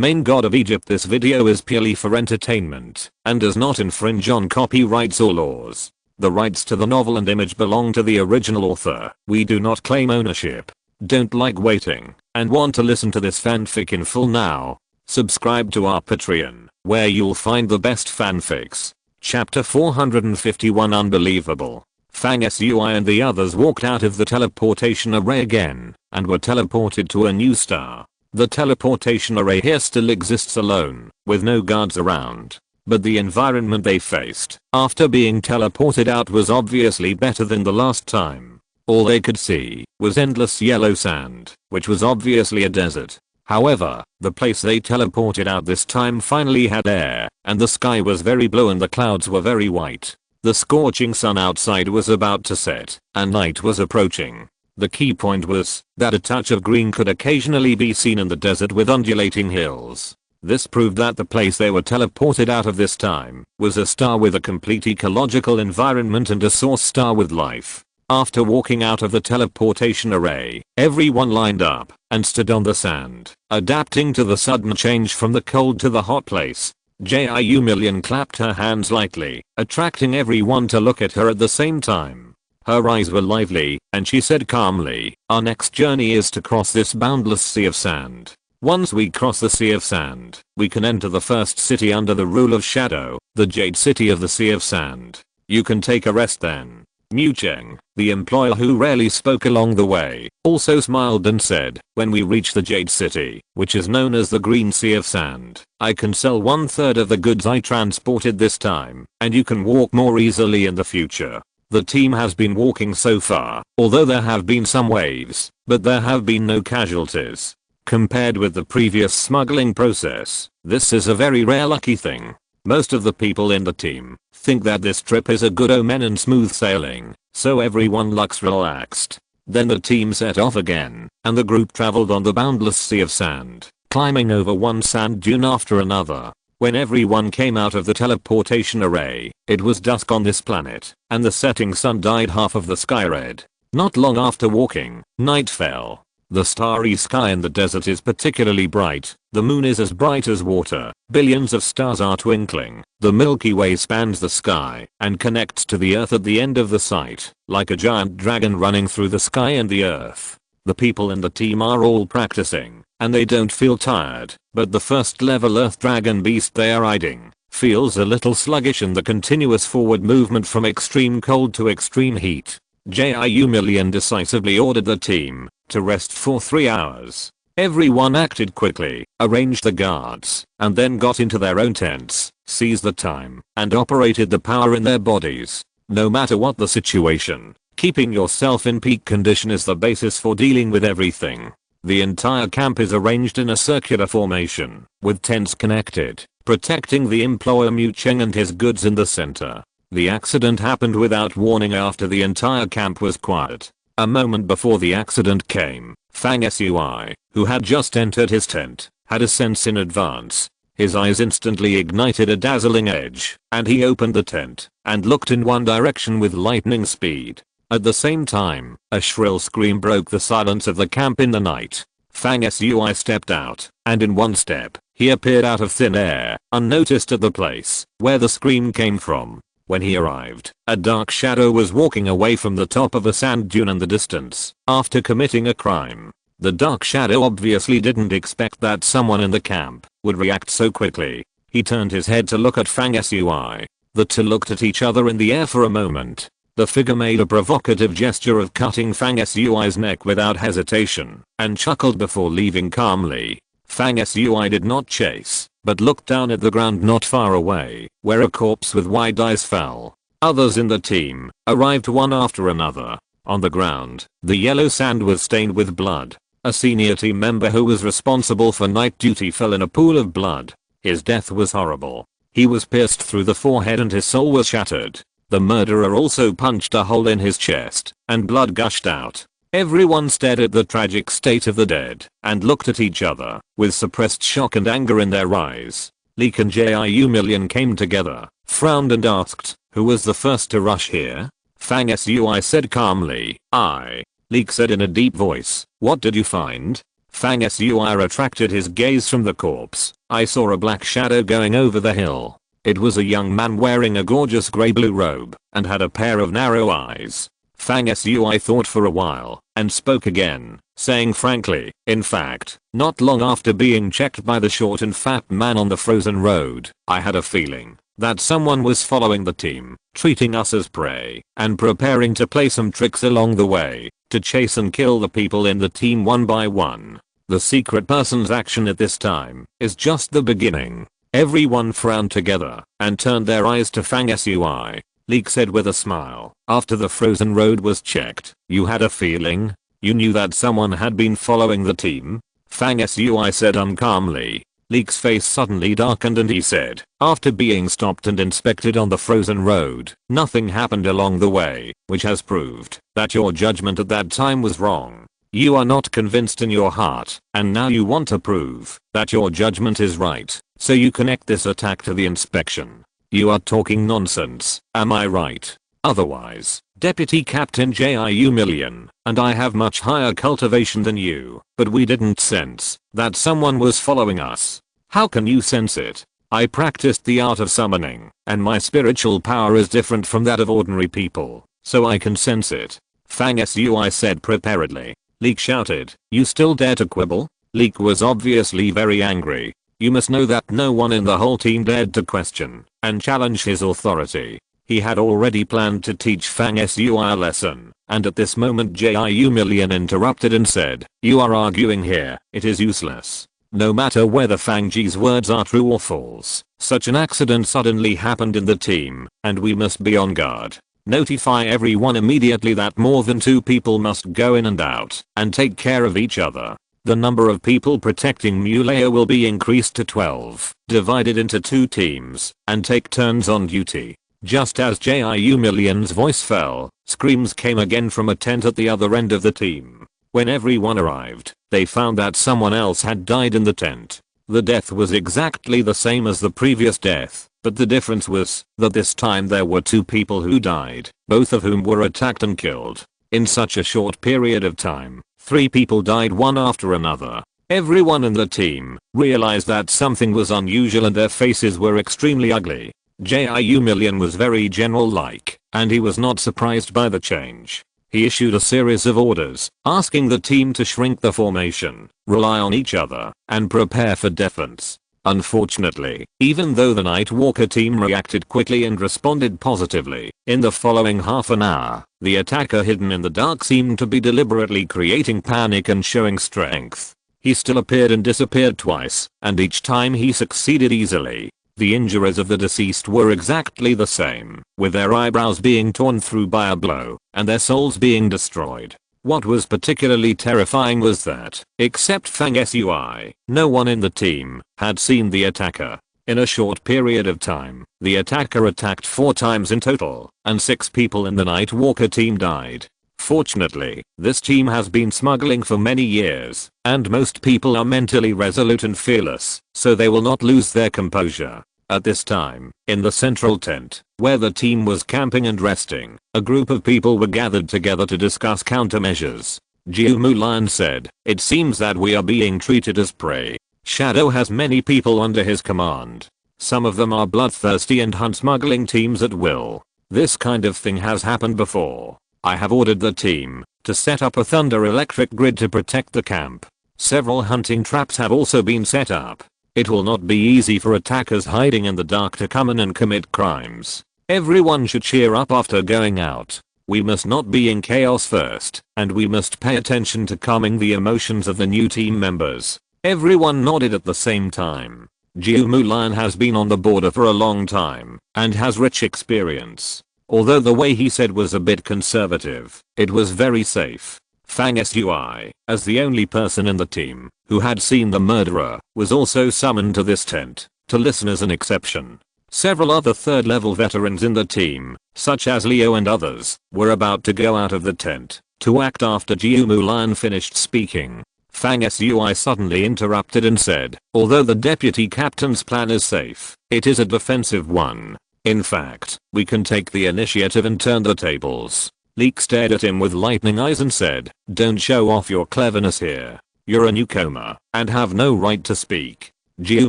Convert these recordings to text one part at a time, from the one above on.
main god of Egypt. This video is purely for entertainment and does not infringe on copyrights or laws. The rights to the novel and image belong to the original author. We do not claim ownership. Don't like waiting and want to listen to this fanfic in full now? Subscribe to our Patreon, where you'll find the best fanfics. Chapter 451 Unbelievable. Fang Sui and the others walked out of the teleportation array again and were teleported to a new star. The teleportation array here still exists alone, with no guards around. But the environment they faced after being teleported out was obviously better than the last time. All they could see was endless yellow sand, which was obviously a desert. However, the place they teleported out this time finally had air, and the sky was very blue and the clouds were very white. The scorching sun outside was about to set, and night was approaching. The key point was that a touch of green could occasionally be seen in the desert with undulating hills. This proved that the place they were teleported out of this time was a star with a complete ecological environment and a source star with life. After walking out of the teleportation array, everyone lined up and stood on the sand, adapting to the sudden change from the cold to the hot place. Jiu Million clapped her hands lightly, attracting everyone to look at her at the same time. Her eyes were lively, and she said calmly, "Our next journey is to cross this boundless sea of sand. Once we cross the sea of sand, we can enter the first city under the rule of Shadow, the Jade City of the Sea of Sand. You can take a rest then." Mu Cheng, the employer who rarely spoke along the way, also smiled and said, "When we reach the Jade City, which is known as the Green Sea of Sand, I can sell 1/3 of the goods I transported this time, and you can walk more easily in the future." The team has been walking so far, although there have been some waves, but there have been no casualties. Compared with the previous smuggling process, this is a very rare lucky thing. Most of the people in the team think that this trip is a good omen and smooth sailing, so everyone looks relaxed. Then the team set off again, and the group traveled on the boundless sea of sand, climbing over one sand dune after another. When everyone came out of the teleportation array, it was dusk on this planet, and the setting sun dyed half of the sky red. Not long after walking, night fell. The starry sky in the desert is particularly bright. The moon is as bright as water. Billions of stars are twinkling. The Milky Way spans the sky and connects to the earth at the end of the sight, like a giant dragon running through the sky and the earth. The people in the team are all practicing, and they don't feel tired, but the first level earth dragon beast they are riding feels a little sluggish in the continuous forward movement from extreme cold to extreme heat. Jiu Million decisively ordered the team to rest for 3 hours. Everyone acted quickly, arranged the guards, and then got into their own tents, seized the time, and operated the power in their bodies. No matter what the situation, keeping yourself in peak condition is the basis for dealing with everything. The entire camp is arranged in a circular formation, with tents connected, protecting the employer Mu Cheng and his goods in the center. The accident happened without warning after the entire camp was quiet. A moment before the accident came, Fang Sui, who had just entered his tent, had a sense in advance. His eyes instantly ignited a dazzling edge, and he opened the tent and looked in one direction with lightning speed. At the same time, a shrill scream broke the silence of the camp in the night. Fang Sui stepped out, and in one step, he appeared out of thin air, unnoticed at the place where the scream came from. When he arrived, a dark shadow was walking away from the top of a sand dune in the distance after committing a crime. The dark shadow obviously didn't expect that someone in the camp would react so quickly. He turned his head to look at Fang Sui. The two looked at each other in the air for a moment. The figure made a provocative gesture of cutting Fang Sui's neck without hesitation and chuckled before leaving calmly. Fang Sui did not chase, but looked down at the ground not far away, where a corpse with wide eyes fell. Others in the team arrived one after another. On the ground, the yellow sand was stained with blood. A senior team member who was responsible for night duty fell in a pool of blood. His death was horrible. He was pierced through the forehead and his soul was shattered. The murderer also punched a hole in his chest, and blood gushed out. Everyone stared at the tragic state of the dead and looked at each other with suppressed shock and anger in their eyes. Leek and Jiu Million came together, frowned and asked, "Who was the first to rush here?" Fang Sui said calmly, "I." Leek said in a deep voice, "What did you find?" Fang Sui retracted his gaze from the corpse. I saw a black shadow going over the hill. It was a young man wearing a gorgeous grey-blue robe and had a pair of narrow eyes. Fang Sui thought for a while and spoke again, saying frankly, in fact, not long after being checked by the short and fat man on the frozen road, I had a feeling that someone was following the team, treating us as prey, and preparing to play some tricks along the way, to chase and kill the people in the team one by one. The secret person's action at this time is just the beginning. Everyone frowned together and turned their eyes to Fang Sui. Leek said with a smile, after the frozen road was checked, you had a feeling? You knew that someone had been following the team? Fang Sui said uncalmly. Leek's face suddenly darkened and he said, after being stopped and inspected on the frozen road, nothing happened along the way, which has proved that your judgment at that time was wrong. You are not convinced in your heart, and now you want to prove that your judgment is right, so you connect this attack to the inspection. You are talking nonsense, am I right? Otherwise, Deputy Captain Jiu Million and I have much higher cultivation than you, but we didn't sense that someone was following us. How can you sense it? I practiced the art of summoning, and my spiritual power is different from that of ordinary people, so I can sense it. Fang Sui said preparedly. Leek shouted, you still dare to quibble? Leek was obviously very angry. You must know that no one in the whole team dared to question and challenge his authority. He had already planned to teach Fang Sui a lesson, and at this moment Jiu Million interrupted and said, you are arguing here, it is useless. No matter whether Fang Ji's words are true or false, such an accident suddenly happened in the team, and we must be on guard. Notify everyone immediately that more than 2 people must go in and out, and take care of each other. The number of people protecting Muleo will be increased to 12, divided into 2 teams, and take turns on duty. Just as Jiu Million's voice fell, screams came again from a tent at the other end of the team. When everyone arrived, they found that someone else had died in the tent. The death was exactly the same as the previous death, but the difference was that this time there were 2 people who died, both of whom were attacked and killed. In such a short period of time, 3 people died one after another. Everyone in the team realized that something was unusual and their faces were extremely ugly. Jiu Million was very general-like, and he was not surprised by the change. He issued a series of orders, asking the team to shrink the formation, rely on each other, and prepare for defense. Unfortunately, even though the Nightwalker team reacted quickly and responded positively, in the following half an hour, the attacker hidden in the dark seemed to be deliberately creating panic and showing strength. He still appeared and disappeared twice, and each time he succeeded easily. The injuries of the deceased were exactly the same, with their eyebrows being torn through by a blow, and their souls being destroyed. What was particularly terrifying was that, except Fang Sui, no one in the team had seen the attacker. In a short period of time, the attacker attacked 4 times in total, and 6 people in the Nightwalker team died. Fortunately, this team has been smuggling for many years, and most people are mentally resolute and fearless, so they will not lose their composure. At this time, in the central tent, where the team was camping and resting, a group of people were gathered together to discuss countermeasures. Jiu Mulan said, it seems that we are being treated as prey. Shadow has many people under his command. Some of them are bloodthirsty and hunt smuggling teams at will. This kind of thing has happened before. I have ordered the team to set up a thunder electric grid to protect the camp. Several hunting traps have also been set up. It will not be easy for attackers hiding in the dark to come in and commit crimes. Everyone should cheer up after going out. We must not be in chaos first, and we must pay attention to calming the emotions of the new team members. Everyone nodded at the same time. Jiu Mulan has been on the border for a long time, and has rich experience. Although the way he said was a bit conservative, it was very safe. Fang Sui, as the only person in the team who had seen the murderer, was also summoned to this tent to listen as an exception. Several other 3rd level veterans in the team, such as Leo and others, were about to go out of the tent to act after Jiu Mulan finished speaking. Fang Sui suddenly interrupted and said, although the deputy captain's plan is safe, it is a defensive one. In fact, we can take the initiative and turn the tables. Leek stared at him with lightning eyes and said, don't show off your cleverness here. You're a newcomer and have no right to speak. Jiu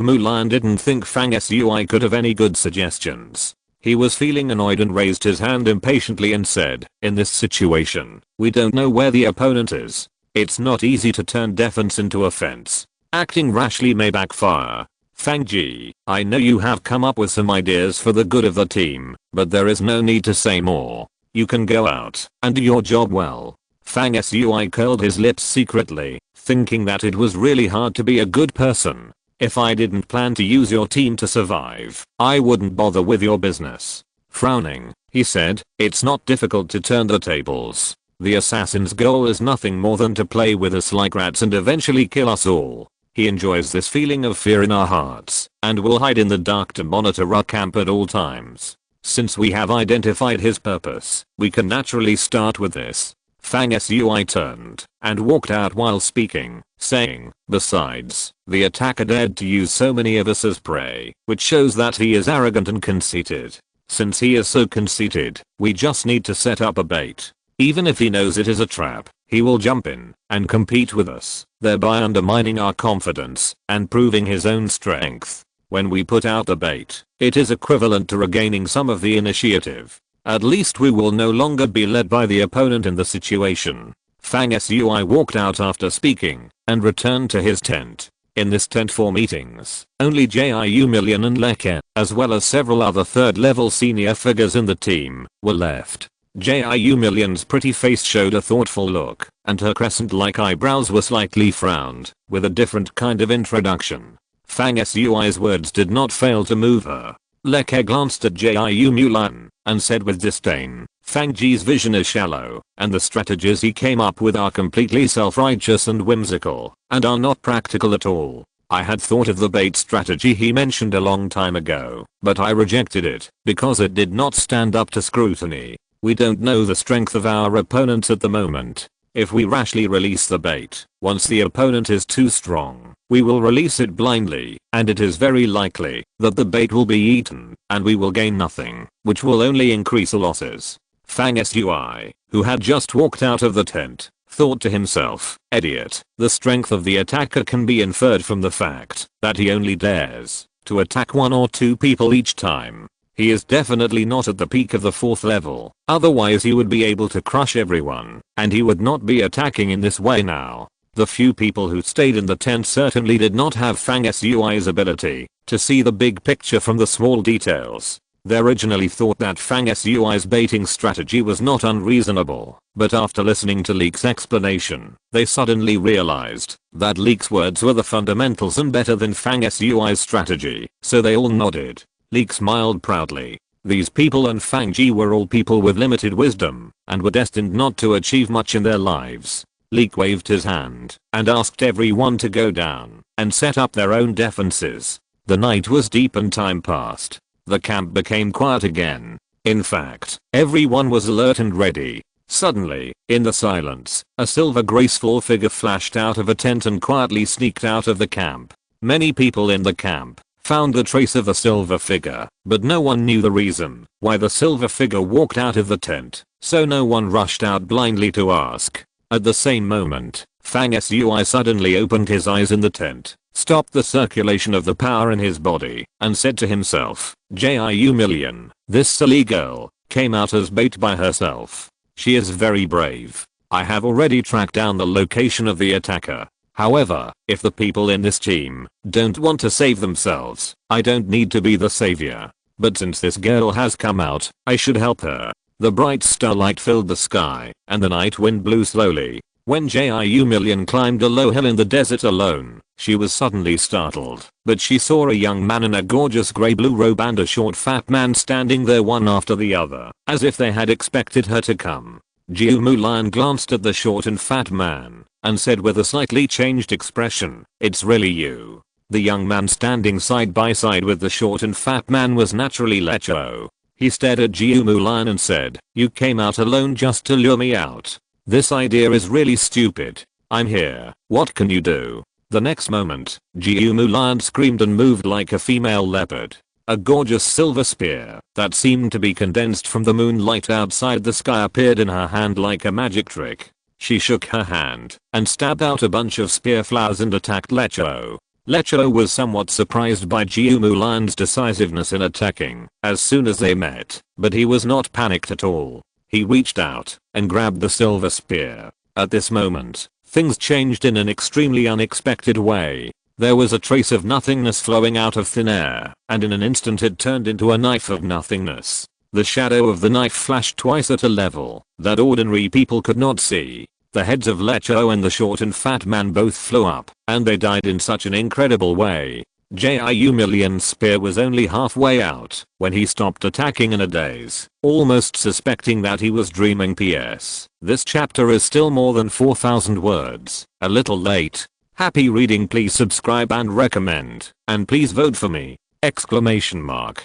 Mulan didn't think Fang Sui could have any good suggestions. He was feeling annoyed and raised his hand impatiently and said, in this situation, we don't know where the opponent is. It's not easy to turn defense into offense. Acting rashly may backfire. Fang Ji, I know you have come up with some ideas for the good of the team, but there is no need to say more. You can go out and do your job well. Fang Sui curled his lips secretly, thinking that it was really hard to be a good person. If I didn't plan to use your team to survive, I wouldn't bother with your business. Frowning, he said, it's not difficult to turn the tables. The assassin's goal is nothing more than to play with us like rats and eventually kill us all. He enjoys this feeling of fear in our hearts, and will hide in the dark to monitor our camp at all times. Since we have identified his purpose, we can naturally start with this. Fang Sui turned and walked out while speaking, saying, besides, the attacker dared to use so many of us as prey, which shows that he is arrogant and conceited. Since he is so conceited, we just need to set up a bait. Even if he knows it is a trap, he will jump in and compete with us, thereby undermining our confidence and proving his own strength. When we put out the bait, it is equivalent to regaining some of the initiative. At least we will no longer be led by the opponent in the situation. Fang Sui walked out after speaking and returned to his tent. In this tent for meetings, only Jiu Million and Leke, as well as several other third level senior figures in the team, were left. Jiu Million's pretty face showed a thoughtful look, and her crescent-like eyebrows were slightly frowned, with a different kind of introduction. Fang Sui's words did not fail to move her. Leke glanced at Jiu Mulan and said with disdain, Fang Ji's vision is shallow, and the strategies he came up with are completely self-righteous and whimsical, and are not practical at all. I had thought of the bait strategy he mentioned a long time ago, but I rejected it because it did not stand up to scrutiny. We don't know the strength of our opponents at the moment. If we rashly release the bait, once the opponent is too strong, we will release it blindly, and it is very likely that the bait will be eaten, and we will gain nothing, which will only increase the losses. Fang Sui, who had just walked out of the tent, thought to himself, idiot, the strength of the attacker can be inferred from the fact that he only dares to attack 1 or 2 people each time. He is definitely not at the peak of the 4th level, otherwise he would be able to crush everyone, and he would not be attacking in this way now. The few people who stayed in the tent certainly did not have Fang Sui's ability to see the big picture from the small details. They originally thought that Fang Sui's baiting strategy was not unreasonable, but after listening to Leek's explanation, they suddenly realized that Leek's words were the fundamentals and better than Fang Sui's strategy, so they all nodded. Leek smiled proudly. These people and Fang Ji were all people with limited wisdom and were destined not to achieve much in their lives. Leek waved his hand and asked everyone to go down and set up their own defenses. The night was deep and time passed. The camp became quiet again. In fact, everyone was alert and ready. Suddenly, in the silence, a silver graceful figure flashed out of a tent and quietly sneaked out of the camp. Many people in the camp found the trace of the silver figure, but no one knew the reason why the silver figure walked out of the tent, so no one rushed out blindly to ask. At the same moment, Fang Sui suddenly opened his eyes in the tent, stopped the circulation of the power in his body, and said to himself, Jiu Million, this silly girl, came out as bait by herself. She is very brave. I have already tracked down the location of the attacker. However, if the people in this team don't want to save themselves, I don't need to be the savior. But since this girl has come out, I should help her. The bright starlight filled the sky, and the night wind blew slowly. When Jiu Million climbed a low hill in the desert alone, she was suddenly startled, but she saw a young man in a gorgeous grey-blue robe and a short fat man standing there one after the other, as if they had expected her to come. Jiu Mulan glanced at the short and fat man and said with a slightly changed expression, it's really you. The young man standing side by side with the short and fat man was naturally Lecho. He stared at Jiu Mulan and said, you came out alone just to lure me out. This idea is really stupid. I'm here. What can you do? The next moment, Jiu Mulan screamed and moved like a female leopard. A gorgeous silver spear that seemed to be condensed from the moonlight outside the sky appeared in her hand like a magic trick. She shook her hand and stabbed out a bunch of spear flowers and attacked Lecho. Lecho was somewhat surprised by Jiumulan's decisiveness in attacking as soon as they met, but he was not panicked at all. He reached out and grabbed the silver spear. At this moment, things changed in an extremely unexpected way. There was a trace of nothingness flowing out of thin air, and in an instant it turned into a knife of nothingness. The shadow of the knife flashed twice at a level that ordinary people could not see. The heads of Lecho and the short and fat man both flew up, and they died in such an incredible way. Jiumillion's spear was only halfway out when he stopped attacking in a daze, almost suspecting that he was dreaming. P.S. This chapter is still more than 4,000 words. A little late. Happy reading. Please subscribe and recommend, and please vote for me! Exclamation mark.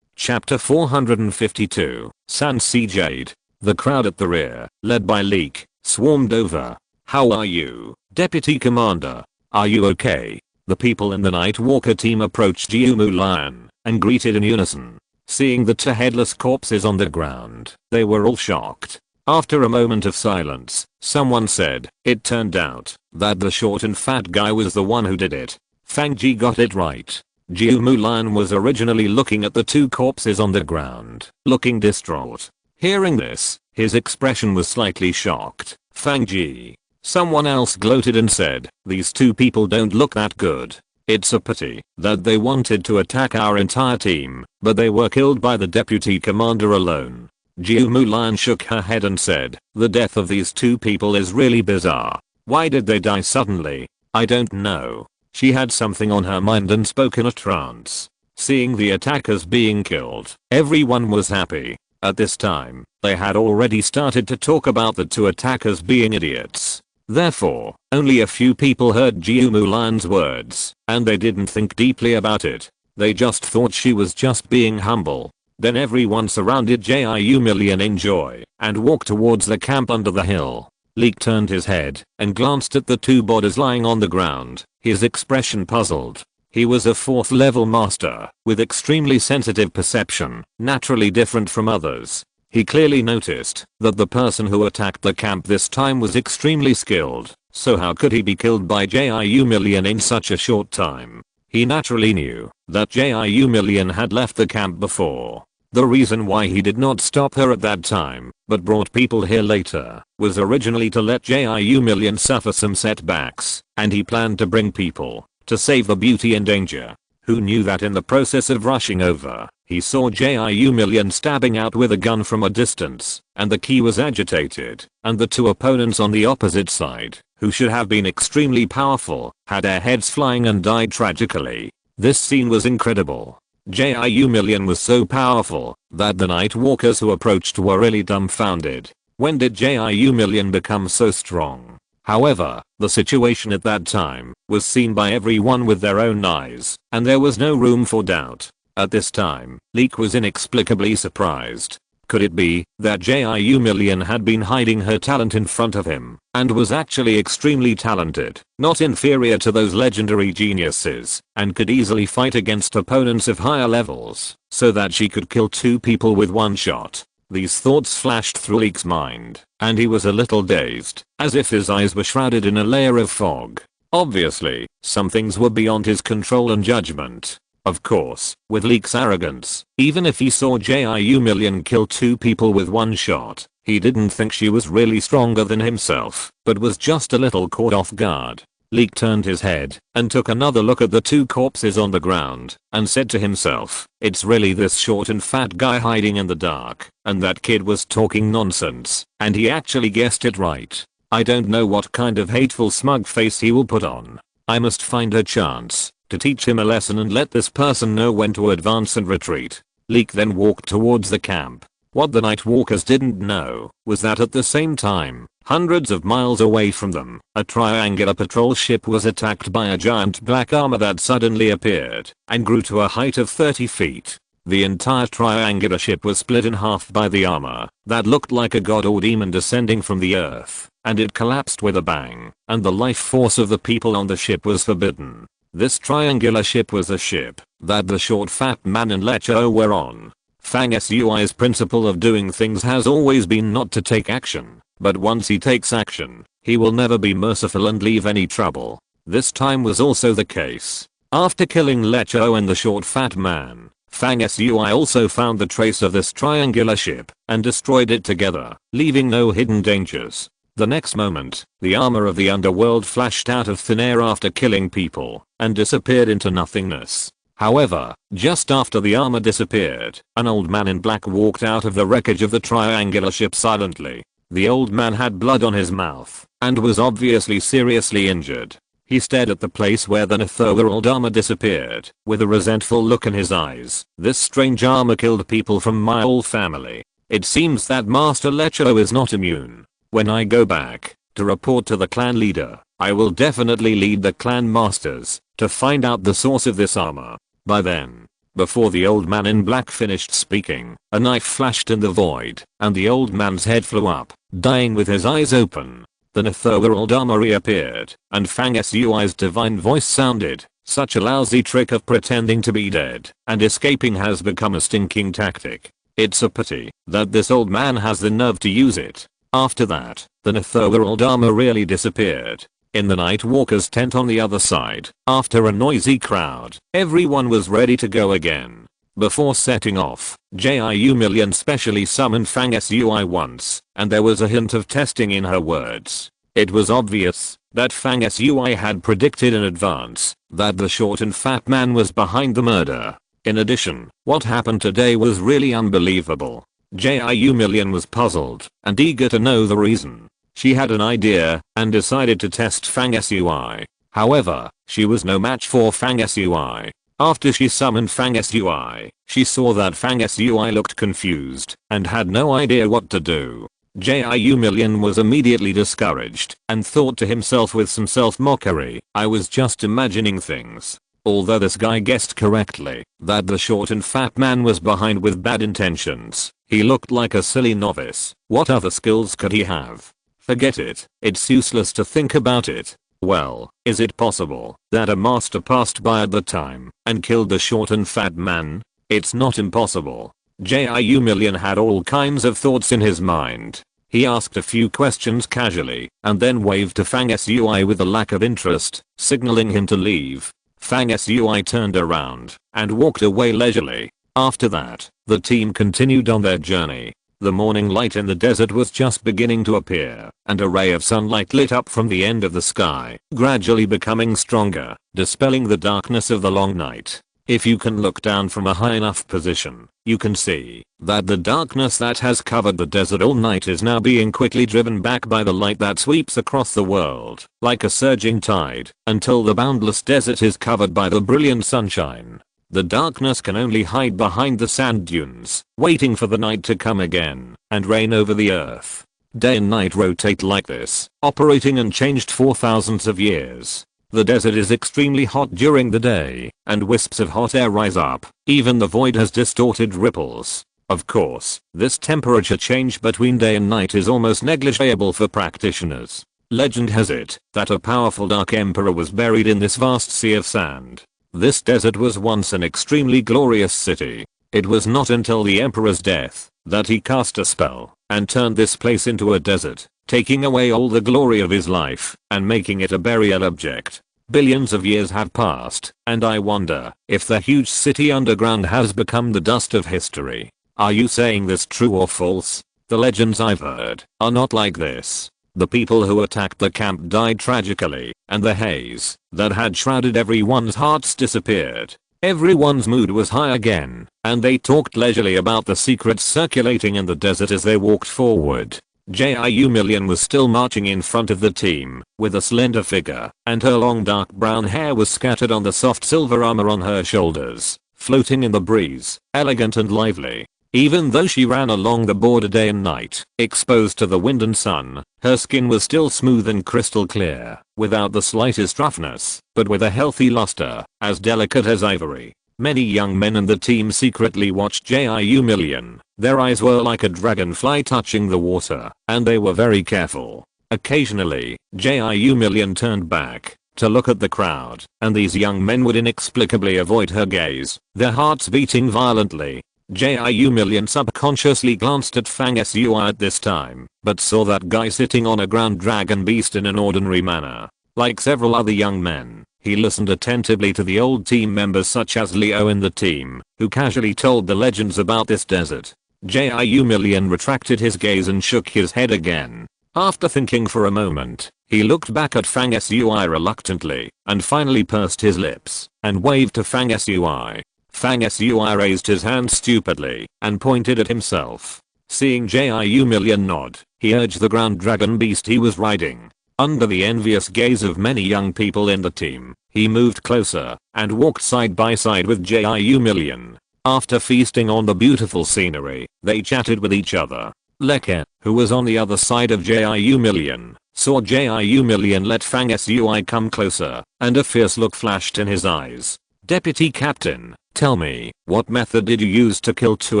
Chapter 452, Sansi Jade. The crowd at the rear, led by Leek, swarmed over. How are you, Deputy Commander? Are you okay? The people in the Nightwalker team approached Jiumulan and greeted in unison. Seeing the two headless corpses on the ground, they were all shocked. After a moment of silence, someone said, "It turned out that the short and fat guy was the one who did it." Fang Ji got it right. Jiumulan was originally looking at the two corpses on the ground, looking distraught. Hearing this, his expression was slightly shocked. Fang Ji. Someone else gloated and said, "These two people don't look that good. It's a pity that they wanted to attack our entire team, but they were killed by the deputy commander alone." Jiumulan shook her head and said, "The death of these two people is really bizarre. Why did they die suddenly? I don't know." She had something on her mind and spoke in a trance. Seeing the attackers being killed, everyone was happy. At this time, they had already started to talk about the two attackers being idiots. Therefore, only a few people heard Jiumulan's words, and they didn't think deeply about it. They just thought she was just being humble. Then everyone surrounded Jiumillion in joy and walked towards the camp under the hill. Leek turned his head and glanced at the two bodies lying on the ground, his expression puzzled. He was a 4th level master with extremely sensitive perception, naturally different from others. He clearly noticed that the person who attacked the camp this time was extremely skilled, so how could he be killed by Jiumillion in such a short time? He naturally knew that Jiumillion had left the camp before. The reason why he did not stop her at that time, but brought people here later, was originally to let Jiumillion suffer some setbacks, and he planned to bring people to save the beauty in danger. Who knew that in the process of rushing over, he saw Jiumillion stabbing out with a gun from a distance, and the key was agitated, and the two opponents on the opposite side, who should have been extremely powerful, had their heads flying and died tragically. This scene was incredible. Jiumillion was so powerful that the Nightwalkers who approached were really dumbfounded. When did Jiumillion become so strong? However, the situation at that time was seen by everyone with their own eyes, and there was no room for doubt. At this time, Leek was inexplicably surprised. Could it be that Jiumillion had been hiding her talent in front of him, and was actually extremely talented, not inferior to those legendary geniuses, and could easily fight against opponents of higher levels, so that she could kill two people with one shot? These thoughts flashed through Leek's mind, and he was a little dazed, as if his eyes were shrouded in a layer of fog. Obviously, some things were beyond his control and judgment. Of course, with Leek's arrogance, even if he saw Jiumillion kill two people with one shot, he didn't think she was really stronger than himself, but was just a little caught off guard. Leek turned his head and took another look at the two corpses on the ground and said to himself, "It's really this short and fat guy hiding in the dark, and that kid was talking nonsense, and he actually guessed it right. I don't know what kind of hateful smug face he will put on. I must find a chance to teach him a lesson and let this person know when to advance and retreat." Leek then walked towards the camp. What the Nightwalkers didn't know was that at the same time, hundreds of miles away from them, a triangular patrol ship was attacked by a giant black armor that suddenly appeared and grew to a height of 30 feet. The entire triangular ship was split in half by the armor that looked like a god or demon descending from the earth, and it collapsed with a bang, and the life force of the people on the ship was forbidden. This triangular ship was a ship that the short fat man and Lecho were on. Fang Sui's principle of doing things has always been not to take action, but once he takes action, he will never be merciful and leave any trouble. This time was also the case. After killing Lecho and the short fat man, Fang Sui also found the trace of this triangular ship and destroyed it together, leaving no hidden dangers. The next moment, the armor of the underworld flashed out of thin air after killing people and disappeared into nothingness. However, just after the armor disappeared, an old man in black walked out of the wreckage of the triangular ship silently. The old man had blood on his mouth and was obviously seriously injured. He stared at the place where the netherworld armor disappeared, with a resentful look in his eyes. This strange armor killed people from my whole family. It seems that Master Lecho is not immune. When I go back to report to the clan leader, I will definitely lead the clan masters to find out the source of this armor. By then, before the old man in black finished speaking, a knife flashed in the void, and the old man's head flew up, dying with his eyes open. The netherworld armor reappeared, and Fang Sui's divine voice sounded. Such a lousy trick of pretending to be dead and escaping has become a stinking tactic. It's a pity that this old man has the nerve to use it. After that, the netherworld armor really disappeared. In the Nightwalker's tent on the other side, after a noisy crowd, everyone was ready to go again. Before setting off, Jiu Million specially summoned Fang Sui once, and there was a hint of testing in her words. It was obvious that Fang Sui had predicted in advance that the short and fat man was behind the murder. In addition, what happened today was really unbelievable. Jiu Million was puzzled and eager to know the reason. She had an idea and decided to test Fang Sui. However, she was no match for Fang Sui. After she summoned Fang Sui, she saw that Fang Sui looked confused and had no idea what to do. Jiu Million was immediately discouraged and thought to himself with some self-mockery, I was just imagining things. Although this guy guessed correctly that the short and fat man was behind with bad intentions, he looked like a silly novice. What other skills could he have? Forget it, it's useless to think about it. Well, is it possible that a master passed by at the time and killed the short and fat man? It's not impossible. Jiu Million had all kinds of thoughts in his mind. He asked a few questions casually and then waved to Fang Sui with a lack of interest, signaling him to leave. Fang Sui turned around and walked away leisurely. After that, the team continued on their journey. The morning light in the desert was just beginning to appear, and a ray of sunlight lit up from the end of the sky, gradually becoming stronger, dispelling the darkness of the long night. If you can look down from a high enough position, you can see that the darkness that has covered the desert all night is now being quickly driven back by the light that sweeps across the world, like a surging tide, until the boundless desert is covered by the brilliant sunshine. The darkness can only hide behind the sand dunes, waiting for the night to come again and reign over the earth. Day and night rotate like this, operating unchanged for thousands of years. The desert is extremely hot during the day, and wisps of hot air rise up. Even the void has distorted ripples. Of course, this temperature change between day and night is almost negligible for practitioners. Legend has it that a powerful dark emperor was buried in this vast sea of sand. This desert was once an extremely glorious city. It was not until the emperor's death that he cast a spell and turned this place into a desert, taking away all the glory of his life and making it a burial object. Billions of years have passed, and I wonder if the huge city underground has become the dust of history. Are you saying this true or false? The legends I've heard are not like this. The people who attacked the camp died tragically, and the haze that had shrouded everyone's hearts disappeared. Everyone's mood was high again, and they talked leisurely about the secrets circulating in the desert as they walked forward. Jiu Million was still marching in front of the team, with a slender figure, and her long dark brown hair was scattered on the soft silver armor on her shoulders, floating in the breeze, elegant and lively. Even though she ran along the border day and night, exposed to the wind and sun, her skin was still smooth and crystal clear, without the slightest roughness, but with a healthy luster, as delicate as ivory. Many young men in the team secretly watched Jiu Million. Their eyes were like a dragonfly touching the water, and they were very careful. Occasionally, Jiu Million turned back to look at the crowd, and these young men would inexplicably avoid her gaze, their hearts beating violently. JIU Million subconsciously glanced at Fang Sui at this time, but saw that guy sitting on a ground dragon beast in an ordinary manner. Like several other young men, he listened attentively to the old team members such as Leo in the team, who casually told the legends about this desert. JIU Million retracted his gaze and shook his head again. After thinking for a moment, he looked back at Fang Sui reluctantly, and finally pursed his lips, and waved to Fang Sui. Fang Sui raised his hand stupidly, and pointed at himself. Seeing JIU Million nod, he urged the ground dragon beast he was riding. Under the envious gaze of many young people in the team, he moved closer, and walked side by side with JIU Million. After feasting on the beautiful scenery, they chatted with each other. Leke, who was on the other side of JIU Million, saw JIU Million let Fang Sui come closer, and a fierce look flashed in his eyes. Deputy Captain, tell me, what method did you use to kill 2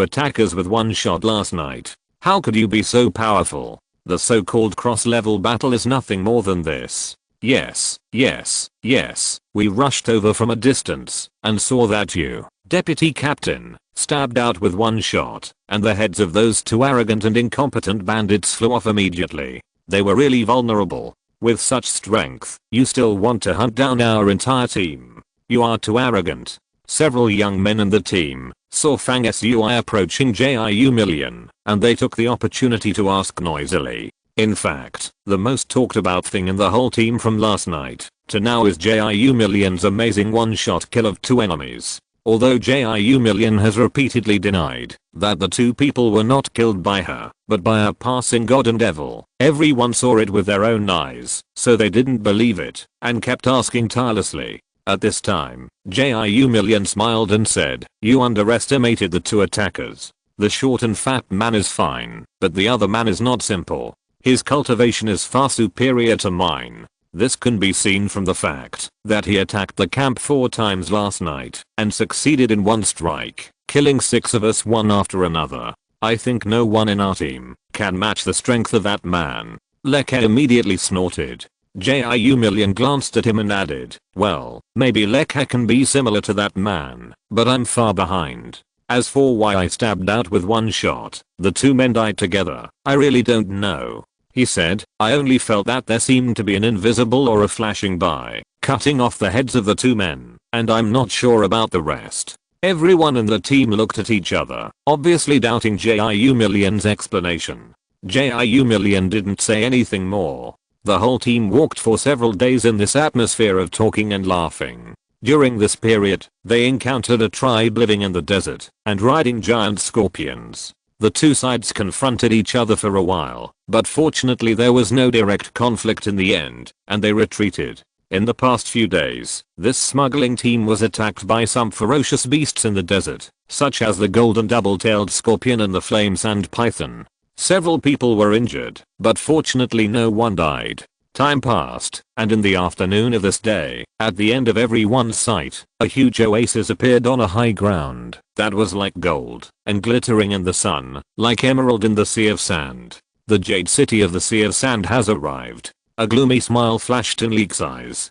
attackers with one shot last night? How could you be so powerful? The so-called cross-level battle is nothing more than this. Yes, we rushed over from a distance, and saw that you, Deputy Captain, stabbed out with one shot, and the heads of those 2 arrogant and incompetent bandits flew off immediately. They were really vulnerable. With such strength, you still want to hunt down our entire team. You are too arrogant. Several young men in the team saw Fang Sui approaching JIU Million, and they took the opportunity to ask noisily. In fact, the most talked about thing in the whole team from last night to now is JIU Million's amazing one-shot kill of 2 enemies. Although JIU Million has repeatedly denied that the 2 people were not killed by her, but by a passing god and devil, everyone saw it with their own eyes, so they didn't believe it, and kept asking tirelessly. At this time, JIU Million smiled and said, you underestimated the 2 attackers. The short and fat man is fine, but the other man is not simple. His cultivation is far superior to mine. This can be seen from the fact that he attacked the camp 4 times last night and succeeded in one strike, killing 6 of us one after another. I think no one in our team can match the strength of that man. Leke immediately snorted. JIU Million glanced at him and added, well, maybe Leke can be similar to that man, but I'm far behind. As for why I stabbed out with one shot, the 2 men died together, I really don't know. He said, I only felt that there seemed to be an invisible aura flashing by, cutting off the heads of the 2 men, and I'm not sure about the rest. Everyone in the team looked at each other, obviously doubting JIU Million's explanation. JIU Million didn't say anything more. The whole team walked for several days in this atmosphere of talking and laughing. During this period, they encountered a tribe living in the desert and riding giant scorpions. The 2 sides confronted each other for a while, but fortunately there was no direct conflict in the end, and they retreated. In the past few days, this smuggling team was attacked by some ferocious beasts in the desert, such as the golden double-tailed scorpion and the flame sand python. Several people were injured, but fortunately no one died. Time passed, and in the afternoon of this day, at the end of everyone's sight, a huge oasis appeared on a high ground that was like gold and glittering in the sun, like emerald in the sea of sand. The Jade City of the Sea of Sand has arrived. A gloomy smile flashed in Leek's eyes.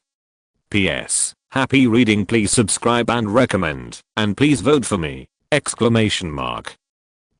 P.S. Happy reading, please subscribe and recommend, and please vote for me! Exclamation mark.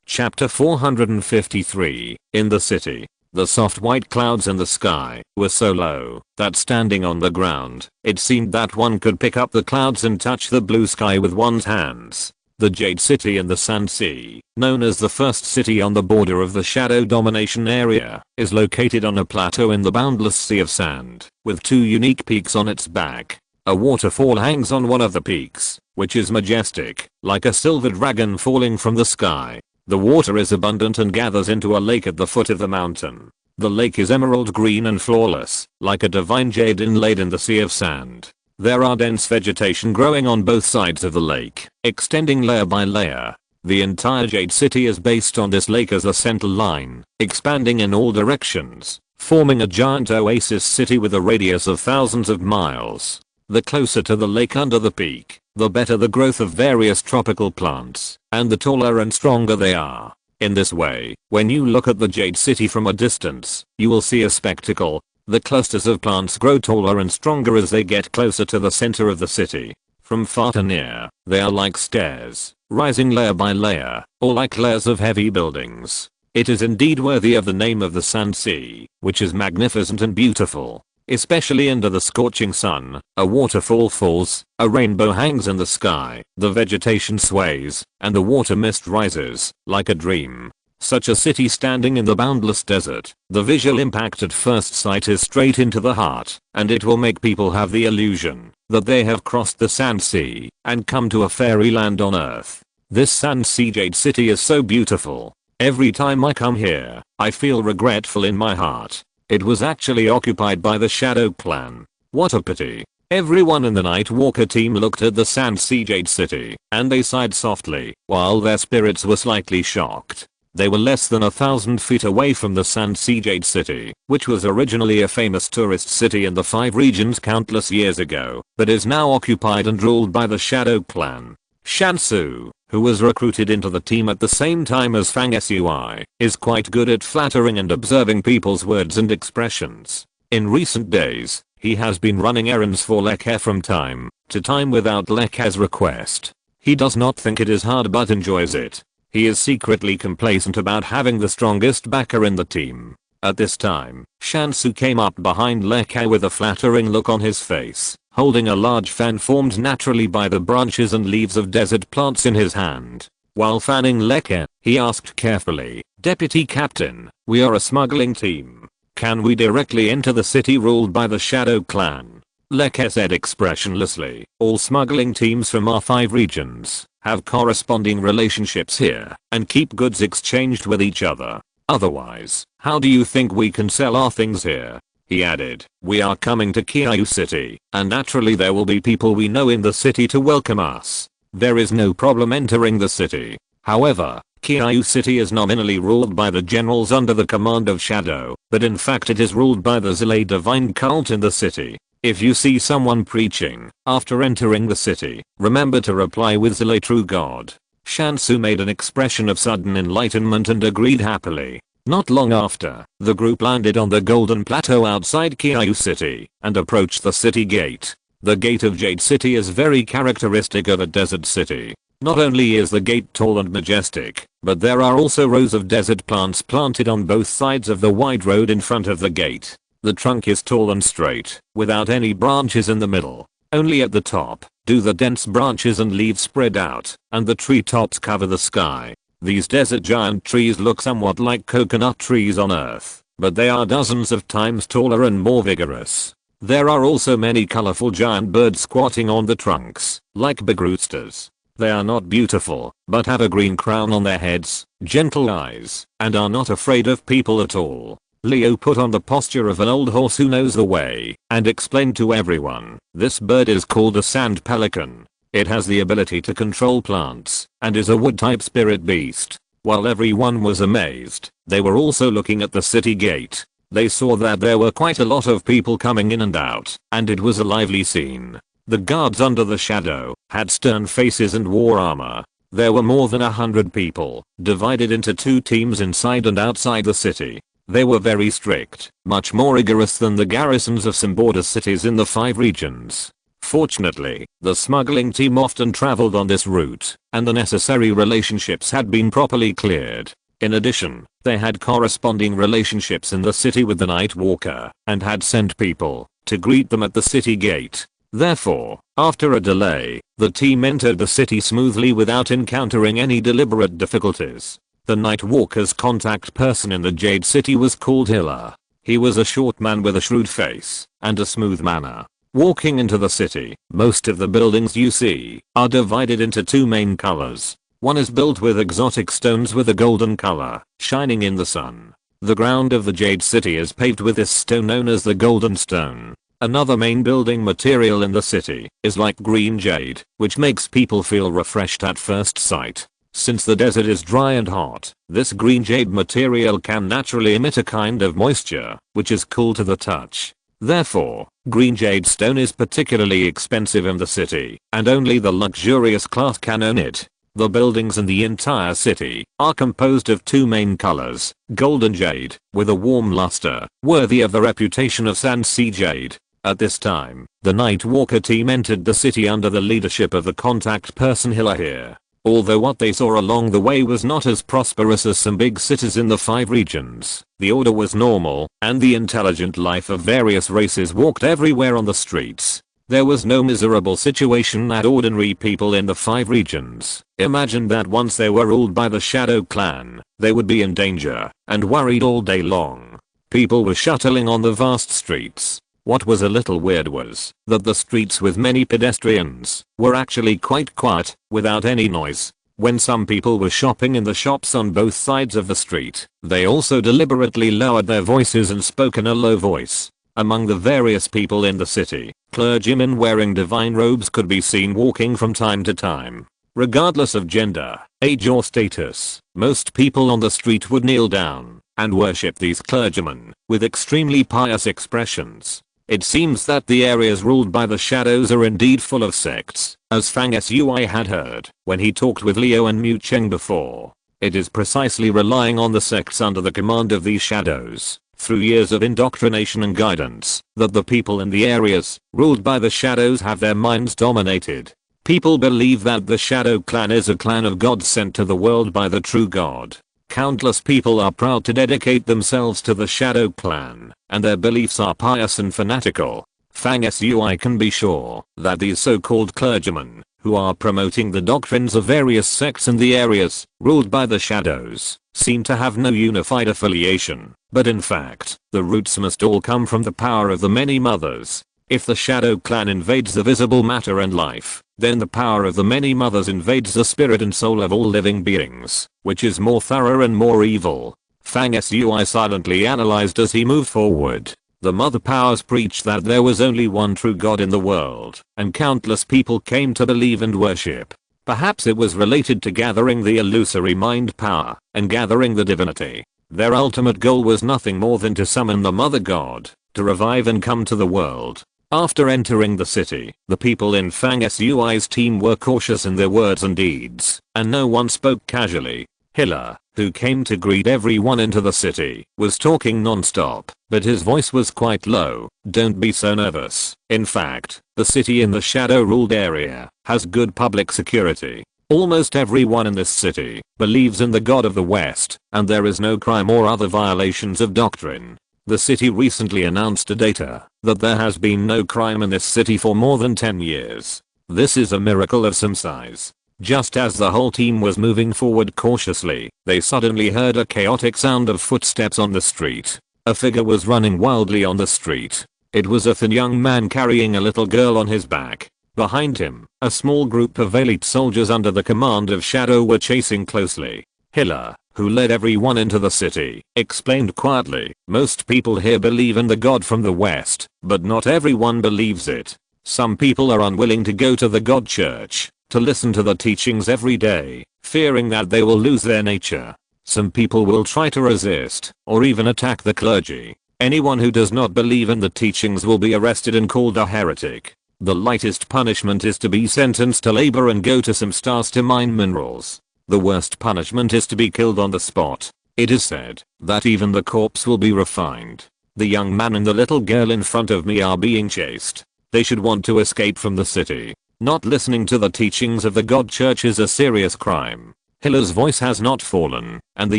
Chapter 453, in the city. The soft white clouds in the sky were so low that standing on the ground, it seemed that one could pick up the clouds and touch the blue sky with one's hands. The Jade City in the Sand Sea, known as the first city on the border of the Shadow Domination area, is located on a plateau in the boundless Sea of Sand, with 2 unique peaks on its back. A waterfall hangs on one of the peaks, which is majestic, like a silver dragon falling from the sky. The water is abundant and gathers into a lake at the foot of the mountain. The lake is emerald green and flawless, like a divine jade inlaid in the sea of sand. There are dense vegetation growing on both sides of the lake, extending layer by layer. The entire Jade City is based on this lake as a central line, expanding in all directions, forming a giant oasis city with a radius of thousands of miles. The closer to the lake under the peak, the better the growth of various tropical plants, and the taller and stronger they are. In this way, when you look at the Jade City from a distance, you will see a spectacle. The clusters of plants grow taller and stronger as they get closer to the center of the city. From far to near, they are like stairs, rising layer by layer, or like layers of heavy buildings. It is indeed worthy of the name of the Sand Sea, which is magnificent and beautiful. Especially under the scorching sun, a waterfall falls, a rainbow hangs in the sky, the vegetation sways, and the water mist rises, like a dream. Such a city standing in the boundless desert, the visual impact at first sight is straight into the heart, and it will make people have the illusion that they have crossed the Sand Sea and come to a fairyland on earth. This Sand Sea Jade City is so beautiful. Every time I come here, I feel regretful in my heart. It was actually occupied by the Shadow Clan. What a pity. Everyone in the Nightwalker team looked at the Sand Sea Jade City, and they sighed softly, while their spirits were slightly shocked. They were less than 1,000 feet away from the Sand Sea Jade City, which was originally a famous tourist city in the 5 regions countless years ago, but is now occupied and ruled by the Shadow Clan. Shansu, who was recruited into the team at the same time as Fang Sui, is quite good at flattering and observing people's words and expressions. In recent days, he has been running errands for Lekhe from time to time without Lekhe's request. He does not think it is hard but enjoys it. He is secretly complacent about having the strongest backer in the team. At this time, Shansu came up behind Lekhe with a flattering look on his face, holding a large fan formed naturally by the branches and leaves of desert plants in his hand. While fanning Lekhe, he asked carefully, "Deputy Captain, we are a smuggling team. Can we directly enter the city ruled by the Shadow Clan?" Lekhe said expressionlessly, "All smuggling teams from our 5 regions have corresponding relationships here and keep goods exchanged with each other. Otherwise, how do you think we can sell our things here?" He added, "We are coming to Kiayu City, and naturally there will be people we know in the city to welcome us. There is no problem entering the city. However, Kiayu City is nominally ruled by the generals under the command of Shadow, but in fact it is ruled by the Zile divine cult in the city. If you see someone preaching after entering the city, remember to reply with Zile True God." Shansu made an expression of sudden enlightenment and agreed happily. Not long after, the group landed on the Golden Plateau outside Kiayu City and approached the city gate. The gate of Jade City is very characteristic of a desert city. Not only is the gate tall and majestic, but there are also rows of desert plants planted on both sides of the wide road in front of the gate. The trunk is tall and straight, without any branches in the middle. Only at the top do the dense branches and leaves spread out, and the treetops cover the sky. These desert giant trees look somewhat like coconut trees on Earth, but they are dozens of times taller and more vigorous. There are also many colorful giant birds squatting on the trunks, like big roosters. They are not beautiful, but have a green crown on their heads, gentle eyes, and are not afraid of people at all. Leo put on the posture of an old horse who knows the way, and explained to everyone, "This bird is called a sand pelican. It has the ability to control plants, and is a wood-type spirit beast." While everyone was amazed, they were also looking at the city gate. They saw that there were quite a lot of people coming in and out, and it was a lively scene. The guards under the shadow had stern faces and wore armor. There were more than 100 people, divided into 2 teams inside and outside the city. They were very strict, much more rigorous than the garrisons of some border cities in the 5 regions. Fortunately, the smuggling team often traveled on this route, and the necessary relationships had been properly cleared. In addition, they had corresponding relationships in the city with the Nightwalker, and had sent people to greet them at the city gate. Therefore, after a delay, the team entered the city smoothly without encountering any deliberate difficulties. The Nightwalker's contact person in the Jade City was called Hilla. He was a short man with a shrewd face and a smooth manner. Walking into the city, most of the buildings you see are divided into 2 main colors. One is built with exotic stones with a golden color, shining in the sun. The ground of the Jade City is paved with this stone known as the Golden Stone. Another main building material in the city is like green jade, which makes people feel refreshed at first sight. Since the desert is dry and hot, this green jade material can naturally emit a kind of moisture, which is cool to the touch. Therefore, green jade stone is particularly expensive in the city, and only the luxurious class can own it. The buildings in the entire city are composed of 2 main colors, gold and jade, with a warm luster, worthy of the reputation of Sand Sea Jade. At this time, the Nightwalker team entered the city under the leadership of the contact person Hilla here. Although what they saw along the way was not as prosperous as some big cities in the 5 regions, the order was normal, and the intelligent life of various races walked everywhere on the streets. There was no miserable situation that ordinary people in the 5 regions imagined that once they were ruled by the Shadow Clan, they would be in danger and worried all day long. People were shuttling on the vast streets. What was a little weird was that the streets with many pedestrians were actually quite quiet, without any noise. When some people were shopping in the shops on both sides of the street, they also deliberately lowered their voices and spoke in a low voice. Among the various people in the city, clergymen wearing divine robes could be seen walking from time to time. Regardless of gender, age or status, most people on the street would kneel down and worship these clergymen with extremely pious expressions. It seems that the areas ruled by the shadows are indeed full of sects, as Fang Sui had heard when he talked with Leo and Mu Cheng before. It is precisely relying on the sects under the command of these shadows, through years of indoctrination and guidance, that the people in the areas ruled by the shadows have their minds dominated. People believe that the Shadow Clan is a clan of gods sent to the world by the true God. Countless people are proud to dedicate themselves to the Shadow Clan, and their beliefs are pious and fanatical. Fang Sui can be sure that these so-called clergymen, who are promoting the doctrines of various sects in the areas ruled by the shadows, seem to have no unified affiliation, but in fact, the roots must all come from the power of the many mothers. If the Shadow Clan invades the visible matter and life, then the power of the many mothers invades the spirit and soul of all living beings, which is more thorough and more evil. Fang Sui silently analyzed as he moved forward. The mother powers preached that there was only one true God in the world, and countless people came to believe and worship. Perhaps it was related to gathering the illusory mind power and gathering the divinity. Their ultimate goal was nothing more than to summon the mother god, to revive and come to the world. After entering the city, the people in Fang Sui's team were cautious in their words and deeds, and no one spoke casually. Hilla, who came to greet everyone into the city, was talking non-stop, but his voice was quite low. Don't be so nervous. In fact, the city in the shadow-ruled area has good public security. Almost everyone in this city believes in the God of the West, and there is no crime or other violations of doctrine. The city recently announced a data that there has been no crime in this city for more than 10 years. This is a miracle of some size. Just as the whole team was moving forward cautiously, they suddenly heard a chaotic sound of footsteps on the street. A figure was running wildly on the street. It was a thin young man carrying a little girl on his back. Behind him, a small group of elite soldiers under the command of Shadow were chasing closely. Hilla, who led everyone into the city, explained quietly, most people here believe in the God from the West, but not everyone believes it. Some people are unwilling to go to the God Church, to listen to the teachings every day, fearing that they will lose their nature. Some people will try to resist, or even attack the clergy. Anyone who does not believe in the teachings will be arrested and called a heretic. The lightest punishment is to be sentenced to labor and go to some stars to mine minerals. The worst punishment is to be killed on the spot. It is said that even the corpse will be refined. The young man and the little girl in front of me are being chased. They should want to escape from the city. Not listening to the teachings of the God Church is a serious crime. Hilla's voice has not fallen, and the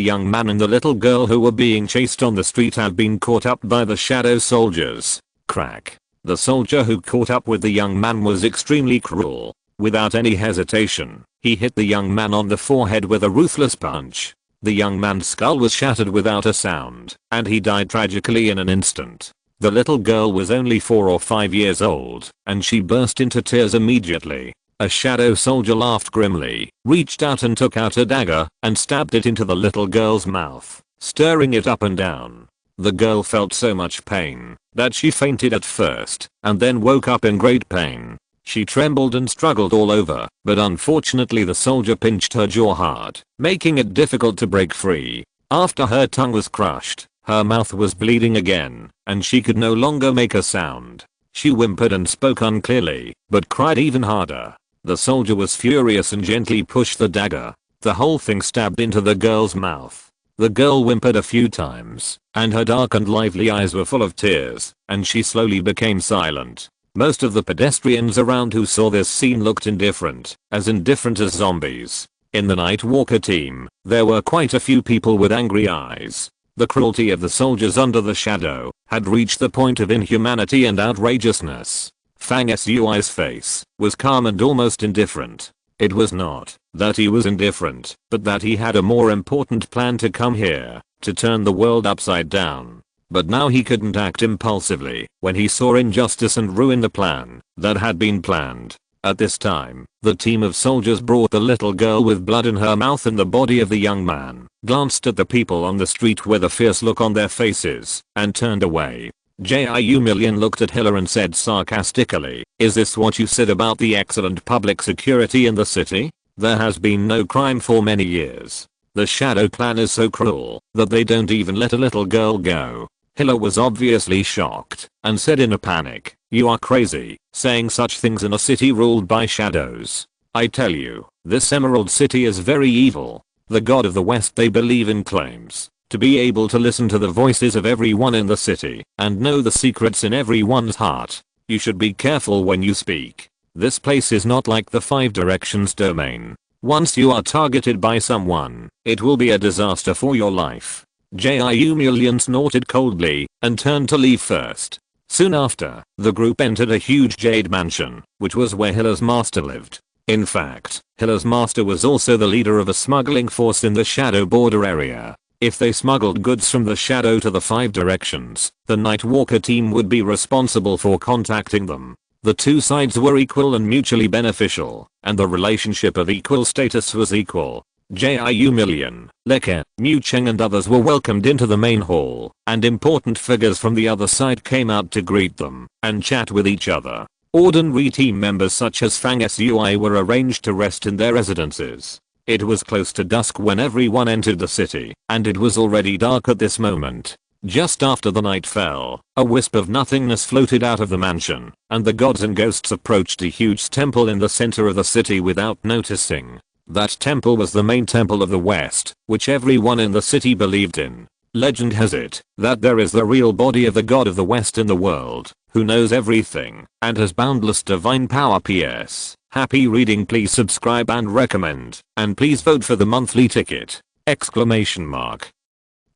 young man and the little girl who were being chased on the street have been caught up by the shadow soldiers. Crack. The soldier who caught up with the young man was extremely cruel. Without any hesitation, he hit the young man on the forehead with a ruthless punch. The young man's skull was shattered without a sound, and he died tragically in an instant. The little girl was only 4 or 5 years old, and she burst into tears immediately. A shadow soldier laughed grimly, reached out and took out a dagger, and stabbed it into the little girl's mouth, stirring it up and down. The girl felt so much pain that she fainted at first, and then woke up in great pain. She trembled and struggled all over, but unfortunately the soldier pinched her jaw hard, making it difficult to break free. After her tongue was crushed, her mouth was bleeding again, and she could no longer make a sound. She whimpered and spoke unclearly, but cried even harder. The soldier was furious and gently pushed the dagger. The whole thing stabbed into the girl's mouth. The girl whimpered a few times, and her dark and lively eyes were full of tears, and she slowly became silent. Most of the pedestrians around who saw this scene looked indifferent as zombies. In the Night Walker team, there were quite a few people with angry eyes. The cruelty of the soldiers under the shadow had reached the point of inhumanity and outrageousness. Fang Sui's face was calm and almost indifferent. It was not that he was indifferent, but that he had a more important plan to come here, to turn the world upside down. But now he couldn't act impulsively when he saw injustice and ruin the plan that had been planned. At this time, the team of soldiers brought the little girl with blood in her mouth and the body of the young man, glanced at the people on the street with a fierce look on their faces, and turned away. Jiu Million looked at Hiller and said sarcastically, "Is this what you said about the excellent public security in the city? There has been no crime for many years. The Shadow Clan is so cruel that they don't even let a little girl go." Hiller was obviously shocked and said in a panic, "You are crazy, saying such things in a city ruled by shadows. I tell you, this Emerald City is very evil. The God of the West they believe in claims to be able to listen to the voices of everyone in the city and know the secrets in everyone's heart. You should be careful when you speak. This place is not like the Five Directions domain. Once you are targeted by someone, it will be a disaster for your life." Jiu Million snorted coldly and turned to leave first. Soon after, the group entered a huge jade mansion, which was where Hiller's master lived. In fact, Hiller's master was also the leader of a smuggling force in the Shadow border area. If they smuggled goods from the Shadow to the Five Directions, the Night Walker team would be responsible for contacting them. The two sides were equal and mutually beneficial, and the relationship of equal status was equal. Jiu Million, Leke, Mu Cheng and others were welcomed into the main hall, and important figures from the other side came out to greet them and chat with each other. Ordinary team members such as Fang Sui were arranged to rest in their residences. It was close to dusk when everyone entered the city, and it was already dark at this moment. Just after the night fell, a wisp of nothingness floated out of the mansion, and the gods and ghosts approached a huge temple in the center of the city without noticing. That temple was the main temple of the West, which everyone in the city believed in. Legend has it that there is the real body of the God of the West in the world, who knows everything and has boundless divine power. PS. Happy reading. Please subscribe and recommend, and please vote for the monthly ticket! Exclamation mark.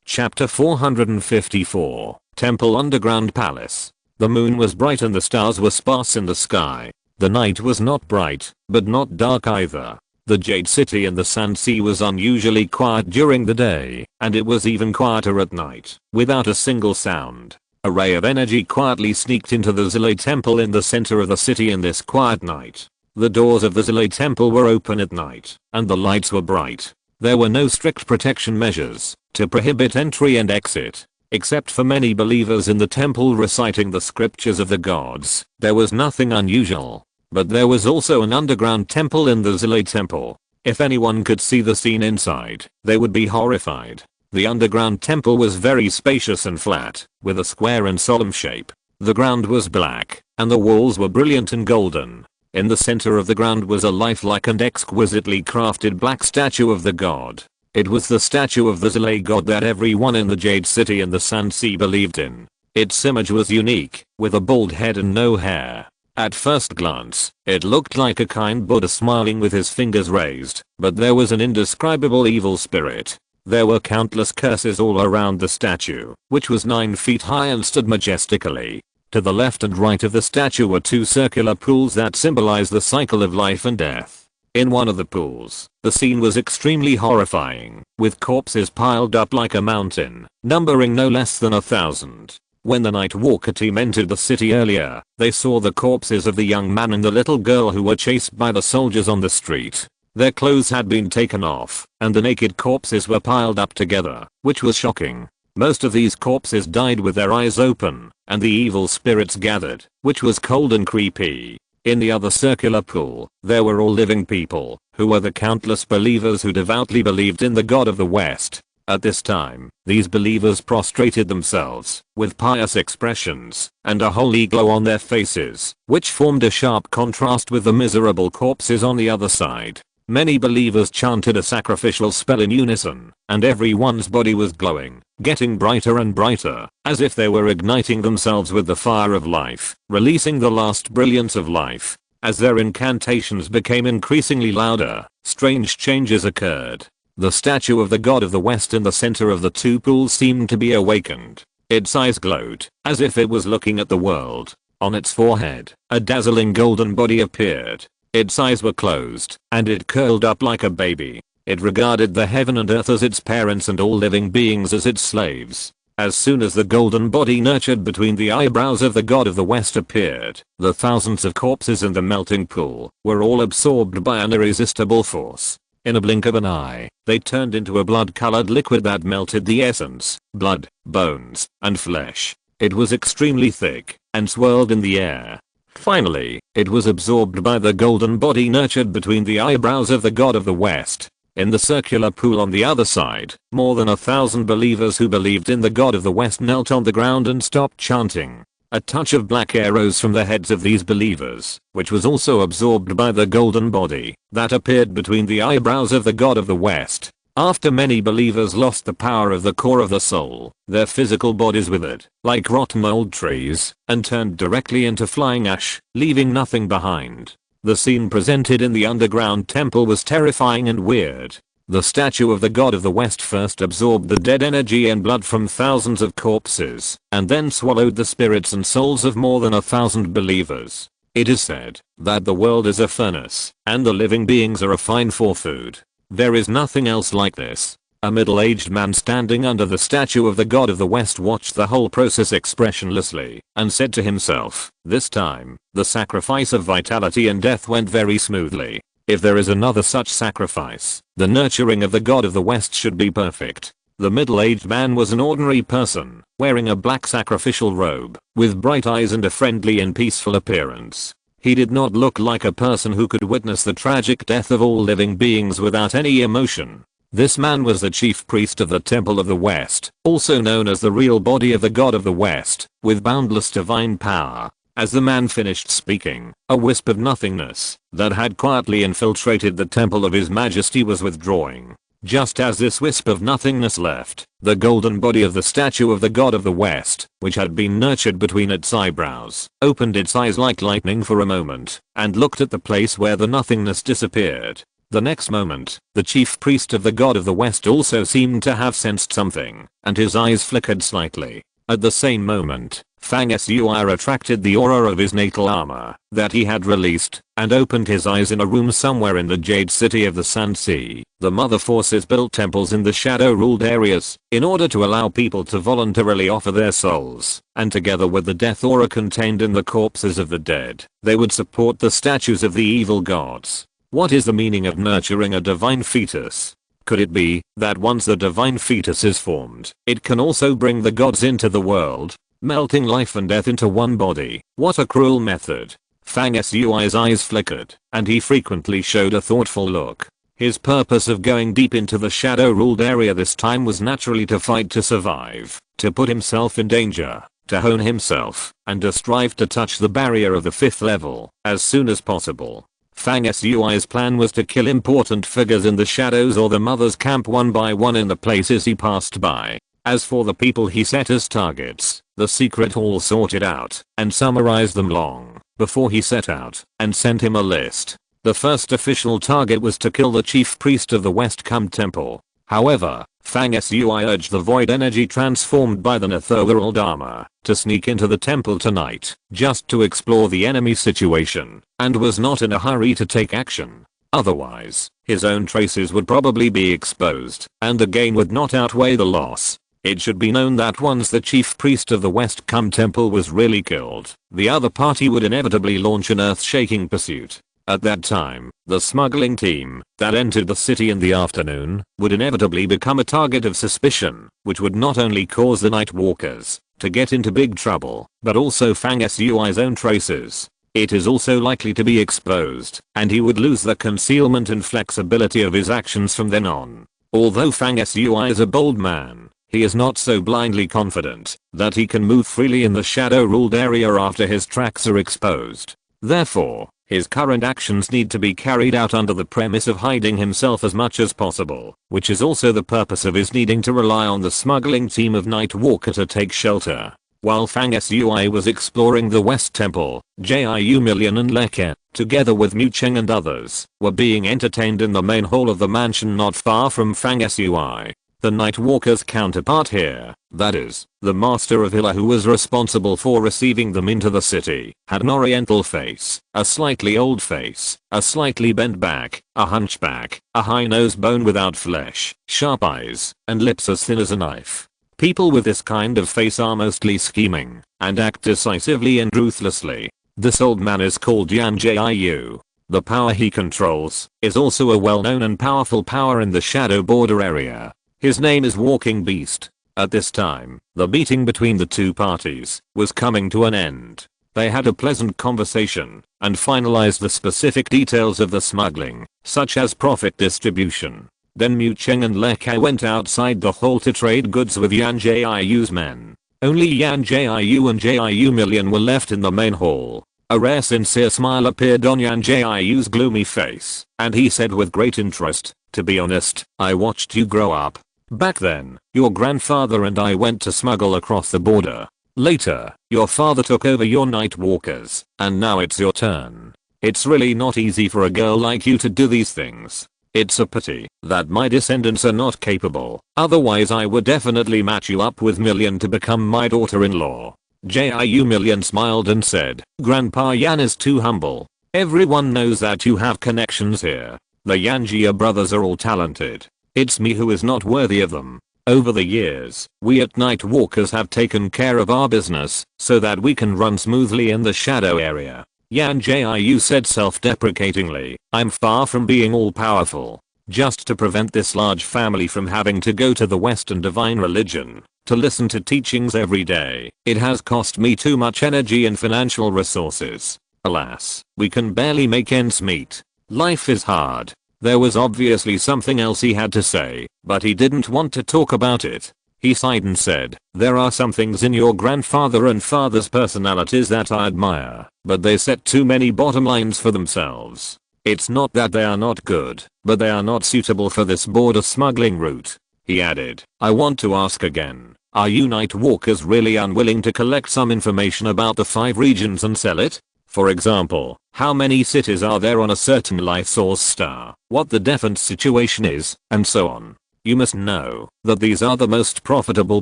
Chapter 454, Temple Underground Palace. The moon was bright and the stars were sparse in the sky. The night was not bright, but not dark either. The Jade City and the Sand Sea was unusually quiet during the day, and it was even quieter at night, without a single sound. A ray of energy quietly sneaked into the Zile Temple in the center of the city in this quiet night. The doors of the Zile Temple were open at night, and the lights were bright. There were no strict protection measures to prohibit entry and exit. Except for many believers in the temple reciting the scriptures of the gods, there was nothing unusual. But there was also an underground temple in the Zile Temple. If anyone could see the scene inside, they would be horrified. The underground temple was very spacious and flat, with a square and solemn shape. The ground was black, and the walls were brilliant and golden. In the center of the ground was a lifelike and exquisitely crafted black statue of the god. It was the statue of the Zile god that everyone in the Jade City and the Sand Sea believed in. Its image was unique, with a bald head and no hair. At first glance, it looked like a kind Buddha smiling with his fingers raised, but there was an indescribable evil spirit. There were countless curses all around the statue, which was 9 feet high and stood majestically. To the left and right of the statue were 2 circular pools that symbolized the cycle of life and death. In one of the pools, the scene was extremely horrifying, with corpses piled up like a mountain, numbering no less than 1,000. When the Night Walker team entered the city earlier, they saw the corpses of the young man and the little girl who were chased by the soldiers on the street. Their clothes had been taken off, and the naked corpses were piled up together, which was shocking. Most of these corpses died with their eyes open, and the evil spirits gathered, which was cold and creepy. In the other circular pool, there were all living people, who were the countless believers who devoutly believed in the God of the West. At this time, these believers prostrated themselves, with pious expressions, and a holy glow on their faces, which formed a sharp contrast with the miserable corpses on the other side. Many believers chanted a sacrificial spell in unison, and everyone's body was glowing, getting brighter and brighter, as if they were igniting themselves with the fire of life, releasing the last brilliance of life. As their incantations became increasingly louder, strange changes occurred. The statue of the god of the west in the center of the two pools seemed to be awakened. Its eyes glowed, as if it was looking at the world. On its forehead, a dazzling golden body appeared. Its eyes were closed, and it curled up like a baby. It regarded the heaven and earth as its parents and all living beings as its slaves. As soon as the golden body nurtured between the eyebrows of the god of the west appeared, the thousands of corpses in the melting pool were all absorbed by an irresistible force. In a blink of an eye, they turned into a blood-colored liquid that melted the essence, blood, bones, and flesh. It was extremely thick, and swirled in the air. Finally, it was absorbed by the golden body nurtured between the eyebrows of the god of the west. In the circular pool on the other side, more than 1,000 believers who believed in the god of the west knelt on the ground and stopped chanting. A touch of black air rose from the heads of these believers, which was also absorbed by the golden body that appeared between the eyebrows of the god of the west. After many believers lost the power of the core of the soul, their physical bodies withered, like rotten old trees, and turned directly into flying ash, leaving nothing behind. The scene presented in the underground temple was terrifying and weird. The statue of the god of the west first absorbed the dead energy and blood from thousands of corpses, and then swallowed the spirits and souls of more than 1,000 believers. It is said that the world is a furnace, and the living beings are a fire for food. There is nothing else like this. A middle-aged man standing under the statue of the god of the west watched the whole process expressionlessly, and said to himself, "This time, the sacrifice of vitality and death went very smoothly. If there is another such sacrifice, the nurturing of the god of the west should be perfect." The middle-aged man was an ordinary person, wearing a black sacrificial robe, with bright eyes and a friendly and peaceful appearance. He did not look like a person who could witness the tragic death of all living beings without any emotion. This man was the chief priest of the Temple of the West, also known as the real body of the god of the West, with boundless divine power. As the man finished speaking, a wisp of nothingness that had quietly infiltrated the temple of His Majesty was withdrawing. Just as this wisp of nothingness left, the golden body of the statue of the god of the west, which had been nurtured between its eyebrows, opened its eyes like lightning for a moment, and looked at the place where the nothingness disappeared. The next moment, the chief priest of the god of the west also seemed to have sensed something, and his eyes flickered slightly. At the same moment, Fang Sui retracted the aura of his natal armor that he had released, and opened his eyes in a room somewhere in the Jade City of the Sand Sea. The Mother Forces built temples in the shadow-ruled areas in order to allow people to voluntarily offer their souls, and together with the death aura contained in the corpses of the dead, they would support the statues of the evil gods. What is the meaning of nurturing a divine fetus? Could it be that once the divine fetus is formed, it can also bring the gods into the world, melting life and death into one body? What a cruel method. Fang Sui's eyes flickered, and he frequently showed a thoughtful look. His purpose of going deep into the shadow-ruled area this time was naturally to fight to survive, to put himself in danger, to hone himself, and to strive to touch the barrier of the 5th level as soon as possible. Fang Sui's plan was to kill important figures in the shadows or the mother's camp one by one in the places he passed by. As for the people he set as targets, the secret all sorted out and summarized them long before he set out and sent him a list. The first official target was to kill the chief priest of the West Camp Temple. However, Fang Sui urged the void energy transformed by the Netherworld armor to sneak into the temple tonight just to explore the enemy situation, and was not in a hurry to take action. Otherwise, his own traces would probably be exposed, and the gain would not outweigh the loss. It should be known that once the chief priest of the West Camp Temple was really killed, the other party would inevitably launch an earth-shaking pursuit. At that time, the smuggling team that entered the city in the afternoon would inevitably become a target of suspicion, which would not only cause the Night Walkers to get into big trouble, but also Fang Sui's own traces. It is also likely to be exposed, and he would lose the concealment and flexibility of his actions from then on. Although Fang Sui is a bold man, he is not so blindly confident that he can move freely in the shadow-ruled area after his tracks are exposed. Therefore, His current actions need to be carried out under the premise of hiding himself as much as possible, which is also the purpose of his needing to rely on the smuggling team of Nightwalker to take shelter. While Fang Sui was exploring the West Temple, Jiu Million and Leke, together with Mu Cheng and others, were being entertained in the main hall of the mansion not far from Fang Sui. The Nightwalker's counterpart here, that is, the master of Hilla who was responsible for receiving them into the city, had an oriental face, a slightly old face, a slightly bent back, a hunchback, a high nose bone without flesh, sharp eyes, and lips as thin as a knife. People with this kind of face are mostly scheming, and act decisively and ruthlessly. This old man is called Yan Jiu. The power he controls is also a well-known and powerful power in the Shadow Border area. His name is Walking Beast. At this time, the meeting between the two parties was coming to an end. They had a pleasant conversation and finalized the specific details of the smuggling, such as profit distribution. Then Mu Cheng and Leke went outside the hall to trade goods with Yan Jiu's men. Only Yan Jiu and Jiu Million were left in the main hall. A rare sincere smile appeared on Yan Jiu's gloomy face, and he said with great interest, "To be honest, I watched you grow up. Back then, your grandfather and I went to smuggle across the border. Later, your father took over your Nightwalkers, and now it's your turn. It's really not easy for a girl like you to do these things. It's a pity that my descendants are not capable, otherwise I would definitely match you up with Million to become my daughter-in-law." Jiu Million smiled and said, "Grandpa Yan is too humble. Everyone knows that you have connections here. The Yanjia brothers are all talented. It's me who is not worthy of them. Over the years, we at Nightwalkers have taken care of our business so that we can run smoothly in the shadow area." Yan Jiu said self-deprecatingly, "I'm far from being all-powerful. Just to prevent this large family from having to go to the Western divine religion to listen to teachings every day, it has cost me too much energy and financial resources. Alas, we can barely make ends meet. Life is hard." There was obviously something else he had to say, but he didn't want to talk about it. He sighed and said, "There are some things in your grandfather and father's personalities that I admire, but they set too many bottom lines for themselves. It's not that they are not good, but they are not suitable for this border smuggling route." He added, "I want to ask again, are you Nightwalkers really unwilling to collect some information about the 5 regions and sell it? For example, how many cities are there on a certain life source star, what the defense situation is, and so on. You must know that these are the most profitable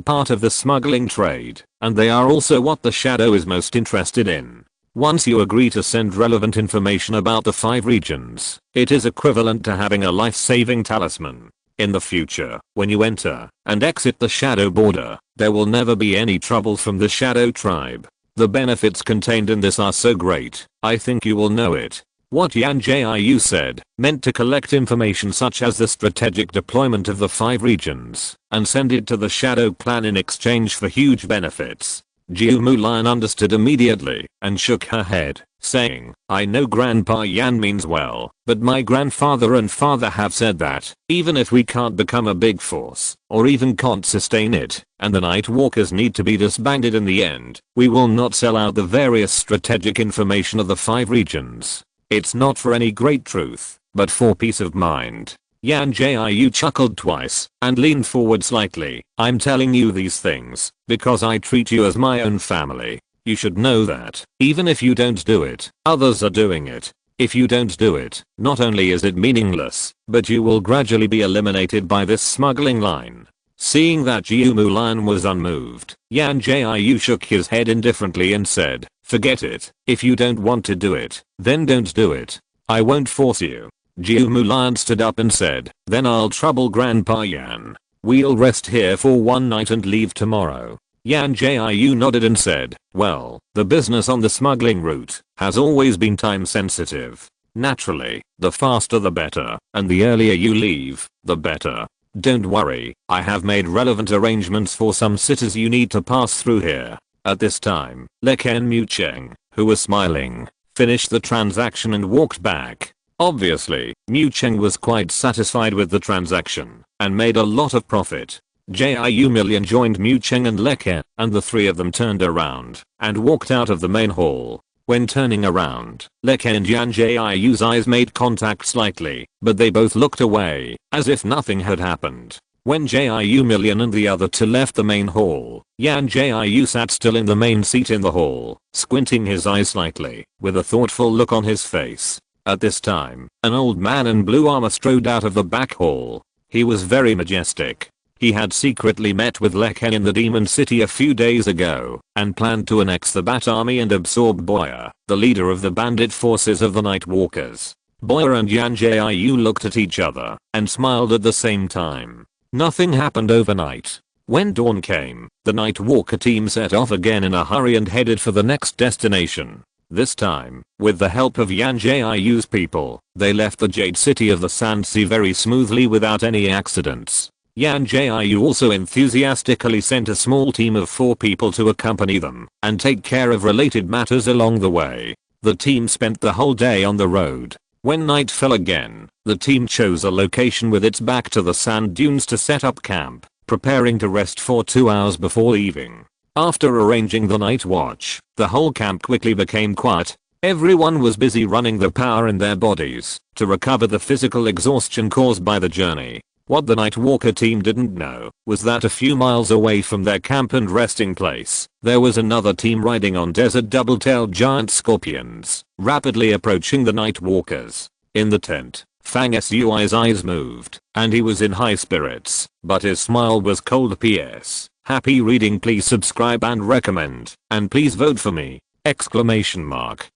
part of the smuggling trade, and they are also what the Shadow is most interested in. Once you agree to send relevant information about the 5 regions, it is equivalent to having a life-saving talisman. In the future, when you enter and exit the Shadow Border, there will never be any trouble from the Shadow Tribe. The benefits contained in this are so great, I think you will know it." What Yan Jiu said meant to collect information such as the strategic deployment of the 5 regions and send it to the Shadow Clan in exchange for huge benefits. Jiu Mulan understood immediately and shook her head, saying, "I know Grandpa Yan means well, but my grandfather and father have said that even if we can't become a big force, or even can't sustain it, and the Nightwalkers need to be disbanded in the end, we will not sell out the various strategic information of the 5 regions. It's not for any great truth, but for peace of mind." Yan Jiu chuckled twice and leaned forward slightly. "I'm telling you these things because I treat you as my own family. You should know that even if you don't do it, others are doing it. If you don't do it, not only is it meaningless, but you will gradually be eliminated by this smuggling line." Seeing that Jiu Mulan was unmoved, Yan Jiu shook his head indifferently and said, "Forget it. If you don't want to do it, then don't do it. I won't force you." Jiu Mulan stood up and said, "Then I'll trouble Grandpa Yan. We'll rest here for one night and leave tomorrow." Yan Jiu nodded and said, "Well, the business on the smuggling route has always been time sensitive. Naturally, the faster the better, and the earlier you leave, the better. Don't worry, I have made relevant arrangements for some cities you need to pass through here." At this time, Leke and Mu Cheng, who was smiling, finished the transaction and walked back. Obviously, Mu Cheng was quite satisfied with the transaction and made a lot of profit. Jiu Million joined Mu Cheng and Leke, and the 3 of them turned around and walked out of the main hall. When turning around, Leke and Yan Jiayu's eyes made contact slightly, but they both looked away, as if nothing had happened. When Jiayu Million and the other two left the main hall, Yan Jiayu sat still in the main seat in the hall, squinting his eyes slightly, with a thoughtful look on his face. At this time, an old man in blue armor strode out of the back hall. He was very majestic. He had secretly met with Leke in the Demon City a few days ago, and planned to annex the Bat Army and absorb Boya, the leader of the bandit forces of the Night Walkers. Boya and Yan Jiayu looked at each other, and smiled at the same time. Nothing happened overnight. When dawn came, the Night Walker team set off again in a hurry and headed for the next destination. This time, with the help of Yan Jiayu's people, they left the Jade City of the Sand Sea very smoothly without any accidents. Yan Jiayu also enthusiastically sent a small team of 4 people to accompany them and take care of related matters along the way. The team spent the whole day on the road. When night fell again, the team chose a location with its back to the sand dunes to set up camp, preparing to rest for 2 hours before leaving. After arranging the night watch, the whole camp quickly became quiet. Everyone was busy running the power in their bodies to recover the physical exhaustion caused by the journey. What the Night Walker team didn't know was that a few miles away from their camp and resting place, there was another team riding on desert double-tailed giant scorpions, rapidly approaching the Night Walkers. In the tent, Fang Sui's eyes moved, and he was in high spirits, but his smile was cold. PS. Happy reading. Please subscribe and recommend, and please vote for me! Exclamation mark.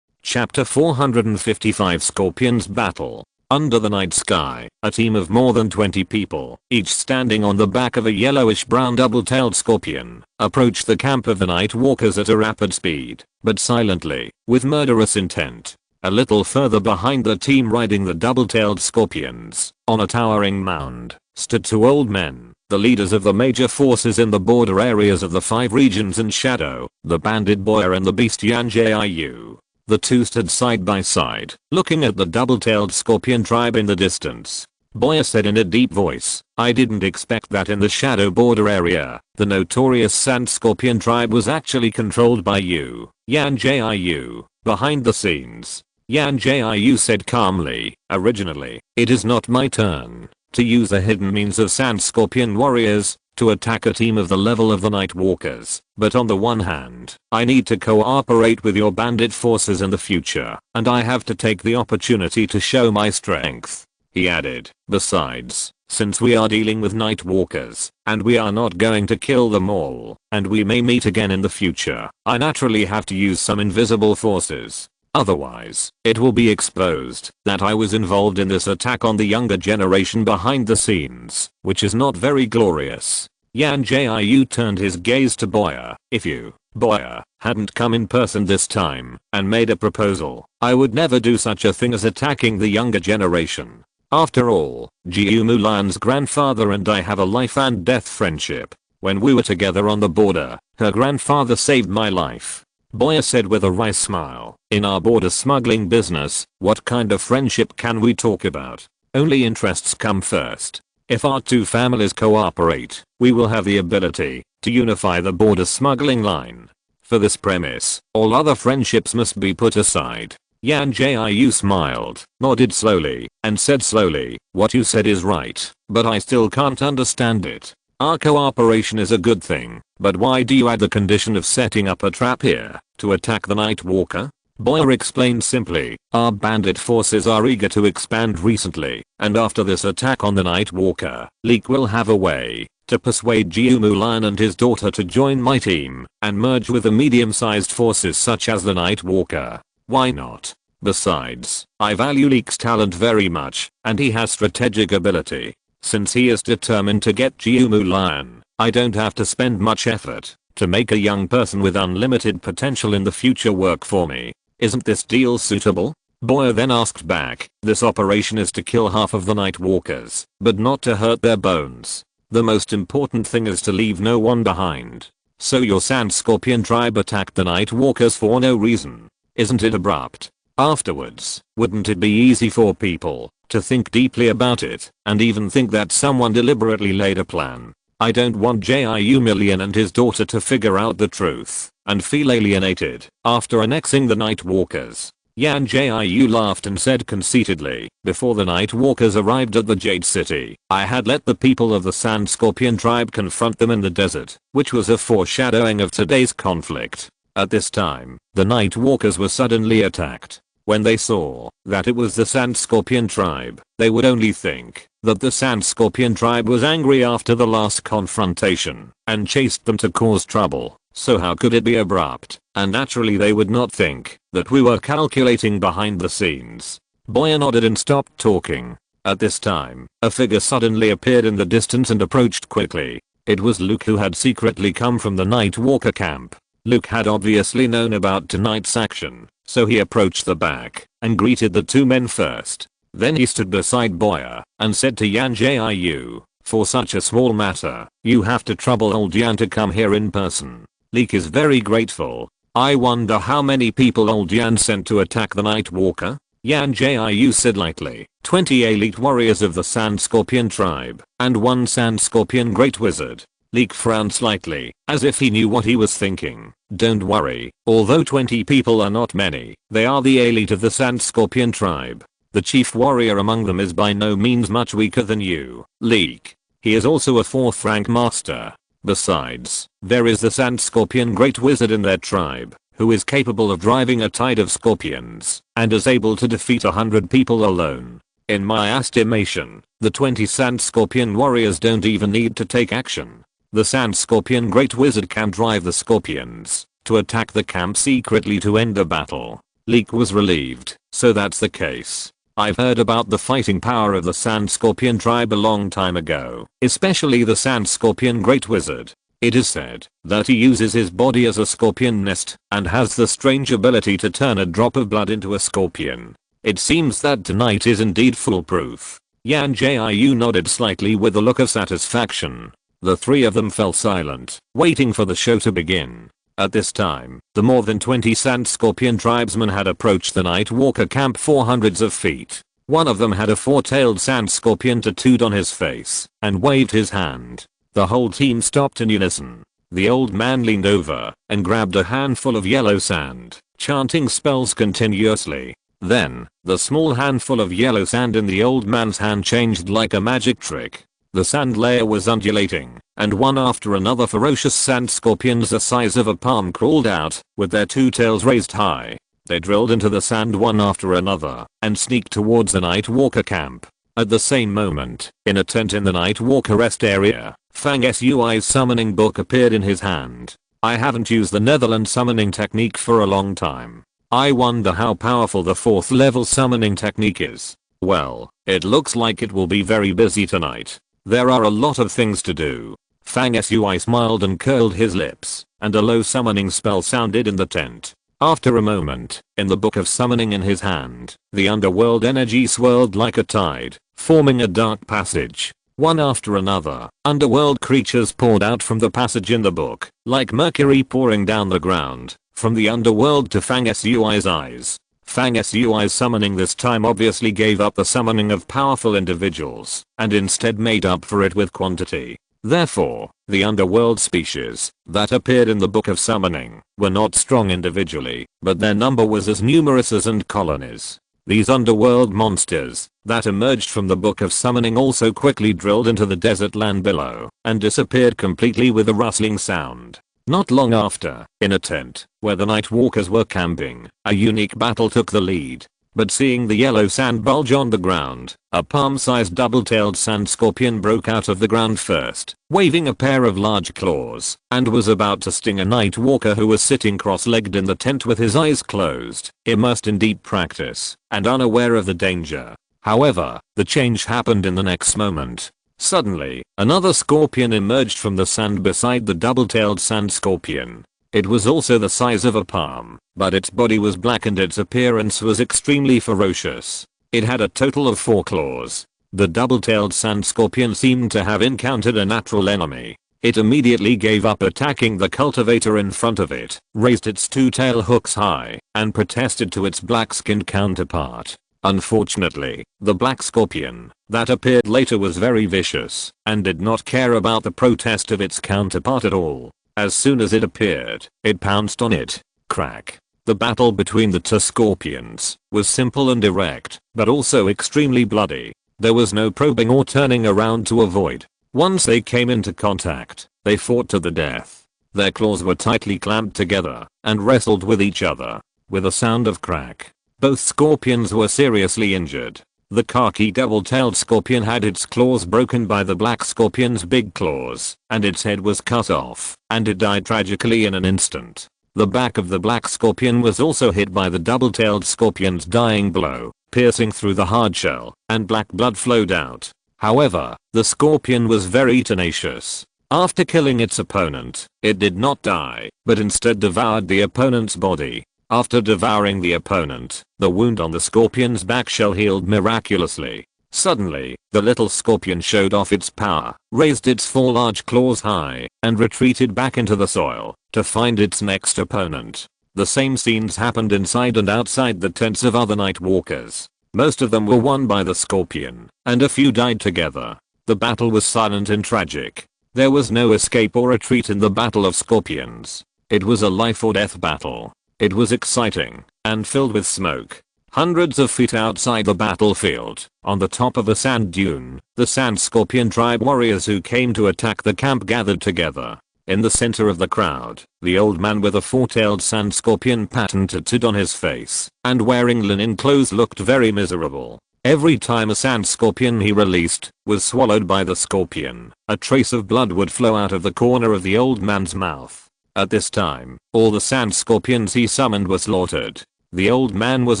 Chapter 455 Scorpions Battle. Under the night sky, a team of more than 20 people, each standing on the back of a yellowish-brown double-tailed scorpion, approached the camp of the Night Walkers at a rapid speed, but silently, with murderous intent. A little further behind the team riding the double-tailed scorpions, on a towering mound, stood 2 old men, the leaders of the major forces in the border areas of the 5 regions in shadow, the bandit Boya and the beast Yan Jiayu. The two stood side by side, looking at the double-tailed scorpion tribe in the distance. Boya said in a deep voice, "I didn't expect that in the shadow border area, the notorious sand scorpion tribe was actually controlled by you, Yan Jiayu, behind the scenes." Yan Jiayu said calmly, "Originally, it is not my turn to use the hidden means of sand scorpion warriors to attack a team of the level of the Night Walkers, but on the one hand, I need to cooperate with your bandit forces in the future, and I have to take the opportunity to show my strength." He added, "Besides, since we are dealing with Night Walkers, and we are not going to kill them all, and we may meet again in the future, I naturally have to use some invisible forces. Otherwise, it will be exposed that I was involved in this attack on the younger generation behind the scenes, which is not very glorious." Yan Jiayu turned his gaze to Boya. "If you, Boya, hadn't come in person this time and made a proposal, I would never do such a thing as attacking the younger generation. After all, Jiu Mulan's grandfather and I have a life and death friendship. When we were together on the border, her grandfather saved my life." Boya said with a wry smile, "In our border smuggling business, what kind of friendship can we talk about? Only interests come first. If our 2 families cooperate, we will have the ability to unify the border smuggling line. For this premise, all other friendships must be put aside." Yan Jiayu smiled, nodded slowly, and said slowly, "What you said is right, but I still can't understand it. Our cooperation is a good thing, but why do you add the condition of setting up a trap here to attack the Night Walker?" Boya explained simply, "Our bandit forces are eager to expand recently, and after this attack on the Night Walker, Leek will have a way to persuade Jiu Mulan and his daughter to join my team and merge with the medium-sized forces such as the Night Walker. Why not? Besides, I value Leek's talent very much, and he has strategic ability. Since he is determined to get Jiu Mulan, I don't have to spend much effort to make a young person with unlimited potential in the future work for me. Isn't this deal suitable?" Boya then asked back, "This operation is to kill half of the Night Walkers, but not to hurt their bones. The most important thing is to leave no one behind. So your Sand Scorpion tribe attacked the Night Walkers for no reason. Isn't it abrupt? Afterwards, wouldn't it be easy for people to think deeply about it and even think that someone deliberately laid a plan? I don't want Jiu and his daughter to figure out the truth and feel alienated after annexing the Nightwalkers. Yan Jiu laughed and said conceitedly, before the Nightwalkers arrived at the Jade City, I had let the people of the Sand Scorpion tribe confront them in the desert, which was a foreshadowing of today's conflict. At this time, the Nightwalkers were suddenly attacked. When they saw that it was the Sand Scorpion tribe, they would only think that the Sand Scorpion tribe was angry after the last confrontation and chased them to cause trouble. So how could it be abrupt? And naturally they would not think that we were calculating behind the scenes. Boya nodded and stopped talking. At this time, a figure suddenly appeared in the distance and approached quickly. It was Luke, who had secretly come from the Nightwalker camp. Luke had obviously known about tonight's action, so he approached the back and greeted the two men first. Then he stood beside Boya and said to Yan Jiu, for such a small matter, you have to trouble old Yan to come here in person. Leek is very grateful. I wonder how many people old Yan sent to attack the Nightwalker? Yan Jiu said lightly, 20 elite warriors of the Sand Scorpion tribe, and 1 Sand Scorpion Great Wizard. Leek frowned slightly, as if he knew what he was thinking. Don't worry, although 20 people are not many, they are the elite of the Sand Scorpion tribe. The chief warrior among them is by no means much weaker than you, Leek. He is also a 4th rank master. Besides, there is the Sand Scorpion Great Wizard in their tribe, who is capable of driving a tide of scorpions, and is able to defeat 100 people alone. In my estimation, the 20 Sand Scorpion warriors don't even need to take action. The Sand Scorpion Great Wizard can drive the scorpions to attack the camp secretly to end the battle. Leek was relieved. So that's the case. I've heard about the fighting power of the Sand Scorpion tribe a long time ago, especially the Sand Scorpion Great Wizard. It is said that he uses his body as a scorpion nest and has the strange ability to turn a drop of blood into a scorpion. It seems that tonight is indeed foolproof. Yan Jiu nodded slightly with a look of satisfaction. The three of them fell silent, waiting for the show to begin. At this time, the more than 20 Sand Scorpion tribesmen had approached the Nightwalker camp for hundreds of feet. One of them had a 4-tailed sand scorpion tattooed on his face and waved his hand. The whole team stopped in unison. The old man leaned over and grabbed a handful of yellow sand, chanting spells continuously. Then, the small handful of yellow sand in the old man's hand changed like a magic trick. The sand layer was undulating, and one after another ferocious sand scorpions the size of a palm crawled out, with their 2 tails raised high. They drilled into the sand one after another, and sneaked towards the Nightwalker camp. At the same moment, in a tent in the Nightwalker rest area, Fang Sui's summoning book appeared in his hand. I haven't used the Netherland summoning technique for a long time. I wonder how powerful the 4th level summoning technique is. Well, it looks like it will be very busy tonight. There are a lot of things to do. Fang Sui smiled and curled his lips, and a low summoning spell sounded in the tent. After a moment, in the book of summoning in his hand, the underworld energy swirled like a tide, forming a dark passage. One after another, underworld creatures poured out from the passage in the book, like mercury pouring down the ground, from the underworld to Fang Sui's eyes. Fang Sui's summoning this time obviously gave up the summoning of powerful individuals, and instead made up for it with quantity. Therefore, the underworld species that appeared in the Book of Summoning were not strong individually, but their number was as numerous as ant colonies. These underworld monsters that emerged from the Book of Summoning also quickly drilled into the desert land below and disappeared completely with a rustling sound. Not long after, in a tent where the Nightwalkers were camping, a unique battle took the lead. But seeing the yellow sand bulge on the ground, a palm-sized double-tailed sand scorpion broke out of the ground first, waving a pair of large claws, and was about to sting a Nightwalker who was sitting cross-legged in the tent with his eyes closed, immersed in deep practice, and unaware of the danger. However, the change happened in the next moment. Suddenly, another scorpion emerged from the sand beside the double-tailed sand scorpion. It was also the size of a palm, but its body was black and its appearance was extremely ferocious. It had a total of 4 claws. The double-tailed sand scorpion seemed to have encountered a natural enemy. It immediately gave up attacking the cultivator in front of it, raised its 2 tail hooks high, and protested to its black-skinned counterpart. Unfortunately, the black scorpion that appeared later was very vicious and did not care about the protest of its counterpart at all. As soon as it appeared, it pounced on it. Crack. The battle between the two scorpions was simple and direct, but also extremely bloody. There was no probing or turning around to avoid. Once they came into contact, they fought to the death. Their claws were tightly clamped together and wrestled with each other. With a sound of crack, both scorpions were seriously injured. The khaki double-tailed scorpion had its claws broken by the black scorpion's big claws, and its head was cut off, and it died tragically in an instant. The back of the black scorpion was also hit by the double-tailed scorpion's dying blow, piercing through the hard shell, and black blood flowed out. However, the scorpion was very tenacious. After killing its opponent, it did not die, but instead devoured the opponent's body. After devouring the opponent, the wound on the scorpion's back shell healed miraculously. Suddenly, the little scorpion showed off its power, raised its four large claws high, and retreated back into the soil to find its next opponent. The same scenes happened inside and outside the tents of other night walkers. Most of them were won by the scorpion, and a few died together. The battle was silent and tragic. There was no escape or retreat in the battle of scorpions. It was a life or death battle. It was exciting and filled with smoke. Hundreds of feet outside the battlefield, on the top of a sand dune, the Sand Scorpion tribe warriors who came to attack the camp gathered together. In the center of the crowd, the old man with a four-tailed sand scorpion pattern tattooed on his face and wearing linen clothes looked very miserable. Every time a sand scorpion he released was swallowed by the scorpion, a trace of blood would flow out of the corner of the old man's mouth. At this time, all the sand scorpions he summoned were slaughtered. The old man was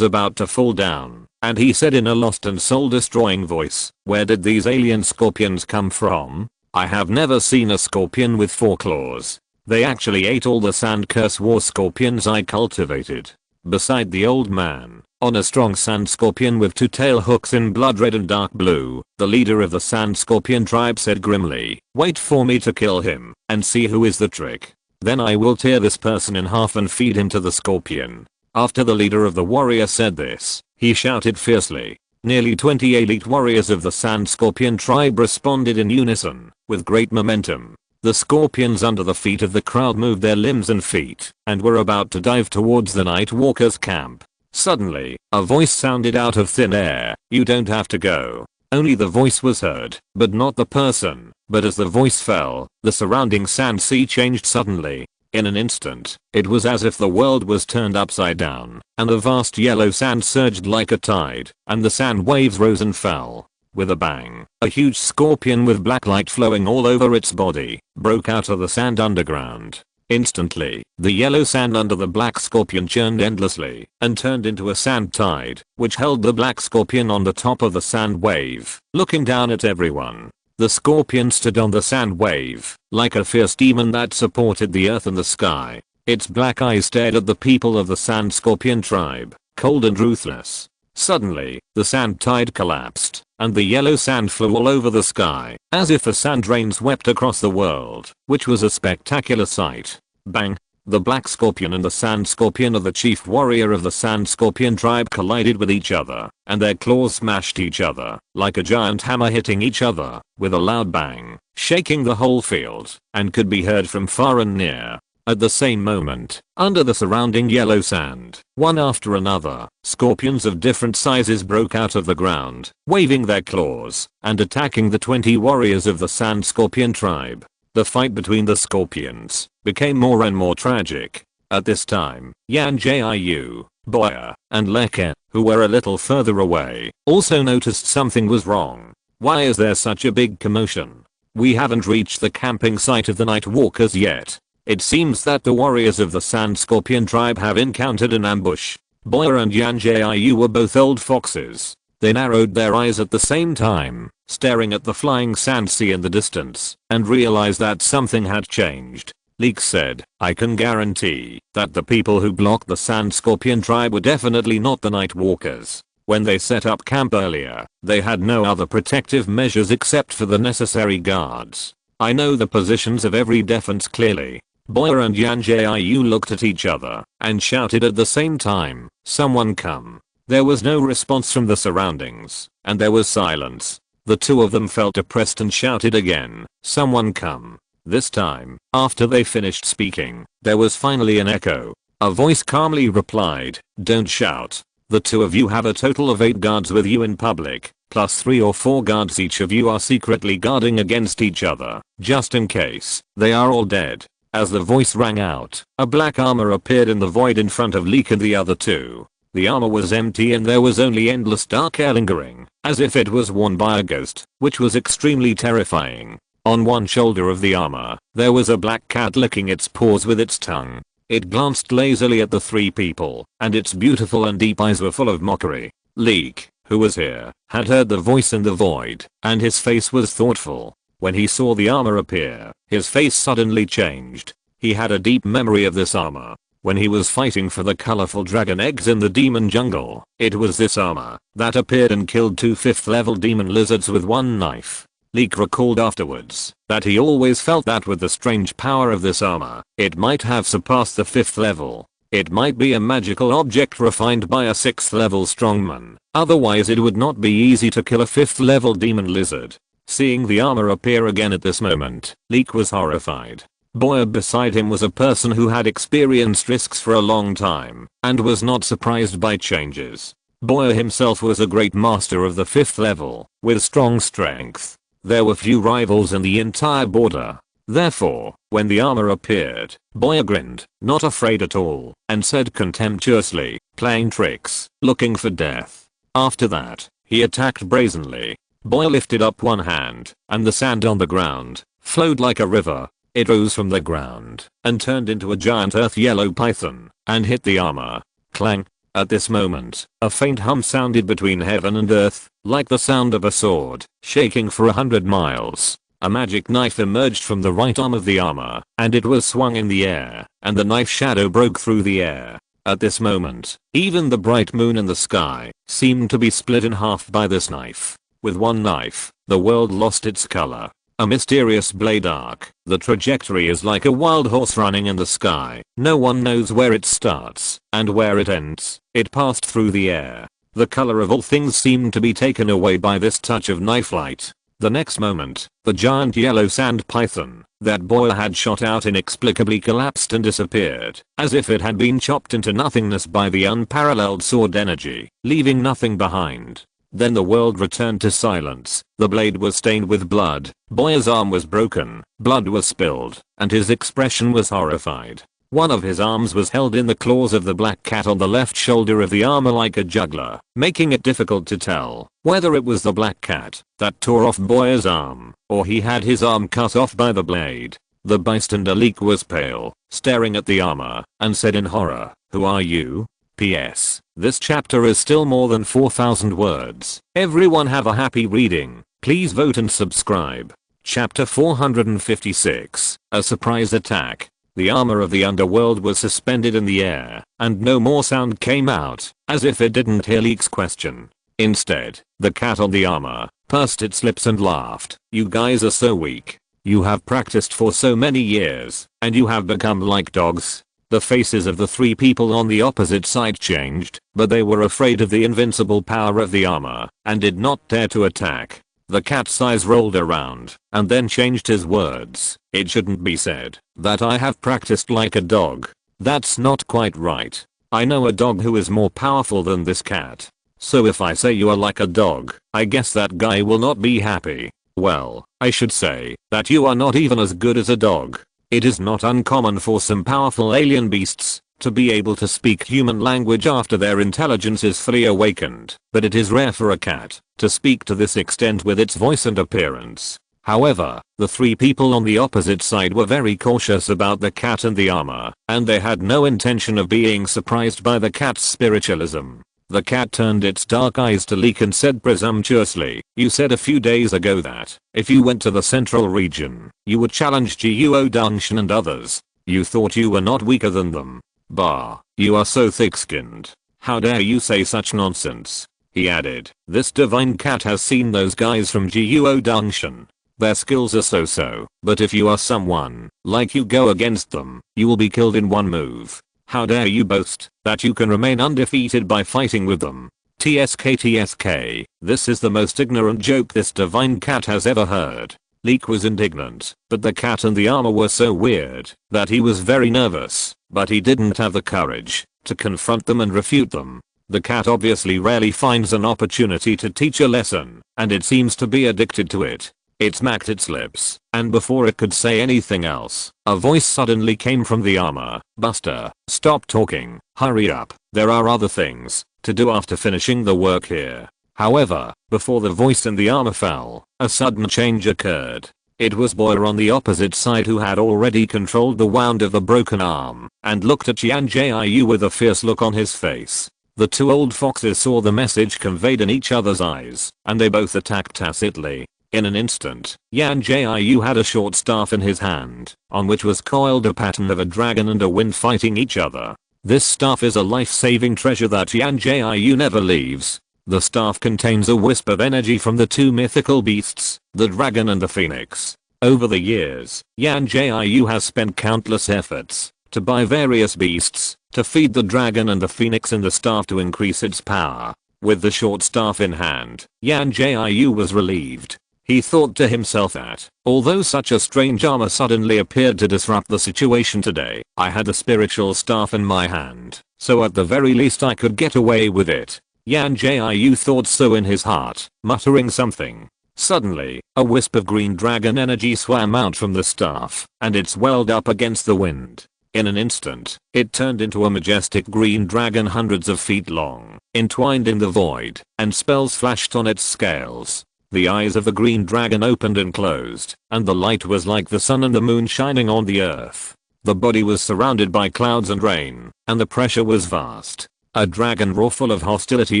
about to fall down, and he said in a lost and soul-destroying voice, "Where did these alien scorpions come from? I have never seen a scorpion with four claws. They actually ate all the sand curse war scorpions I cultivated." Beside the old man, on a strong sand scorpion with two tail hooks in blood red and dark blue, the leader of the sand scorpion tribe said grimly, "Wait for me to kill him, and see who is the trick. Then I will tear this person in half and feed him to the scorpion." After the leader of the warrior said this, he shouted fiercely. Nearly 20 elite warriors of the Sand Scorpion tribe responded in unison, with great momentum. The scorpions under the feet of the crowd moved their limbs and feet, and were about to dive towards the night walkers' camp. Suddenly, a voice sounded out of thin air, "You don't have to go." Only the voice was heard, but not the person. But as the voice fell, the surrounding sand sea changed suddenly. In an instant, it was as if the world was turned upside down, and the vast yellow sand surged like a tide, and the sand waves rose and fell. With a bang, a huge scorpion with black light flowing all over its body, broke out of the sand underground. Instantly, the yellow sand under the black scorpion churned endlessly, and turned into a sand tide, which held the black scorpion on the top of the sand wave, looking down at everyone. The scorpion stood on the sand wave, like a fierce demon that supported the earth and the sky. Its black eyes stared at the people of the Sand Scorpion tribe, cold and ruthless. Suddenly, the sand tide collapsed, and the yellow sand flew all over the sky, as if a sand rain swept across the world, which was a spectacular sight. Bang! The black scorpion and the sand scorpion of the chief warrior of the Sand Scorpion tribe collided with each other, and their claws smashed each other, like a giant hammer hitting each other, with a loud bang, shaking the whole field, and could be heard from far and near. At the same moment, under the surrounding yellow sand, one after another, scorpions of different sizes broke out of the ground, waving their claws, and attacking the 20 warriors of the Sand Scorpion tribe. The fight between the scorpions became more and more tragic. At this time, Yan Jiu, Boya, and Leke, who were a little further away, also noticed something was wrong. "Why is there such a big commotion? We haven't reached the camping site of the Night Walkers yet. It seems that the warriors of the Sand Scorpion tribe have encountered an ambush." Boya and Yan Jiu were both old foxes. They narrowed their eyes at the same time, staring at the flying sand sea in the distance, and realized that something had changed. Leek said, "I can guarantee that the people who blocked the Sand Scorpion tribe were definitely not the Night Walkers. When they set up camp earlier, they had no other protective measures except for the necessary guards. I know the positions of every defense clearly." Boya and Yan Jiu looked at each other and shouted at the same time, "Someone come." There was no response from the surroundings, and there was silence. The two of them felt depressed and shouted again, "Someone come." This time, after they finished speaking, there was finally an echo. A voice calmly replied, "Don't shout. The two of you have a total of 8 guards with you in public, plus 3 or 4 guards each of you are secretly guarding against each other, just in case. They are all dead." As the voice rang out, a black armor appeared in the void in front of Leek and the other two. The armor was empty and there was only endless dark air lingering, as if it was worn by a ghost, which was extremely terrifying. On one shoulder of the armor, there was a black cat licking its paws with its tongue. It glanced lazily at the 3 people, and its beautiful and deep eyes were full of mockery. Leek, who was here, had heard the voice in the void, and his face was thoughtful. When he saw the armor appear, his face suddenly changed. He had a deep memory of this armor. When he was fighting for the colorful dragon eggs in the demon jungle, it was this armor that appeared and killed 2 5th level demon lizards with one knife. Leek recalled afterwards that he always felt that with the strange power of this armor, it might have surpassed the 5th level. It might be a magical object refined by a 6th level strongman, otherwise it would not be easy to kill a 5th level demon lizard. Seeing the armor appear again at this moment, Leek was horrified. Boyer beside him was a person who had experienced risks for a long time, and was not surprised by changes. Boyer himself was a great master of the 5th level, with strong strength. There were few rivals in the entire border. Therefore, when the armor appeared, Boyer grinned, not afraid at all, and said contemptuously, "Playing tricks, looking for death." After that, he attacked brazenly. Boyer lifted up one hand, and the sand on the ground flowed like a river. It rose from the ground and turned into a giant earth yellow python and hit the armor. Clang. At this moment, a faint hum sounded between heaven and earth, like the sound of a sword shaking for 100 miles. A magic knife emerged from the right arm of the armor, and it was swung in the air, and the knife shadow broke through the air. At this moment, even the bright moon in the sky seemed to be split in half by this knife. With one knife, the world lost its color. A mysterious blade arc. The trajectory is like a wild horse running in the sky. No one knows where it starts and where it ends. It passed through the air. The color of all things seemed to be taken away by this touch of knife light. The next moment, the giant yellow sand python that Boyer had shot out inexplicably collapsed and disappeared, as if it had been chopped into nothingness by the unparalleled sword energy, leaving nothing behind. Then the world returned to silence. The blade was stained with blood. Boyer's arm was broken, blood was spilled, and his expression was horrified. One of his arms was held in the claws of the black cat on the left shoulder of the armor like a juggler, making it difficult to tell whether it was the black cat that tore off Boyer's arm, or he had his arm cut off by the blade. The bystander Leek was pale, staring at the armor, and said in horror, "Who are you?" P.S. This chapter is still more than 4,000 words. Everyone have a happy reading. Please vote and subscribe. Chapter 456. A surprise attack. The armor of the underworld was suspended in the air, and no more sound came out, as if it didn't hear Leek's question. Instead, the cat on the armor pursed its lips and laughed. "You guys are so weak. You have practiced for so many years, and you have become like dogs." The faces of the 3 people on the opposite side changed, but they were afraid of the invincible power of the armor, and did not dare to attack. The cat's eyes rolled around, and then changed his words. "It shouldn't be said that I have practiced like a dog. That's not quite right. I know a dog who is more powerful than this cat. So if I say you are like a dog, I guess that guy will not be happy. Well, I should say that you are not even as good as a dog. It is not uncommon for some powerful alien beasts to be able to speak human language after their intelligence is fully awakened, but it is rare for a cat to speak to this extent with its voice and appearance. However, the 3 people on the opposite side were very cautious about the cat and the armor, and they had no intention of being surprised by the cat's spiritualism. The cat turned its dark eyes to Leek and said presumptuously, "You said a few days ago that, if you went to the central region, you would challenge Guo Dangshan and others. You thought you were not weaker than them. Bah, you are so thick-skinned. How dare you say such nonsense?" He added, "This divine cat has seen those guys from Guo Dangshan. Their skills are so-so, but if you are someone like you go against them, you will be killed in one move. How dare you boast that you can remain undefeated by fighting with them? TSK, this is the most ignorant joke this divine cat has ever heard. Leek was indignant, but the cat and the armor were so weird that he was very nervous, but he didn't have the courage to confront them and refute them. The cat obviously rarely finds an opportunity to teach a lesson, and it seems to be addicted to it. It smacked its lips, and before it could say anything else, a voice suddenly came from the armor. Buster, stop talking, hurry up, there are other things to do after finishing the work here. However, before the voice in the armor fell, a sudden change occurred. It was Boyer on the opposite side who had already controlled the wound of the broken arm, and looked at Yan Jiu with a fierce look on his face. The two old foxes saw the message conveyed in each other's eyes, and they both attacked tacitly. In an instant, Yan Jiu had a short staff in his hand, on which was coiled a pattern of a dragon and a wind fighting each other. This staff is a life-saving treasure that Yan Jiu never leaves. The staff contains a wisp of energy from the two mythical beasts, the dragon and the phoenix. Over the years, Yan Jiu has spent countless efforts to buy various beasts, to feed the dragon and the phoenix in the staff to increase its power. With the short staff in hand, Yan Jiu was relieved. He thought to himself that, although such a strange armor suddenly appeared to disrupt the situation today, I had a spiritual staff in my hand, so at the very least I could get away with it. Yan Jiu thought so in his heart, muttering something. Suddenly, a wisp of green dragon energy swam out from the staff, and it swelled up against the wind. In an instant, it turned into a majestic green dragon hundreds of feet long, entwined in the void, and spells flashed on its scales. The eyes of the green dragon opened and closed, and the light was like the sun and the moon shining on the earth. The body was surrounded by clouds and rain, and the pressure was vast. A dragon roar full of hostility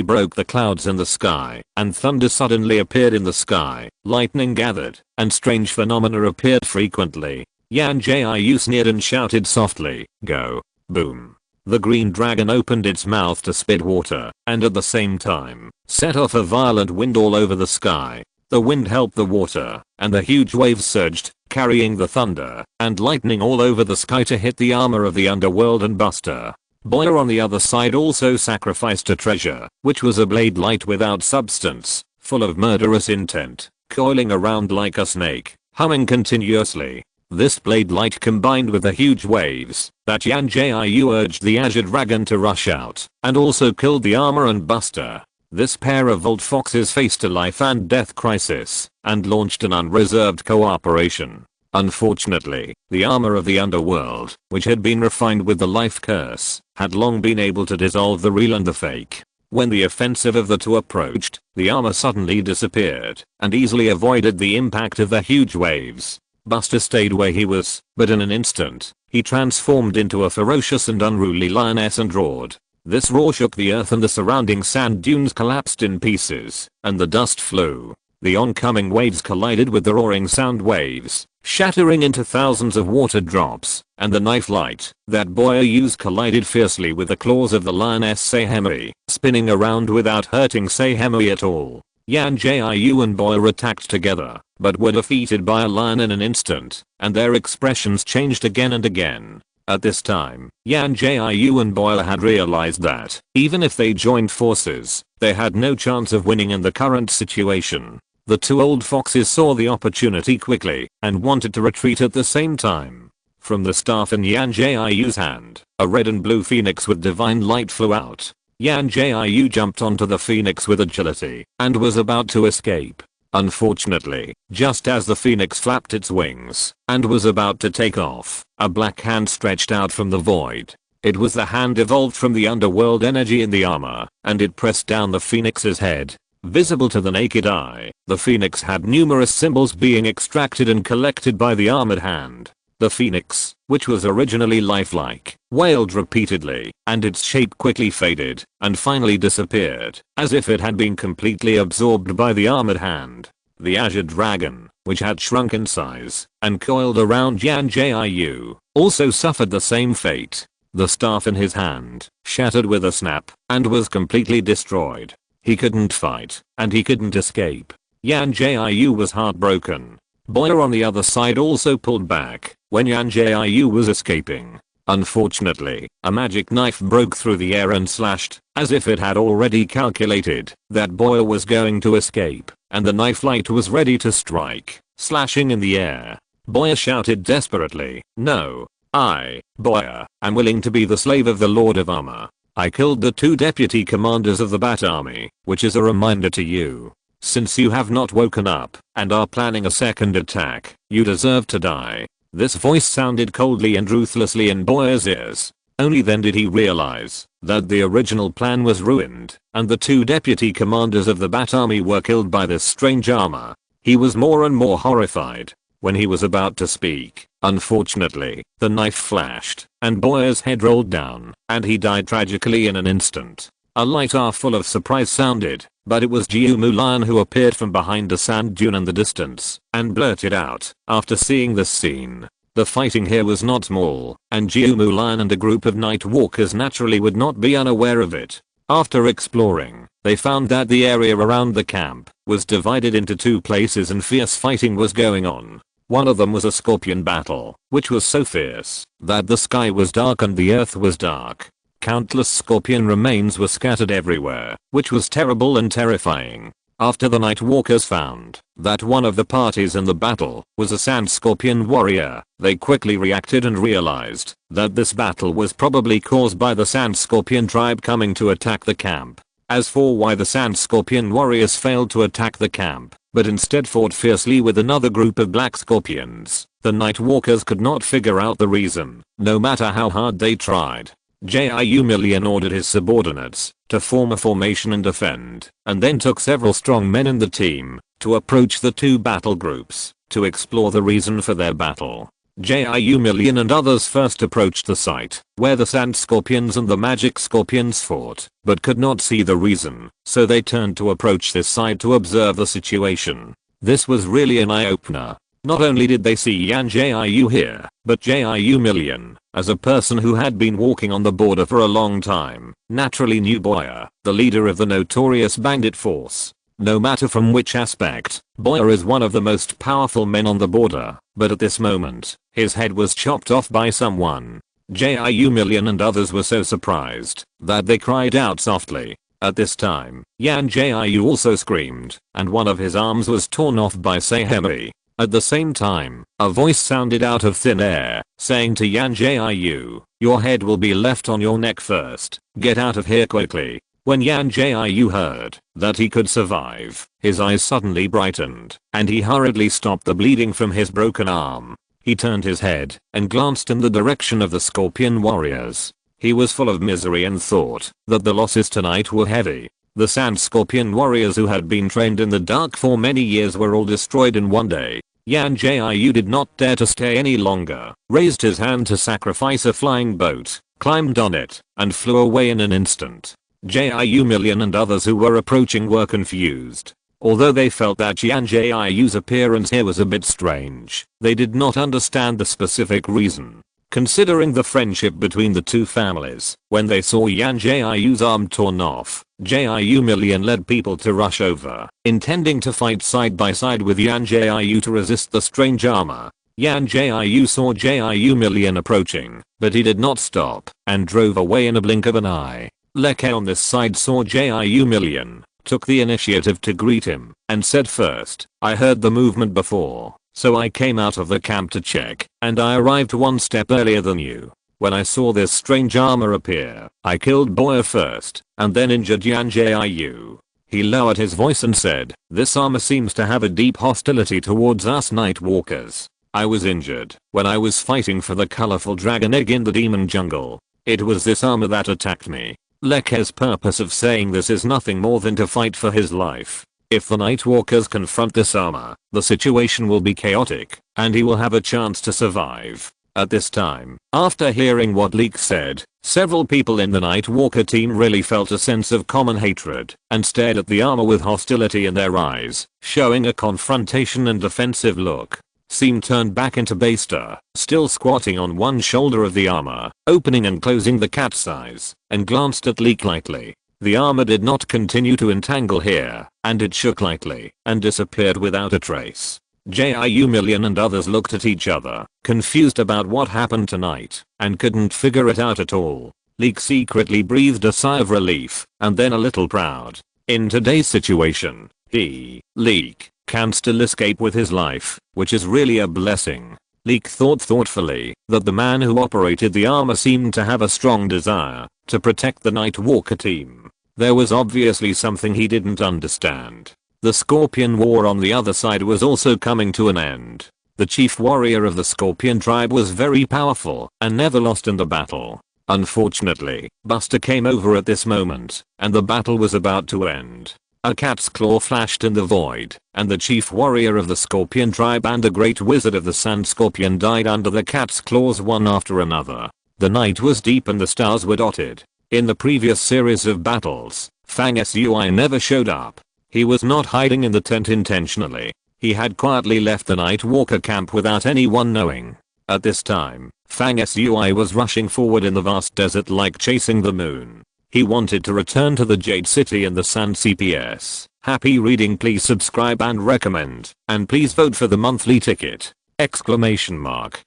broke the clouds in the sky, and thunder suddenly appeared in the sky, lightning gathered, and strange phenomena appeared frequently. Yan Jiu sneered and shouted softly, "Go." Boom. The green dragon opened its mouth to spit water, and at the same time, set off a violent wind all over the sky. The wind helped the water, and the huge waves surged, carrying the thunder and lightning all over the sky to hit the armor of the underworld and Buster. Boyer on the other side also sacrificed a treasure, which was a blade light without substance, full of murderous intent, coiling around like a snake, humming continuously. This blade light combined with the huge waves that Yan Jiu urged the Azure Dragon to rush out, and also killed the armor and Buster. This pair of old foxes faced a life and death crisis, and launched an unreserved cooperation. Unfortunately, the armor of the underworld, which had been refined with the life curse, had long been able to dissolve the real and the fake. When the offensive of the two approached, the armor suddenly disappeared, and easily avoided the impact of the huge waves. Buster stayed where he was, but in an instant, he transformed into a ferocious and unruly lioness and roared. This roar shook the earth and the surrounding sand dunes collapsed in pieces, and the dust flew. The oncoming waves collided with the roaring sound waves, shattering into thousands of water drops, and the knife light that Boyer used collided fiercely with the claws of the lioness Sehemi, spinning around without hurting Sehemi at all. Yan Jiu and Boyer attacked together, but were defeated by a lion in an instant, and their expressions changed again and again. At this time, Yan Jiu and Boyer had realized that, even if they joined forces, they had no chance of winning in the current situation. The two old foxes saw the opportunity quickly, and wanted to retreat at the same time. From the staff in Yan Jiu's hand, a red and blue phoenix with divine light flew out. Yan Jiu jumped onto the phoenix with agility, and was about to escape. Unfortunately, just as the phoenix flapped its wings, and was about to take off, a black hand stretched out from the void. It was the hand evolved from the underworld energy in the armor, and it pressed down the phoenix's head. Visible to the naked eye, the phoenix had numerous symbols being extracted and collected by the armored hand. The phoenix, which was originally lifelike, wailed repeatedly, and its shape quickly faded, and finally disappeared, as if it had been completely absorbed by the armored hand. The Azure Dragon, which had shrunk in size, and coiled around Yan Jiu, also suffered the same fate. The staff in his hand, shattered with a snap, and was completely destroyed. He couldn't fight, and he couldn't escape. Yan Jiu was heartbroken. Boyer on the other side also pulled back when Yan Jiu was escaping. Unfortunately, a magic knife broke through the air and slashed, as if it had already calculated that Boya was going to escape, and the knife light was ready to strike, slashing in the air. Boya shouted desperately, "No. Boya, am willing to be the slave of the Lord of Armor. I killed the 2 deputy commanders of the Bat Army, which is a reminder to you. Since you have not woken up and are planning a second attack, you deserve to die." This voice sounded coldly and ruthlessly in Boya's ears. Only then did he realize that the original plan was ruined, and the 2 deputy commanders of the Bat Army were killed by this strange armor. He was more and more horrified. When he was about to speak, unfortunately, the knife flashed, and Boya's head rolled down, and he died tragically in an instant. A light full of surprise sounded, but it was Jiumu Lion who appeared from behind a sand dune in the distance, and blurted out, after seeing this scene. The fighting here was not small, and Jiumu Lion and a group of night walkers naturally would not be unaware of it. After exploring, they found that the area around the camp was divided into 2 places and fierce fighting was going on. One of them was a scorpion battle, which was so fierce that the sky was dark and the earth was dark. Countless scorpion remains were scattered everywhere, which was terrible and terrifying. After the night walkers found that one of the parties in the battle was a sand scorpion warrior, they quickly reacted and realized that this battle was probably caused by the sand scorpion tribe coming to attack the camp. As for why the sand scorpion warriors failed to attack the camp, but instead fought fiercely with another group of black scorpions, the night walkers could not figure out the reason, no matter how hard they tried. Jiu Million ordered his subordinates to form a formation and defend, and then took several strong men in the team to approach the 2 battle groups to explore the reason for their battle. Jiu Million and others first approached the site where the sand scorpions and the magic scorpions fought, but could not see the reason, so they turned to approach this side to observe the situation. This was really an eye-opener. Not only did they see Yan Jiu here, but Jiu Million, as a person who had been walking on the border for a long time, naturally knew Boya, the leader of the notorious bandit force. No matter from which aspect, Boya is one of the most powerful men on the border, but at this moment, his head was chopped off by someone. Jiu Million and others were so surprised that they cried out softly. At this time, Yan Jiu also screamed, and one of his arms was torn off by Sehemi. At the same time, a voice sounded out of thin air, saying to Yan Jiu, "Your head will be left on your neck first. Get out of here quickly." When Yan Jiu heard that he could survive, his eyes suddenly brightened, and he hurriedly stopped the bleeding from his broken arm. He turned his head and glanced in the direction of the scorpion warriors. He was full of misery and thought that the losses tonight were heavy. The sand scorpion warriors who had been trained in the dark for many years were all destroyed in one day. Yan Jiu did not dare to stay any longer, raised his hand to sacrifice a flying boat, climbed on it, and flew away in an instant. Jiu Million and others who were approaching were confused. Although they felt that Yan Jiu's appearance here was a bit strange, they did not understand the specific reason. Considering the friendship between the 2 families, when they saw Yan Jiu's arm torn off, Jiu Million led people to rush over, intending to fight side by side with Yan Jiu to resist the strange armor. Yan Jiu saw Jiu Million approaching, but he did not stop, and drove away in a blink of an eye. Leke on this side saw Jiu Million, took the initiative to greet him, and said first, "I heard the movement before. So I came out of the camp to check, and I arrived 1 step earlier than you. When I saw this strange armor appear, I killed Boya first, and then injured Yan Jiu." He lowered his voice and said, "This armor seems to have a deep hostility towards us night walkers. I was injured when I was fighting for the colorful dragon egg in the demon jungle. It was this armor that attacked me." Leke's purpose of saying this is nothing more than to fight for his life. If the night walkers confront this armor, the situation will be chaotic, and he will have a chance to survive. At this time, after hearing what Leek said, several people in the night walker team really felt a sense of common hatred, and stared at the armor with hostility in their eyes, showing a confrontation and defensive look. Seam turned back into Baster, still squatting on one shoulder of the armor, opening and closing the cat's eyes, and glanced at Leek lightly. The armor did not continue to entangle here, and it shook lightly, and disappeared without a trace. Jiu Million and others looked at each other, confused about what happened tonight, and couldn't figure it out at all. Leek secretly breathed a sigh of relief, and then a little proud. In today's situation, Leek, can still escape with his life, which is really a blessing. Leek thought thoughtfully that the man who operated the armor seemed to have a strong desire to protect the Nightwalker team. There was obviously something he didn't understand. The Scorpion War on the other side was also coming to an end. The chief warrior of the Scorpion tribe was very powerful and never lost in the battle. Unfortunately, Buster came over at this moment, and the battle was about to end. A cat's claw flashed in the void, and the chief warrior of the Scorpion tribe and a great wizard of the Sand Scorpion died under the cat's claws one after another. The night was deep and the stars were dotted. In the previous series of battles, Fang Sui never showed up. He was not hiding in the tent intentionally. He had quietly left the Nightwalker camp without anyone knowing. At this time, Fang Sui was rushing forward in the vast desert like chasing the moon. He wanted to return to the Jade City and the Sand CPS. Happy reading, please subscribe and recommend, and please vote for the monthly ticket! Exclamation mark.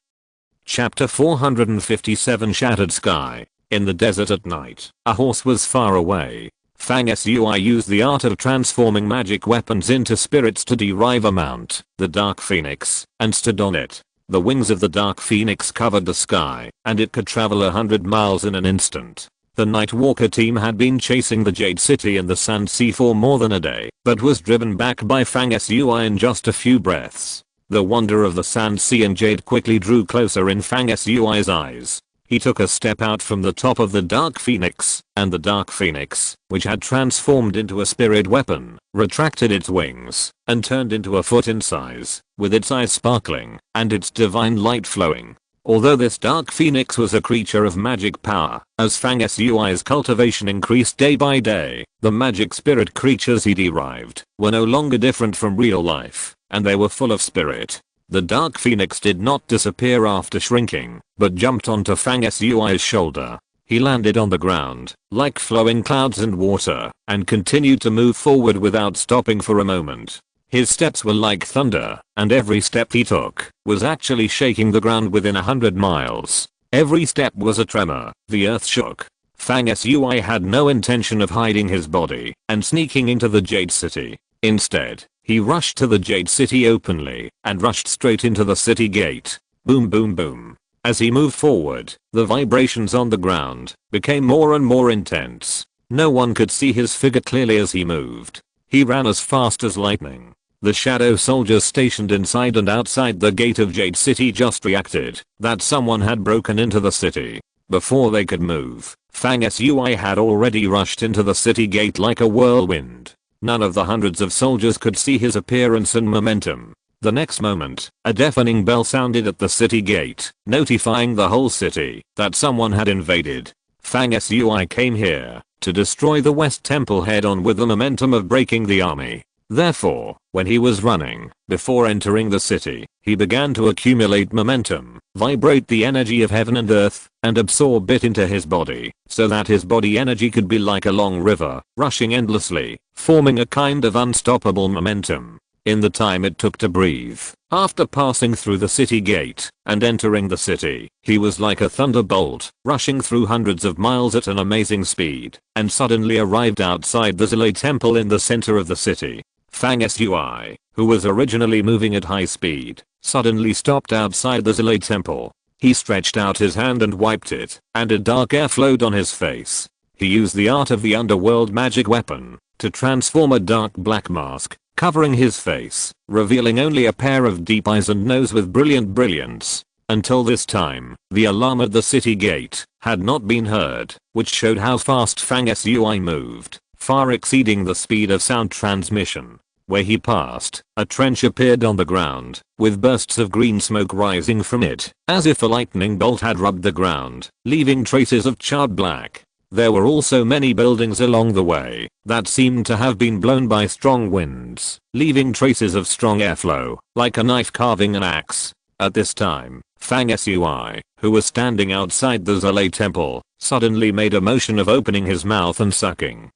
Chapter 457 Shattered Sky. In the desert at night, a horse was far away. Fang Sui used the art of transforming magic weapons into spirits to derive a mount, the Dark Phoenix, and stood on it. The wings of the Dark Phoenix covered the sky, and it could travel 100 miles in an instant. The Nightwalker team had been chasing the Jade City and the Sand Sea for more than a day, but was driven back by Fang Sui in just a few breaths. The wonder of the Sand Sea and Jade quickly drew closer in Fang Sui's eyes. He took a step out from the top of the Dark Phoenix, and the Dark Phoenix, which had transformed into a spirit weapon, retracted its wings, and turned into a foot in size, with its eyes sparkling, and its divine light flowing. Although this Dark Phoenix was a creature of magic power, as Fang Sui's cultivation increased day by day, the magic spirit creatures he derived were no longer different from real life, and they were full of spirit. The Dark Phoenix did not disappear after shrinking, but jumped onto Fang Sui's shoulder. He landed on the ground, like flowing clouds and water, and continued to move forward without stopping for a moment. His steps were like thunder, and every step he took was actually shaking the ground within 100 miles. Every step was a tremor, the earth shook. Fang Sui had no intention of hiding his body and sneaking into the Jade City. Instead, he rushed to the Jade City openly and rushed straight into the city gate. Boom boom boom. As he moved forward, the vibrations on the ground became more and more intense. No one could see his figure clearly as he moved. He ran as fast as lightning. The shadow soldiers stationed inside and outside the gate of Jade City just reacted that someone had broken into the city. Before they could move, Fang Sui had already rushed into the city gate like a whirlwind. None of the hundreds of soldiers could see his appearance and momentum. The next moment, a deafening bell sounded at the city gate, notifying the whole city that someone had invaded. Fang Sui came here to destroy the West Temple head-on with the momentum of breaking the army. Therefore, when he was running, before entering the city, he began to accumulate momentum, vibrate the energy of heaven and earth, and absorb it into his body, so that his body energy could be like a long river, rushing endlessly, forming a kind of unstoppable momentum. In the time it took to breathe, after passing through the city gate and entering the city, he was like a thunderbolt, rushing through hundreds of miles at an amazing speed, and suddenly arrived outside the Zile Temple in the center of the city. Fang Sui, who was originally moving at high speed, suddenly stopped outside the Zile Temple. He stretched out his hand and wiped it, and a dark air flowed on his face. He used the art of the underworld magic weapon to transform a dark black mask, covering his face, revealing only a pair of deep eyes and nose with brilliant brilliance. Until this time, the alarm at the city gate had not been heard, which showed how fast Fang Sui moved, far exceeding the speed of sound transmission. Where he passed, a trench appeared on the ground, with bursts of green smoke rising from it, as if a lightning bolt had rubbed the ground, leaving traces of charred black. There were also many buildings along the way that seemed to have been blown by strong winds, leaving traces of strong airflow, like a knife carving an axe. At this time, Fang Sui, who was standing outside the Zile Temple, suddenly made a motion of opening his mouth and sucking.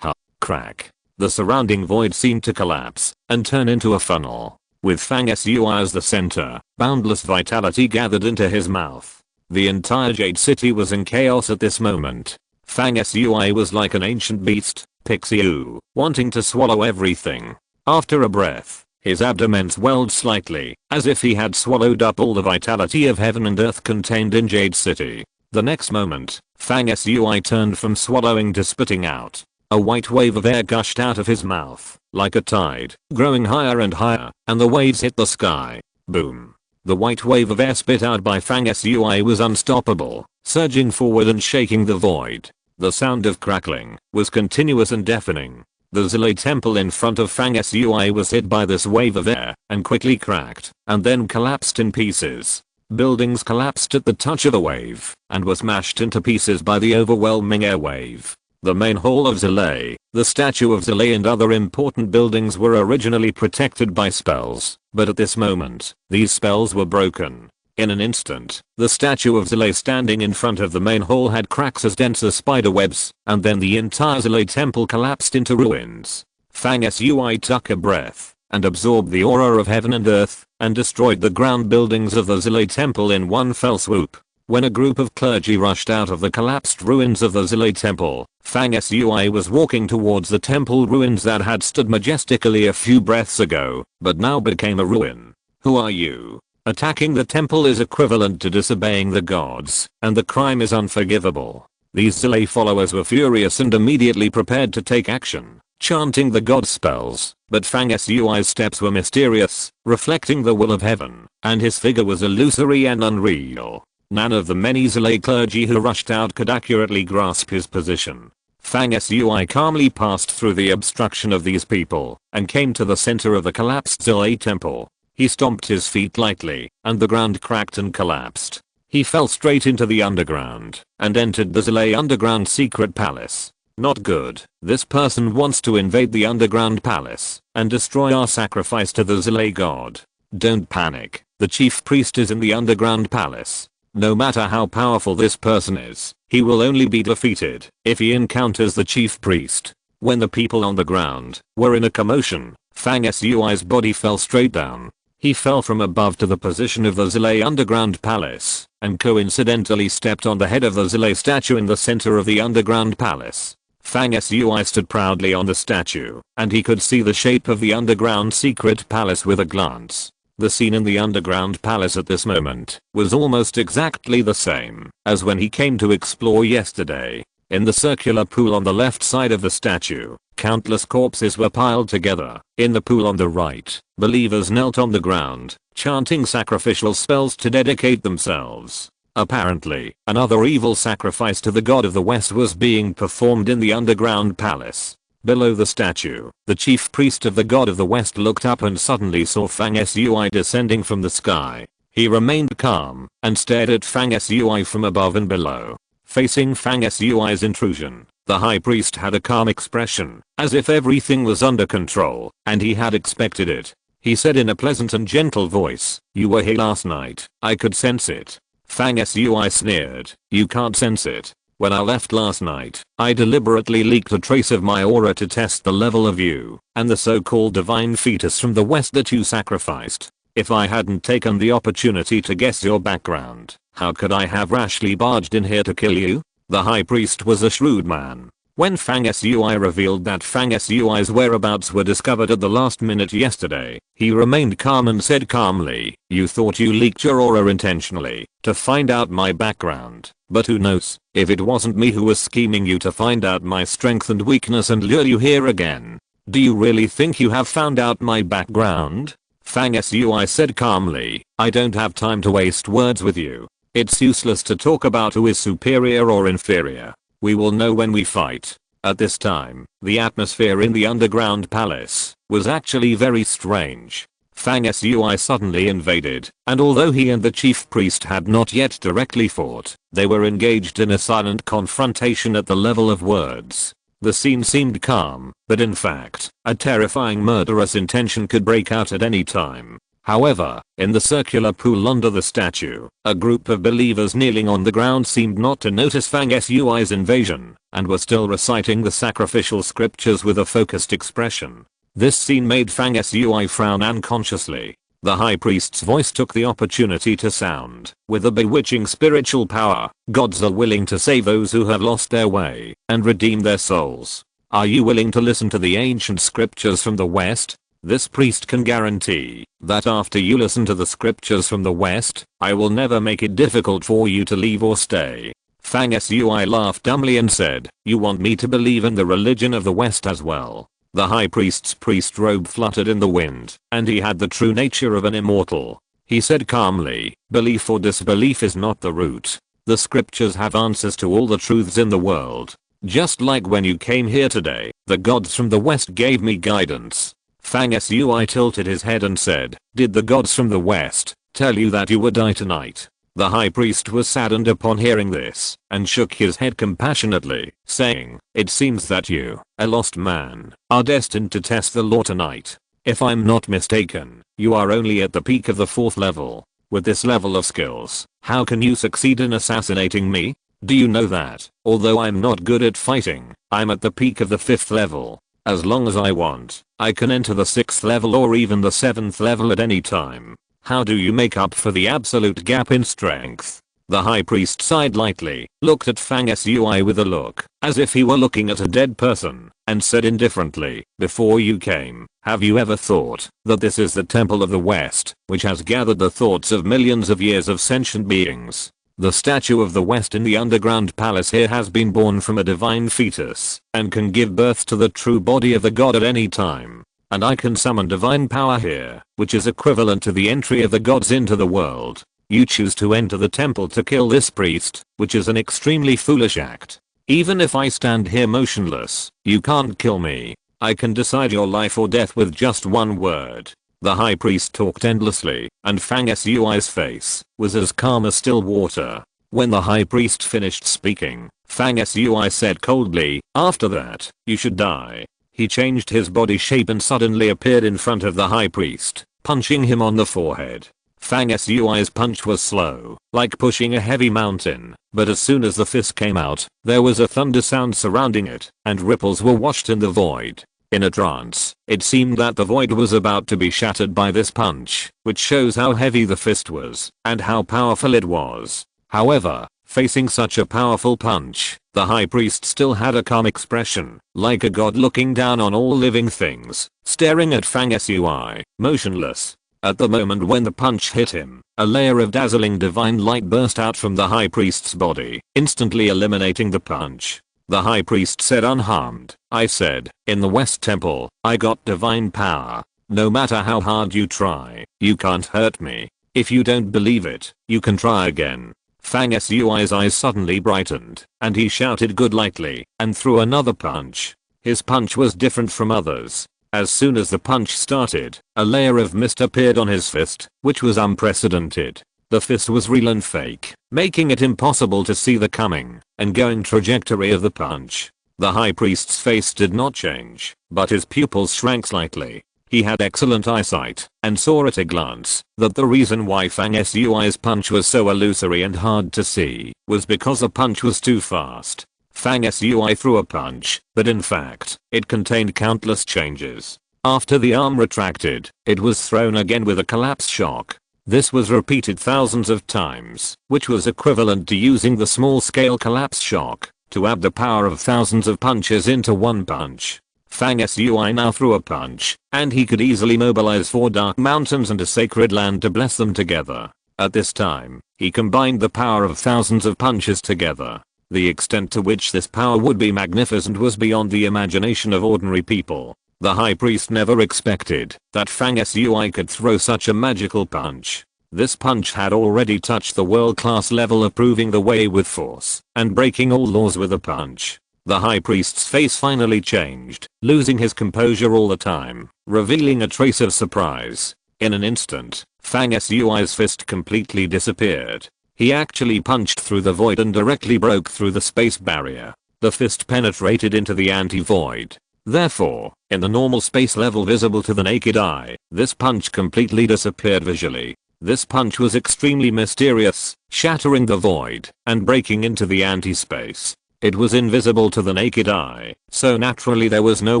Crack. The surrounding void seemed to collapse and turn into a funnel. With Fang Sui as the center, boundless vitality gathered into his mouth. The entire Jade City was in chaos at this moment. Fang Sui was like an ancient beast, Pixiu, wanting to swallow everything. After a breath, his abdomen swelled slightly, as if he had swallowed up all the vitality of heaven and earth contained in Jade City. The next moment, Fang Sui turned from swallowing to spitting out. A white wave of air gushed out of his mouth, like a tide, growing higher and higher, and the waves hit the sky. Boom. The white wave of air spit out by Fang Sui was unstoppable, surging forward and shaking the void. The sound of crackling was continuous and deafening. The Zilay temple in front of Fang Sui was hit by this wave of air and quickly cracked and then collapsed in pieces. Buildings collapsed at the touch of the wave and were smashed into pieces by the overwhelming air wave. The main hall of Zilay, the statue of Zilay and other important buildings were originally protected by spells, but at this moment, these spells were broken. In an instant, the statue of Zilay standing in front of the main hall had cracks as dense as spider webs, and then the entire Zilay temple collapsed into ruins. Fang Sui took a breath and absorbed the aura of heaven and earth and destroyed the ground buildings of the Zilay temple in one fell swoop. When a group of clergy rushed out of the collapsed ruins of the Zilay temple, Fang Sui was walking towards the temple ruins that had stood majestically a few breaths ago, but now became a ruin. Who are you? Attacking the temple is equivalent to disobeying the gods, and the crime is unforgivable. These Zilay followers were furious and immediately prepared to take action, chanting the god spells, but Fang Sui's steps were mysterious, reflecting the will of heaven, and his figure was illusory and unreal. None of the many Zilay clergy who rushed out could accurately grasp his position. Fang Sui calmly passed through the obstruction of these people and came to the center of the collapsed Zilay temple. He stomped his feet lightly, and the ground cracked and collapsed. He fell straight into the underground and entered the Zilay underground secret palace. Not good. This person wants to invade the underground palace and destroy our sacrifice to the Zilay god. Don't panic. The chief priest is in the underground palace. No matter how powerful this person is, he will only be defeated if he encounters the chief priest. When the people on the ground were in a commotion, Fang Sui's body fell straight down. He fell from above to the position of the Zilay underground palace and coincidentally stepped on the head of the Zilay statue in the center of the underground palace. Fang Sui stood proudly on the statue, and he could see the shape of the underground secret palace with a glance. The scene in the underground palace at this moment was almost exactly the same as when he came to explore yesterday. In the circular pool on the left side of the statue, countless corpses were piled together. In the pool on the right, believers knelt on the ground, chanting sacrificial spells to dedicate themselves. Apparently, another evil sacrifice to the god of the west was being performed in the underground palace. Below the statue, the chief priest of the god of the west looked up and suddenly saw Fang Sui descending from the sky. He remained calm and stared at Fang Sui from above and below. Facing Fang Sui's intrusion, the high priest had a calm expression, as if everything was under control, and he had expected it. He said in a pleasant and gentle voice, "You were here last night, I could sense it." Fang Sui sneered, "You can't sense it. When I left last night, I deliberately leaked a trace of my aura to test the level of you and the so-called divine fetus from the west that you sacrificed. If I hadn't taken the opportunity to guess your background, how could I have rashly barged in here to kill you?" The high priest was a shrewd man. When Fang Sui revealed that Fang Sui's whereabouts were discovered at the last minute yesterday, he remained calm and said calmly, "You thought you leaked your aura intentionally to find out my background, but who knows if it wasn't me who was scheming you to find out my strength and weakness and lure you here again. Do you really think you have found out my background?" Fang Sui said calmly, "I don't have time to waste words with you. It's useless to talk about who is superior or inferior. We will know when we fight." At this time, the atmosphere in the underground palace was actually very strange. Fang Sui suddenly invaded, and although he and the chief priest had not yet directly fought, they were engaged in a silent confrontation at the level of words. The scene seemed calm, but in fact, a terrifying murderous intention could break out at any time. However, in the circular pool under the statue, a group of believers kneeling on the ground seemed not to notice Fang Sui's invasion, and were still reciting the sacrificial scriptures with a focused expression. This scene made Fang Sui frown unconsciously. The high priest's voice took the opportunity to sound with a bewitching spiritual power. Gods are willing to save those who have lost their way and redeem their souls. Are you willing to listen to the ancient scriptures from the West? This priest can guarantee that after you listen to the scriptures from the West, I will never make it difficult for you to leave or stay. Fang Sui laughed dumbly and said, "You want me to believe in the religion of the West as well?" The high priest's priest robe fluttered in the wind, and he had the true nature of an immortal. He said calmly, "Belief or disbelief is not the root. The scriptures have answers to all the truths in the world. Just like when you came here today, the gods from the West gave me guidance." Fang Sui tilted his head and said, "Did the gods from the West tell you that you would die tonight?" The high priest was saddened upon hearing this, and shook his head compassionately, saying, "It seems that you, a lost man, are destined to test the law tonight. If I'm not mistaken, you are only at the peak of the 4th level. With this level of skills, how can you succeed in assassinating me? Do you know that, although I'm not good at fighting, I'm at the peak of the 5th level. As long as I want, I can enter the 6th level or even the 7th level at any time. How do you make up for the absolute gap in strength?" The high priest sighed lightly, looked at Fang Sui with a look as if he were looking at a dead person, and said indifferently, "Before you came, have you ever thought that this is the temple of the West, which has gathered the thoughts of millions of years of sentient beings? The statue of the West in the underground palace here has been born from a divine fetus, and can give birth to the true body of the god at any time. And I can summon divine power here, which is equivalent to the entry of the gods into the world. You choose to enter the temple to kill this priest, which is an extremely foolish act. Even if I stand here motionless, you can't kill me. I can decide your life or death with just one word." The high priest talked endlessly, and Fang Sui's face was as calm as still water. When the high priest finished speaking, Fang Sui said coldly, "After that, you should die." He changed his body shape and suddenly appeared in front of the high priest, punching him on the forehead. Fang Sui's punch was slow, like pushing a heavy mountain, but as soon as the fist came out, there was a thunder sound surrounding it, and ripples were washed in the void. In a trance, it seemed that the void was about to be shattered by this punch, which shows how heavy the fist was, and how powerful it was. However, facing such a powerful punch, the high priest still had a calm expression, like a god looking down on all living things, staring at Fang Sui, motionless. At the moment when the punch hit him, a layer of dazzling divine light burst out from the high priest's body, instantly eliminating the punch. The high priest said unharmed, "I said, in the West Temple, I got divine power. No matter how hard you try, you can't hurt me. If you don't believe it, you can try again." Fang Sui's eyes suddenly brightened, and he shouted good lightly, and threw another punch. His punch was different from others. As soon as the punch started, a layer of mist appeared on his fist, which was unprecedented. The fist was real and fake, making it impossible to see the coming and going trajectory of the punch. The high priest's face did not change, but his pupils shrank slightly. He had excellent eyesight, and saw at a glance that the reason why Fang Sui's punch was so illusory and hard to see was because the punch was too fast. Fang Sui threw a punch, but in fact, it contained countless changes. After the arm retracted, it was thrown again with a collapse shock. This was repeated thousands of times, which was equivalent to using the small-scale collapse shock to add the power of thousands of punches into one punch. Fang Sui now threw a punch, and he could easily mobilize 4 dark mountains and a sacred land to bless them together. At this time, he combined the power of thousands of punches together. The extent to which this power would be magnificent was beyond the imagination of ordinary people. The high priest never expected that Fang Sui could throw such a magical punch. This punch had already touched the world-class level of proving the way with force and breaking all laws with a punch. The high priest's face finally changed, losing his composure all the time, revealing a trace of surprise. In an instant, Fang Sui's fist completely disappeared. He actually punched through the void and directly broke through the space barrier. The fist penetrated into the anti-void. Therefore, in the normal space level visible to the naked eye, this punch completely disappeared visually. This punch was extremely mysterious, shattering the void and breaking into the anti-space. It was invisible to the naked eye, so naturally there was no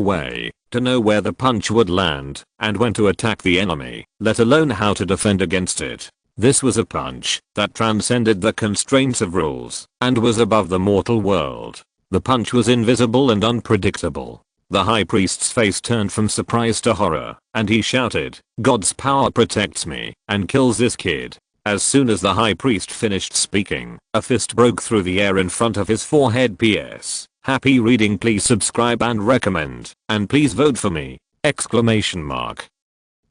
way to know where the punch would land and when to attack the enemy, let alone how to defend against it. This was a punch that transcended the constraints of rules and was above the mortal world. The punch was invisible and unpredictable. The high priest's face turned from surprise to horror, and he shouted, "God's power protects me and kills this kid." As soon as the high priest finished speaking, a fist broke through the air in front of his forehead. PS. Happy reading. Please subscribe and recommend, and please vote for me! Exclamation mark.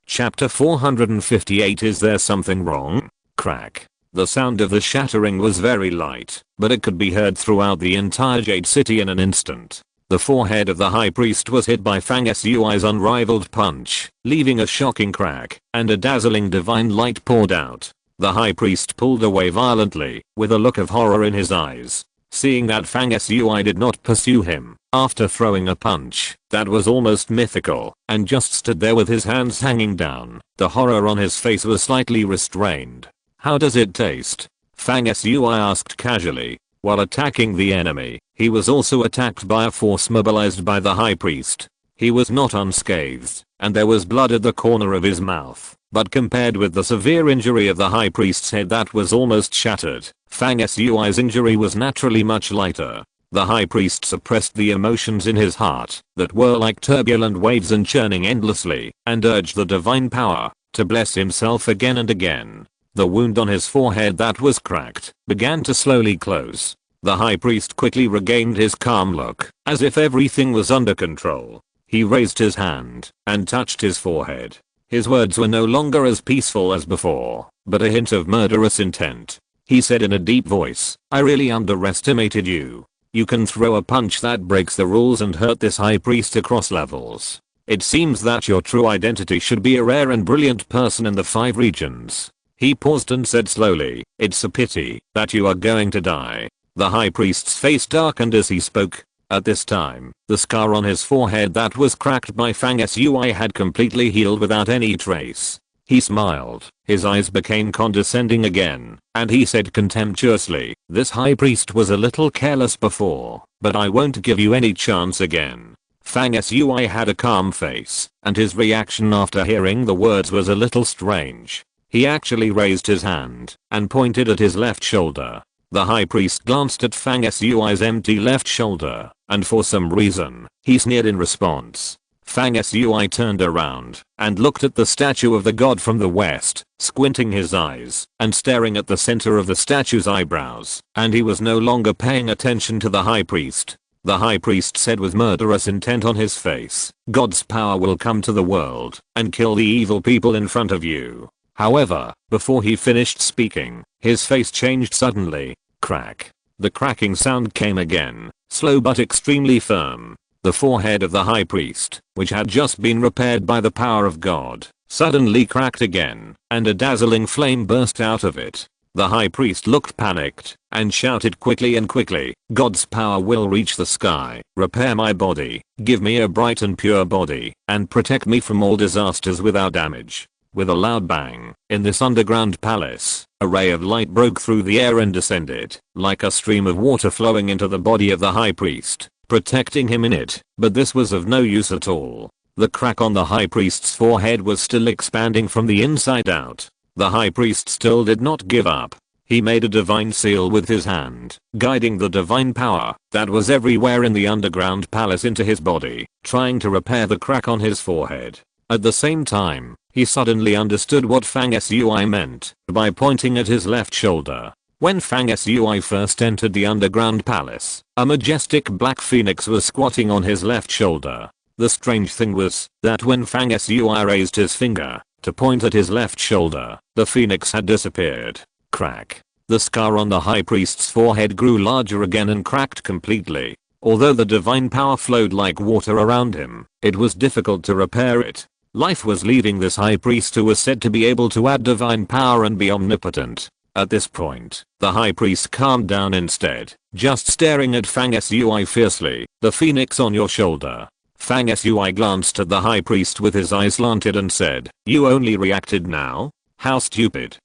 Chapter 458. Is there something wrong? Crack. The sound of the shattering was very light, but it could be heard throughout the entire Jade City in an instant. The forehead of the high priest was hit by Fang Sui's unrivaled punch, leaving a shocking crack, and a dazzling divine light poured out. The high priest pulled away violently, with a look of horror in his eyes. Seeing that Fang Sui did not pursue him, after throwing a punch that was almost mythical, and just stood there with his hands hanging down, the horror on his face was slightly restrained. "How does it taste?" Fang Sui asked casually. While attacking the enemy, he was also attacked by a force mobilized by the high priest. He was not unscathed, and there was blood at the corner of his mouth, but compared with the severe injury of the high priest's head that was almost shattered, Fang Sui's injury was naturally much lighter. The high priest suppressed the emotions in his heart that were like turbulent waves and churning endlessly, and urged the divine power to bless himself again and again. The wound on his forehead that was cracked began to slowly close. The high priest quickly regained his calm look, as if everything was under control. He raised his hand and touched his forehead. His words were no longer as peaceful as before, but a hint of murderous intent. He said in a deep voice, "I really underestimated you. You can throw a punch that breaks the rules and hurt this high priest across levels. It seems that your true identity should be a rare and brilliant person in the 5 regions." He paused and said slowly, "It's a pity that you are going to die." The high priest's face darkened as he spoke. At this time, the scar on his forehead that was cracked by Fang Sui had completely healed without any trace. He smiled, his eyes became condescending again, and he said contemptuously, "This high priest was a little careless before, but I won't give you any chance again." Fang Sui had a calm face, and his reaction after hearing the words was a little strange. He actually raised his hand and pointed at his left shoulder. The high priest glanced at Fang Sui's empty left shoulder, and for some reason, he sneered in response. Fang Sui turned around and looked at the statue of the god from the west, squinting his eyes and staring at the center of the statue's eyebrows, and he was no longer paying attention to the high priest. The high priest said with murderous intent on his face, "God's power will come to the world and kill the evil people in front of you." However, before he finished speaking, his face changed suddenly. Crack. The cracking sound came again, slow but extremely firm. The forehead of the high priest, which had just been repaired by the power of God, suddenly cracked again, and a dazzling flame burst out of it. The high priest looked panicked and shouted quickly, "God's power will reach the sky, repair my body, give me a bright and pure body, and protect me from all disasters without damage." With a loud bang, in this underground palace, a ray of light broke through the air and descended, like a stream of water flowing into the body of the high priest, protecting him in it, but this was of no use at all. The crack on the high priest's forehead was still expanding from the inside out. The high priest still did not give up. He made a divine seal with his hand, guiding the divine power that was everywhere in the underground palace into his body, trying to repair the crack on his forehead. At the same time, he suddenly understood what Fang Sui meant by pointing at his left shoulder. When Fang Sui first entered the underground palace, a majestic black phoenix was squatting on his left shoulder. The strange thing was that when Fang Sui raised his finger to point at his left shoulder, the phoenix had disappeared. Crack. The scar on the high priest's forehead grew larger again and cracked completely. Although the divine power flowed like water around him, it was difficult to repair it. Life was leaving this high priest who was said to be able to add divine power and be omnipotent. At this point, the high priest calmed down instead, just staring at Fang Sui fiercely. "The phoenix on your shoulder." Fang Sui glanced at the high priest with his eyes slanted and said, "You only reacted now? How stupid."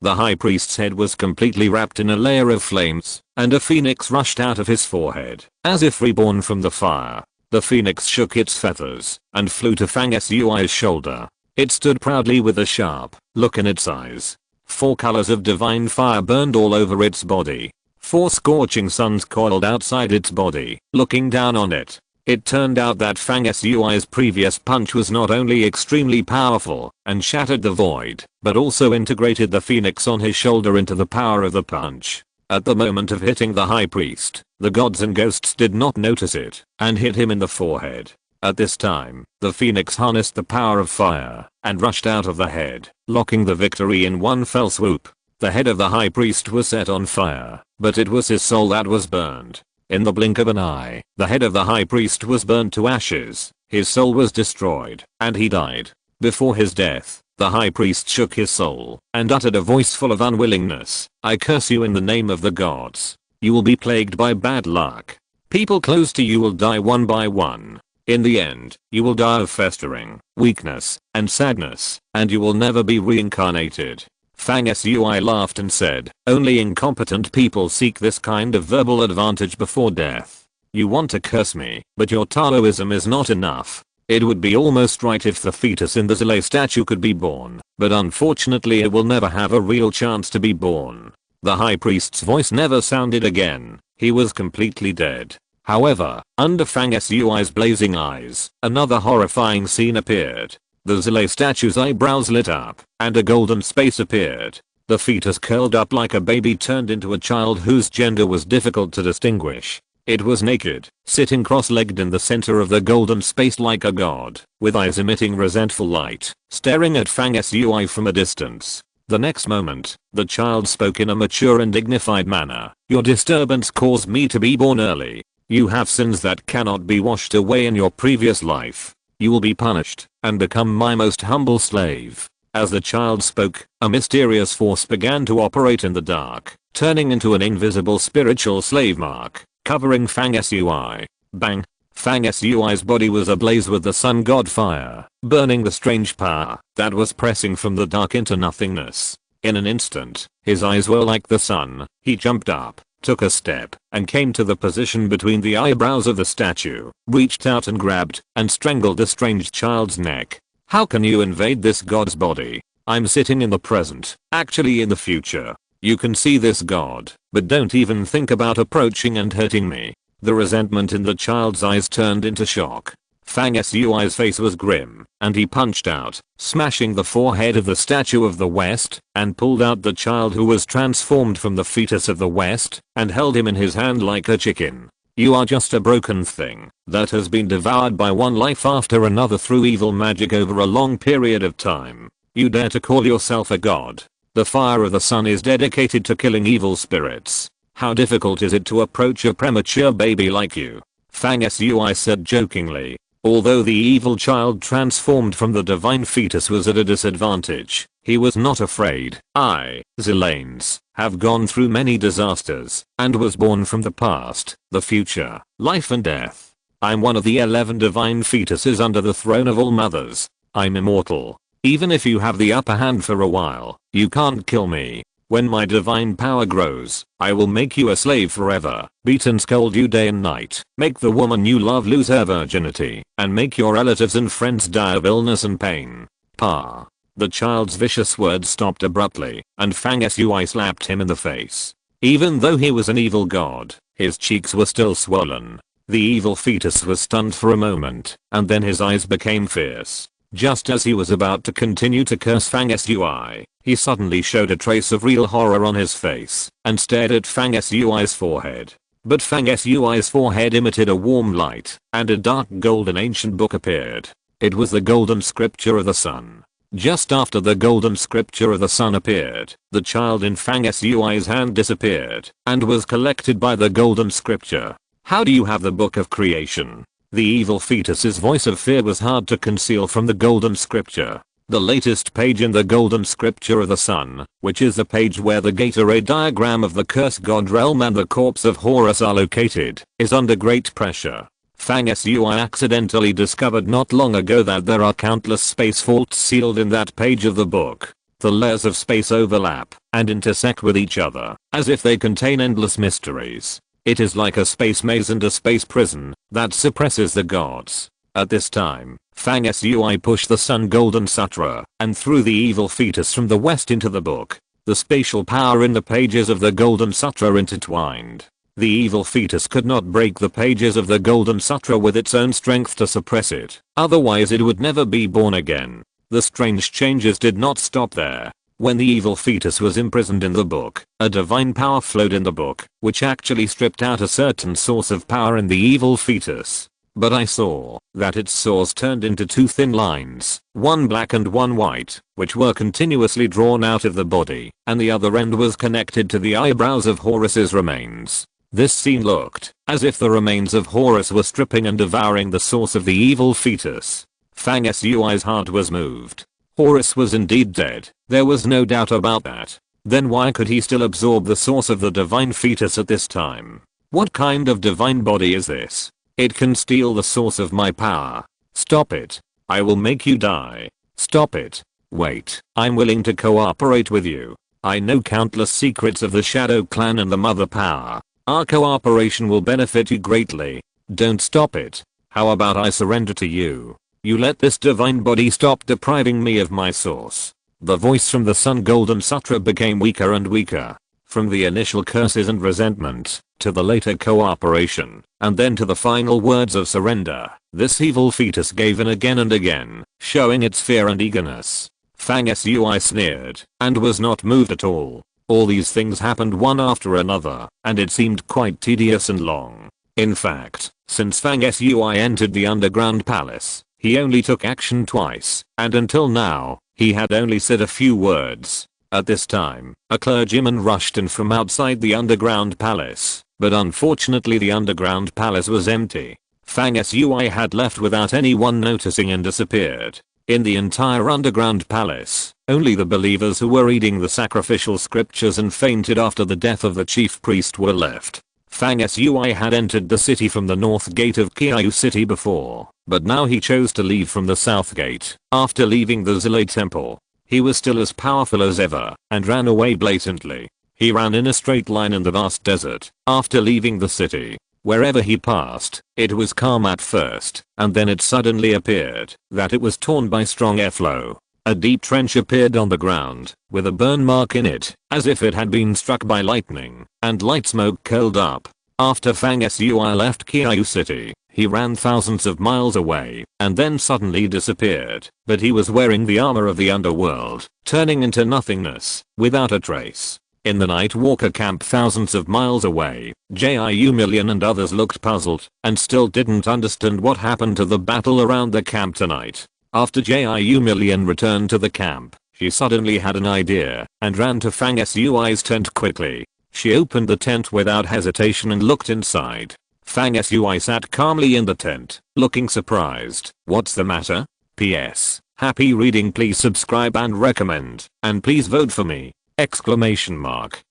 The high priest's head was completely wrapped in a layer of flames, and a phoenix rushed out of his forehead, as if reborn from the fire. The phoenix shook its feathers, and flew to Fang Sui's shoulder. It stood proudly with a sharp look in its eyes. 4 colors of divine fire burned all over its body. 4 scorching suns coiled outside its body, looking down on it. It turned out that Fang Sui's previous punch was not only extremely powerful and shattered the void, but also integrated the phoenix on his shoulder into the power of the punch. At the moment of hitting the high priest, the gods and ghosts did not notice it and hit him in the forehead. At this time, the phoenix harnessed the power of fire and rushed out of the head, locking the victory in one fell swoop. The head of the high priest was set on fire, but it was his soul that was burned. In the blink of an eye, the head of the high priest was burned to ashes, his soul was destroyed, and he died. Before his death, the high priest shook his soul and uttered a voice full of unwillingness. I curse you in the name of the gods. You will be plagued by bad luck. People close to you will die one by one. In the end, you will die of festering, weakness, and sadness, and you will never be reincarnated. Fang Sui laughed and said, only incompetent people seek this kind of verbal advantage before death. You want to curse me, but your Taoism is not enough. It would be almost right if the fetus in the Zile statue could be born, but unfortunately it will never have a real chance to be born. The high priest's voice never sounded again. He was completely dead. However, under Fang Sui's blazing eyes, another horrifying scene appeared. The Zile statue's eyebrows lit up, and a golden space appeared. The fetus curled up like a baby turned into a child whose gender was difficult to distinguish. It was naked, sitting cross-legged in the center of the golden space like a god, with eyes emitting resentful light, staring at Fang Sui from a distance. The next moment, the child spoke in a mature and dignified manner. Your disturbance caused me to be born early. You have sins that cannot be washed away in your previous life. You will be punished and become my most humble slave. As the child spoke, a mysterious force began to operate in the dark, turning into an invisible spiritual slave mark, covering Fang Sui. Bang! Fang Sui's body was ablaze with the sun god fire, burning the strange power that was pressing from the dark into nothingness. In an instant, his eyes were like the sun. He jumped up, took a step, and came to the position between the eyebrows of the statue, reached out and grabbed and strangled the strange child's neck. How can you invade this god's body? I'm sitting in the present, actually in the future. You can see this god, but don't even think about approaching and hurting me. The resentment in the child's eyes turned into shock. Fang Sui's face was grim, and he punched out, smashing the forehead of the statue of the West, and pulled out the child who was transformed from the fetus of the West, and held him in his hand like a chicken. You are just a broken thing that has been devoured by one life after another through evil magic over a long period of time. You dare to call yourself a god? The fire of the sun is dedicated to killing evil spirits. How difficult is it to approach a premature baby like you? Fang Sui said jokingly. Although the evil child transformed from the divine fetus was at a disadvantage, he was not afraid. I, Zilanes, have gone through many disasters, and was born from the past, the future, life and death. I'm one of the 11 divine fetuses under the throne of all mothers. I'm immortal. Even if you have the upper hand for a while, you can't kill me. When my divine power grows, I will make you a slave forever, beat and scold you day and night, make the woman you love lose her virginity, and make your relatives and friends die of illness and pain. Pa. The child's vicious words stopped abruptly, and Fang Sui slapped him in the face. Even though he was an evil god, his cheeks were still swollen. The evil fetus was stunned for a moment, and then his eyes became fierce. Just as he was about to continue to curse Fang Sui, he suddenly showed a trace of real horror on his face and stared at Fang Sui's forehead. But Fang Sui's forehead emitted a warm light, and a dark golden ancient book appeared. It was the golden scripture of the sun. Just after the golden scripture of the sun appeared, the child in Fang Sui's hand disappeared and was collected by the golden scripture. How do you have the book of creation? The evil fetus's voice of fear was hard to conceal from the golden scripture. The latest page in the golden scripture of the sun, which is the page where the Gatorade diagram of the cursed god realm and the corpse of Horus are located, is under great pressure. Fang Sui accidentally discovered not long ago that there are countless space faults sealed in that page of the book. The layers of space overlap and intersect with each other as if they contain endless mysteries. It is like a space maze and a space prison that suppresses the gods. At this time, Fang Sui pushed the Sun Golden Sutra and threw the evil fetus from the west into the book. The spatial power in the pages of the Golden Sutra intertwined. The evil fetus could not break the pages of the Golden Sutra with its own strength to suppress it, otherwise it would never be born again. The strange changes did not stop there. When the evil fetus was imprisoned in the book, a divine power flowed in the book, which actually stripped out a certain source of power in the evil fetus. But I saw that its source turned into two thin lines, one black and one white, which were continuously drawn out of the body, and the other end was connected to the eyebrows of Horus's remains. This scene looked as if the remains of Horus were stripping and devouring the source of the evil fetus. Fang Sui's heart was moved. Horus was indeed dead, there was no doubt about that. Then why could he still absorb the source of the divine fetus at this time? What kind of divine body is this? It can steal the source of my power. Stop it. I will make you die. Stop it. Wait, I'm willing to cooperate with you. I know countless secrets of the Shadow Clan and the Mother Power. Our cooperation will benefit you greatly. Don't stop it. How about I surrender to you? You let this divine body stop depriving me of my source. The voice from the Sun Golden Sutra became weaker and weaker. From the initial curses and resentment, to the later cooperation, and then to the final words of surrender, this evil fetus gave in again and again, showing its fear and eagerness. Fang Sui sneered, and was not moved at all. All these things happened one after another, and it seemed quite tedious and long. In fact, since Fang Sui entered the underground palace, he only took action twice, and until now, he had only said a few words. At this time, a clergyman rushed in from outside the underground palace, but unfortunately the underground palace was empty. Fang Sui had left without anyone noticing and disappeared. In the entire underground palace, only the believers who were reading the sacrificial scriptures and fainted after the death of the chief priest were left. Fang Sui had entered the city from the north gate of Kiayu City before, but now he chose to leave from the south gate. After leaving the Zile temple, he was still as powerful as ever and ran away blatantly. He ran in a straight line in the vast desert. After leaving the city, wherever he passed, it was calm at first, and then it suddenly appeared that it was torn by strong airflow. A deep trench appeared on the ground, with a burn mark in it, as if it had been struck by lightning, and light smoke curled up. After Fang Sui left Kiayu City, he ran thousands of miles away, and then suddenly disappeared, but he was wearing the armor of the underworld, turning into nothingness, without a trace. In the Night Walker camp thousands of miles away, Jiu Million and others looked puzzled, and still didn't understand what happened to the battle around the camp tonight. After Jiu Million returned to the camp, she suddenly had an idea, and ran to Fang Sui's tent quickly. She opened the tent without hesitation and looked inside. Fang Sui sat calmly in the tent, looking surprised. What's the matter? PS. Happy reading, please subscribe and recommend, and please vote for me! Exclamation mark.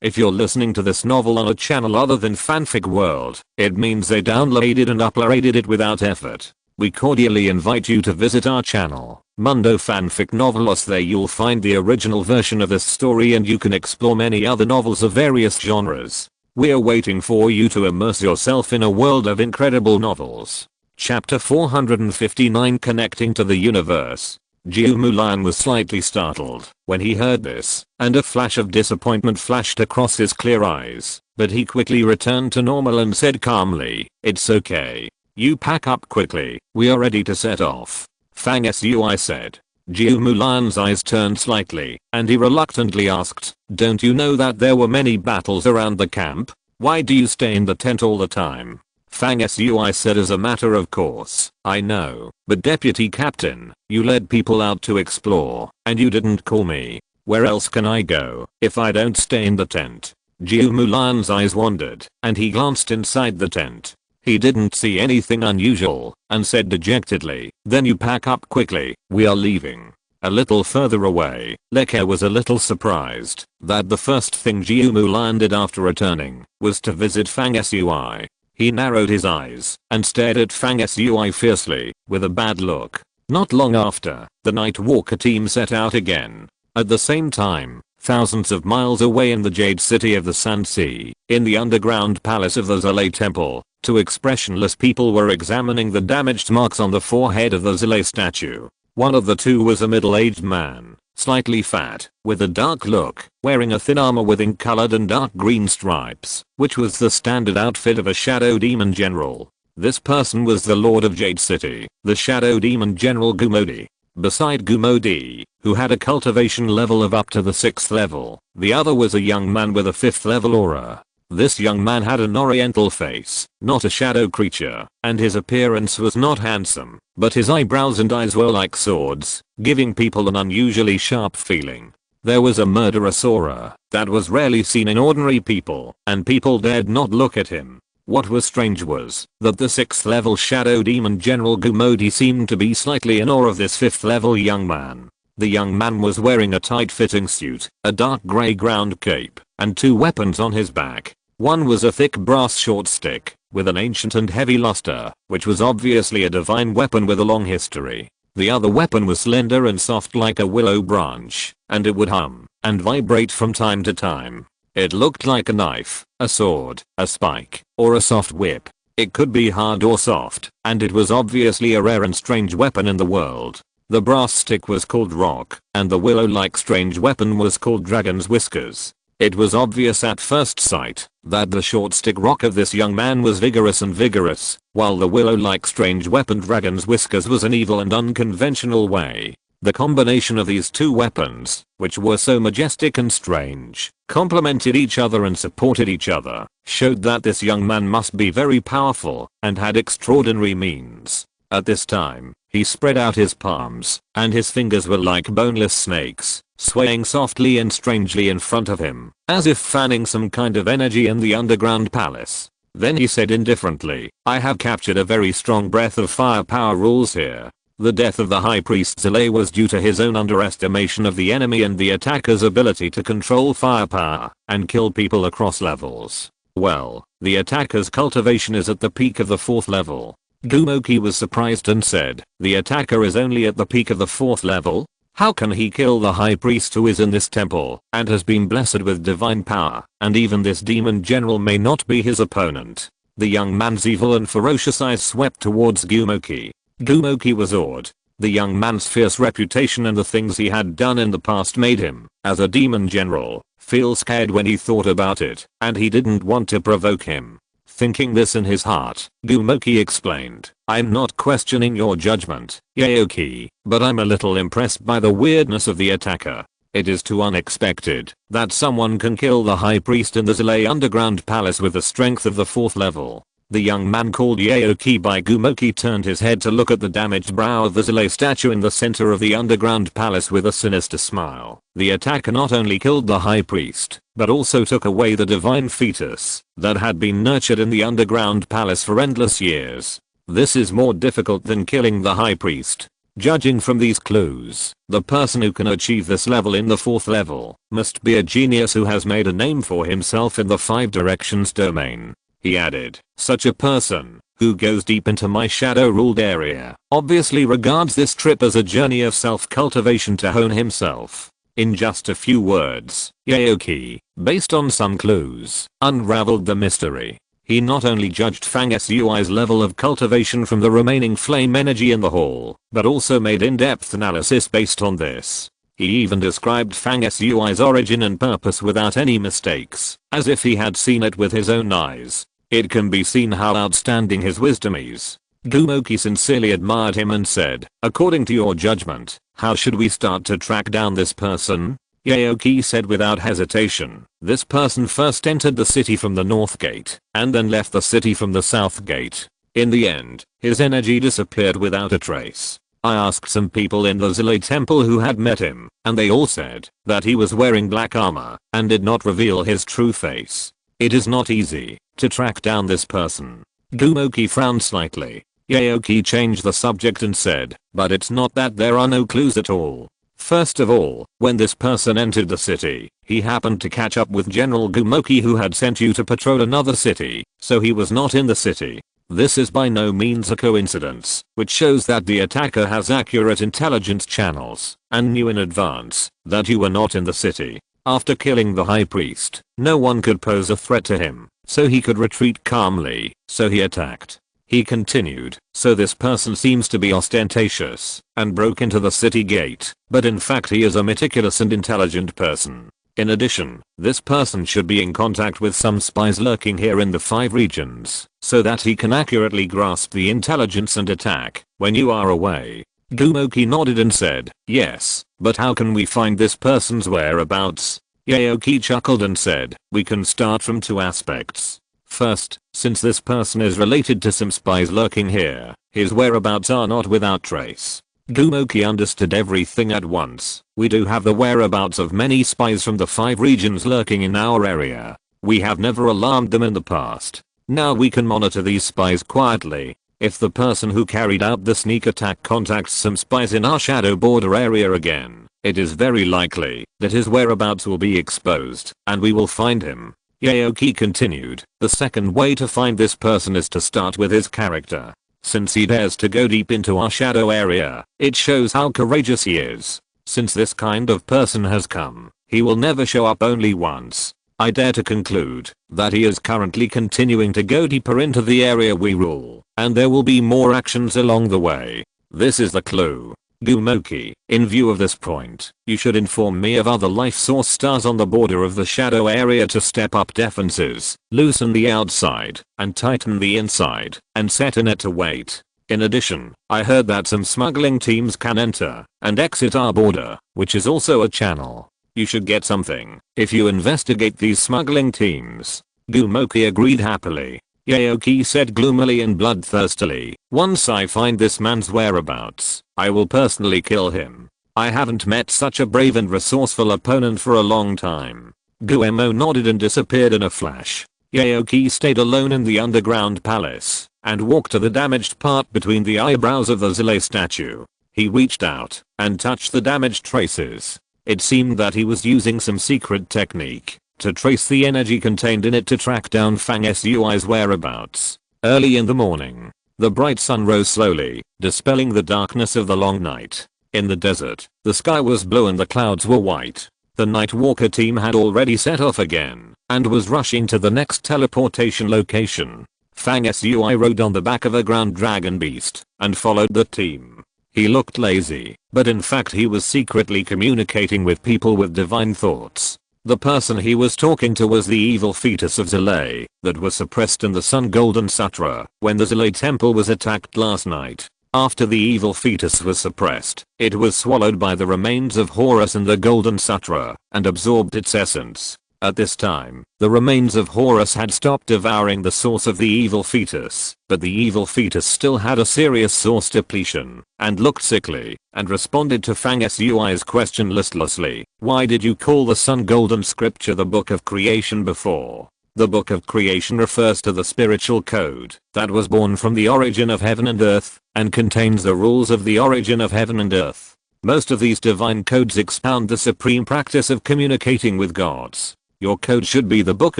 If you're listening to this novel on a channel other than Fanfic World, it means they downloaded and uploaded it without effort. We cordially invite you to visit our channel, Mundo Fanfic Novelos. There you'll find the original version of this story and you can explore many other novels of various genres. We're waiting for you to immerse yourself in a world of incredible novels. Chapter 459, Connecting to the Universe. Jiu Mulan was slightly startled when he heard this, and a flash of disappointment flashed across his clear eyes, but he quickly returned to normal and said calmly, "It's okay. You pack up quickly, we are ready to set off." Fang Sui said. Jiu Mulan's eyes turned slightly, and he reluctantly asked, "Don't you know that there were many battles around the camp? Why do you stay in the tent all the time?" Fang Sui said, "As a matter of course, I know, but Deputy Captain, you led people out to explore, and you didn't call me. Where else can I go if I don't stay in the tent?" Jiu Mulan's eyes wandered, and he glanced inside the tent. He didn't see anything unusual, and said dejectedly, "Then you pack up quickly, we are leaving." A little further away, Leke was a little surprised that the first thing Jiu Mulan did after returning was to visit Fang Sui. He narrowed his eyes and stared at Fang Sui fiercely, with a bad look. Not long after, the Night Walker team set out again. At the same time, thousands of miles away in the Jade City of the Sand Sea, in the underground palace of the Zile Temple, two expressionless people were examining the damaged marks on the forehead of the Zile statue. One of the two was a middle-aged man, slightly fat, with a dark look, wearing a thin armor with ink-colored and dark green stripes, which was the standard outfit of a Shadow Demon General. This person was the Lord of Jade City, the Shadow Demon General Gumodi. Beside Gumodi, who had a cultivation level of up to the 6th level, the other was a young man with a 5th level aura. This young man had an oriental face, not a shadow creature, and his appearance was not handsome, but his eyebrows and eyes were like swords, giving people an unusually sharp feeling. There was a murderous aura that was rarely seen in ordinary people, and people dared not look at him. What was strange was that the 6th level Shadow Demon General Gumodi seemed to be slightly in awe of this 5th level young man. The young man was wearing a tight-fitting suit, a dark grey ground cape, and two weapons on his back. One was a thick brass short stick, with an ancient and heavy luster, which was obviously a divine weapon with a long history. The other weapon was slender and soft like a willow branch, and it would hum and vibrate from time to time. It looked like a knife, a sword, a spike, or a soft whip. It could be hard or soft, and it was obviously a rare and strange weapon in the world. The brass stick was called Rock, and the willow-like strange weapon was called Dragon's Whiskers. It was obvious at first sight that the short stick rock of this young man was vigorous, while the willow-like strange weapon Dragon's Whiskers was an evil and unconventional way. The combination of these two weapons, which were so majestic and strange, complemented each other and supported each other, showed that this young man must be very powerful and had extraordinary means. At this time, he spread out his palms, and his fingers were like boneless snakes, swaying softly and strangely in front of him, as if fanning some kind of energy in the underground palace. Then he said indifferently, "I have captured a very strong breath of firepower rules here. The death of the High Priest Zile was due to his own underestimation of the enemy and the attacker's ability to control firepower and kill people across levels. Well, the attacker's cultivation is at the peak of the 4th level." Gumodi was surprised and said, "The attacker is only at the peak of the 4th level? How can he kill the High Priest who is in this temple and has been blessed with divine power, and even this demon general may not be his opponent?" The young man's evil and ferocious eyes swept towards Gumodi. Gumodi was awed. The young man's fierce reputation and the things he had done in the past made him, as a demon general, feel scared when he thought about it, and he didn't want to provoke him. Thinking this in his heart, Gumodi explained, "I'm not questioning your judgment, Yaoki, but I'm a little impressed by the weirdness of the attacker. It is too unexpected that someone can kill the High Priest in the Zile underground palace with the strength of the 4th level." The young man called Yaoki by Gumodi turned his head to look at the damaged brow of the Zile statue in the center of the underground palace with a sinister smile. The attacker not only killed the High Priest, but also took away the divine fetus that had been nurtured in the underground palace for endless years. This is more difficult than killing the High Priest. Judging from these clues, the person who can achieve this level in the 4th level must be a genius who has made a name for himself in the 5 directions domain. He added, "Such a person, who goes deep into my shadow-ruled area, obviously regards this trip as a journey of self-cultivation to hone himself." In just a few words, Yaoki, based on some clues, unraveled the mystery. He not only judged Fang Sui's level of cultivation from the remaining flame energy in the hall, but also made in-depth analysis based on this. He even described Fang Sui's origin and purpose without any mistakes, as if he had seen it with his own eyes. It can be seen how outstanding his wisdom is. Gumodi sincerely admired him and said, "According to your judgment, how should we start to track down this person?" Yaoki said without hesitation, "This person first entered the city from the north gate, and then left the city from the south gate. In the end, his energy disappeared without a trace. I asked some people in the Zile temple who had met him, and they all said that he was wearing black armor and did not reveal his true face. It is not easy to track down this person." Gumodi frowned slightly. Yaoki changed the subject and said, "But it's not that there are no clues at all. First of all, when this person entered the city, he happened to catch up with General Gumodi who had sent you to patrol another city, so he was not in the city. This is by no means a coincidence, which shows that the attacker has accurate intelligence channels and knew in advance that you were not in the city. After killing the high priest, no one could pose a threat to him, so he could retreat calmly, so he attacked. He continued, so this person seems to be ostentatious and broke into the city gate, but in fact he is a meticulous and intelligent person. In addition, this person should be in contact with some spies lurking here in the 5 regions, so that he can accurately grasp the intelligence and attack when you are away. Gumoki nodded and said, yes, but how can we find this person's whereabouts? Yaoki chuckled and said, we can start from 2 aspects. First, since this person is related to some spies lurking here, his whereabouts are not without trace. Gumoki understood everything at once. We do have the whereabouts of many spies from the 5 regions lurking in our area. We have never alarmed them in the past. Now we can monitor these spies quietly. If the person who carried out the sneak attack contacts some spies in our shadow border area again, it is very likely that his whereabouts will be exposed, and we will find him. Yaoki continued, the second way to find this person is to start with his character. Since he dares to go deep into our shadow area, it shows how courageous he is. Since this kind of person has come, he will never show up only once. I dare to conclude that he is currently continuing to go deeper into the area we rule, and there will be more actions along the way. This is the clue. Gumoki, in view of this point, you should inform me of other life source stars on the border of the shadow area to step up defenses, loosen the outside, and tighten the inside, and set a net to wait. In addition, I heard that some smuggling teams can enter and exit our border, which is also a channel. You should get something if you investigate these smuggling teams. Gumoki agreed happily. Yaoki said gloomily and bloodthirstily, once I find this man's whereabouts, I will personally kill him. I haven't met such a brave and resourceful opponent for a long time. Guemo nodded and disappeared in a flash. Yaoki stayed alone in the underground palace and walked to the damaged part between the eyebrows of the Zile statue. He reached out and touched the damaged traces. It seemed that he was using some secret technique to trace the energy contained in it to track down Fang Sui's whereabouts. Early in the morning, the bright sun rose slowly, dispelling the darkness of the long night. In the desert, the sky was blue and the clouds were white. The Nightwalker team had already set off again and was rushing to the next teleportation location. Fang Sui rode on the back of a ground dragon beast and followed the team. He looked lazy, but in fact he was secretly communicating with people with divine thoughts. The person he was talking to was the evil fetus of Zile that was suppressed in the Sun Golden Sutra when the Zile temple was attacked last night. After the evil fetus was suppressed, it was swallowed by the remains of Horus in the Golden Sutra and absorbed its essence. At this time, the remains of Horus had stopped devouring the source of the evil fetus, but the evil fetus still had a serious source depletion and looked sickly and responded to Fang Sui's question listlessly. Why did you call the Sun Golden Scripture the Book of Creation before? The Book of Creation refers to the spiritual code that was born from the origin of heaven and earth and contains the rules of the origin of heaven and earth. Most of these divine codes expound the supreme practice of communicating with gods. Your code should be the book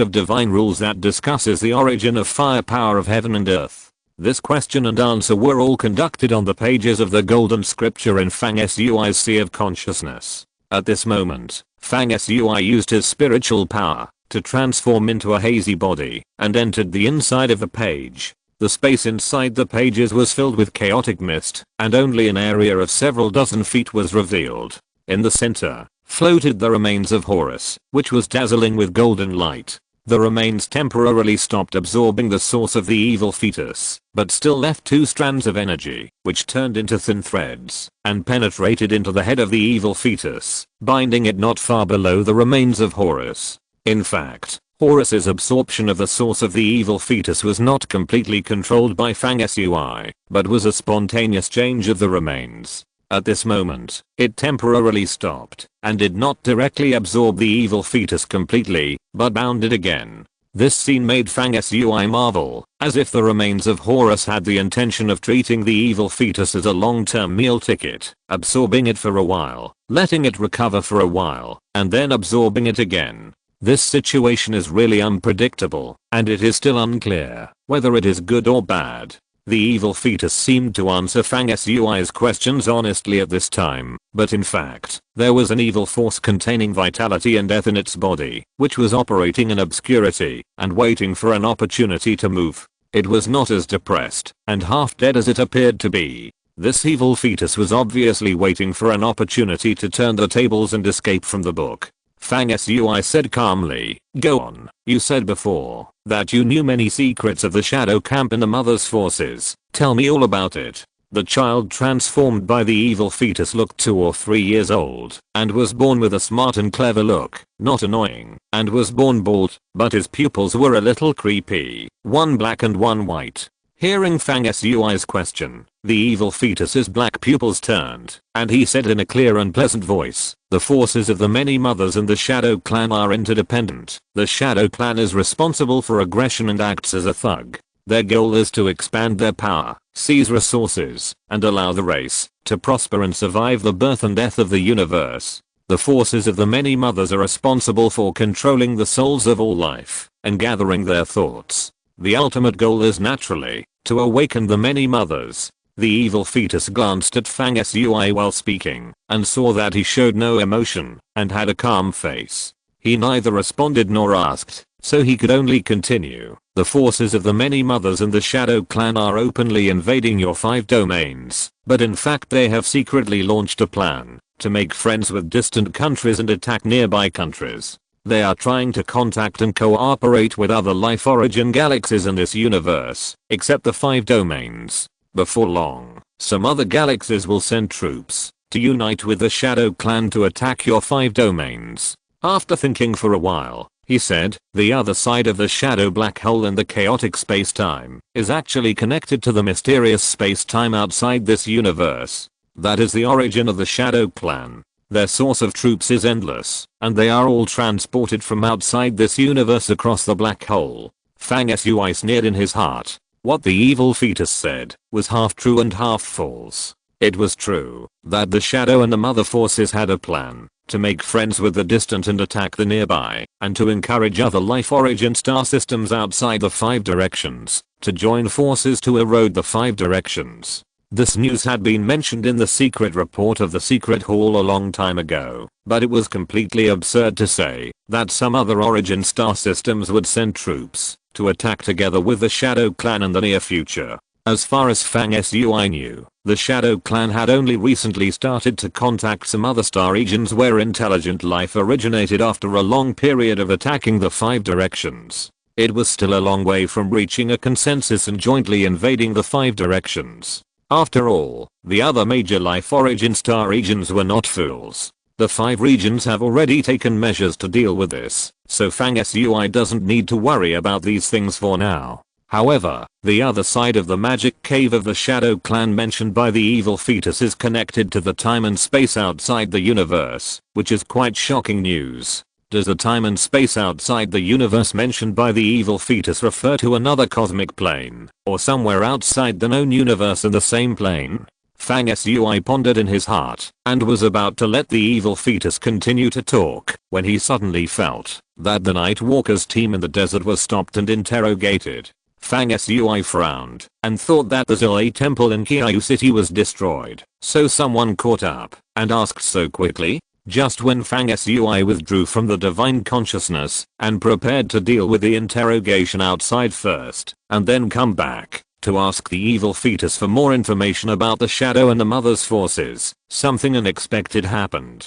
of divine rules that discusses the origin of firepower of heaven and earth. This question and answer were all conducted on the pages of the Golden Scripture in Fang Sui's Sea of Consciousness. At this moment, Fang Sui used his spiritual power to transform into a hazy body and entered the inside of the page. The space inside the pages was filled with chaotic mist, and only an area of several dozen feet was revealed. In the center, floated the remains of Horus, which was dazzling with golden light. The remains temporarily stopped absorbing the source of the evil fetus, but still left 2 strands of energy, which turned into thin threads and penetrated into the head of the evil fetus, binding it not far below the remains of Horus. In fact, Horus's absorption of the source of the evil fetus was not completely controlled by Fang Sui, but was a spontaneous change of the remains. At this moment, it temporarily stopped and did not directly absorb the evil fetus completely, but bound it again. This scene made Fang Sui marvel, as if the remains of Horus had the intention of treating the evil fetus as a long-term meal ticket, absorbing it for a while, letting it recover for a while, and then absorbing it again. This situation is really unpredictable, and it is still unclear whether it is good or bad. The evil fetus seemed to answer Fang Sui's questions honestly at this time, but in fact, there was an evil force containing vitality and death in its body, which was operating in obscurity and waiting for an opportunity to move. It was not as depressed and half dead as it appeared to be. This evil fetus was obviously waiting for an opportunity to turn the tables and escape from the book. Fang Sui said calmly, "Go on, you said before that you knew many secrets of the shadow camp and the mother's forces. Tell me all about it." The child transformed by the evil fetus looked 2 or 3 years old and was born with a smart and clever look, not annoying, and was born bald, but his pupils were a little creepy, one black and one white. Hearing Fang Sui's question, the evil fetus's black pupils turned, and he said in a clear and pleasant voice, "The forces of the many mothers and the Shadow Clan are interdependent. The Shadow Clan is responsible for aggression and acts as a thug. Their goal is to expand their power, seize resources, and allow the race to prosper and survive the birth and death of the universe. The forces of the many mothers are responsible for controlling the souls of all life and gathering their thoughts. The ultimate goal is naturally to awaken the many mothers." The evil fetus glanced at Fang Sui while speaking and saw that he showed no emotion and had a calm face. He neither responded nor asked, so he could only continue. "The forces of the many mothers and the Shadow Clan are openly invading your 5 domains, but in fact they have secretly launched a plan to make friends with distant countries and attack nearby countries. They are trying to contact and cooperate with other life origin galaxies in this universe, except the 5 domains. Before long, some other galaxies will send troops to unite with the Shadow Clan to attack your 5 domains." After thinking for a while, he said, "The other side of the shadow black hole in the chaotic space-time is actually connected to the mysterious space-time outside this universe. That is the origin of the Shadow Clan. Their source of troops is endless, and they are all transported from outside this universe across the black hole." Fang Sui sneered in his heart. What the evil fetus said was half true and half false. It was true that the shadow and the mother forces had a plan to make friends with the distant and attack the nearby, and to encourage other life origin star systems outside the 5 directions to join forces to erode the 5 directions. This news had been mentioned in the secret report of the secret hall a long time ago, but it was completely absurd to say that some other origin star systems would send troops to attack together with the Shadow Clan in the near future. As far as Fang Sui knew, the Shadow Clan had only recently started to contact some other star regions where intelligent life originated after a long period of attacking the 5 directions. It was still a long way from reaching a consensus and jointly invading the 5 directions. After all, the other major life origin star regions were not fools. The 5 regions have already taken measures to deal with this, so Fang Sui doesn't need to worry about these things for now. However, the other side of the magic cave of the Shadow Clan mentioned by the evil fetus is connected to the time and space outside the universe, which is quite shocking news. Does the time and space outside the universe mentioned by the evil fetus refer to another cosmic plane, or somewhere outside the known universe in the same plane? Fang Sui pondered in his heart, and was about to let the evil fetus continue to talk, when he suddenly felt that the Night Walker's team in the desert was stopped and interrogated. Fang Sui frowned, and thought that the Zilay temple in Kyoto City was destroyed, so someone caught up, and asked so quickly. Just when Fang Sui withdrew from the divine consciousness, and prepared to deal with the interrogation outside first, and then come back to ask the evil fetus for more information about the shadow and the mother's forces, something unexpected happened.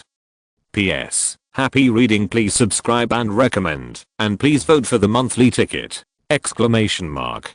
PS. Happy reading, please subscribe and recommend, and please vote for the monthly ticket! Exclamation mark.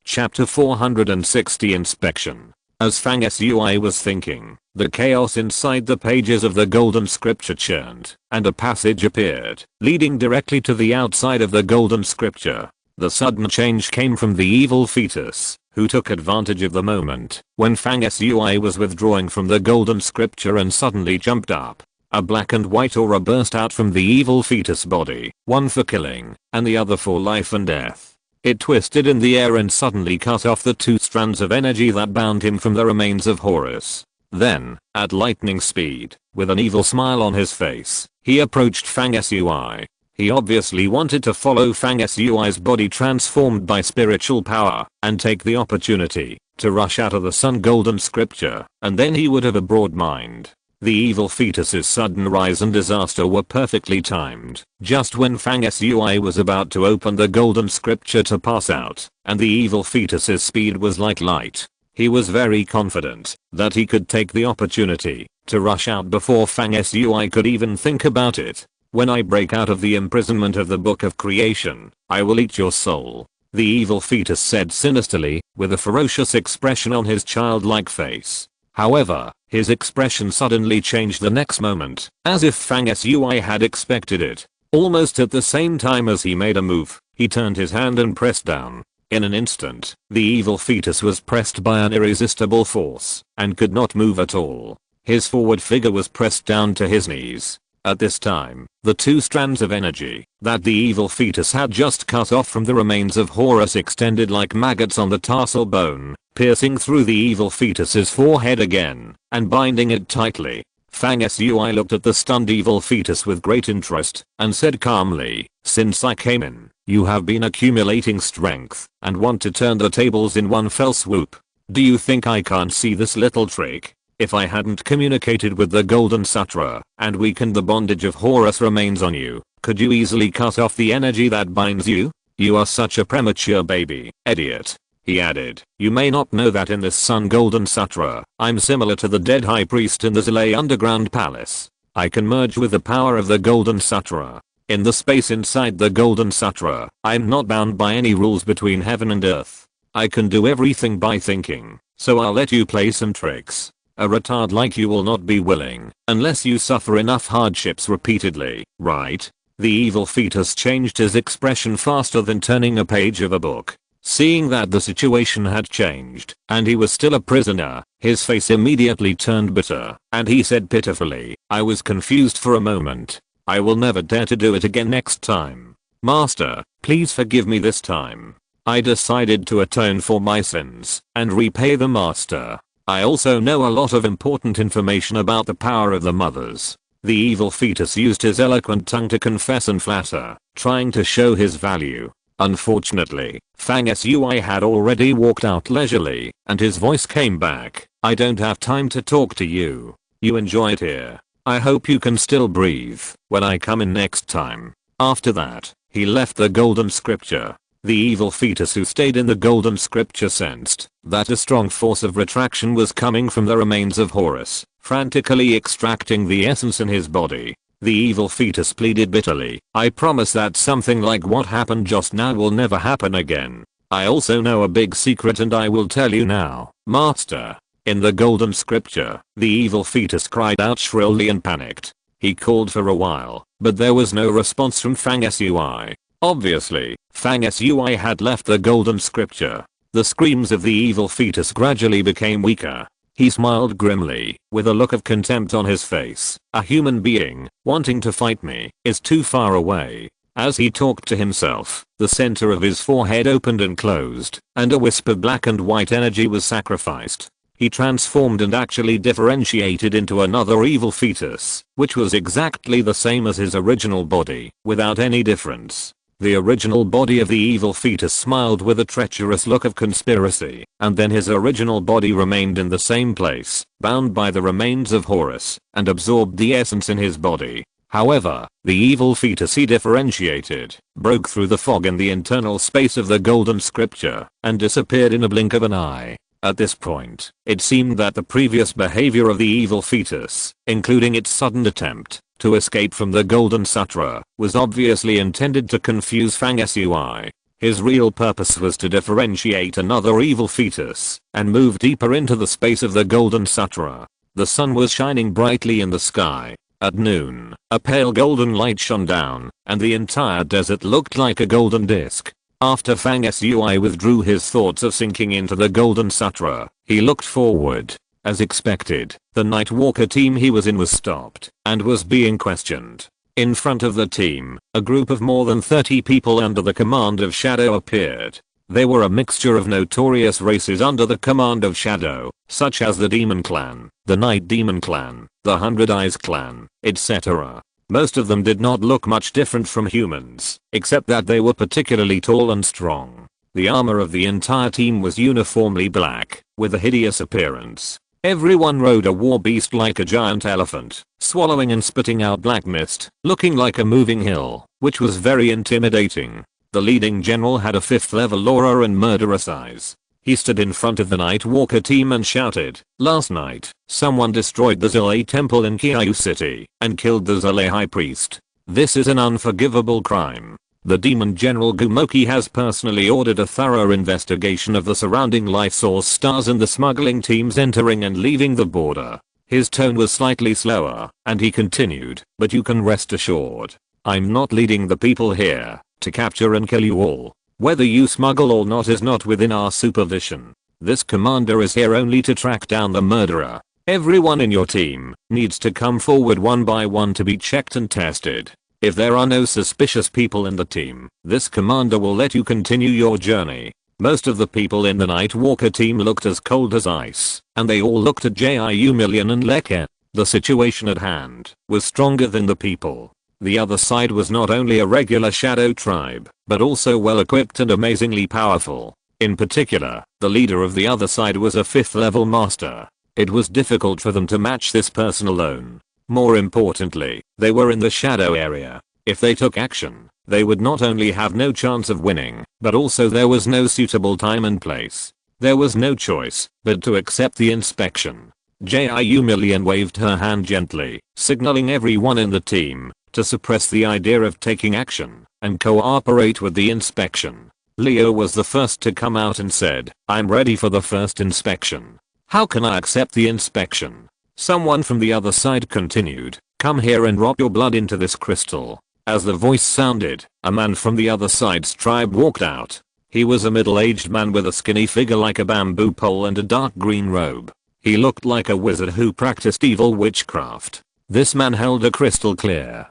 Chapter 460 Inspection. As Fang Sui was thinking, the chaos inside the pages of the golden scripture churned, and a passage appeared, leading directly to the outside of the golden scripture. The sudden change came from the evil fetus, who took advantage of the moment when Fang Sui was withdrawing from the golden scripture and suddenly jumped up. A black and white aura burst out from the evil fetus body, one for killing, and the other for life and death. It twisted in the air and suddenly cut off the 2 strands of energy that bound him from the remains of Horus. Then, at lightning speed, with an evil smile on his face, he approached Fang Sui. He obviously wanted to follow Fang Sui's body transformed by spiritual power and take the opportunity to rush out of the Sun Golden Scripture, and then he would have a broad mind. The evil fetus's sudden rise and disaster were perfectly timed, just when Fang Sui was about to open the Golden Scripture to pass out, and the evil fetus's speed was like light. He was very confident that he could take the opportunity to rush out before Fang Sui could even think about it. When I break out of the imprisonment of the Book of Creation, I will eat your soul, the evil fetus said sinisterly, with a ferocious expression on his childlike face. However, his expression suddenly changed the next moment, as if Fang Sui had expected it. Almost at the same time as he made a move, he turned his hand and pressed down. In an instant, the evil fetus was pressed by an irresistible force and could not move at all. His forward figure was pressed down to his knees. At this time, the two strands of energy that the evil fetus had just cut off from the remains of Horus extended like maggots on the tarsal bone, piercing through the evil fetus's forehead again and binding it tightly. Fang Sui looked at the stunned evil fetus with great interest and said calmly, "Since I came in, you have been accumulating strength and want to turn the tables in one fell swoop. Do you think I can't see this little trick? If I hadn't communicated with the Golden Sutra and weakened the bondage of Horus remains on you, could you easily cut off the energy that binds you? You are such a premature baby, idiot." He added, "You may not know that in this Sun Golden Sutra, I'm similar to the dead high priest in the Zilay underground palace. I can merge with the power of the Golden Sutra. In the space inside the Golden Sutra, I'm not bound by any rules between heaven and earth. I can do everything by thinking, so I'll let you play some tricks. A retard like you will not be willing unless you suffer enough hardships repeatedly, right?" The evil fetus changed his expression faster than turning a page of a book. Seeing that the situation had changed and he was still a prisoner, his face immediately turned bitter, and he said pitifully, "I was confused for a moment. I will never dare to do it again next time. Master, please forgive me this time. I decided to atone for my sins and repay the master. I also know a lot of important information about the power of the mothers." The evil fetus used his eloquent tongue to confess and flatter, trying to show his value. Unfortunately, Fang Sui had already walked out leisurely, and his voice came back, "I don't have time to talk to you. You enjoy it here. I hope you can still breathe when I come in next time." After that, he left the Golden Scripture. The evil fetus who stayed in the Golden Scripture sensed that a strong force of retraction was coming from the remains of Horus, frantically extracting the essence in his body. The evil fetus pleaded bitterly, "I promise that something like what happened just now will never happen again. I also know a big secret and I will tell you now, Master." In the Golden Scripture, the evil fetus cried out shrilly and panicked. He called for a while, but there was no response from Fang Sui. Obviously, Fang Sui had left the Golden Scripture. The screams of the evil fetus gradually became weaker. He smiled grimly, with a look of contempt on his face. "A human being, wanting to fight me, is too far away." As he talked to himself, the center of his forehead opened and closed, and a wisp of black and white energy was sacrificed. He transformed and actually differentiated into another evil fetus, which was exactly the same as his original body, without any difference. The original body of the evil fetus smiled with a treacherous look of conspiracy, and then his original body remained in the same place, bound by the remains of Horus, and absorbed the essence in his body. However, the evil fetus he differentiated broke through the fog in the internal space of the Golden Scripture and disappeared in a blink of an eye. At this point, it seemed that the previous behavior of the evil fetus, including its sudden attempt to escape from the Golden Sutra, was obviously intended to confuse Fang Sui. His real purpose was to differentiate another evil fetus and move deeper into the space of the Golden Sutra. The sun was shining brightly in the sky. At noon, a pale golden light shone down, and the entire desert looked like a golden disc. After Fang Sui withdrew his thoughts of sinking into the Golden Sutra, he looked forward. As expected, the Nightwalker team he was in was stopped and was being questioned. In front of the team, a group of more than 30 people under the command of Shadow appeared. They were a mixture of notorious races under the command of Shadow, such as the Demon Clan, the Night Demon Clan, the 100 Eyes Clan, etc. Most of them did not look much different from humans, except that they were particularly tall and strong. The armor of the entire team was uniformly black, with a hideous appearance. Everyone rode a war beast like a giant elephant, swallowing and spitting out black mist, looking like a moving hill, which was very intimidating. The leading general had a 5th level aura and murderous eyes. He stood in front of the Nightwalker team and shouted, "Last night, someone destroyed the Zule temple in Kyoto City and killed the Zule high priest. This is an unforgivable crime. The demon general Gumoki has personally ordered a thorough investigation of the surrounding life source stars and the smuggling teams entering and leaving the border." His tone was slightly slower, and he continued, "But you can rest assured, I'm not leading the people here to capture and kill you all. Whether you smuggle or not is not within our supervision. This commander is here only to track down the murderer. Everyone in your team needs to come forward one by one to be checked and tested. If there are no suspicious people in the team, this commander will let you continue your journey." Most of the people in the Nightwalker team looked as cold as ice, and they all looked at Jiumillion and Leken. The situation at hand was stronger than the people. The other side was not only a regular shadow tribe, but also well equipped and amazingly powerful. In particular, the leader of the other side was a 5th level master. It was difficult for them to match this person alone. More importantly, they were in the shadow area. If they took action, they would not only have no chance of winning, but also there was no suitable time and place. There was no choice but to accept the inspection. Jiumillion waved her hand gently, signaling everyone in the team to suppress the idea of taking action and cooperate with the inspection. Leo was the first to come out and said, "I'm ready for the first inspection. How can I accept the inspection?" Someone from the other side continued, "Come here and drop your blood into this crystal." As the voice sounded, a man from the other side's tribe walked out. He was a middle-aged man with a skinny figure like a bamboo pole and a dark green robe. He looked like a wizard who practiced evil witchcraft. This man held a crystal clear,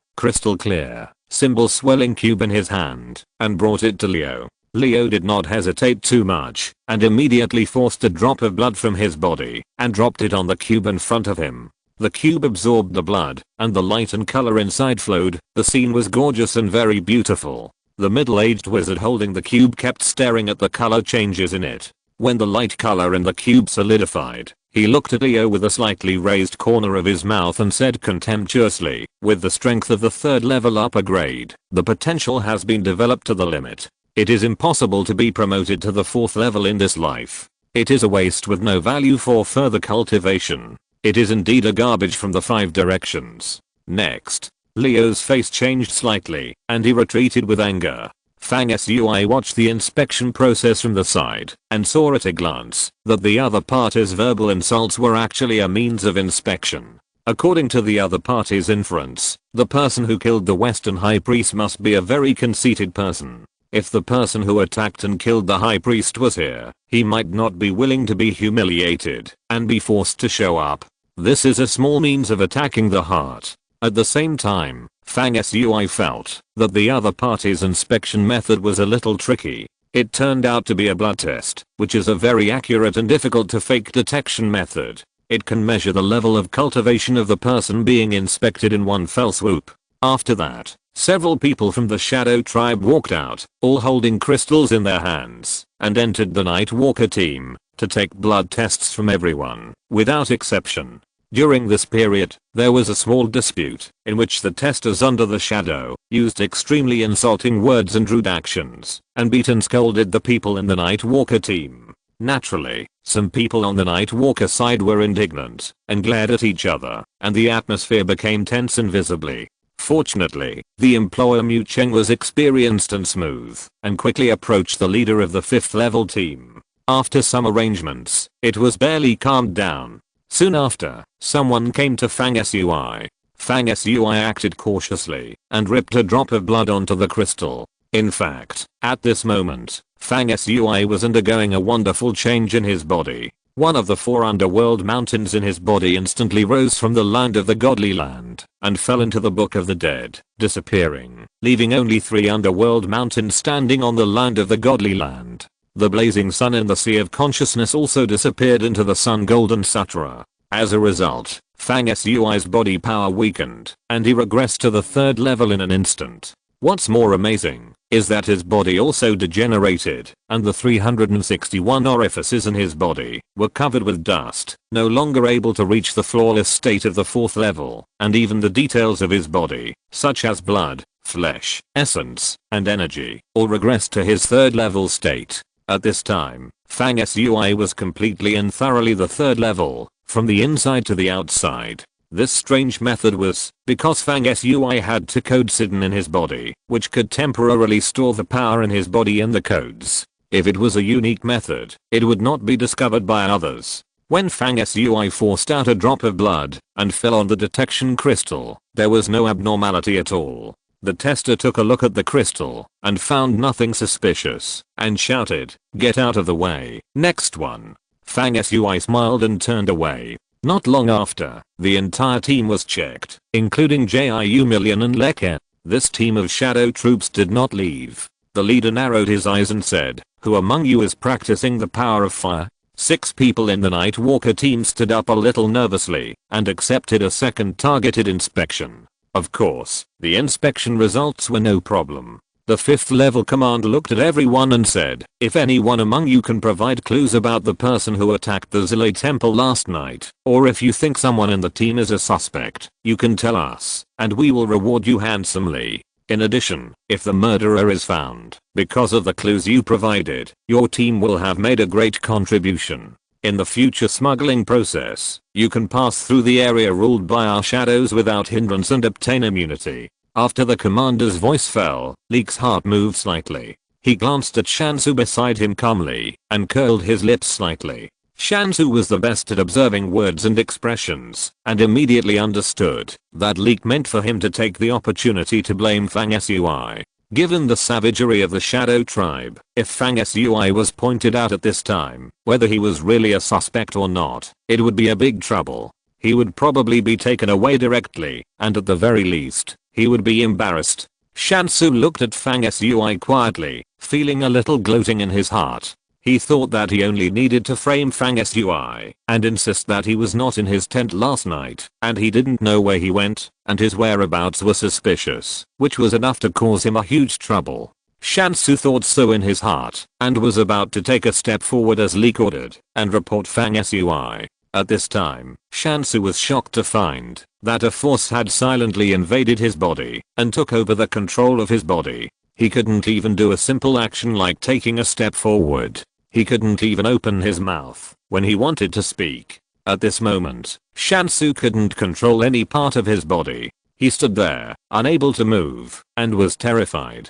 symbol swelling cube in his hand and brought it to Leo. Leo did not hesitate too much and immediately forced a drop of blood from his body and dropped it on the cube in front of him. The cube absorbed the blood and the light and color inside flowed. The scene was gorgeous and very beautiful. The middle-aged wizard holding the cube kept staring at the color changes in it. When the light color in the cube solidified, he looked at Leo with a slightly raised corner of his mouth and said contemptuously, "With the strength of the 3rd level upper grade, the potential has been developed to the limit. It is impossible to be promoted to the 4th level in this life. It is a waste with no value for further cultivation. It is indeed a garbage from the 5 directions." Next, Leo's face changed slightly, and he retreated with anger. Fang Sui watched the inspection process from the side and saw at a glance that the other party's verbal insults were actually a means of inspection. According to the other party's inference, the person who killed the Western High Priest must be a very conceited person. If the person who attacked and killed the High Priest was here, he might not be willing to be humiliated and be forced to show up. This is a small means of attacking the heart. At the same time, Fang Sui felt that the other party's inspection method was a little tricky. It turned out to be a blood test, which is a very accurate and difficult to fake detection method. It can measure the level of cultivation of the person being inspected in one fell swoop. After that, several people from the Shadow Tribe walked out, all holding crystals in their hands, and entered the Nightwalker team to take blood tests from everyone, without exception. During this period, there was a small dispute in which the testers under the shadow used extremely insulting words and rude actions and beat and scolded the people in the Nightwalker team. Naturally, some people on the Nightwalker side were indignant and glared at each other, and the atmosphere became tense and visibly. Fortunately, the employer Mu Cheng was experienced and smooth and quickly approached the leader of the 5th level team. After some arrangements, it was barely calmed down. Soon after, someone came to Fang Sui. Fang Sui acted cautiously and ripped a drop of blood onto the crystal. In fact, at this moment, Fang Sui was undergoing a wonderful change in his body. One of the 4 underworld mountains in his body instantly rose from the land of the godly land and fell into the book of the dead, disappearing, leaving only 3 underworld mountains standing on the land of the godly land. The blazing sun in the sea of consciousness also disappeared into the sun golden sutra. As a result, Fang Sui's body power weakened, and he regressed to the 3rd level in an instant. What's more amazing is that his body also degenerated, and the 361 orifices in his body were covered with dust, no longer able to reach the flawless state of the 4th level, and even the details of his body, such as blood, flesh, essence, and energy, all regressed to his 3rd level state. At this time, Fang Sui was completely and thoroughly the 3rd level, from the inside to the outside. This strange method was because Fang Sui had two codes hidden in his body, which could temporarily store the power in his body in the codes. If it was a unique method, it would not be discovered by others. When Fang Sui forced out a drop of blood and fell on the detection crystal, there was no abnormality at all. The tester took a look at the crystal and found nothing suspicious and shouted, "Get out of the way, next one." Fang Sui smiled and turned away. Not long after, the entire team was checked, including Jiu Million and Lekka. This team of shadow troops did not leave. The leader narrowed his eyes and said, "Who among you is practicing the power of fire?" 6 people in the Nightwalker team stood up a little nervously and accepted a second targeted inspection. Of course, the inspection results were no problem. The 5th level commander looked at everyone and said, "If anyone among you can provide clues about the person who attacked the Zile temple last night, or if you think someone in the team is a suspect, you can tell us, and we will reward you handsomely. In addition, if the murderer is found, because of the clues you provided, your team will have made a great contribution. In the future smuggling process, you can pass through the area ruled by our shadows without hindrance and obtain immunity." After the commander's voice fell, Leek's heart moved slightly. He glanced at Shansu beside him calmly and curled his lips slightly. Shansu was the best at observing words and expressions and immediately understood that Leek meant for him to take the opportunity to blame Fang Sui. Given the savagery of the Shadow Tribe, if Fang Sui was pointed out at this time, whether he was really a suspect or not, it would be a big trouble. He would probably be taken away directly, and at the very least, he would be embarrassed. Shansu looked at Fang Sui quietly, feeling a little gloating in his heart. He thought that he only needed to frame Fang Sui and insist that he was not in his tent last night and he didn't know where he went and his whereabouts were suspicious, which was enough to cause him a huge trouble. Shansu thought so in his heart and was about to take a step forward as Leek ordered and report Fang Sui. At this time, Shansu was shocked to find that a force had silently invaded his body and took over the control of his body. He couldn't even do a simple action like taking a step forward. He couldn't even open his mouth when he wanted to speak. At this moment, Shansu couldn't control any part of his body. He stood there, unable to move, and was terrified.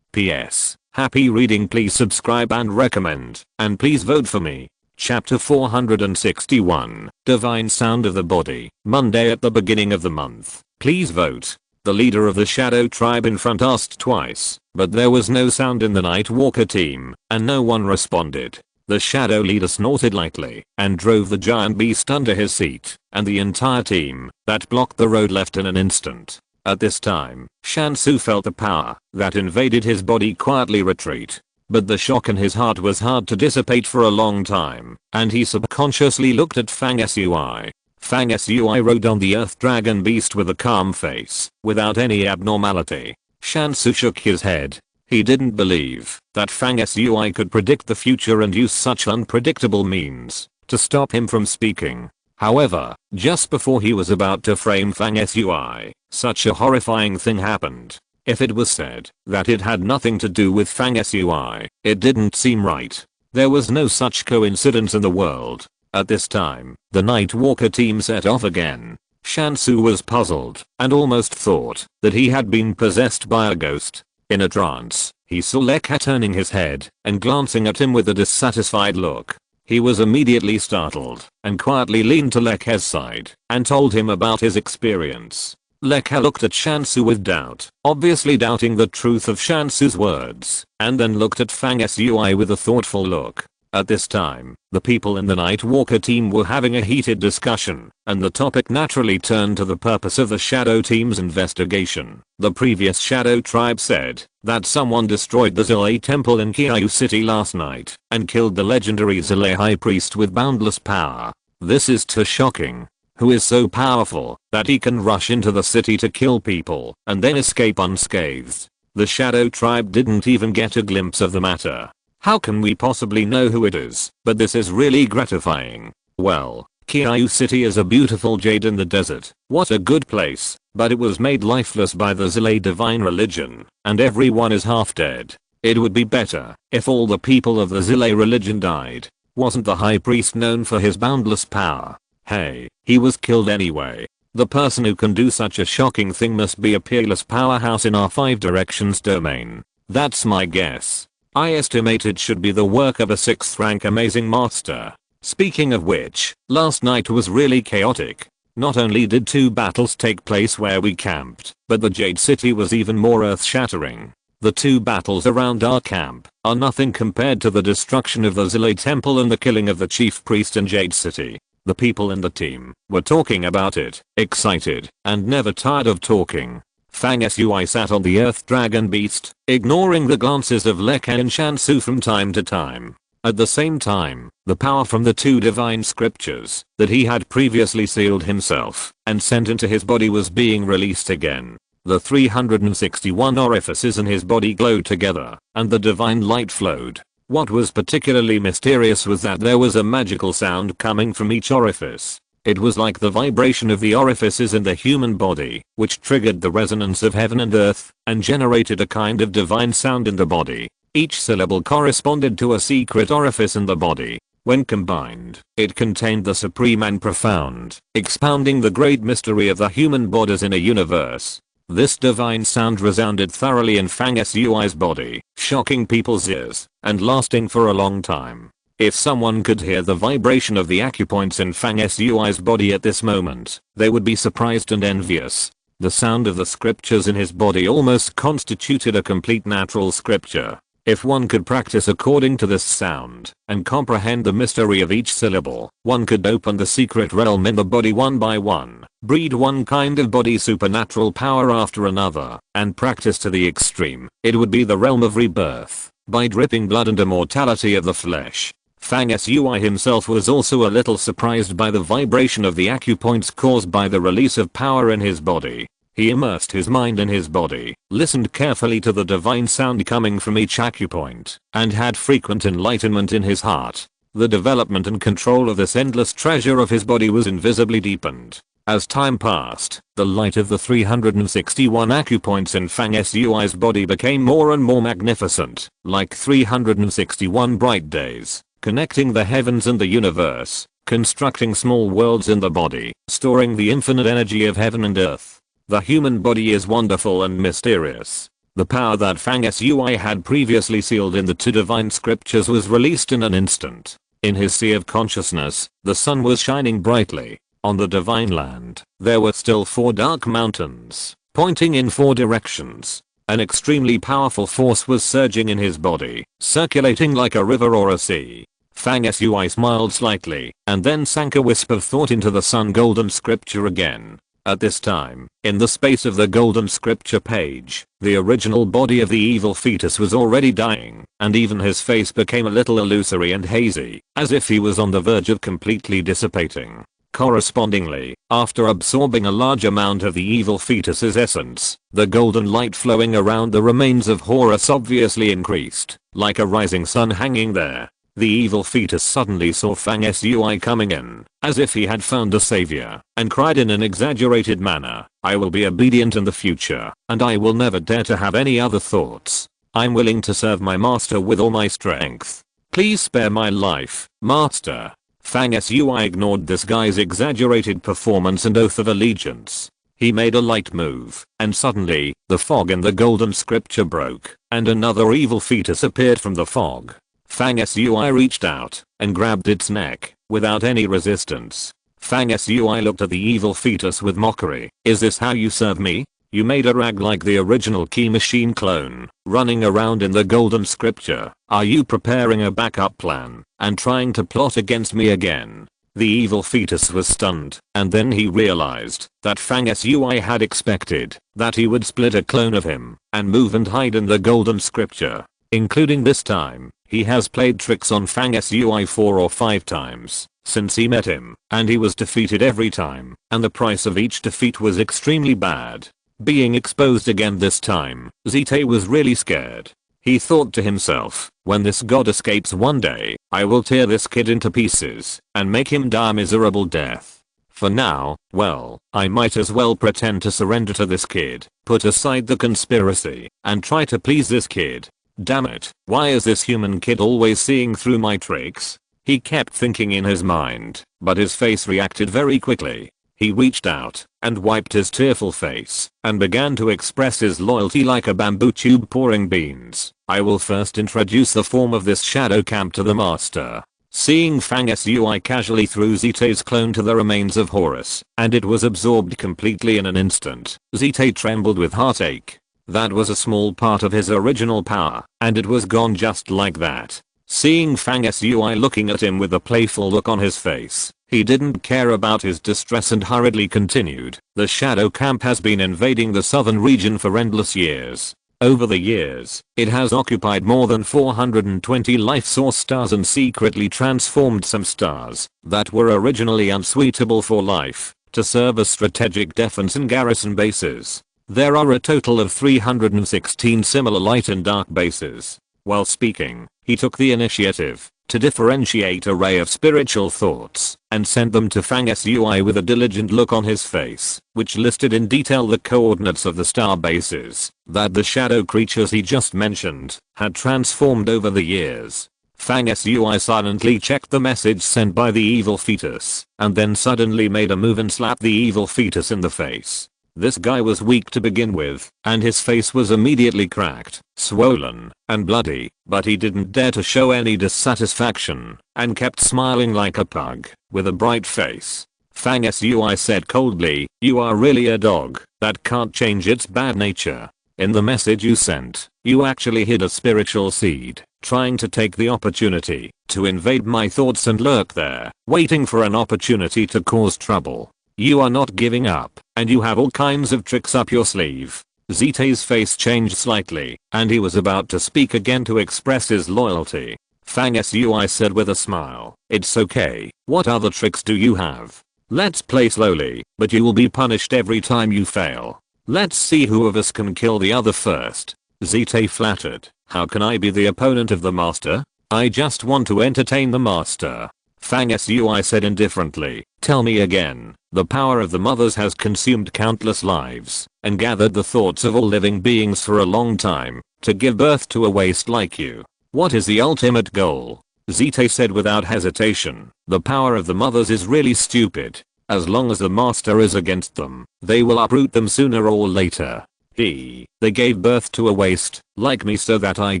PS. Happy reading. Please subscribe and recommend, and please vote for me. Chapter 461, Divine Sound of the Body, Monday at the beginning of the month. Please vote. The leader of the Shadow Tribe in front asked twice, but there was no sound in the Nightwalker team, and no one responded. The Shadow leader snorted lightly and drove the giant beast under his seat, and the entire team that blocked the road left in an instant. At this time, Shansu felt the power that invaded his body quietly retreat. But the shock in his heart was hard to dissipate for a long time, and he subconsciously looked at Fang Sui. Fang Sui rode on the Earth Dragon Beast with a calm face, without any abnormality. Shansu shook his head. He didn't believe that Fang Sui could predict the future and use such unpredictable means to stop him from speaking. However, just before he was about to frame Fang Sui, such a horrifying thing happened. If it was said that it had nothing to do with Fang Sui, it didn't seem right. There was no such coincidence in the world. At this time, the Nightwalker team set off again. Shansu was puzzled and almost thought that he had been possessed by a ghost. In a trance, he saw Lekka turning his head and glancing at him with a dissatisfied look. He was immediately startled and quietly leaned to Lekka's side and told him about his experience. Lekka looked at Shansu with doubt, obviously doubting the truth of Shansu's words, and then looked at Fang Sui with a thoughtful look. At this time, the people in the Nightwalker team were having a heated discussion, and the topic naturally turned to the purpose of the Shadow team's investigation. The previous Shadow tribe said that someone destroyed the Zile temple in Kyoto City last night and killed the legendary Zile high priest with boundless power. This is too shocking. who is so powerful that he can rush into the city to kill people and then escape unscathed. The Shadow Tribe didn't even get a glimpse of the matter. How can we possibly know who it is? But this is really gratifying. Well, Kiayu City is a beautiful jade in the desert. What a good place, but it was made lifeless by the Zilay divine religion, and everyone is half dead. It would be better if all the people of the Zilay religion died. Wasn't the high priest known for his boundless power? Hey, he was killed anyway. The person who can do such a shocking thing must be a peerless powerhouse in our 5 directions domain. That's my guess. I estimate it should be the work of a 6th rank amazing master. Speaking of which, last night was really chaotic. Not only did 2 battles take place where we camped, but the Jade City was even more earth-shattering. The 2 battles around our camp are nothing compared to the destruction of the Zilay Temple and the killing of the chief priest in Jade City. The people in the team were talking about it, excited, and never tired of talking. Fang Sui sat on the Earth Dragon Beast, ignoring the glances of Lekka and Shansu from time to time. At the same time, the power from the 2 divine scriptures that he had previously sealed himself and sent into his body was being released again. The 361 orifices in his body glowed together, and the divine light flowed. What was particularly mysterious was that there was a magical sound coming from each orifice. It was like the vibration of the orifices in the human body, which triggered the resonance of heaven and earth, and generated a kind of divine sound in the body. Each syllable corresponded to a secret orifice in the body. When combined, it contained the supreme and profound, expounding the great mystery of the human bodies in a universe. This divine sound resounded thoroughly in Fang Sui's body, shocking people's ears, and lasting for a long time. If someone could hear the vibration of the acupoints in Fang Sui's body at this moment, they would be surprised and envious. The sound of the scriptures in his body almost constituted a complete natural scripture. If one could practice according to this sound and comprehend the mystery of each syllable, one could open the secret realm in the body one by one, breed one kind of body supernatural power after another, and practice to the extreme. It would be the realm of rebirth, by dripping blood and immortality of the flesh. Fang Sui himself was also a little surprised by the vibration of the acupoints caused by the release of power in his body. He immersed his mind in his body, listened carefully to the divine sound coming from each acupoint, and had frequent enlightenment in his heart. The development and control of this endless treasure of his body was invisibly deepened. As time passed, the light of the 361 acupoints in Fang Sui's body became more and more magnificent, like 361 bright days, connecting the heavens and the universe, constructing small worlds in the body, storing the infinite energy of heaven and earth. The human body is wonderful and mysterious. The power that Fang Sui had previously sealed in the 2 divine scriptures was released in an instant. In his sea of consciousness, the sun was shining brightly. On the divine land, there were still 4 dark mountains, pointing in 4 directions. An extremely powerful force was surging in his body, circulating like a river or a sea. Fang Sui smiled slightly, and then sank a wisp of thought into the sun golden scripture again. At this time, in the space of the golden scripture page, the original body of the evil fetus was already dying, and even his face became a little illusory and hazy, as if he was on the verge of completely dissipating. Correspondingly, after absorbing a large amount of the evil fetus's essence, the golden light flowing around the remains of Horus obviously increased, like a rising sun hanging there. The evil fetus suddenly saw Fang Sui coming in, as if he had found a savior, and cried in an exaggerated manner, "I will be obedient in the future, and I will never dare to have any other thoughts. I'm willing to serve my master with all my strength. Please spare my life, master." Fang Sui ignored this guy's exaggerated performance and oath of allegiance. He made a light move, and suddenly, the fog in the golden scripture broke, and another evil fetus appeared from the fog. Fang Sui reached out and grabbed its neck without any resistance. Fang Sui looked at the evil fetus with mockery. "Is this how you serve me? You made a rag like the original Key Machine clone, running around in the golden scripture. Are you preparing a backup plan and trying to plot against me again?" The evil fetus was stunned, and then he realized that Fang Sui had expected that he would split a clone of him and move and hide in the golden scripture. Including this time, he has played tricks on Fang Sui 4 or 5 times. since he met him, and he was defeated every time, and the price of each defeat was extremely bad. Being exposed again this time, Zite was really scared. He thought to himself, when this god escapes one day, I will tear this kid into pieces and make him die a miserable death. For now, well, I might as well pretend to surrender to this kid, put aside the conspiracy, and try to please this kid. Damn it, why is this human kid always seeing through my tricks? He kept thinking in his mind, but his face reacted very quickly. He reached out and wiped his tearful face and began to express his loyalty like a bamboo tube pouring beans. I will first introduce the form of this shadow camp to the master. Seeing Fang Sui casually threw Zite's clone to the remains of Horus, and it was absorbed completely in an instant. Zite trembled with heartache. That was a small part of his original power, and it was gone just like that. Seeing Fang Sui looking at him with a playful look on his face, he didn't care about his distress and hurriedly continued. The shadow camp has been invading the southern region for endless years. Over the years, it has occupied more than 420 life source stars and secretly transformed some stars that were originally unsuitable for life to serve as strategic defense and garrison bases. There are a total of 316 similar light and dark bases. While speaking, he took the initiative to differentiate a ray of spiritual thoughts and sent them to Fang Sui with a diligent look on his face, which listed in detail the coordinates of the star bases that the shadow creatures he just mentioned had transformed over the years. Fang Sui silently checked the message sent by the evil fetus and then suddenly made a move and slapped the evil fetus in the face. This guy was weak to begin with, and his face was immediately cracked, swollen, and bloody, but he didn't dare to show any dissatisfaction, and kept smiling like a pug, with a bright face. Fang Sui said coldly, "You are really a dog that can't change its bad nature. In the message you sent, you actually hid a spiritual seed, trying to take the opportunity to invade my thoughts and lurk there, waiting for an opportunity to cause trouble. You are not giving up, and you have all kinds of tricks up your sleeve." Zite's face changed slightly, and he was about to speak again to express his loyalty. Fang Sui said with a smile, "It's okay, what other tricks do you have? Let's play slowly, but you will be punished every time you fail. Let's see who of us can kill the other first." Zite flattered, "How can I be the opponent of the master? I just want to entertain the master." Fang Sui said indifferently, "Tell me again." The power of the mothers has consumed countless lives and gathered the thoughts of all living beings for a long time to give birth to a waste like you. What is the ultimate goal? Zite said without hesitation. The power of the mothers is really stupid. As long as the master is against them, they will uproot them sooner or later. They gave birth to a waste, like me, so that I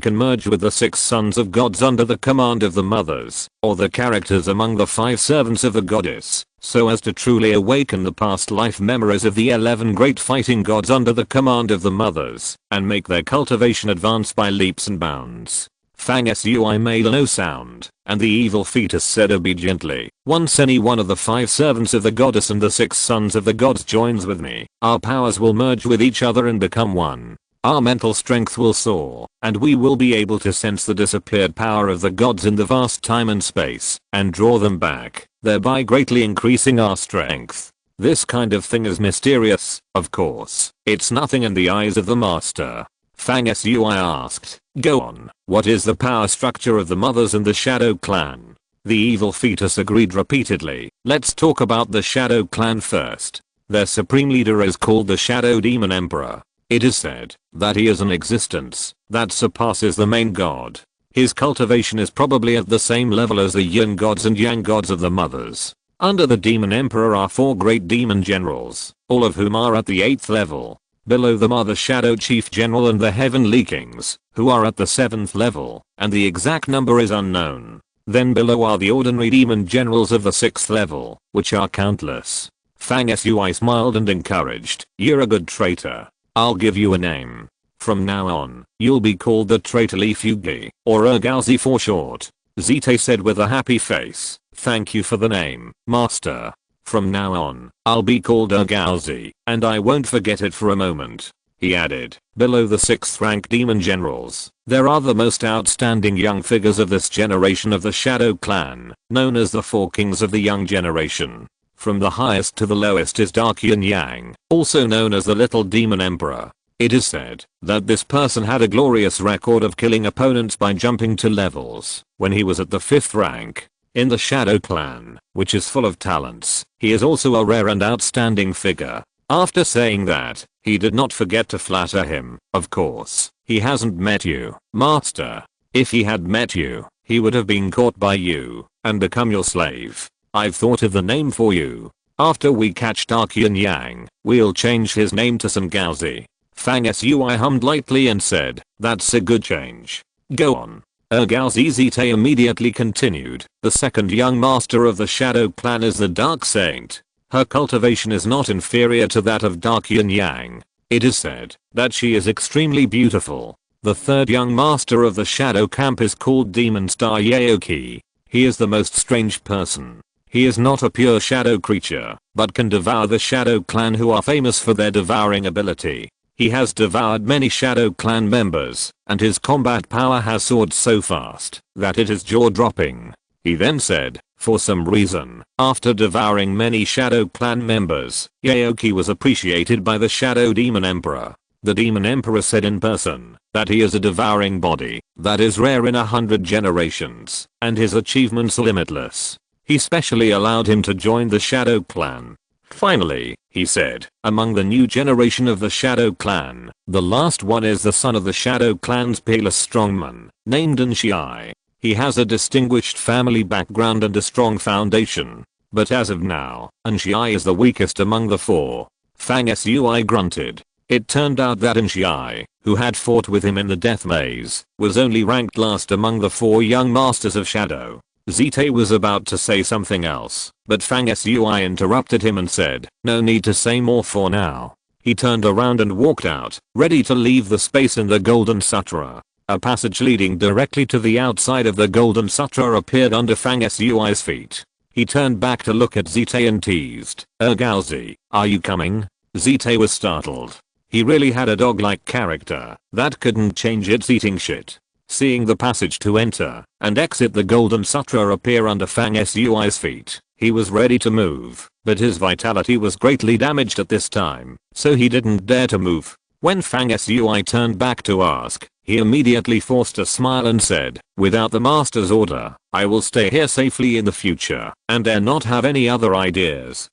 can merge with the 6 sons of gods under the command of the mothers, or the characters among the 5 servants of the goddess, so as to truly awaken the past life memories of the 11 great fighting gods under the command of the mothers, and make their cultivation advance by leaps and bounds. Fang Sui made no sound, and the evil fetus said obediently, "Once any one of the 5 servants of the goddess and the 6 sons of the gods joins with me, our powers will merge with each other and become one. Our mental strength will soar, and we will be able to sense the disappeared power of the gods in the vast time and space, and draw them back, thereby greatly increasing our strength. This kind of thing is mysterious, of course. It's nothing in the eyes of the master." Fang Sui asked, "Go on, what is the power structure of the mothers and the Shadow Clan?" The evil fetus agreed repeatedly. "Let's talk about the Shadow Clan first. Their supreme leader is called the Shadow Demon Emperor. It is said that he is an existence that surpasses the main god. His cultivation is probably at the same level as the yin gods and yang gods of the mothers. Under the Demon Emperor are 4 great demon generals, all of whom are at the 8th level. Below them are the Shadow Chief General and the Heavenly Kings, who are at the 7th level, and the exact number is unknown. Then below are the ordinary demon generals of the 6th level, which are countless." Fang Sui smiled and encouraged, "You're a good traitor. I'll give you a name. From now on, you'll be called the Traitor Li Fugi, or Ergalzi for short." Zite said with a happy face, "Thank you for the name, master. From now on, I'll be called Ergalzi, and I won't forget it for a moment." He added, "Below the 6th rank demon generals There are the most outstanding young figures of this generation of the Shadow Clan, known as the Four Kings of the Young Generation. From the highest to the lowest is Dark Yin Yang, also known as the Little Demon Emperor. It is said that this person had a glorious record of killing opponents by jumping to levels when he was at the 5th rank. In the Shadow Clan, which is full of talents, he is also a rare and outstanding figure. After saying that, he did not forget to flatter him. Of course, he hasn't met you, Master. If he had met you, he would have been caught by you and become your slave. I've thought of the name for you. After we catch Dark Yin Yang, we'll change his name to Sangaozi. Fang Sui hummed lightly and said, "That's a good change. Go on." Gaozi Zite immediately continued. The second young master of the Shadow Clan is the Dark Saint. Her cultivation is not inferior to that of Dark Yin Yang. It is said that she is extremely beautiful. The third young master of the Shadow Camp is called Demon Star Yaoki. He is the most strange person. He is not a pure shadow creature, but can devour the Shadow Clan, who are famous for their devouring ability. He has devoured many Shadow Clan members, and his combat power has soared so fast that it is jaw-dropping. He then said, for some reason, after devouring many Shadow Clan members, Yaoki was appreciated by the Shadow Demon Emperor. The Demon Emperor said in person that he is a devouring body that is rare in 100 generations, and his achievements limitless. He specially allowed him to join the Shadow Clan. Finally, he said, among the new generation of the Shadow Clan, the last one is the son of the Shadow Clan's peerless strongman, named Anshai. He has a distinguished family background and a strong foundation. But as of now, Anshai is the weakest among the four. Fang Sui grunted. It turned out that Anshai, who had fought with him in the death maze, was only ranked last among the four young masters of Shadow. Zite was about to say something else, but Fang Sui interrupted him and said, "No need to say more for now." He turned around and walked out, ready to leave the space in the Golden Sutra. A passage leading directly to the outside of the Golden Sutra appeared under Fang Sui's feet. He turned back to look at Zite and teased, "Gaozi, are you coming?" Zite was startled. He really had a dog-like character that couldn't change its eating shit. Seeing the passage to enter and exit the Golden Sutra appear under Fang Sui's feet, he was ready to move, but his vitality was greatly damaged at this time, so he didn't dare to move. When Fang Sui turned back to ask, he immediately forced a smile and said, "Without the master's order, I will stay here safely in the future and dare not have any other ideas."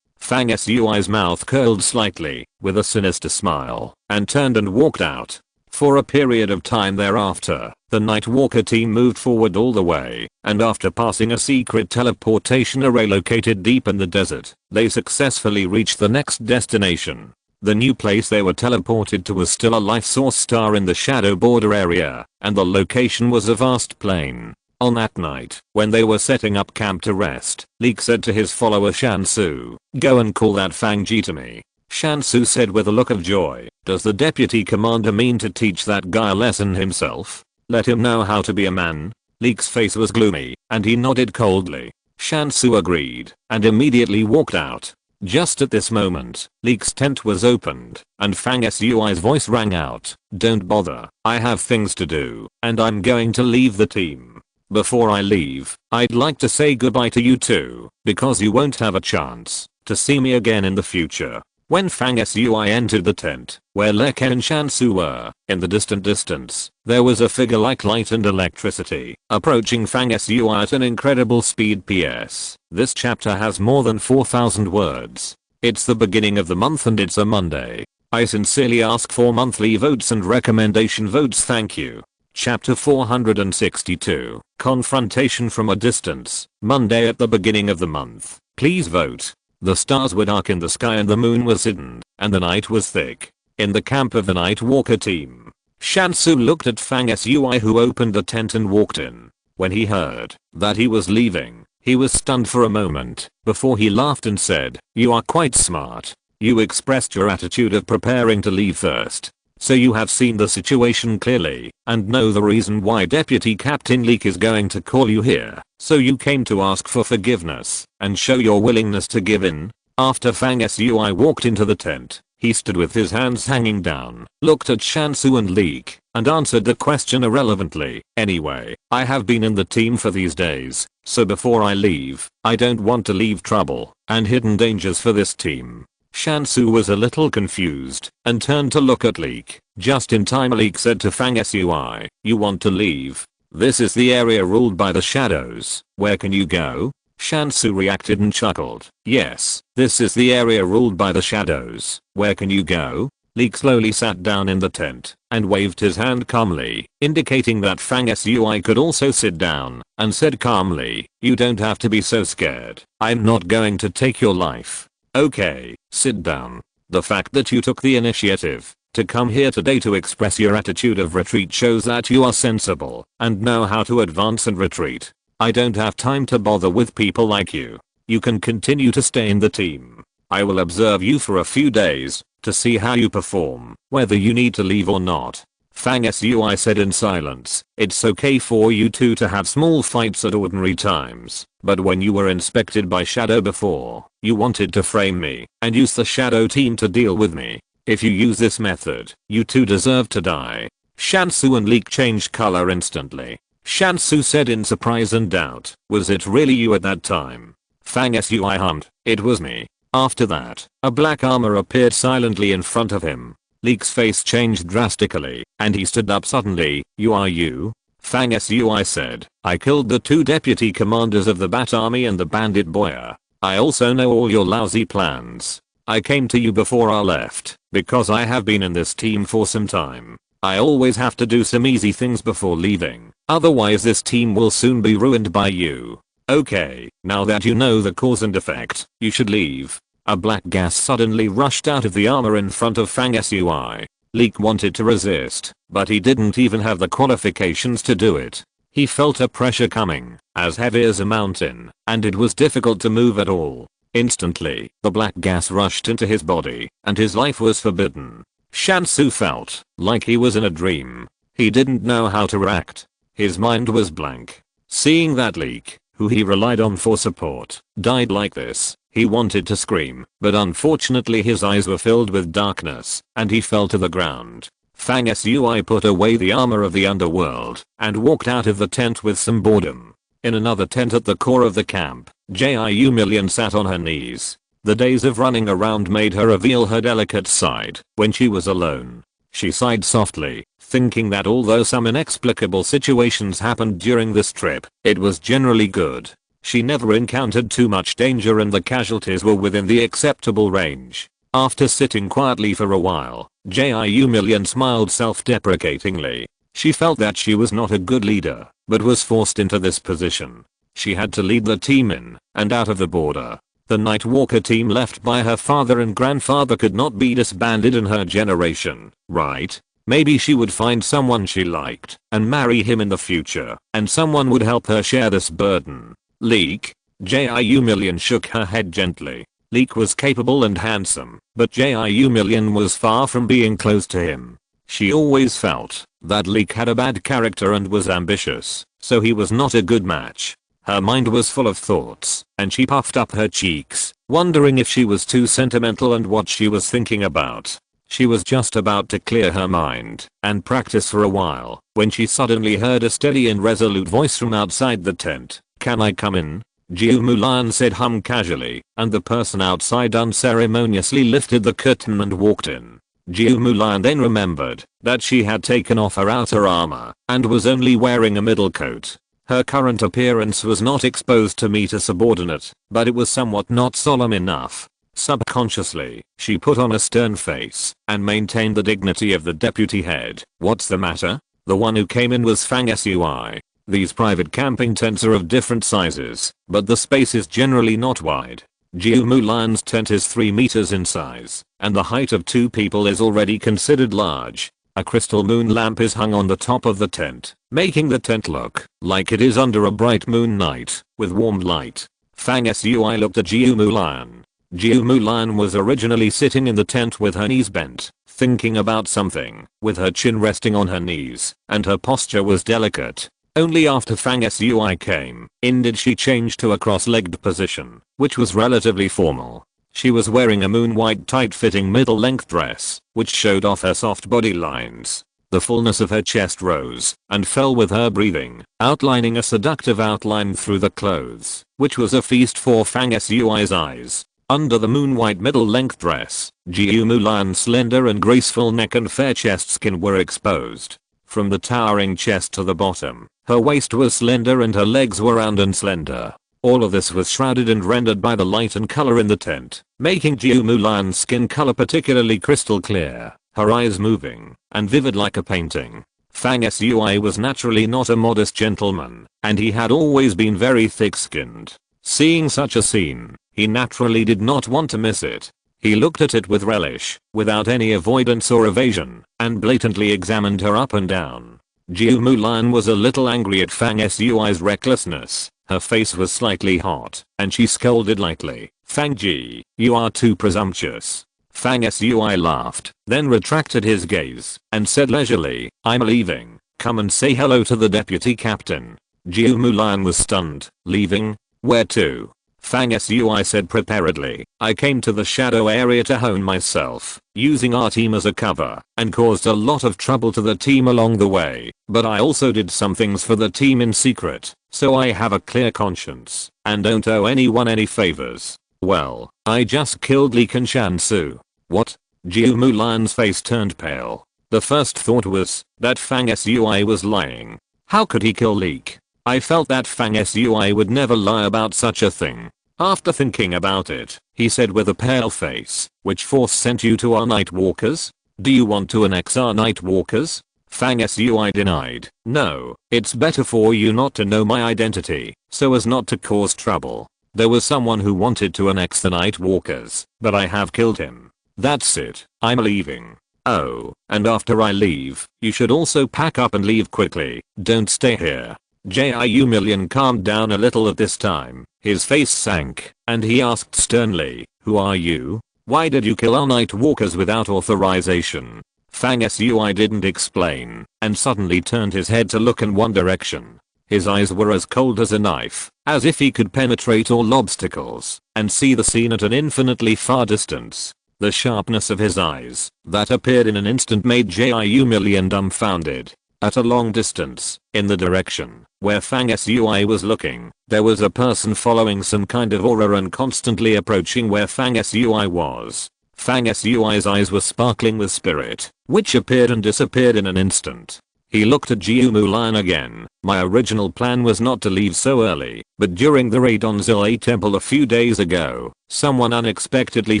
Fang Sui's mouth curled slightly with a sinister smile and turned and walked out. For a period of time thereafter, the Nightwalker team moved forward all the way, and after passing a secret teleportation array located deep in the desert, they successfully reached the next destination. The new place they were teleported to was still a life source star in the Shadow border area, and the location was a vast plain. On that night, when they were setting up camp to rest, Leek said to his follower Shansu, "Go and call that Fang Ji to me." Shansu said with a look of joy, "Does the deputy commander mean to teach that guy a lesson himself? Let him know how to be a man?" Leek's face was gloomy, and he nodded coldly. Shansu agreed, and immediately walked out. Just at this moment, Leek's tent was opened, and Fang Sui's voice rang out, "Don't bother, I have things to do, and I'm going to leave the team. Before I leave, I'd like to say goodbye to you too, because you won't have a chance to see me again in the future." When Fang Sui entered the tent, where Leke and Shansu were, in the distant distance, there was a figure like light and electricity, approaching Fang Sui at an incredible speed. PS. This chapter has more than 4,000 words. It's the beginning of the month and it's a Monday. I sincerely ask for monthly votes and recommendation votes, thank you. Chapter 462, Confrontation from a Distance, Monday at the beginning of the month. Please vote. The stars were dark in the sky and the moon was hidden, and the night was thick. In the camp of the Nightwalker team, Shansu looked at Fang Sui, who opened the tent and walked in. When he heard that he was leaving, he was stunned for a moment, before he laughed and said, "You are quite smart. You expressed your attitude of preparing to leave first. So you have seen the situation clearly, and know the reason why Deputy Captain Leek is going to call you here. So you came to ask for forgiveness, and show your willingness to give in." After Fang Sui walked into the tent, he stood with his hands hanging down, looked at Shansu and Leek, and answered the question irrelevantly. Anyway, I have been in the team for these days, so before I leave, I don't want to leave trouble and hidden dangers for this team. Shansu was a little confused and turned to look at Leek. Just in time Leek said to Fang Sui, "You want to leave? This is the area ruled by the shadows. Where can you go?" Shansu reacted and chuckled. "Yes, this is the area ruled by the shadows. Where can you go?" Leek slowly sat down in the tent and waved his hand calmly, indicating that Fang Sui could also sit down, and said calmly, "You don't have to be so scared. I'm not going to take your life. Okay, sit down. The fact that you took the initiative to come here today to express your attitude of retreat shows that you are sensible and know how to advance and retreat. I don't have time to bother with people like you. You can continue to stay in the team. I will observe you for a few days to see how you perform, whether you need to leave or not." Fang Sui said in silence, "It's okay for you two to have small fights at ordinary times, but when you were inspected by Shadow before, you wanted to frame me and use the Shadow team to deal with me. If you use this method, you two deserve to die." Shansu and Leek changed color instantly. Shansu said in surprise and doubt, "Was it really you at that time?" Fang Sui hummed, "It was me." After that, a black armor appeared silently in front of him. Leek's face changed drastically, and he stood up suddenly. "You are you?" Fang Sui said, "I killed the two deputy commanders of the Bat Army and the Bandit Boya. I also know all your lousy plans. I came to you before I left, because I have been in this team for some time. I always have to do some easy things before leaving, otherwise this team will soon be ruined by you. Okay, now that you know the cause and effect, you should leave." A black gas suddenly rushed out of the armor in front of Fang Sui. Leek wanted to resist, but he didn't even have the qualifications to do it. He felt a pressure coming, as heavy as a mountain, and it was difficult to move at all. Instantly, the black gas rushed into his body, and his life was forbidden. Shansu felt like he was in a dream. He didn't know how to react. His mind was blank. Seeing that Leek, who he relied on for support, died like this, he wanted to scream, but unfortunately his eyes were filled with darkness, and he fell to the ground. Fang Sui put away the armor of the underworld, and walked out of the tent with some boredom. In another tent at the core of the camp, Jiu Million sat on her knees. The days of running around made her reveal her delicate side when she was alone. She sighed softly, thinking that although some inexplicable situations happened during this trip, it was generally good. She never encountered too much danger and the casualties were within the acceptable range. After sitting quietly for a while, Jiu Million smiled self-deprecatingly. She felt that she was not a good leader, but was forced into this position. She had to lead the team in and out of the border. The Nightwalker team left by her father and grandfather could not be disbanded in her generation, right? Maybe she would find someone she liked and marry him in the future, and someone would help her share this burden. Leek? Jiu Million shook her head gently. Leek was capable and handsome, but Jiu Million was far from being close to him. She always felt that Leek had a bad character and was ambitious, so he was not a good match. Her mind was full of thoughts, and she puffed up her cheeks, wondering if she was too sentimental and what she was thinking about. She was just about to clear her mind and practice for a while when she suddenly heard a steady and resolute voice from outside the tent. "Can I come in?" Jiu Mulan said casually, and the person outside unceremoniously lifted the curtain and walked in. Jiu Mulan then remembered that she had taken off her outer armor and was only wearing a middle coat. Her current appearance was not exposed to meet a subordinate, but it was somewhat not solemn enough. Subconsciously, she put on a stern face and maintained the dignity of the deputy head. "What's the matter?" The one who came in was Fang Sui. These private camping tents are of different sizes, but the space is generally not wide. Jiu Mulan's tent is 3 meters in size, and the height of 2 people is already considered large. A crystal moon lamp is hung on the top of the tent, making the tent look like it is under a bright moon night, with warm light. Fang Sui looked at Jiu Mulan. Jiu Mulan was originally sitting in the tent with her knees bent, thinking about something, with her chin resting on her knees, and her posture was delicate. Only after Fang Sui came in did she change to a cross-legged position, which was relatively formal. She was wearing a moon-white tight-fitting middle-length dress, which showed off her soft body lines. The fullness of her chest rose and fell with her breathing, outlining a seductive outline through the clothes, which was a feast for Fang Sui's eyes. Under the moon-white middle-length dress, Jiu Mulan's slender and graceful neck and fair chest skin were exposed. From the towering chest to the bottom, her waist was slender and her legs were round and slender. All of this was shrouded and rendered by the light and color in the tent, making Jiu Mulan's skin color particularly crystal clear, her eyes moving and vivid like a painting. Fang Sui was naturally not a modest gentleman, and he had always been very thick-skinned. Seeing such a scene, he naturally did not want to miss it. He looked at it with relish, without any avoidance or evasion, and blatantly examined her up and down. Jiu Mulan was a little angry at Fang Sui's recklessness. Her face was slightly hot, and she scolded lightly. "Fang Ji, you are too presumptuous." Fang Sui laughed, then retracted his gaze, and said leisurely, "I'm leaving. Come and say hello to the deputy captain." Jiu Mulan was stunned. "Leaving? Where to?" Fang Sui said preparedly, "I came to the shadow area to hone myself, using our team as a cover, and caused a lot of trouble to the team along the way, but I also did some things for the team in secret, so I have a clear conscience, and don't owe anyone any favors. Well, I just killed Li Qianshu." "What?" Jiu Mulan's face turned pale. The first thought was that Fang Sui was lying. How could he kill Leek? I felt that Fang Sui would never lie about such a thing. After thinking about it, he said with a pale face, "Which force sent you to our night walkers? Do you want to annex our night walkers?" Fang Sui denied. "No, it's better for you not to know my identity, so as not to cause trouble. There was someone who wanted to annex the night walkers, but I have killed him. That's it, I'm leaving. Oh, and after I leave, you should also pack up and leave quickly, don't stay here." Jiu Million calmed down a little at this time. His face sank, and he asked sternly, "Who are you? Why did you kill our night walkers without authorization?" Fang Sui didn't explain, and suddenly turned his head to look in one direction. His eyes were as cold as a knife, as if he could penetrate all obstacles, and see the scene at an infinitely far distance. The sharpness of his eyes, that appeared in an instant, made Jiu Million dumbfounded. At a long distance, in the direction where Fang Sui was looking, there was a person following some kind of aura and constantly approaching where Fang Sui was. Fang Sui's eyes were sparkling with spirit, which appeared and disappeared in an instant. He looked at Jiu Mulan again. "My original plan was not to leave so early, but during the raid on Zilei Temple a few days ago, someone unexpectedly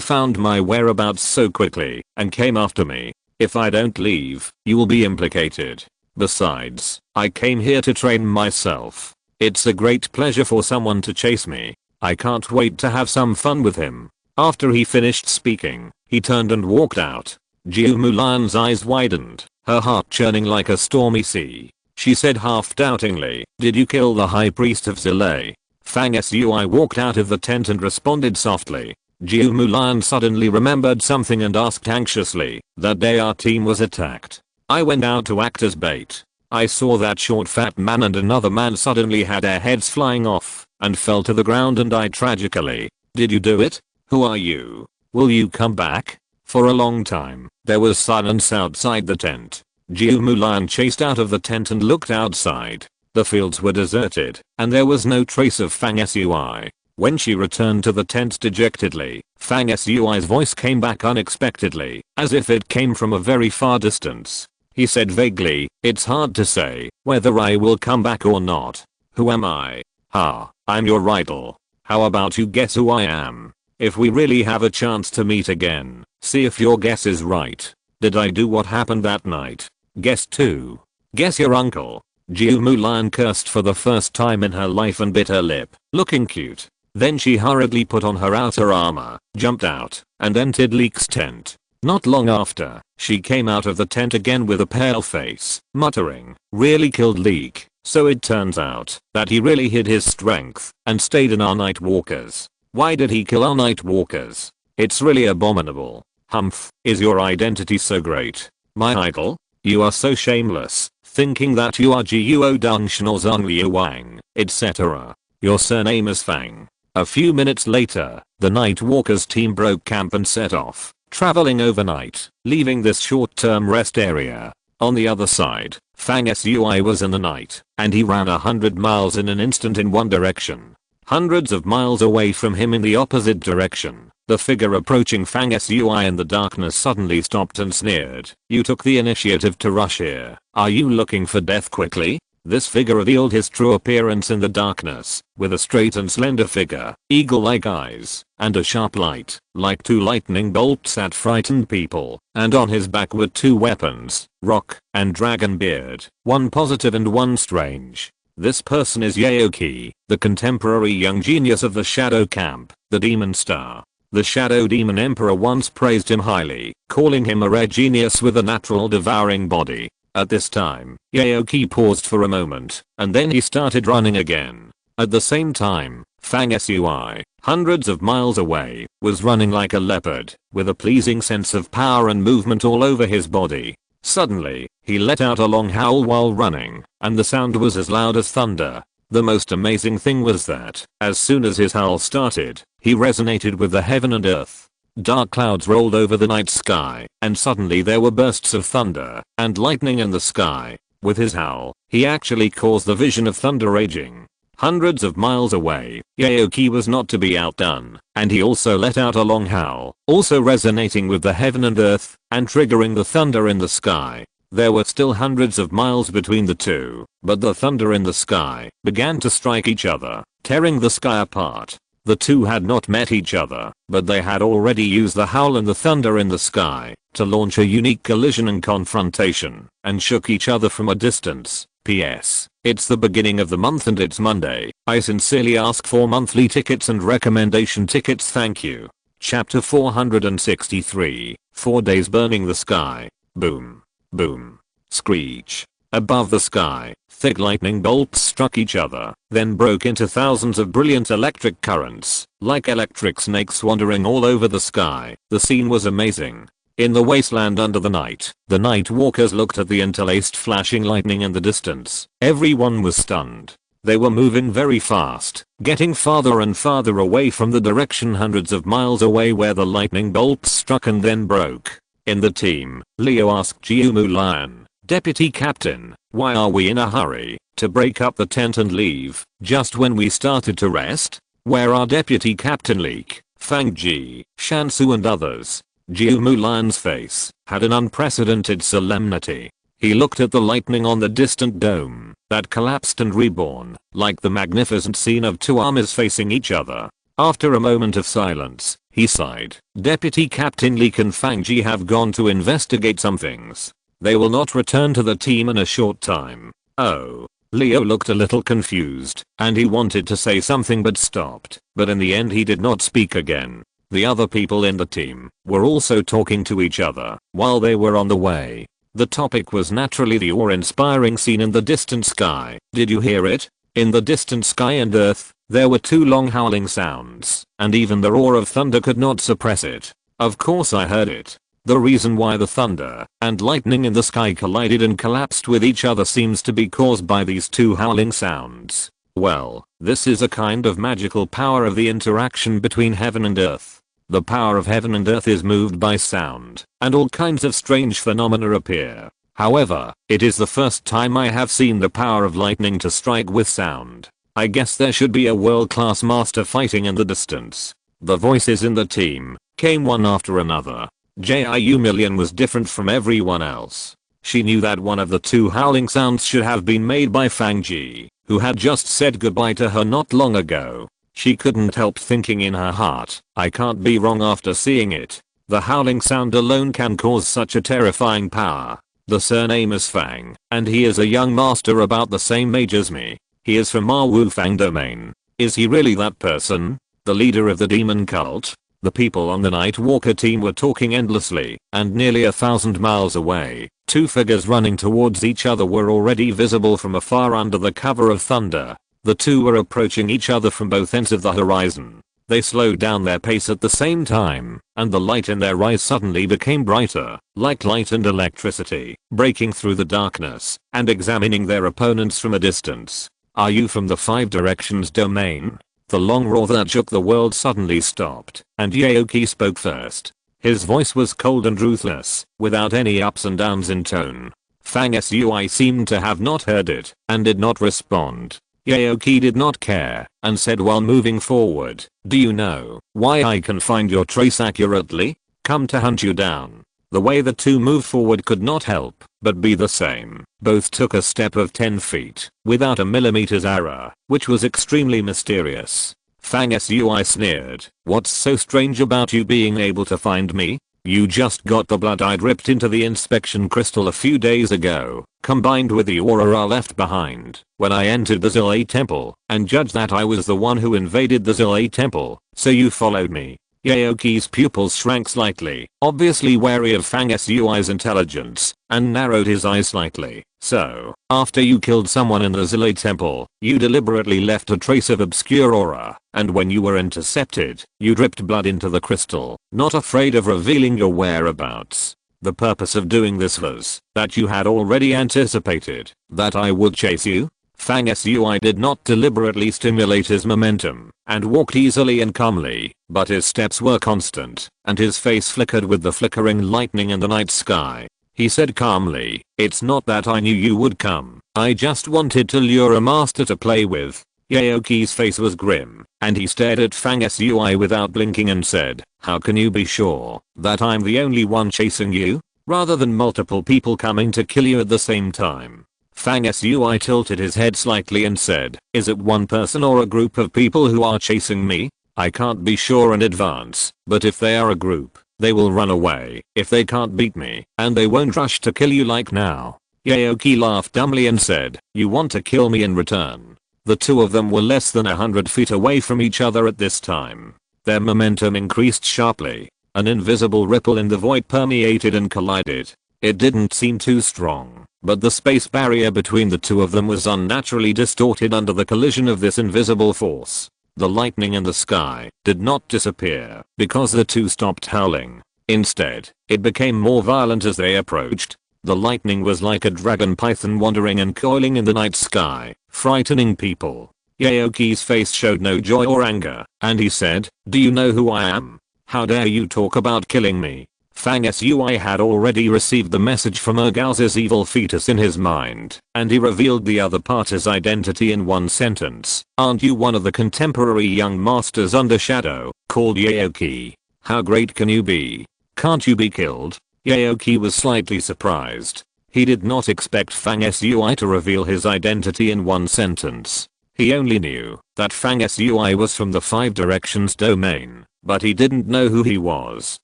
found my whereabouts so quickly, and came after me. If I don't leave, you will be implicated. Besides, I came here to train myself. It's a great pleasure for someone to chase me. I can't wait to have some fun with him." After he finished speaking, he turned and walked out. Jiu Mulan's eyes widened, her heart churning like a stormy sea. She said half doubtingly, "Did you kill the high priest of Zilei?" Fang Sui walked out of the tent and responded softly. Jiu Mulan suddenly remembered something and asked anxiously, "That day our team was attacked. I went out to act as bait. I saw that short fat man and another man suddenly had their heads flying off and fell to the ground and died tragically. Did you do it? Who are you? Will you come back?" For a long time, there was silence outside the tent. Jiu Mulan chased out of the tent and looked outside. The fields were deserted, and there was no trace of Fang Sui. When she returned to the tent dejectedly, Fang Sui's voice came back unexpectedly, as if it came from a very far distance. He said vaguely, "It's hard to say whether I will come back or not. Who am I? Ha, I'm your idol. How about you guess who I am? If we really have a chance to meet again, see if your guess is right. Did I do what happened that night? Guess too. Guess your uncle." Jiu Mulan cursed for the first time in her life and bit her lip, looking cute. Then she hurriedly put on her outer armor, jumped out, and entered Leek's tent. Not long after, she came out of the tent again with a pale face, muttering, "Really killed Leek, so it turns out that he really hid his strength and stayed in our night walkers. Why did he kill our night walkers? It's really abominable. Humph, is your identity so great? My idol? You are so shameless, thinking that you are Guo Dongshan or Zhang Liu Wang, etc. Your surname is Fang." A few minutes later, the night walkers team broke camp and set off, traveling overnight, leaving this short-term rest area. On the other side, Fang Sui was in the night, and he ran 100 miles in an instant in one direction. Hundreds of miles away from him in the opposite direction, the figure approaching Fang Sui in the darkness suddenly stopped and sneered. "You took the initiative to rush here. Are you looking for death quickly?" This figure revealed his true appearance in the darkness, with a straight and slender figure, eagle-like eyes, and a sharp light, like two lightning bolts that frightened people, and on his back were two weapons, rock and dragon beard, one positive and one strange. This person is Yaoki, the contemporary young genius of the Shadow Camp, the Demon Star. The Shadow Demon Emperor once praised him highly, calling him a rare genius with a natural devouring body. At this time, Yaoki paused for a moment, and then he started running again. At the same time, Fang Sui, hundreds of miles away, was running like a leopard, with a pleasing sense of power and movement all over his body. Suddenly, he let out a long howl while running, and the sound was as loud as thunder. The most amazing thing was that, as soon as his howl started, he resonated with the heaven and earth. Dark clouds rolled over the night sky, and suddenly there were bursts of thunder and lightning in the sky. With his howl, he actually caused the vision of thunder raging. Hundreds of miles away, Yaoki was not to be outdone, and he also let out a long howl, also resonating with the heaven and earth, and triggering the thunder in the sky. There were still hundreds of miles between the two, but the thunder in the sky began to strike each other, tearing the sky apart. The two had not met each other, but they had already used the howl and the thunder in the sky to launch a unique collision and confrontation, and shook each other from a distance. P.S. It's the beginning of the month and it's Monday. I sincerely ask for monthly tickets and recommendation tickets, thank you. Chapter 463, 4 days burning the sky. Boom. Boom. Screech. Above the sky, thick lightning bolts struck each other, then broke into thousands of brilliant electric currents, like electric snakes wandering all over the sky. The scene was amazing. In the wasteland under the night walkers looked at the interlaced flashing lightning in the distance. Everyone was stunned. They were moving very fast, getting farther and farther away from the direction hundreds of miles away where the lightning bolts struck and then broke. In the team, Leo asked Jiumu Lion, "Deputy Captain, why are we in a hurry to break up the tent and leave just when we started to rest? Where are Deputy Captain Leek, Fang Ji, Shansu and others?" Jiumu Lion's face had an unprecedented solemnity. He looked at the lightning on the distant dome that collapsed and reborn, like the magnificent scene of two armies facing each other. After a moment of silence, he sighed. "Deputy Captain Leek and Fang Ji have gone to investigate some things. They will not return to the team in a short time." "Oh." Leo looked a little confused, and he wanted to say something but stopped, but in the end he did not speak again. The other people in the team were also talking to each other while they were on the way. The topic was naturally the awe-inspiring scene in the distant sky. "Did you hear it?" In the distant sky and earth, there were two long howling sounds, and even the roar of thunder could not suppress it. "Of course I heard it. The reason why the thunder and lightning in the sky collided and collapsed with each other seems to be caused by these two howling sounds. Well, this is a kind of magical power of the interaction between heaven and earth. The power of heaven and earth is moved by sound, and all kinds of strange phenomena appear. However, it is the first time I have seen the power of lightning to strike with sound. I guess there should be a world-class master fighting in the distance." The voices in the team came one after another. Jiu Million was different from everyone else. She knew that one of the two howling sounds should have been made by Fang Ji, who had just said goodbye to her not long ago. She couldn't help thinking in her heart, "I can't be wrong after seeing it. The howling sound alone can cause such a terrifying power." The surname is Fang, and he is a young master about the same age as me. He is from Ma Wu Fang domain. Is he really that person? The leader of the demon cult? The people on the Night Walker team were talking endlessly, and nearly 1,000 miles away, two figures running towards each other were already visible from afar under the cover of thunder. The two were approaching each other from both ends of the horizon. They slowed down their pace at the same time, and the light in their eyes suddenly became brighter, like light and electricity, breaking through the darkness, and examining their opponents from a distance. "Are you from the Five Directions domain?" The long roar that shook the world suddenly stopped, and Yaoki spoke first. His voice was cold and ruthless, without any ups and downs in tone. Fang Sui seemed to have not heard it and did not respond. Aoki did not care and said while moving forward, "Do you know why I can find your trace accurately? Come to hunt you down." The way the two moved forward could not help but be the same. Both took a step of 10 feet without a millimeter's error, which was extremely mysterious. Fang Sui sneered, "What's so strange about you being able to find me? You just got the blood I'd ripped into the inspection crystal a few days ago, combined with the aura I left behind when I entered the Zilei temple, and judged that I was the one who invaded the Zilei temple, so you followed me." Aoki's pupils shrank slightly, obviously wary of Fang Sui's intelligence, and narrowed his eyes slightly. "So, after you killed someone in the Zilei temple, you deliberately left a trace of obscure aura, and when you were intercepted, you dripped blood into the crystal, not afraid of revealing your whereabouts. The purpose of doing this was that you had already anticipated that I would chase you?" Fang Sui did not deliberately stimulate his momentum and walked easily and calmly, but his steps were constant and his face flickered with the flickering lightning in the night sky. He said calmly, "It's not that I knew you would come, I just wanted to lure a master to play with." Aoki's face was grim, and he stared at Fang Sui without blinking and said, "How can you be sure that I'm the only one chasing you, rather than multiple people coming to kill you at the same time?" Fang Sui tilted his head slightly and said, "Is it one person or a group of people who are chasing me? I can't be sure in advance, but if they are a group, they will run away if they can't beat me, and they won't rush to kill you like now." Aoki laughed dumbly and said, "You want to kill me in return?" The two of them were less than 100 feet away from each other at this time. Their momentum increased sharply. An invisible ripple in the void permeated and collided. It didn't seem too strong, but the space barrier between the two of them was unnaturally distorted under the collision of this invisible force. The lightning in the sky did not disappear because the two stopped howling. Instead, it became more violent as they approached. The lightning was like a dragon python wandering and coiling in the night sky, frightening people. Aoki's face showed no joy or anger, and he said, "Do you know who I am? How dare you talk about killing me?" Fang Sui had already received the message from Ergal's evil fetus in his mind, and he revealed the other party's identity in one sentence. "Aren't you one of the contemporary young masters under Shadow, called Aoki? How great can you be? Can't you be killed?" Aoki was slightly surprised. He did not expect Fang Sui to reveal his identity in one sentence. He only knew that Fang Sui was from the Five Directions domain, but he didn't know who he was.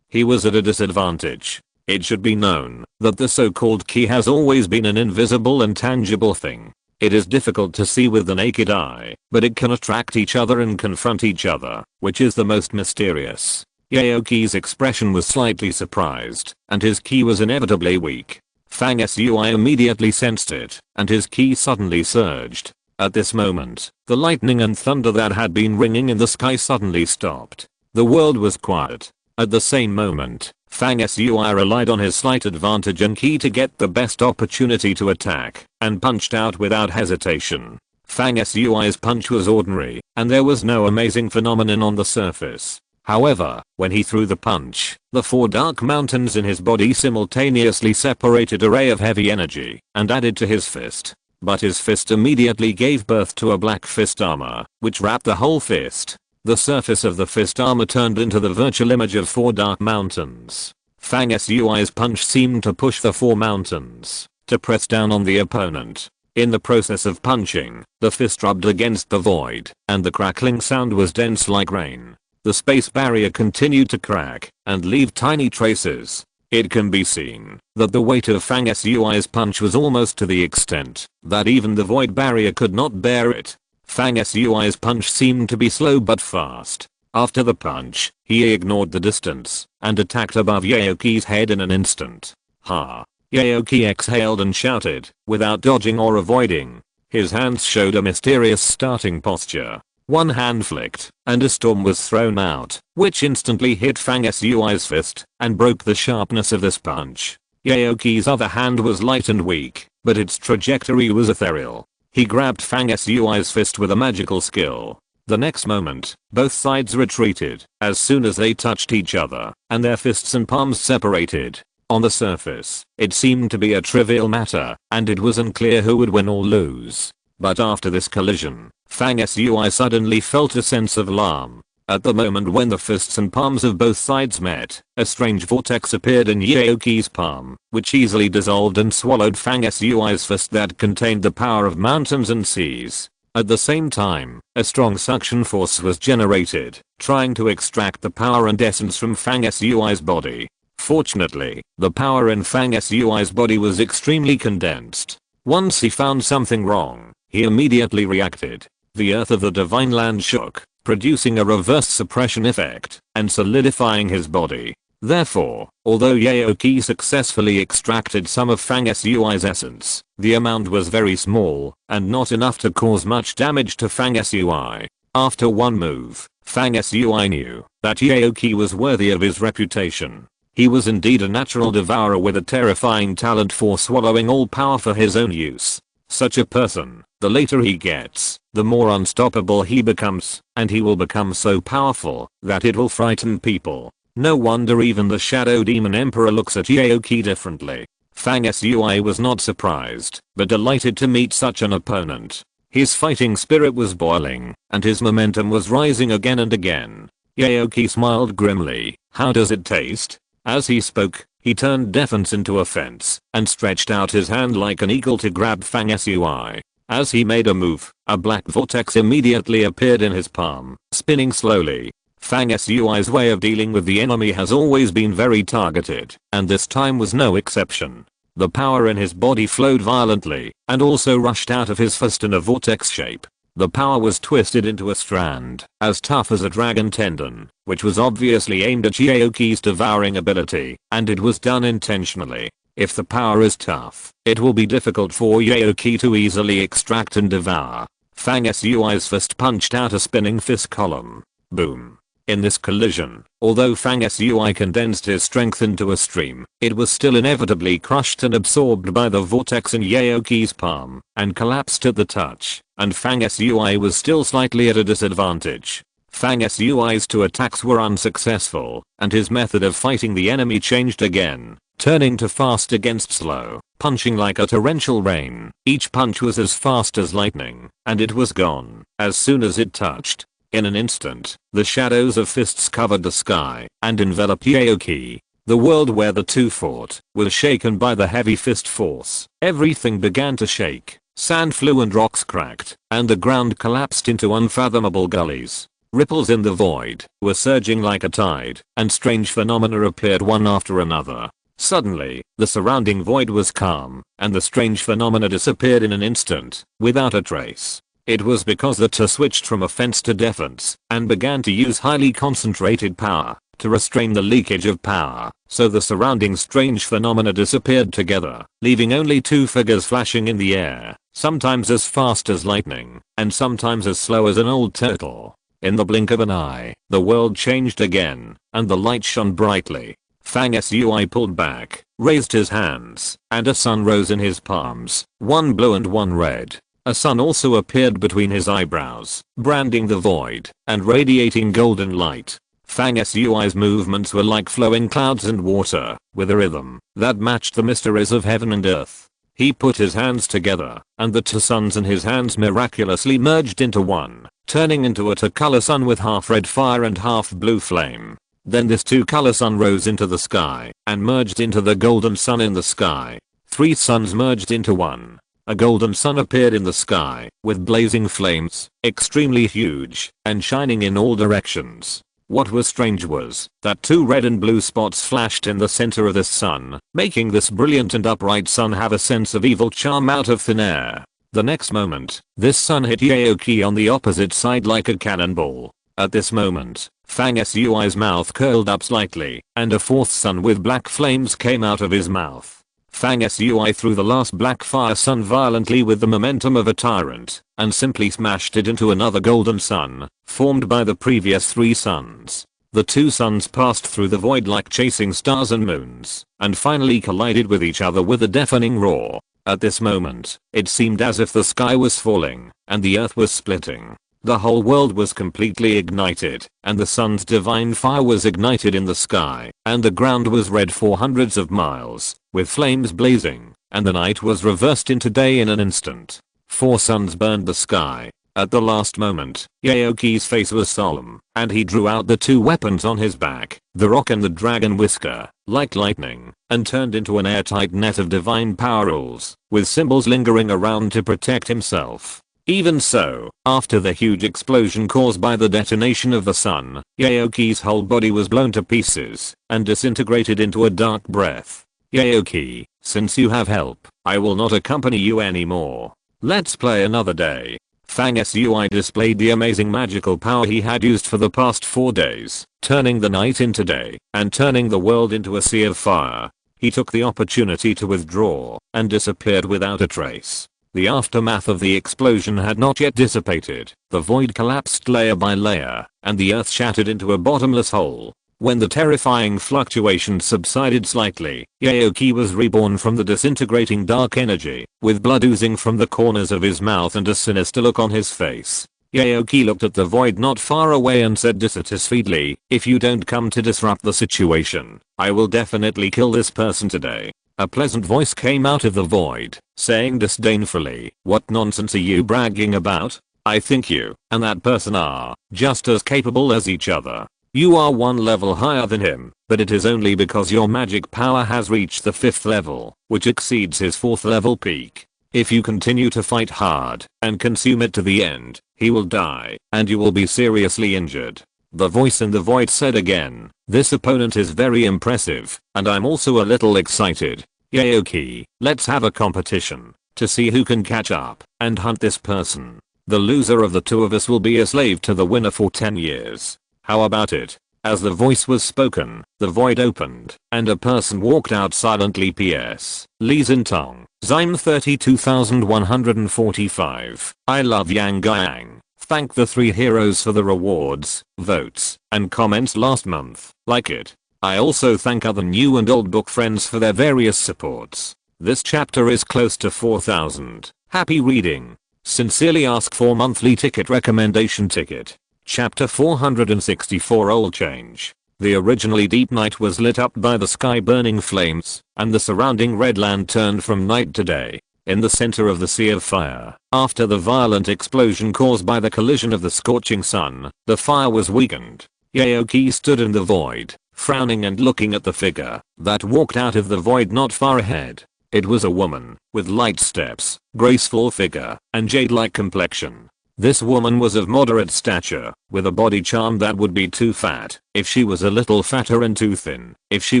He was at a disadvantage. It should be known that the so-called key has always been an invisible and tangible thing. It is difficult to see with the naked eye, but it can attract each other and confront each other, which is the most mysterious. Aoki's expression was slightly surprised, and his key was inevitably weak. Fang Sui immediately sensed it, and his key suddenly surged. At this moment, the lightning and thunder that had been ringing in the sky suddenly stopped. The world was quiet. At the same moment, Fang Sui relied on his slight advantage and key to get the best opportunity to attack, and punched out without hesitation. Fang Sui's punch was ordinary, and there was no amazing phenomenon on the surface. However, when he threw the punch, the four dark mountains in his body simultaneously separated a ray of heavy energy and added to his fist. But his fist immediately gave birth to a black fist armor, which wrapped the whole fist. The surface of the fist armor turned into the virtual image of four dark mountains. Fang Sui's punch seemed to push the four mountains to press down on the opponent. In the process of punching, the fist rubbed against the void, and the crackling sound was dense like rain. The space barrier continued to crack and leave tiny traces. It can be seen that the weight of Fang Sui's punch was almost to the extent that even the void barrier could not bear it. Fang Sui's punch seemed to be slow but fast. After the punch, he ignored the distance and attacked above Aoki's head in an instant. "Ha!" Aoki exhaled and shouted, without dodging or avoiding. His hands showed a mysterious starting posture. One hand flicked, and a storm was thrown out, which instantly hit Fang Sui's fist and broke the sharpness of this punch. Aoki's other hand was light and weak, but its trajectory was ethereal. He grabbed Fang Sui's fist with a magical skill. The next moment, both sides retreated as soon as they touched each other, and their fists and palms separated. On the surface, it seemed to be a trivial matter, and it was unclear who would win or lose. But after this collision, Fang Sui suddenly felt a sense of alarm. At the moment when the fists and palms of both sides met, a strange vortex appeared in Yaoki's palm, which easily dissolved and swallowed Fang Sui's fist that contained the power of mountains and seas. At the same time, a strong suction force was generated, trying to extract the power and essence from Fang Sui's body. Fortunately, the power in Fang Sui's body was extremely condensed. Once he found something wrong, he immediately reacted. The earth of the Divine Land shook, producing a reverse suppression effect and solidifying his body. Therefore, although Yaoki successfully extracted some of Fang Sui's essence, the amount was very small and not enough to cause much damage to Fang Sui. After one move, Fang Sui knew that Yaoki was worthy of his reputation. He was indeed a natural devourer with a terrifying talent for swallowing all power for his own use. Such a person, the later he gets, the more unstoppable he becomes, and he will become so powerful that it will frighten people. No wonder even the Shadow Demon Emperor looks at Yaoki differently. Fang Sui was not surprised, but delighted to meet such an opponent. His fighting spirit was boiling, and his momentum was rising again and again. Yaoki smiled grimly. "How does it taste?" As he spoke, he turned defense into offense and stretched out his hand like an eagle to grab Fang Sui. As he made a move, a black vortex immediately appeared in his palm, spinning slowly. Fang Sui's way of dealing with the enemy has always been very targeted, and this time was no exception. The power in his body flowed violently and also rushed out of his fist in a vortex shape. The power was twisted into a strand, as tough as a dragon tendon, which was obviously aimed at Yaoki's devouring ability, and it was done intentionally. If the power is tough, it will be difficult for Yaoki to easily extract and devour. Fang Sui's fist punched out a spinning fist column. Boom. In this collision, although Fang Sui condensed his strength into a stream, it was still inevitably crushed and absorbed by the vortex in Yaoki's palm, and collapsed at the touch, and Fang Sui was still slightly at a disadvantage. Fang Sui's two attacks were unsuccessful, and his method of fighting the enemy changed again, turning to fast against slow, punching like a torrential rain. Each punch was as fast as lightning, and it was gone as soon as it touched. In an instant, the shadows of fists covered the sky and enveloped Yaoki. The world where the two fought was shaken by the heavy fist force. Everything began to shake. Sand flew and rocks cracked, and the ground collapsed into unfathomable gullies. Ripples in the void were surging like a tide, and strange phenomena appeared one after another. Suddenly, the surrounding void was calm, and the strange phenomena disappeared in an instant, without a trace. It was because the two switched from offense to defense, and began to use highly concentrated power to restrain the leakage of power, so the surrounding strange phenomena disappeared together, leaving only two figures flashing in the air, sometimes as fast as lightning, and sometimes as slow as an old turtle. In the blink of an eye, the world changed again, and the light shone brightly. Fang Sui pulled back, raised his hands, and a sun rose in his palms, one blue and one red. A sun also appeared between his eyebrows, branding the void, and radiating golden light. Fang Sui's movements were like flowing clouds and water, with a rhythm that matched the mysteries of heaven and earth. He put his hands together, and the two suns in his hands miraculously merged into one, turning into a two-color sun with half red fire and half blue flame. Then this two-color sun rose into the sky, and merged into the golden sun in the sky. Three suns merged into one. A golden sun appeared in the sky, with blazing flames, extremely huge, and shining in all directions. What was strange was that two red and blue spots flashed in the center of this sun, making this brilliant and upright sun have a sense of evil charm out of thin air. The next moment, this sun hit Yaoki on the opposite side like a cannonball. At this moment, Fang Sui's mouth curled up slightly, and a fourth sun with black flames came out of his mouth. Fang Sui threw the last black fire sun violently with the momentum of a tyrant, and simply smashed it into another golden sun, formed by the previous three suns. The two suns passed through the void like chasing stars and moons, and finally collided with each other with a deafening roar. At this moment, it seemed as if the sky was falling, and the earth was splitting. The whole world was completely ignited, and the sun's divine fire was ignited in the sky, and the ground was red for hundreds of miles, with flames blazing, and the night was reversed into day in an instant. 4 suns burned the sky. At the last moment, Aoki's face was solemn, and he drew out the 2 weapons on his back, the rock and the dragon whisker, like lightning, and turned into an airtight net of divine power rules, with symbols lingering around to protect himself. Even so, after the huge explosion caused by the detonation of the sun, Aoki's whole body was blown to pieces, and disintegrated into a dark breath. Aoki, since you have help, I will not accompany you anymore. Let's play another day. Fang Sui displayed the amazing magical power he had used for the past 4 days, turning the night into day, and turning the world into a sea of fire. He took the opportunity to withdraw, and disappeared without a trace. The aftermath of the explosion had not yet dissipated, the void collapsed layer by layer, and the earth shattered into a bottomless hole. When the terrifying fluctuations subsided slightly, Aoki was reborn from the disintegrating dark energy, with blood oozing from the corners of his mouth and a sinister look on his face. Aoki looked at the void not far away and said dissatisfiedly, "If you don't come to disrupt the situation, I will definitely kill this person today." A pleasant voice came out of the void, saying disdainfully, "What nonsense are you bragging about? I think you and that person are just as capable as each other. You are 1 level higher than him, but it is only because your magic power has reached the 5th level, which exceeds his 4th level peak. If you continue to fight hard and consume it to the end, he will die, and you will be seriously injured." The voice in the void said again, "This opponent is very impressive, and I'm also a little excited. Aoki, let's have a competition to see who can catch up and hunt this person. The loser of the 2 of us will be a slave to the winner for 10 years. How about it?" As the voice was spoken, the void opened, and a person walked out silently. PS. Li Zintong, Zyme 32145. I love Yang Gang. Thank the 3 heroes for the rewards, votes, and comments last month. Like it. I also thank other new and old book friends for their various supports. This chapter is close to 4,000. Happy reading. Sincerely ask for monthly ticket recommendation ticket. Chapter 464 Old Change. The originally deep night was lit up by the sky burning flames, and the surrounding red land turned from night to day. In the center of the sea of fire, after the violent explosion caused by the collision of the scorching sun, the fire was weakened. Aoki stood in the void, frowning and looking at the figure that walked out of the void not far ahead. It was a woman, with light steps, graceful figure, and jade-like complexion. This woman was of moderate stature, with a body charm that would be too fat if she was a little fatter and too thin if she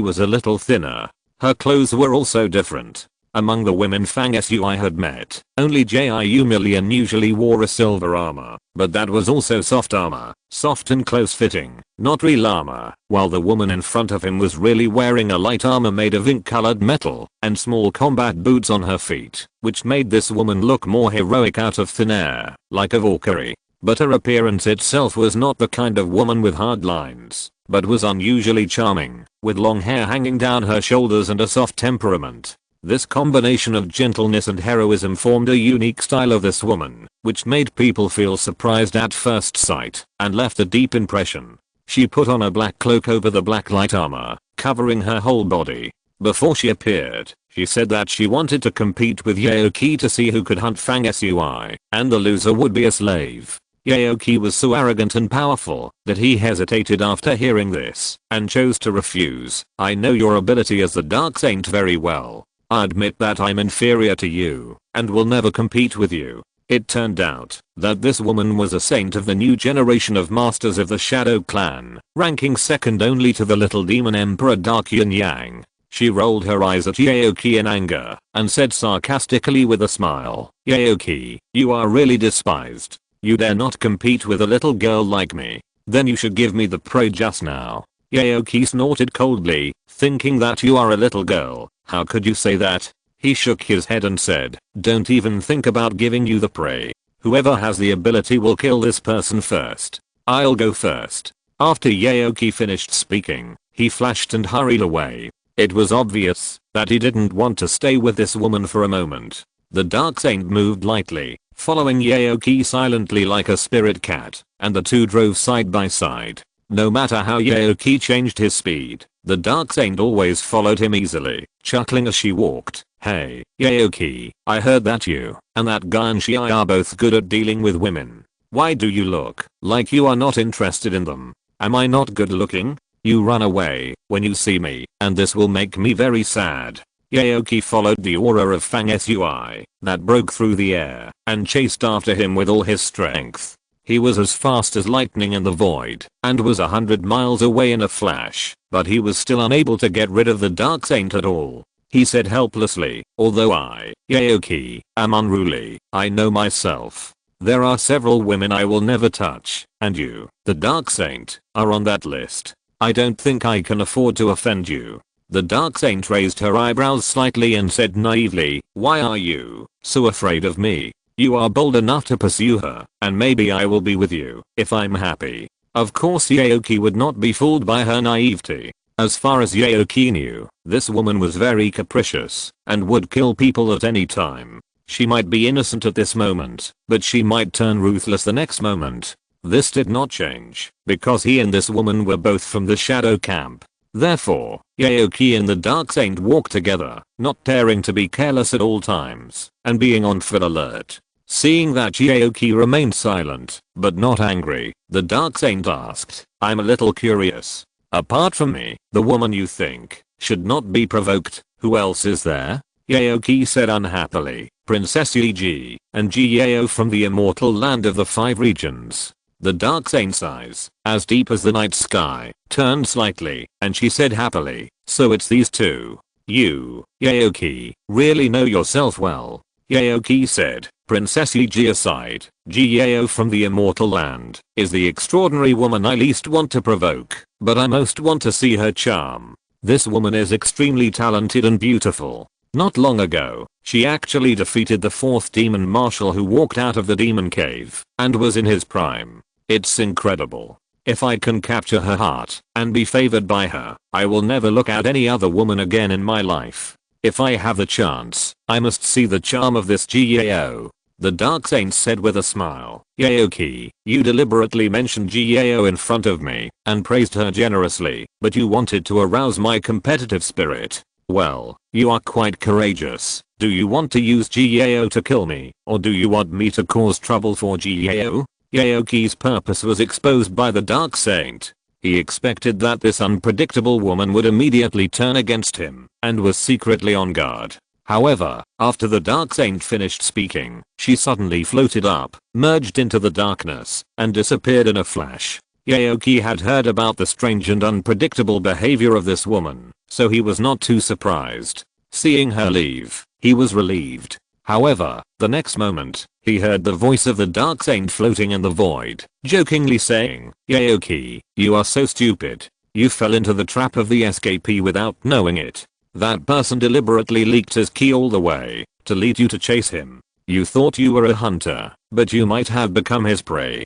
was a little thinner. Her clothes were also different. Among the women Fang Sui had met, only Jiu Million usually wore a silver armor, but that was also soft armor, soft and close-fitting, not real armor, while the woman in front of him was really wearing a light armor made of ink-colored metal, and small combat boots on her feet, which made this woman look more heroic out of thin air, like a Valkyrie. But her appearance itself was not the kind of woman with hard lines, but was unusually charming, with long hair hanging down her shoulders and a soft temperament. This combination of gentleness and heroism formed a unique style of this woman, which made people feel surprised at first sight, and left a deep impression. She put on a black cloak over the black light armor, covering her whole body. Before she appeared, she said that she wanted to compete with Aoki to see who could hunt Fang Sui, and the loser would be a slave. Aoki was so arrogant and powerful that he hesitated after hearing this, and chose to refuse. "I know your ability as the Dark Saint very well. I admit that I'm inferior to you, and will never compete with you." It turned out that this woman was a saint of the new generation of Masters of the Shadow Clan, ranking second only to the little demon Emperor Dark Yin Yang. She rolled her eyes at Aoki in anger, and said sarcastically with a smile, "Aoki, you are really despised. You dare not compete with a little girl like me. Then you should give me the prey just now." Aoki snorted coldly, thinking that you are a little girl. "How could you say that?" He shook his head and said, "Don't even think about giving you the prey. Whoever has the ability will kill this person first. I'll go first." After Aoki finished speaking, he flashed and hurried away. It was obvious that he didn't want to stay with this woman for a moment. The Dark Saint moved lightly, following Yaoki silently like a spirit cat, and the two drove side by side. No matter how Yaoki changed his speed, the Dark Saint always followed him easily, chuckling as she walked. Hey, Yaoki, I heard that you and that Ganshii are both good at dealing with women. Why do you look like you are not interested in them? Am I not good looking? You run away when you see me, and this will make me very sad. Yaoki followed the aura of Fang Sui that broke through the air and chased after him with all his strength. He was as fast as lightning in the void and was 100 miles away in a flash, but he was still unable to get rid of the Dark Saint at all. He said helplessly, although I, Yaoki, am unruly, I know myself. There are several women I will never touch, and you, the Dark Saint, are on that list. I don't think I can afford to offend you. The Dark Saint raised her eyebrows slightly and said naively, why are you so afraid of me? You are bold enough to pursue her, and maybe I will be with you, if I'm happy. Of course Yaoki would not be fooled by her naivety. As far as Yaoki knew, this woman was very capricious, and would kill people at any time. She might be innocent at this moment, but she might turn ruthless the next moment. This did not change, because he and this woman were both from the Shadow Camp. Therefore, Yaoki and the Dark Saint walked together, not daring to be careless at all times, and being on full alert. Seeing that Yaoki remained silent, but not angry, the Dark Saint asked, I'm a little curious. Apart from me, the woman you think should not be provoked, who else is there? Yaoki said unhappily, Princess Yi and Ji from the immortal land of the 5 regions. The Dark Saint's eyes, as deep as the night sky, turned slightly, and she said happily, so it's these two. You, Yaoki, really know yourself well. Yaoki said, Princess Yi aside, Ji from the immortal land is the extraordinary woman I least want to provoke, but I most want to see her charm. This woman is extremely talented and beautiful. Not long ago, she actually defeated the 4th demon marshal who walked out of the demon cave and was in his prime. It's incredible. If I can capture her heart and be favored by her, I will never look at any other woman again in my life. If I have the chance, I must see the charm of this Gao. The Dark Saint said with a smile. Yaoki, you deliberately mentioned Gao in front of me and praised her generously, but you wanted to arouse my competitive spirit. Well, you are quite courageous. Do you want to use Gao to kill me, or do you want me to cause trouble for Gao? Yaoki's purpose was exposed by the Dark Saint. He expected that this unpredictable woman would immediately turn against him, and was secretly on guard. However, after the Dark Saint finished speaking, she suddenly floated up, merged into the darkness, and disappeared in a flash. Yaoki had heard about the strange and unpredictable behavior of this woman, so he was not too surprised. Seeing her leave, he was relieved. However, the next moment, he heard the voice of the Dark Saint floating in the void, jokingly saying, Yaoki, you are so stupid. You fell into the trap of the SKP without knowing it. That person deliberately leaked his key all the way to lead you to chase him. You thought you were a hunter, but you might have become his prey.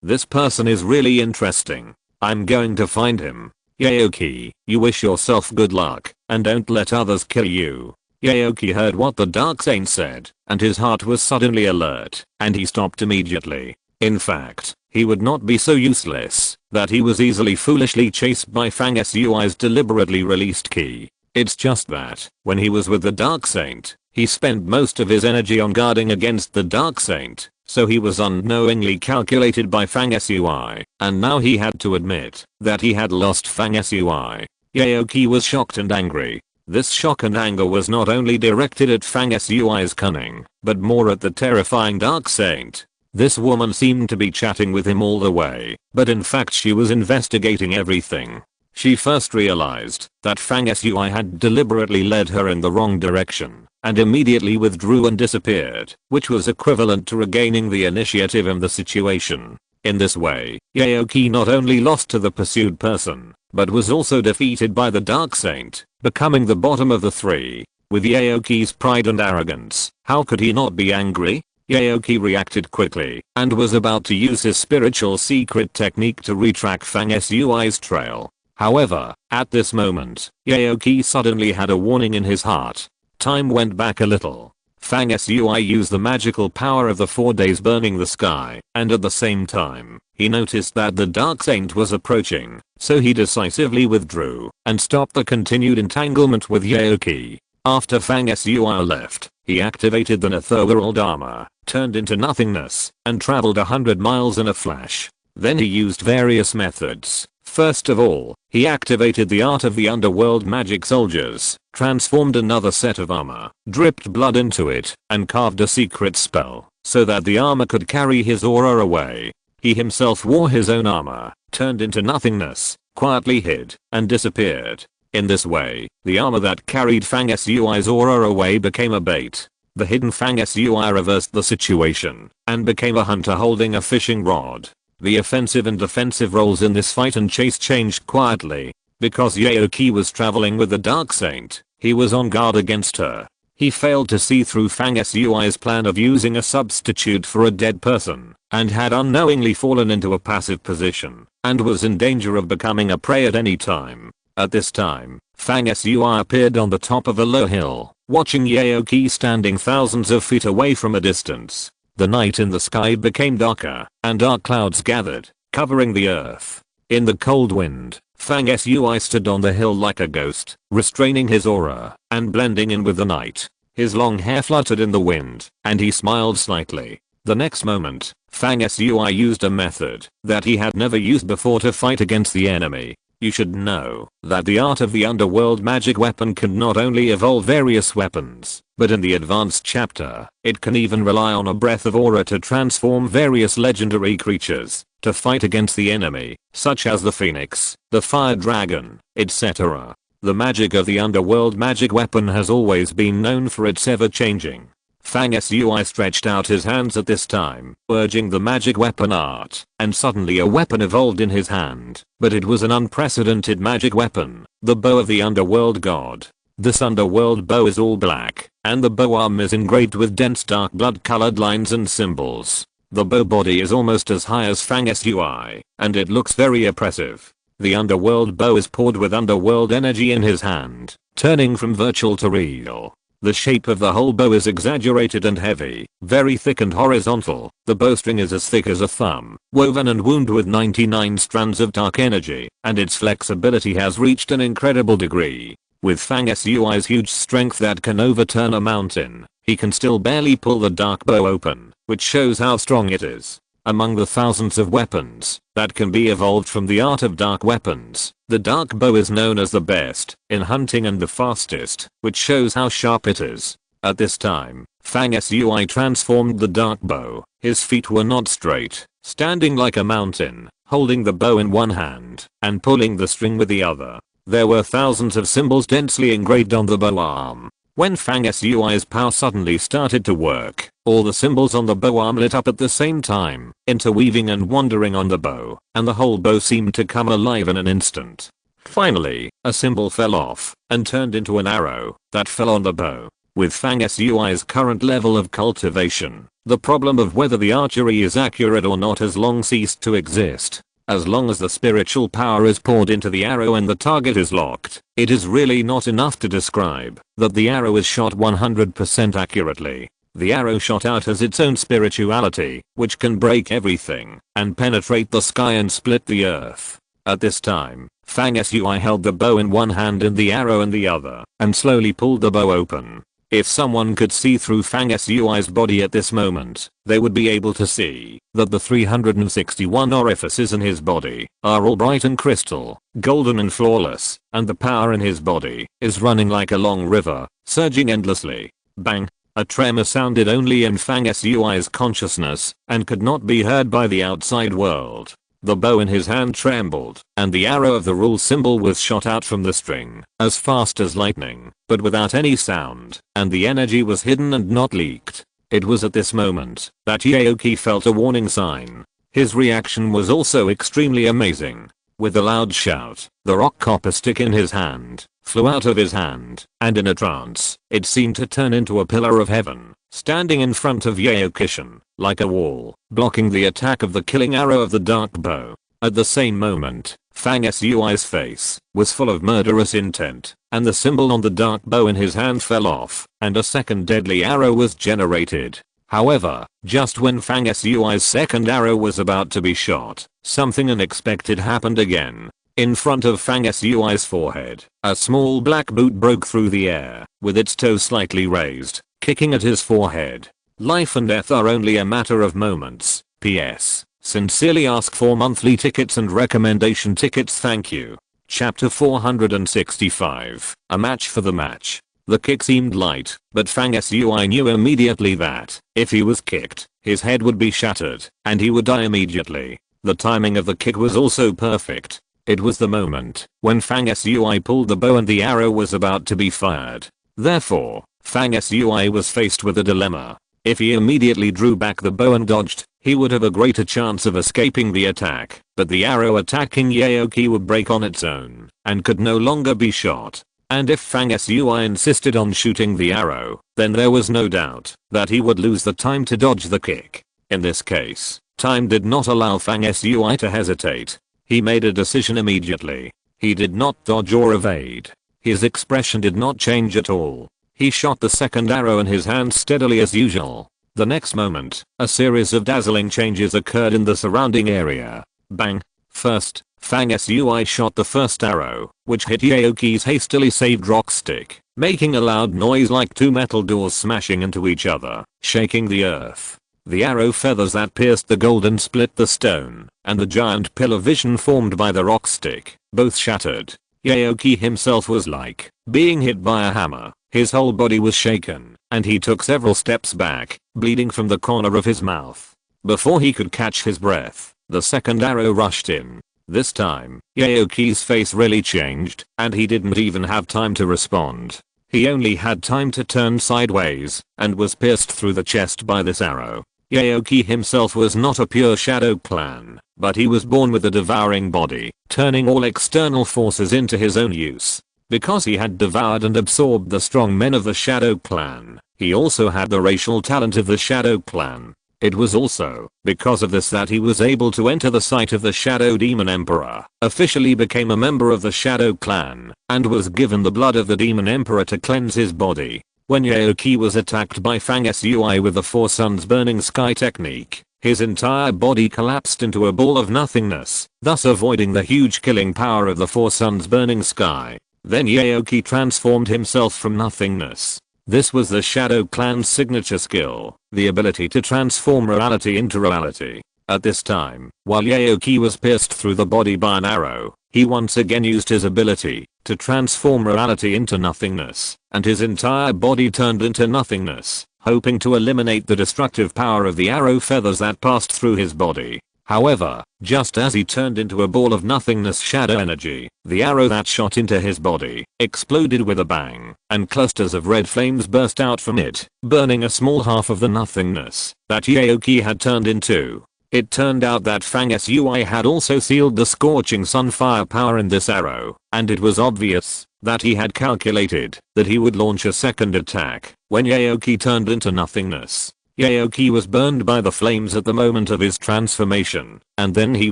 This person is really interesting. I'm going to find him. Yaoki, you wish yourself good luck, and don't let others kill you. Yaoki heard what the Dark Saint said, and his heart was suddenly alert, and he stopped immediately. In fact, he would not be so useless that he was easily foolishly chased by Fang Sui's deliberately released key. It's just that, when he was with the Dark Saint, he spent most of his energy on guarding against the Dark Saint, so he was unknowingly calculated by Fang Sui, and now he had to admit that he had lost Fang Sui. Yaoki was shocked and angry. This shock and anger was not only directed at Fang Sui's cunning, but more at the terrifying Dark Saint. This woman seemed to be chatting with him all the way, but in fact she was investigating everything. She first realized that Fang Sui had deliberately led her in the wrong direction, and immediately withdrew and disappeared, which was equivalent to regaining the initiative in the situation. In this way, Yaoki not only lost to the pursued person, but was also defeated by the Dark Saint, becoming the bottom of the 3. With Yaoki's pride and arrogance, how could he not be angry? Yaoki reacted quickly, and was about to use his spiritual secret technique to retrack Fang Sui's trail. However, at this moment, Yaoki suddenly had a warning in his heart. Time went back a little. Fang Sui used the magical power of the 4 days burning the sky, and at the same time, he noticed that the Dark Saint was approaching, so he decisively withdrew and stopped the continued entanglement with Yaoki. After Fang Sui left, he activated the Netherworld armor, turned into nothingness, and traveled 100 miles in a flash. Then he used various methods. First of all, he activated the art of the underworld magic soldiers, transformed another set of armor, dripped blood into it, and carved a secret spell, so that the armor could carry his aura away. He himself wore his own armor, turned into nothingness, quietly hid, and disappeared. In this way, the armor that carried Fang Sui's aura away became a bait. The hidden Fang Sui reversed the situation, and became a hunter holding a fishing rod. The offensive and defensive roles in this fight and chase changed quietly. Because Yaoki was traveling with the Dark Saint, he was on guard against her. He failed to see through Fang Sui's plan of using a substitute for a dead person, and had unknowingly fallen into a passive position, and was in danger of becoming a prey at any time. At this time, Fang Sui appeared on the top of a low hill, watching Yaoki standing thousands of feet away from a distance. The night in the sky became darker, and dark clouds gathered, covering the earth. In the cold wind, Fang Sui stood on the hill like a ghost, restraining his aura, and blending in with the night. His long hair fluttered in the wind, and he smiled slightly. The next moment, Fang Sui used a method that he had never used before to fight against the enemy. You should know that the art of the underworld magic weapon can not only evolve various weapons, but in the advanced chapter, it can even rely on a breath of aura to transform various legendary creatures to fight against the enemy, such as the phoenix, the fire dragon, etc. The magic of the underworld magic weapon has always been known for its ever-changing. Fang Sui stretched out his hands at this time, urging the magic weapon art, and suddenly a weapon evolved in his hand, but it was an unprecedented magic weapon, the bow of the underworld god. This underworld bow is all black, and the bow arm is engraved with dense dark blood-colored lines and symbols. The bow body is almost as high as Fang Sui, and it looks very oppressive. The underworld bow is poured with underworld energy in his hand, turning from virtual to real. The shape of the whole bow is exaggerated and heavy, very thick and horizontal. The bowstring is as thick as a thumb, woven and wound with 99 strands of dark energy, and its flexibility has reached an incredible degree. With Fang Sui's huge strength that can overturn a mountain, he can still barely pull the dark bow open, which shows how strong it is. Among the thousands of weapons that can be evolved from the art of dark weapons, the dark bow is known as the best in hunting and the fastest, which shows how sharp it is. At this time, Fang Sui transformed the dark bow. His feet were not straight, standing like a mountain, holding the bow in one hand and pulling the string with the other. There were thousands of symbols densely engraved on the bow arm. When Fang Sui's power suddenly started to work, all the symbols on the bow arm lit up at the same time, interweaving and wandering on the bow, and the whole bow seemed to come alive in an instant. Finally, a symbol fell off, and turned into an arrow that fell on the bow. With Fang Sui's current level of cultivation, the problem of whether the archery is accurate or not has long ceased to exist. As long as the spiritual power is poured into the arrow and the target is locked, it is really not enough to describe that the arrow is shot 100% accurately. The arrow shot out has its own spirituality, which can break everything and penetrate the sky and split the earth. At this time, Fang Sui held the bow in one hand and the arrow in the other, and slowly pulled the bow open. If someone could see through Fang Sui's body at this moment, they would be able to see that the 361 orifices in his body are all bright and crystal, golden and flawless, and the power in his body is running like a long river, surging endlessly. Bang! A tremor sounded only in Fang Sui's consciousness and could not be heard by the outside world. The bow in his hand trembled, and the arrow of the rule symbol was shot out from the string, as fast as lightning, but without any sound, and the energy was hidden and not leaked. It was at this moment that Yaoki felt a warning sign. His reaction was also extremely amazing. With a loud shout, the rock copper stick in his hand flew out of his hand, and in a trance, it seemed to turn into a pillar of heaven, standing in front of Yaokishin, like a wall, blocking the attack of the killing arrow of the dark bow. At the same moment, Fang Sui's face was full of murderous intent, and the symbol on the dark bow in his hand fell off, and a second deadly arrow was generated. However, just when Fang Sui's second arrow was about to be shot, something unexpected happened again. In front of Fang Sui's forehead, a small black boot broke through the air, with its toe slightly raised, kicking at his forehead. Life and death are only a matter of moments. P.S. Sincerely ask for monthly tickets and recommendation tickets, thank you. Chapter 465. A match for the match. The kick seemed light, but Fang Sui knew immediately that, if he was kicked, his head would be shattered, and he would die immediately. The timing of the kick was also perfect. It was the moment when Fang Sui pulled the bow and the arrow was about to be fired. Therefore, Fang Sui was faced with a dilemma. If he immediately drew back the bow and dodged, he would have a greater chance of escaping the attack, but the arrow attacking Yaoki would break on its own, and could no longer be shot. And if Fang Sui insisted on shooting the arrow, then there was no doubt that he would lose the time to dodge the kick. In this case, time did not allow Fang Sui to hesitate. He made a decision immediately. He did not dodge or evade. His expression did not change at all. He shot the second arrow in his hand steadily as usual. The next moment, a series of dazzling changes occurred in the surrounding area. Bang! First, Fang Sui shot the first arrow, which hit Yaoki's hastily saved rock stick, making a loud noise like two metal doors smashing into each other, shaking the earth. The arrow feathers that pierced the gold and split the stone, and the giant pillar vision formed by the rock stick, both shattered. Yaoki himself was like being hit by a hammer. His whole body was shaken, and he took several steps back, bleeding from the corner of his mouth. Before he could catch his breath, the second arrow rushed in. This time, Yaoki's face really changed, and he didn't even have time to respond. He only had time to turn sideways, and was pierced through the chest by this arrow. Yaoki himself was not a pure Shadow Clan, but he was born with a devouring body, turning all external forces into his own use. Because he had devoured and absorbed the strong men of the Shadow Clan, he also had the racial talent of the Shadow Clan. It was also because of this that he was able to enter the sight of the Shadow Demon Emperor, officially became a member of the Shadow Clan, and was given the blood of the Demon Emperor to cleanse his body. When Yaoki was attacked by Fang Sui with the Four Suns Burning Sky technique, his entire body collapsed into a ball of nothingness, thus avoiding the huge killing power of the Four Suns Burning Sky. Then Yaoki transformed himself from nothingness. This was the Shadow Clan's signature skill, the ability to transform reality into reality. At this time, while Yaoki was pierced through the body by an arrow, he once again used his ability to transform reality into nothingness, and his entire body turned into nothingness, hoping to eliminate the destructive power of the arrow feathers that passed through his body. However, just as he turned into a ball of nothingness shadow energy, the arrow that shot into his body exploded with a bang, and clusters of red flames burst out from it, burning a small half of the nothingness that Yaoki had turned into. It turned out that Fang Sui had also sealed the scorching sunfire power in this arrow, and it was obvious that he had calculated that he would launch a second attack when Yaoki turned into nothingness. Yaoki was burned by the flames at the moment of his transformation, and then he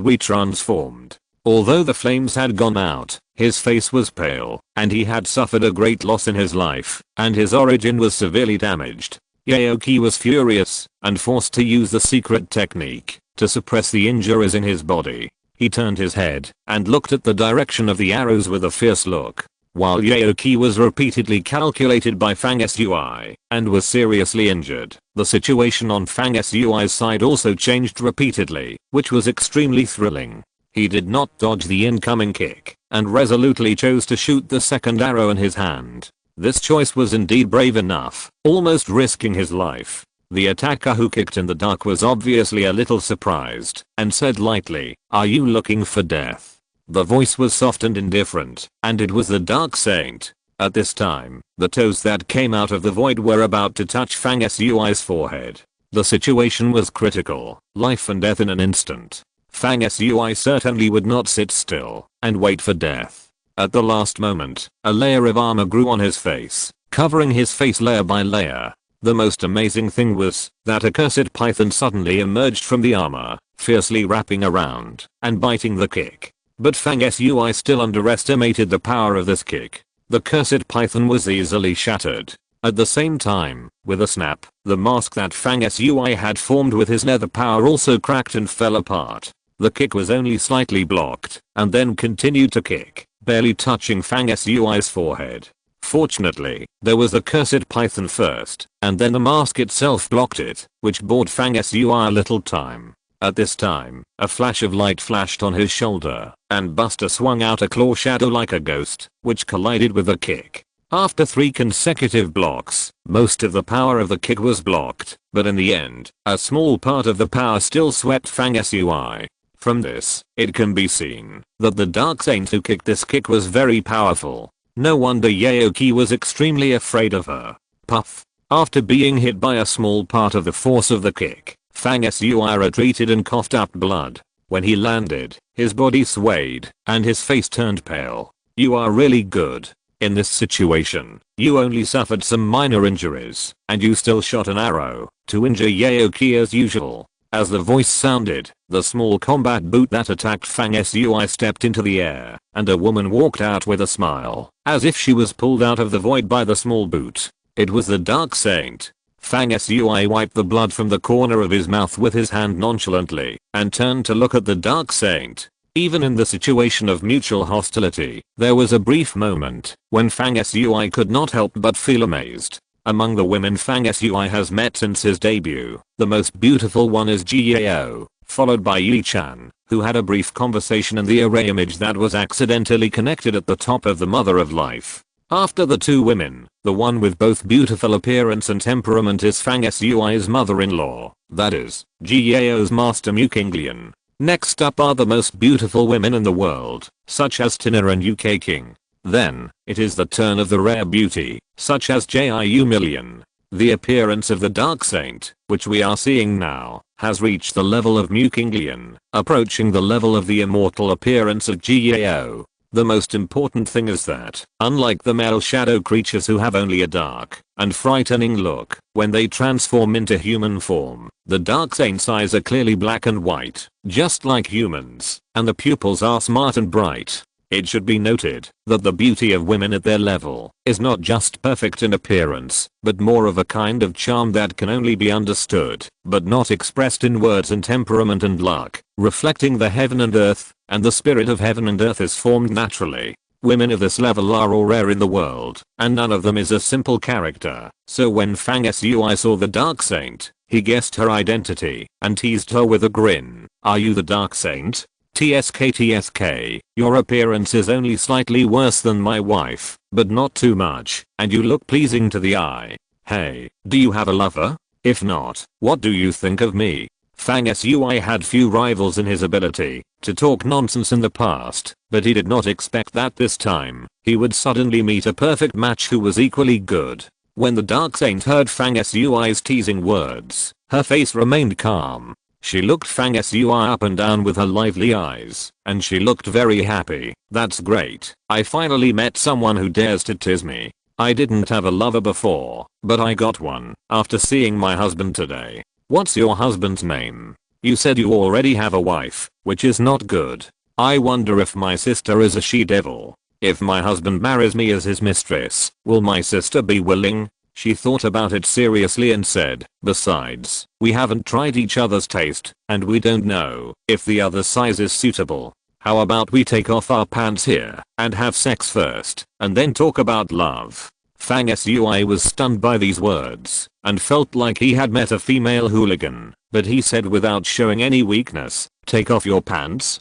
retransformed. Although the flames had gone out, his face was pale, and he had suffered a great loss in his life, and his origin was severely damaged. Yaoki was furious, and forced to use the secret technique to suppress the injuries in his body. He turned his head, and looked at the direction of the arrows with a fierce look. While Yaoki was repeatedly calculated by Fang Sui, and was seriously injured, the situation on Fang Sui's side also changed repeatedly, which was extremely thrilling. He did not dodge the incoming kick, and resolutely chose to shoot the second arrow in his hand. This choice was indeed brave enough, almost risking his life. The attacker who kicked in the dark was obviously a little surprised, and said lightly, "Are you looking for death?" The voice was soft and indifferent, and it was the Dark Saint. At this time, the toes that came out of the void were about to touch Fang Sui's forehead. The situation was critical, life and death in an instant. Fang Sui certainly would not sit still and wait for death. At the last moment, a layer of armor grew on his face, covering his face layer by layer. The most amazing thing was that a cursed python suddenly emerged from the armor, fiercely wrapping around and biting the kick. But Fang Sui still underestimated the power of this kick. The cursed python was easily shattered. At the same time, with a snap, the mask that Fang Sui had formed with his nether power also cracked and fell apart. The kick was only slightly blocked, and then continued to kick, barely touching Fang Sui's forehead. Fortunately, there was the cursed python first, and then the mask itself blocked it, which bought Fang Sui a little time. At this time, a flash of light flashed on his shoulder, and Buster swung out a claw shadow like a ghost, which collided with the kick. After 3 consecutive blocks, most of the power of the kick was blocked, but in the end, a small part of the power still swept Fang Sui. From this, it can be seen that the Dark Saint who kicked this kick was very powerful. No wonder Yaoki was extremely afraid of her. Puff. After being hit by a small part of the force of the kick, Fang Sui retreated and coughed up blood. When he landed, his body swayed, and his face turned pale. You are really good. In this situation, you only suffered some minor injuries, and you still shot an arrow to injure Yaoki as usual. As the voice sounded, the small combat boot that attacked Fang Sui stepped into the air, and a woman walked out with a smile, as if she was pulled out of the void by the small boot. It was the Dark Saint. Fang Sui wiped the blood from the corner of his mouth with his hand nonchalantly, and turned to look at the Dark Saint. Even in the situation of mutual hostility, there was a brief moment when Fang Sui could not help but feel amazed. Among the women Fang Sui has met since his debut, the most beautiful one is Jiao, followed by Yi-chan, who had a brief conversation in the array image that was accidentally connected at the top of the Mother of Life. After the 2 women, the one with both beautiful appearance and temperament is Fang Sui's mother-in-law, that is, Jiao's master Mukinglian. Next up are the most beautiful women in the world, such as Tina and UK King. Then, it is the turn of the rare beauty, such as Jiu Million. The appearance of the Dark Saint, which we are seeing now, has reached the level of Mukinglian, approaching the level of the immortal appearance of Jiao. The most important thing is that, unlike the male shadow creatures who have only a dark and frightening look, when they transform into human form, the Dark Saint's eyes are clearly black and white, just like humans, and the pupils are smart and bright. It should be noted that the beauty of women at their level is not just perfect in appearance, but more of a kind of charm that can only be understood, but not expressed in words, and temperament and luck, reflecting the heaven and earth, and the spirit of heaven and earth is formed naturally. Women of this level are all rare in the world, and none of them is a simple character, so when Fang Sui saw the Dark Saint, he guessed her identity, and teased her with a grin. Are you the Dark Saint? TSK, your appearance is only slightly worse than my wife, but not too much, and you look pleasing to the eye. Hey, do you have a lover? If not, what do you think of me? Fang Sui had few rivals in his ability to talk nonsense in the past, but he did not expect that this time he would suddenly meet a perfect match who was equally good. When the Dark Saint heard Fang Sui's teasing words, her face remained calm. She looked Fang Sui up and down with her lively eyes, and she looked very happy. That's great. I finally met someone who dares to tease me. I didn't have a lover before, but I got one after seeing my husband today. What's your husband's name? You said you already have a wife, which is not good. I wonder if my sister is a she-devil. If my husband marries me as his mistress, will my sister be willing? She thought about it seriously and said, besides, we haven't tried each other's taste, and we don't know if the other size is suitable. How about we take off our pants here and have sex first, and then talk about love? Fang Sui was stunned by these words, and felt like he had met a female hooligan, but he said without showing any weakness, take off your pants?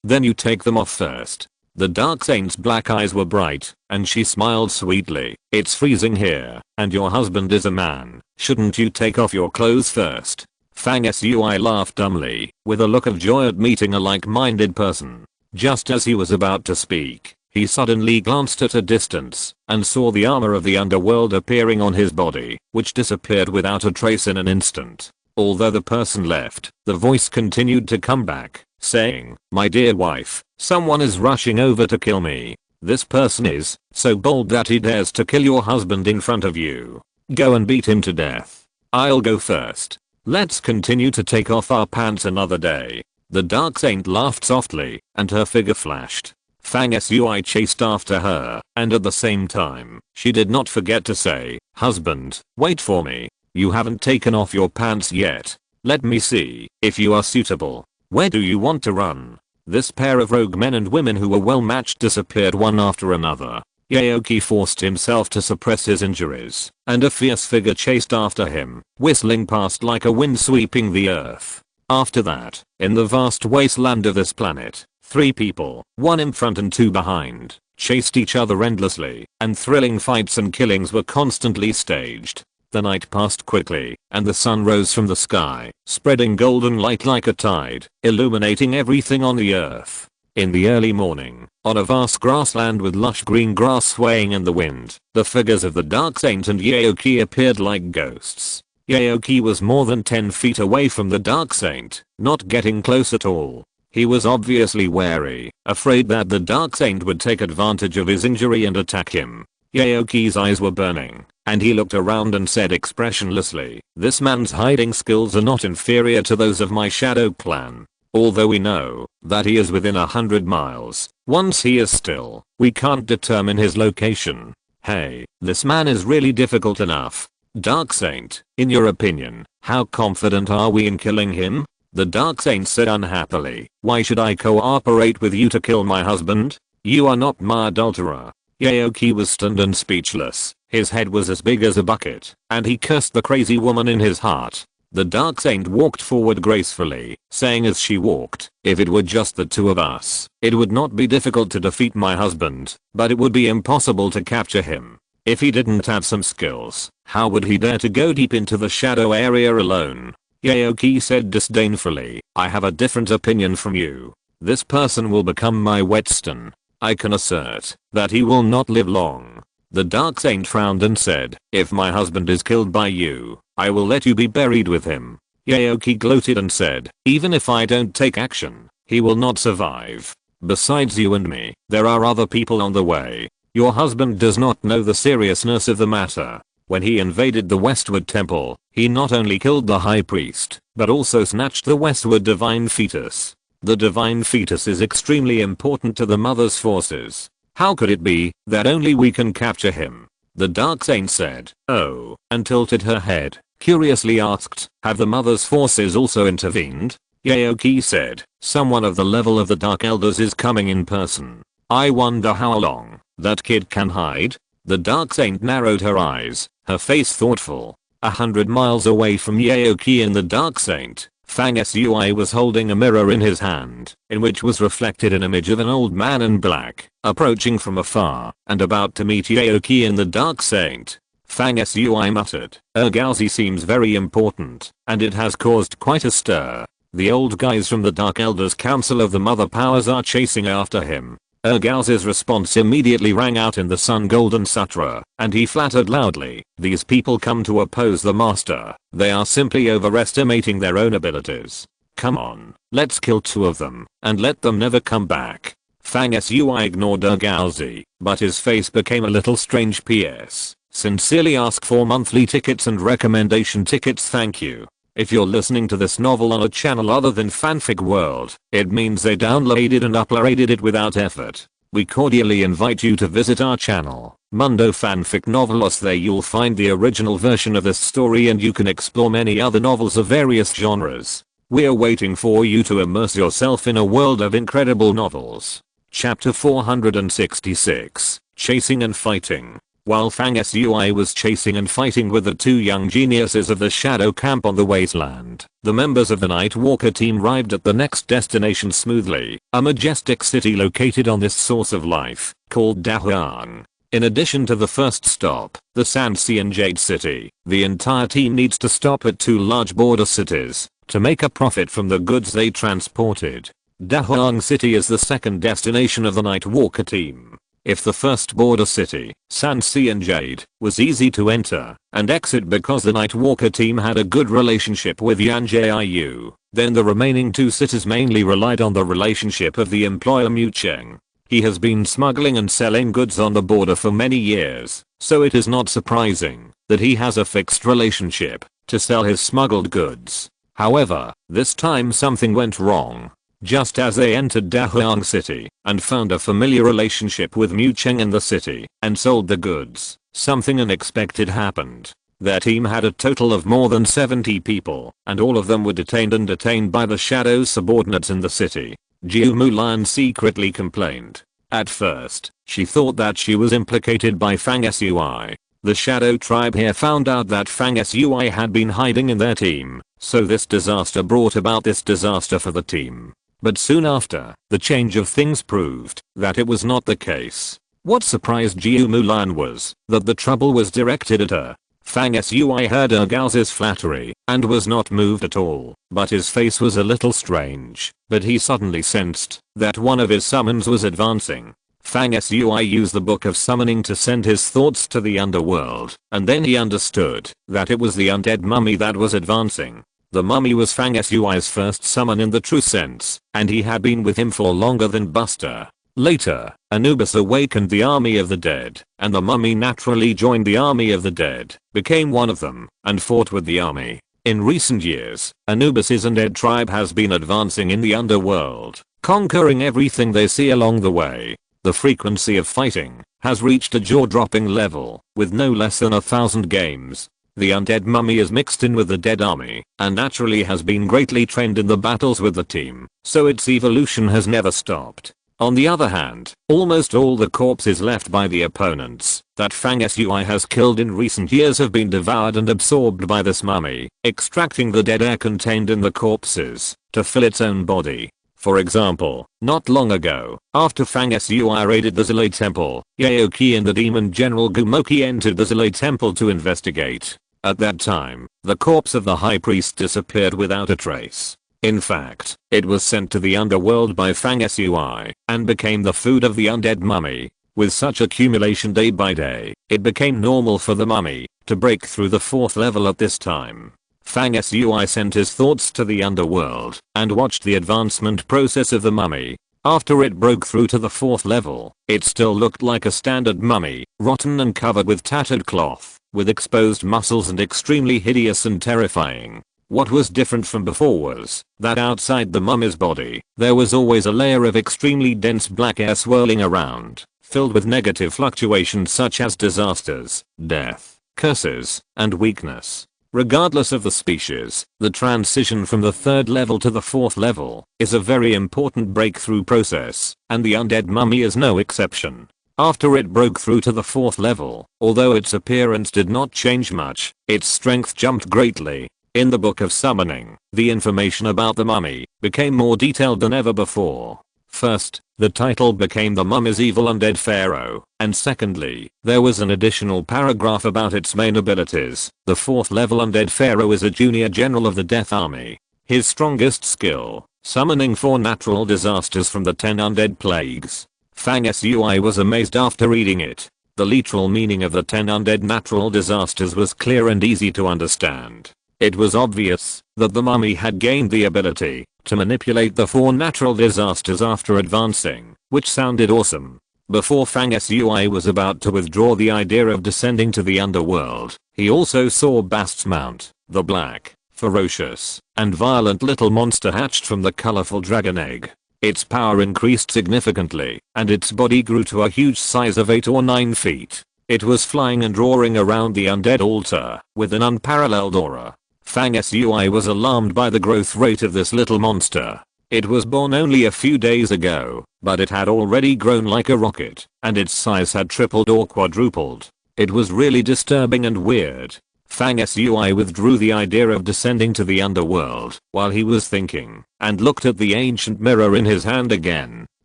Then you take them off first. The Dark Saint's black eyes were bright, and she smiled sweetly. It's freezing here, and your husband is a man. Shouldn't you take off your clothes first? Fang Sui laughed dumbly, with a look of joy at meeting a like-minded person. Just as he was about to speak, he suddenly glanced at a distance, and saw the armor of the underworld appearing on his body, which disappeared without a trace in an instant. Although the person left, the voice continued to come back, saying, my dear wife, someone is rushing over to kill me. This person is so bold that he dares to kill your husband in front of you. Go and beat him to death. I'll go first. Let's continue to take off our pants another day. The Dark Saint laughed softly, and her figure flashed. Fang Sui chased after her, and at the same time, she did not forget to say, "Husband, wait for me. You haven't taken off your pants yet. Let me see if you are suitable. Where do you want to run?" This pair of rogue men and women who were well matched disappeared one after another. Yaoki forced himself to suppress his injuries, and a fierce figure chased after him, whistling past like a wind sweeping the earth. After that, in the vast wasteland of this planet, 3 people, 1 in front and 2 behind, chased each other endlessly, and thrilling fights and killings were constantly staged. The night passed quickly, and the sun rose from the sky, spreading golden light like a tide, illuminating everything on the earth. In the early morning, on a vast grassland with lush green grass swaying in the wind, the figures of the Dark Saint and Yaoki appeared like ghosts. Yaoki was more than 10 feet away from the Dark Saint, not getting close at all. He was obviously wary, afraid that the Dark Saint would take advantage of his injury and attack him. Yaoki's eyes were burning, and he looked around and said expressionlessly, "This man's hiding skills are not inferior to those of my Shadow Clan. Although we know that he is within 100 miles, once he is still, we can't determine his location. Hey, this man is really difficult enough. Dark Saint, in your opinion, how confident are we in killing him?" The Dark Saint said unhappily, "Why should I cooperate with you to kill my husband? You are not my adulterer." Yaoki was stunned and speechless. His head was as big as a bucket, and he cursed the crazy woman in his heart. The Dark Saint walked forward gracefully, saying as she walked, "If it were just the 2 of us, it would not be difficult to defeat my husband, but it would be impossible to capture him. If he didn't have some skills, how would he dare to go deep into the shadow area alone?" Yaoki said disdainfully, "I have a different opinion from you. This person will become my whetstone. I can assert that he will not live long." The Dark Saint frowned and said, "If my husband is killed by you, I will let you be buried with him." Yaoki gloated and said, "Even if I don't take action, he will not survive. Besides you and me, there are other people on the way. Your husband does not know the seriousness of the matter. When he invaded the Westward Temple, he not only killed the High Priest, but also snatched the Westward Divine Fetus. The Divine Fetus is extremely important to the Mother's forces. How could it be that only we can capture him?" The Dark Saint said, "Oh," and tilted her head, curiously asked, "Have the Mother's forces also intervened?" Yaoki said, "Someone of the level of the Dark Elders is coming in person. I wonder how long that kid can hide." The Dark Saint narrowed her eyes, her face thoughtful. 100 miles away from Yaoki and the Dark Saint, Fang Sui was holding a mirror in his hand, in which was reflected an image of an old man in black, approaching from afar, and about to meet Yaoki and the Dark Saint. Fang Sui muttered, "Ergauzi seems very important, and it has caused quite a stir. The old guys from the Dark Elders Council of the Mother Powers are chasing after him." Ergauzi's response immediately rang out in the Sun Golden Sutra, and he flattered loudly, "These people come to oppose the master. They are simply overestimating their own abilities. Come on, let's kill 2 of them, and let them never come back." Fang Sui ignored Ergauzi, but his face became a little strange. "PS. Sincerely ask for monthly tickets and recommendation tickets, thank you. If you're listening to this novel on a channel other than Fanfic World, it means they downloaded and uploaded it without effort. We cordially invite you to visit our channel, Mundo Fanfic Novelos. There you'll find the original version of this story and you can explore many other novels of various genres. We're waiting for you to immerse yourself in a world of incredible novels. Chapter 466, Chasing and Fighting. While Fang Sui was chasing and fighting with the 2 young geniuses of the Shadow Camp on the wasteland, the members of the Nightwalker team arrived at the next destination smoothly, a majestic city located on this source of life, called Dahuang. In addition to the first stop, the Sand Sea and Jade City, the entire team needs to stop at 2 large border cities to make a profit from the goods they transported. Dahuang City is the second destination of the Nightwalker team. If the first border city, Sand Sea and Jade, was easy to enter and exit because the Nightwalker team had a good relationship with Yan Jiu, then the remaining 2 cities mainly relied on the relationship of the employer Mu Cheng. He has been smuggling and selling goods on the border for many years, so it is not surprising that he has a fixed relationship to sell his smuggled goods. However, this time something went wrong. Just as they entered Dahuang City and found a familiar relationship with Mu Cheng in the city and sold the goods, something unexpected happened. Their team had a total of more than 70 people, and all of them were detained by the Shadow's subordinates in the city. Jiu Mulan secretly complained. At first, she thought that she was implicated by Fang Sui. The Shadow tribe here found out that Fang Sui had been hiding in their team, so this disaster brought about this disaster for the team. But soon after, the change of things proved that it was not the case. What surprised Jiu Mulan was that the trouble was directed at her. Fang Sui heard Ergao's flattery and was not moved at all, but his face was a little strange. But he suddenly sensed that one of his summons was advancing. Fang Sui used the Book of Summoning to send his thoughts to the underworld, and then he understood that it was the undead mummy that was advancing. The mummy was Fang Sui's first summon in the true sense, and he had been with him for longer than Buster. Later, Anubis awakened the army of the dead, and the mummy naturally joined the army of the dead, became one of them, and fought with the army. In recent years, Anubis's undead tribe has been advancing in the underworld, conquering everything they see along the way. The frequency of fighting has reached a jaw-dropping level, with no less than 1,000 games. The undead mummy is mixed in with the dead army, and naturally has been greatly trained in the battles with the team, so its evolution has never stopped. On the other hand, almost all the corpses left by the opponents that Fang Sui has killed in recent years have been devoured and absorbed by this mummy, extracting the dead air contained in the corpses to fill its own body. For example, not long ago, after Fang Sui raided the Zilei Temple, Yaoki and the demon general Gumoki entered the Zilei Temple to investigate. At that time, the corpse of the high priest disappeared without a trace. In fact, it was sent to the underworld by Fang Sui and became the food of the undead mummy. With such accumulation day by day, it became normal for the mummy to break through the 4th level at this time. Fang Sui sent his thoughts to the underworld and watched the advancement process of the mummy. After it broke through to the 4th level, it still looked like a standard mummy, rotten and covered with tattered cloth, with exposed muscles and extremely hideous and terrifying. What was different from before was that outside the mummy's body, there was always a layer of extremely dense black air swirling around, filled with negative fluctuations such as disasters, death, curses, and weakness. Regardless of the species, the transition from the 3rd level to the 4th level is a very important breakthrough process, and the undead mummy is no exception. After it broke through to the 4th level, although its appearance did not change much, its strength jumped greatly. In the Book of Summoning, the information about the mummy became more detailed than ever before. First, the title became the mummy's evil undead pharaoh, and secondly, there was an additional paragraph about its main abilities. The 4th level undead pharaoh is a junior general of the Death Army. His strongest skill, summoning 4 natural disasters from the 10 undead plagues. Fang Sui was amazed after reading it. The literal meaning of the 10 undead natural disasters was clear and easy to understand. It was obvious that the mummy had gained the ability to manipulate the 4 natural disasters after advancing, which sounded awesome. Before Fang Sui was about to withdraw the idea of descending to the underworld, he also saw Bast's mount, the black, ferocious, and violent little monster hatched from the colorful dragon egg. Its power increased significantly, and its body grew to a huge size of 8 or 9 feet. It was flying and roaring around the undead altar with an unparalleled aura. Fang Sui was alarmed by the growth rate of this little monster. It was born only a few days ago, but it had already grown like a rocket, and its size had tripled or quadrupled. It was really disturbing and weird. Fang Sui withdrew the idea of descending to the underworld while he was thinking, and looked at the ancient mirror in his hand again.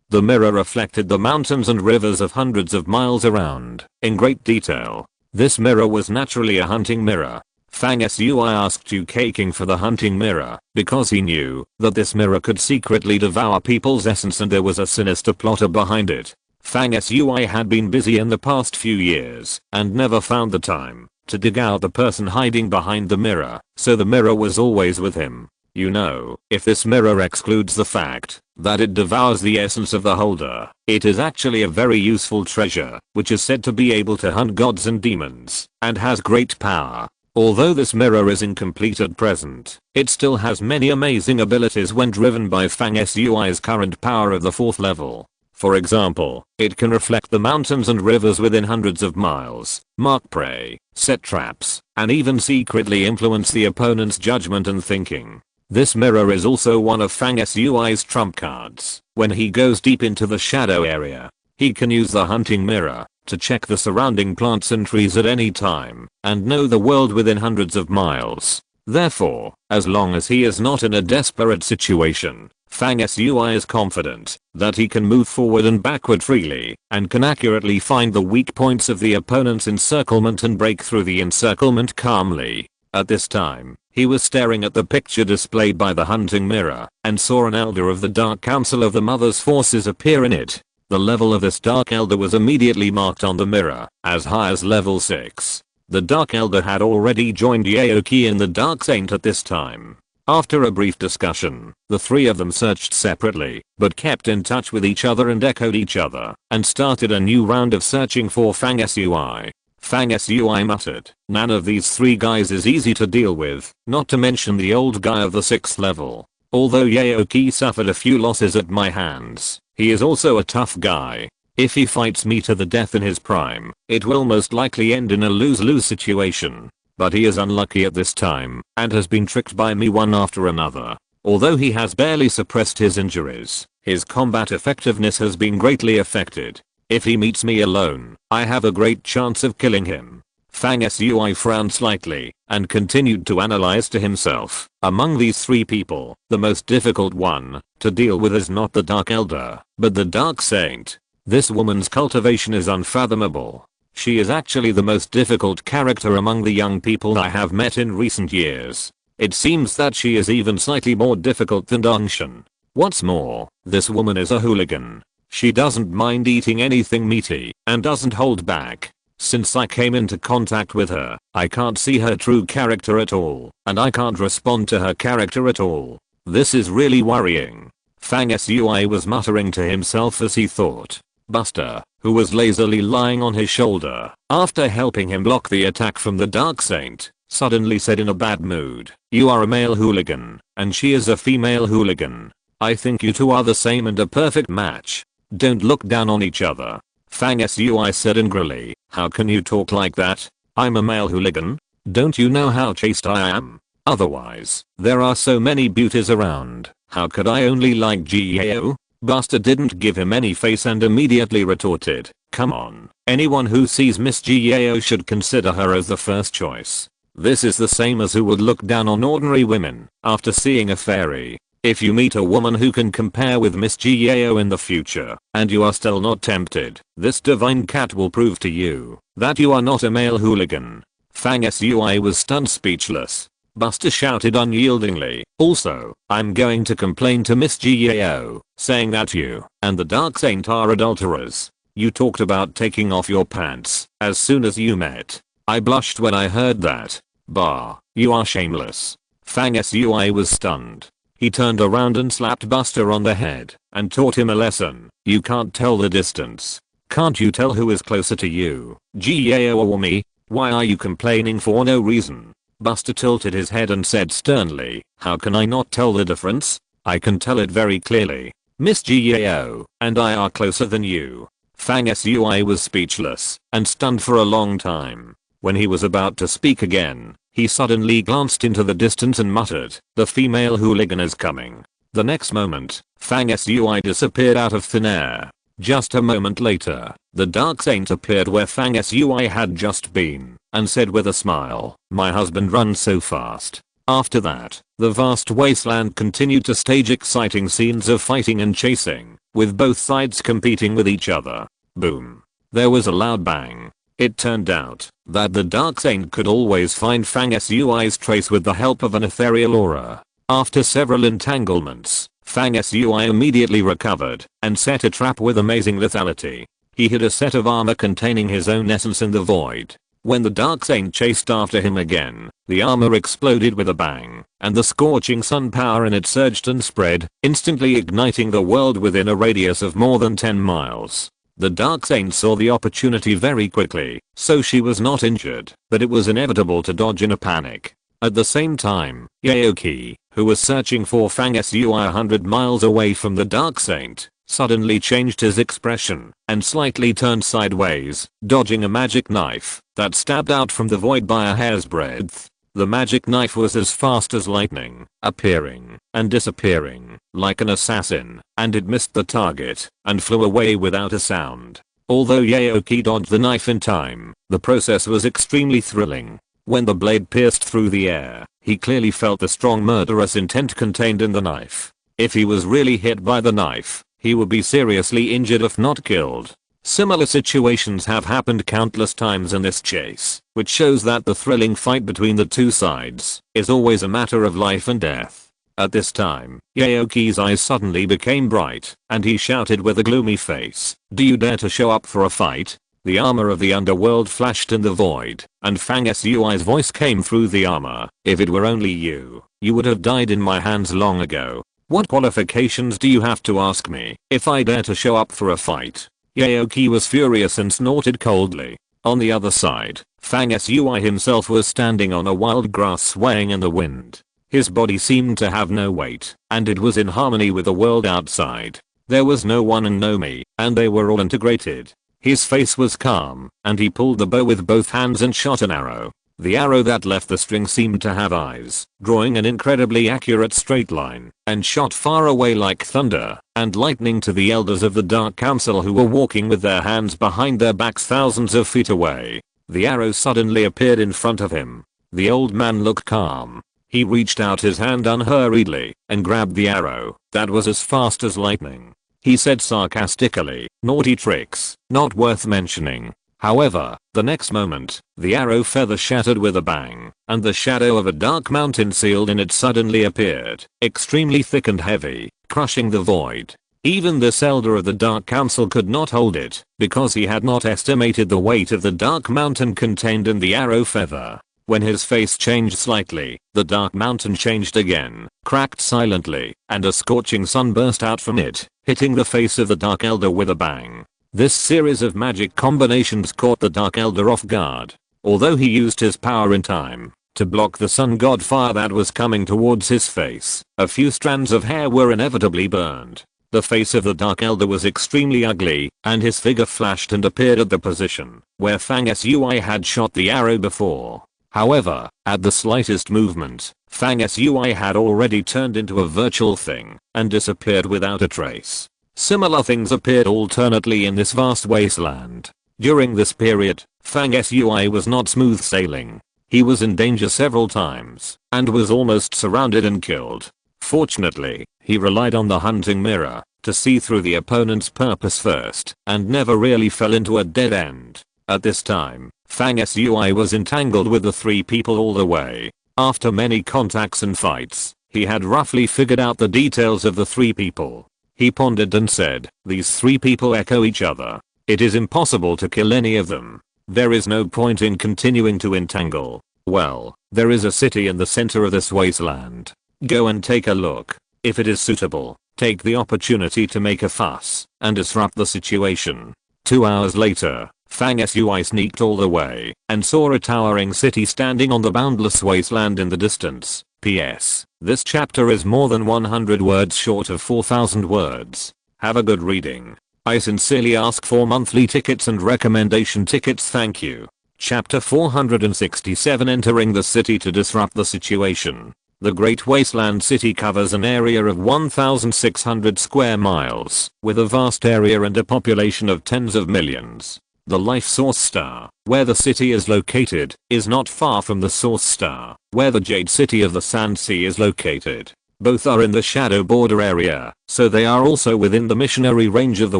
The mirror reflected the mountains and rivers of hundreds of miles around, in great detail. This mirror was naturally a hunting mirror. Fang Sui asked Yu-Kei King for the hunting mirror, because he knew that this mirror could secretly devour people's essence and there was a sinister plotter behind it. Fang Sui had been busy in the past few years, and never found the time to dig out the person hiding behind the mirror, so the mirror was always with him. You know, if this mirror excludes the fact that it devours the essence of the holder, it is actually a very useful treasure, which is said to be able to hunt gods and demons, and has great power. Although this mirror is incomplete at present, it still has many amazing abilities when driven by Fang Sui's current power of the 4th level. For example, it can reflect the mountains and rivers within hundreds of miles, mark prey, set traps, and even secretly influence the opponent's judgment and thinking. This mirror is also one of Fang Sui's trump cards. When he goes deep into the shadow area, he can use the hunting mirror to check the surrounding plants and trees at any time and know the world within hundreds of miles. Therefore, as long as he is not in a desperate situation, Fang Sui is confident that he can move forward and backward freely and can accurately find the weak points of the opponent's encirclement and break through the encirclement calmly. At this time, he was staring at the picture displayed by the hunting mirror and saw an elder of the Dark Council of the Mother's Forces appear in it. The level of this Dark Elder was immediately marked on the mirror as high as level 6. The Dark Elder had already joined Yaoki and the Dark Saint at this time. After a brief discussion, the three of them searched separately, but kept in touch with each other and echoed each other, and started a new round of searching for Fang Sui. Fang Sui muttered, "None of these three guys is easy to deal with, not to mention the old guy of the 6th level. Although Yaoki suffered a few losses at my hands, he is also a tough guy. If he fights me to the death in his prime, it will most likely end in a lose-lose situation. But he is unlucky at this time, and has been tricked by me one after another. Although he has barely suppressed his injuries, his combat effectiveness has been greatly affected. If he meets me alone, I have a great chance of killing him." Fang Sui frowned slightly, and continued to analyze to himself. Among these three people, the most difficult one to deal with is not the Dark Elder, but the Dark Saint. This woman's cultivation is unfathomable. She is actually the most difficult character among the young people I have met in recent years. It seems that she is even slightly more difficult than Dongshan. What's more, this woman is a hooligan. She doesn't mind eating anything meaty and doesn't hold back. Since I came into contact with her, I can't see her true character at all, and I can't respond to her character at all. This is really worrying. Fang Sui was muttering to himself as he thought. Buster, who was lazily lying on his shoulder after helping him block the attack from the Dark Saint, suddenly said in a bad mood, "You are a male hooligan, and she is a female hooligan. I think you two are the same and a perfect match. Don't look down on each other." Fang Sui said angrily, "How can you talk like that? I'm a male hooligan. Don't you know how chaste I am? Otherwise, there are so many beauties around. How could I only like Gao?" Buster didn't give him any face and immediately retorted, "Come on, anyone who sees Miss Gao should consider her as the first choice. This is the same as who would look down on ordinary women after seeing a fairy. If you meet a woman who can compare with Miss Gao in the future, and you are still not tempted, this divine cat will prove to you that you are not a male hooligan." Fang Sui was stunned speechless. Buster shouted unyieldingly, "Also, I'm going to complain to Miss Gao, saying that you and the Dark Saint are adulterers. You talked about taking off your pants as soon as you met. I blushed when I heard that. Bah, you are shameless." Fang Sui was stunned. He turned around and slapped Buster on the head and taught him a lesson. "You can't tell the distance. Can't you tell who is closer to you, Gao or me? Why are you complaining for no reason?" Buster tilted his head and said sternly, "How can I not tell the difference? I can tell it very clearly. Miss Gao and I are closer than you." Fang Sui was speechless and stunned for a long time. When he was about to speak again, he suddenly glanced into the distance and muttered, "The female hooligan is coming." The next moment, Fang Sui disappeared out of thin air. Just a moment later, the Dark Saint appeared where Fang Sui had just been, and said with a smile, "My husband runs so fast." After that, the vast wasteland continued to stage exciting scenes of fighting and chasing, with both sides competing with each other. Boom. There was a loud bang. It turned out that the Dark Saint could always find Fang Sui's trace with the help of an ethereal aura. After several entanglements, Fang Sui immediately recovered and set a trap with amazing lethality. He hid a set of armor containing his own essence in the void. When the Dark Saint chased after him again, the armor exploded with a bang, and the scorching sun power in it surged and spread, instantly igniting the world within a radius of more than 10 miles. The Dark Saint saw the opportunity very quickly, so she was not injured, but it was inevitable to dodge in a panic. At the same time, Yaoki, who was searching for Fang Sui 100 miles away from the Dark Saint, suddenly changed his expression and slightly turned sideways, dodging a magic knife that stabbed out from the void by a hair's breadth. The magic knife was as fast as lightning, appearing and disappearing like an assassin, and it missed the target and flew away without a sound. Although Yaoki dodged the knife in time, the process was extremely thrilling. When the blade pierced through the air, he clearly felt the strong murderous intent contained in the knife. If he was really hit by the knife, he would be seriously injured if not killed. Similar situations have happened countless times in this chase, which shows that the thrilling fight between the two sides is always a matter of life and death. At this time, Yaoki's eyes suddenly became bright, and he shouted with a gloomy face, "Do you dare to show up for a fight?" The armor of the underworld flashed in the void, and Fang Sui's voice came through the armor. "If it were only you, you would have died in my hands long ago. What qualifications do you have to ask me if I dare to show up for a fight?" Yaoki was furious and snorted coldly. On the other side, Fang Sui himself was standing on a wild grass swaying in the wind. His body seemed to have no weight, and it was in harmony with the world outside. There was no one and no me, and they were all integrated. His face was calm, and he pulled the bow with both hands and shot an arrow. The arrow that left the string seemed to have eyes, drawing an incredibly accurate straight line, and shot far away like thunder and lightning to the elders of the Dark Council who were walking with their hands behind their backs thousands of feet away. The arrow suddenly appeared in front of him. The old man looked calm. He reached out his hand unhurriedly and grabbed the arrow that was as fast as lightning. He said sarcastically, "Naughty tricks, not worth mentioning." However, the next moment, the arrow feather shattered with a bang, and the shadow of a dark mountain sealed in it suddenly appeared, extremely thick and heavy, crushing the void. Even this elder of the Dark Council could not hold it, because he had not estimated the weight of the dark mountain contained in the arrow feather. When his face changed slightly, the dark mountain changed again, cracked silently, and a scorching sun burst out from it, hitting the face of the Dark Elder with a bang. This series of magic combinations caught the Dark Elder off guard. Although he used his power in time to block the sun god fire that was coming towards his face, a few strands of hair were inevitably burned. The face of the Dark Elder was extremely ugly, and his figure flashed and appeared at the position where Fang Sui had shot the arrow before. However, at the slightest movement, Fang Sui had already turned into a virtual thing and disappeared without a trace. Similar things appeared alternately in this vast wasteland. During this period, Fang Sui was not smooth sailing. He was in danger several times and was almost surrounded and killed. Fortunately, he relied on the hunting mirror to see through the opponent's purpose first and never really fell into a dead end. At this time, Fang Sui was entangled with the three people all the way. After many contacts and fights, he had roughly figured out the details of the three people. He pondered and said, "These three people echo each other. It is impossible to kill any of them. There is no point in continuing to entangle. Well, there is a city in the center of this wasteland. Go and take a look. If it is suitable, take the opportunity to make a fuss and disrupt the situation." 2 hours later, Fang Sui sneaked all the way and saw a towering city standing on the boundless wasteland in the distance. P.S. This chapter is more than 100 words short of 4,000 words. Have a good reading. I sincerely ask for monthly tickets and recommendation tickets, thank you. Chapter 467, Entering the City to Disrupt the Situation. The Great Wasteland City covers an area of 1,600 square miles, with a vast area and a population of tens of millions. The Life Source Star, where the city is located, is not far from the Source Star, where the Jade City of the Sand Sea is located. Both are in the Shadow Border area, so they are also within the missionary range of the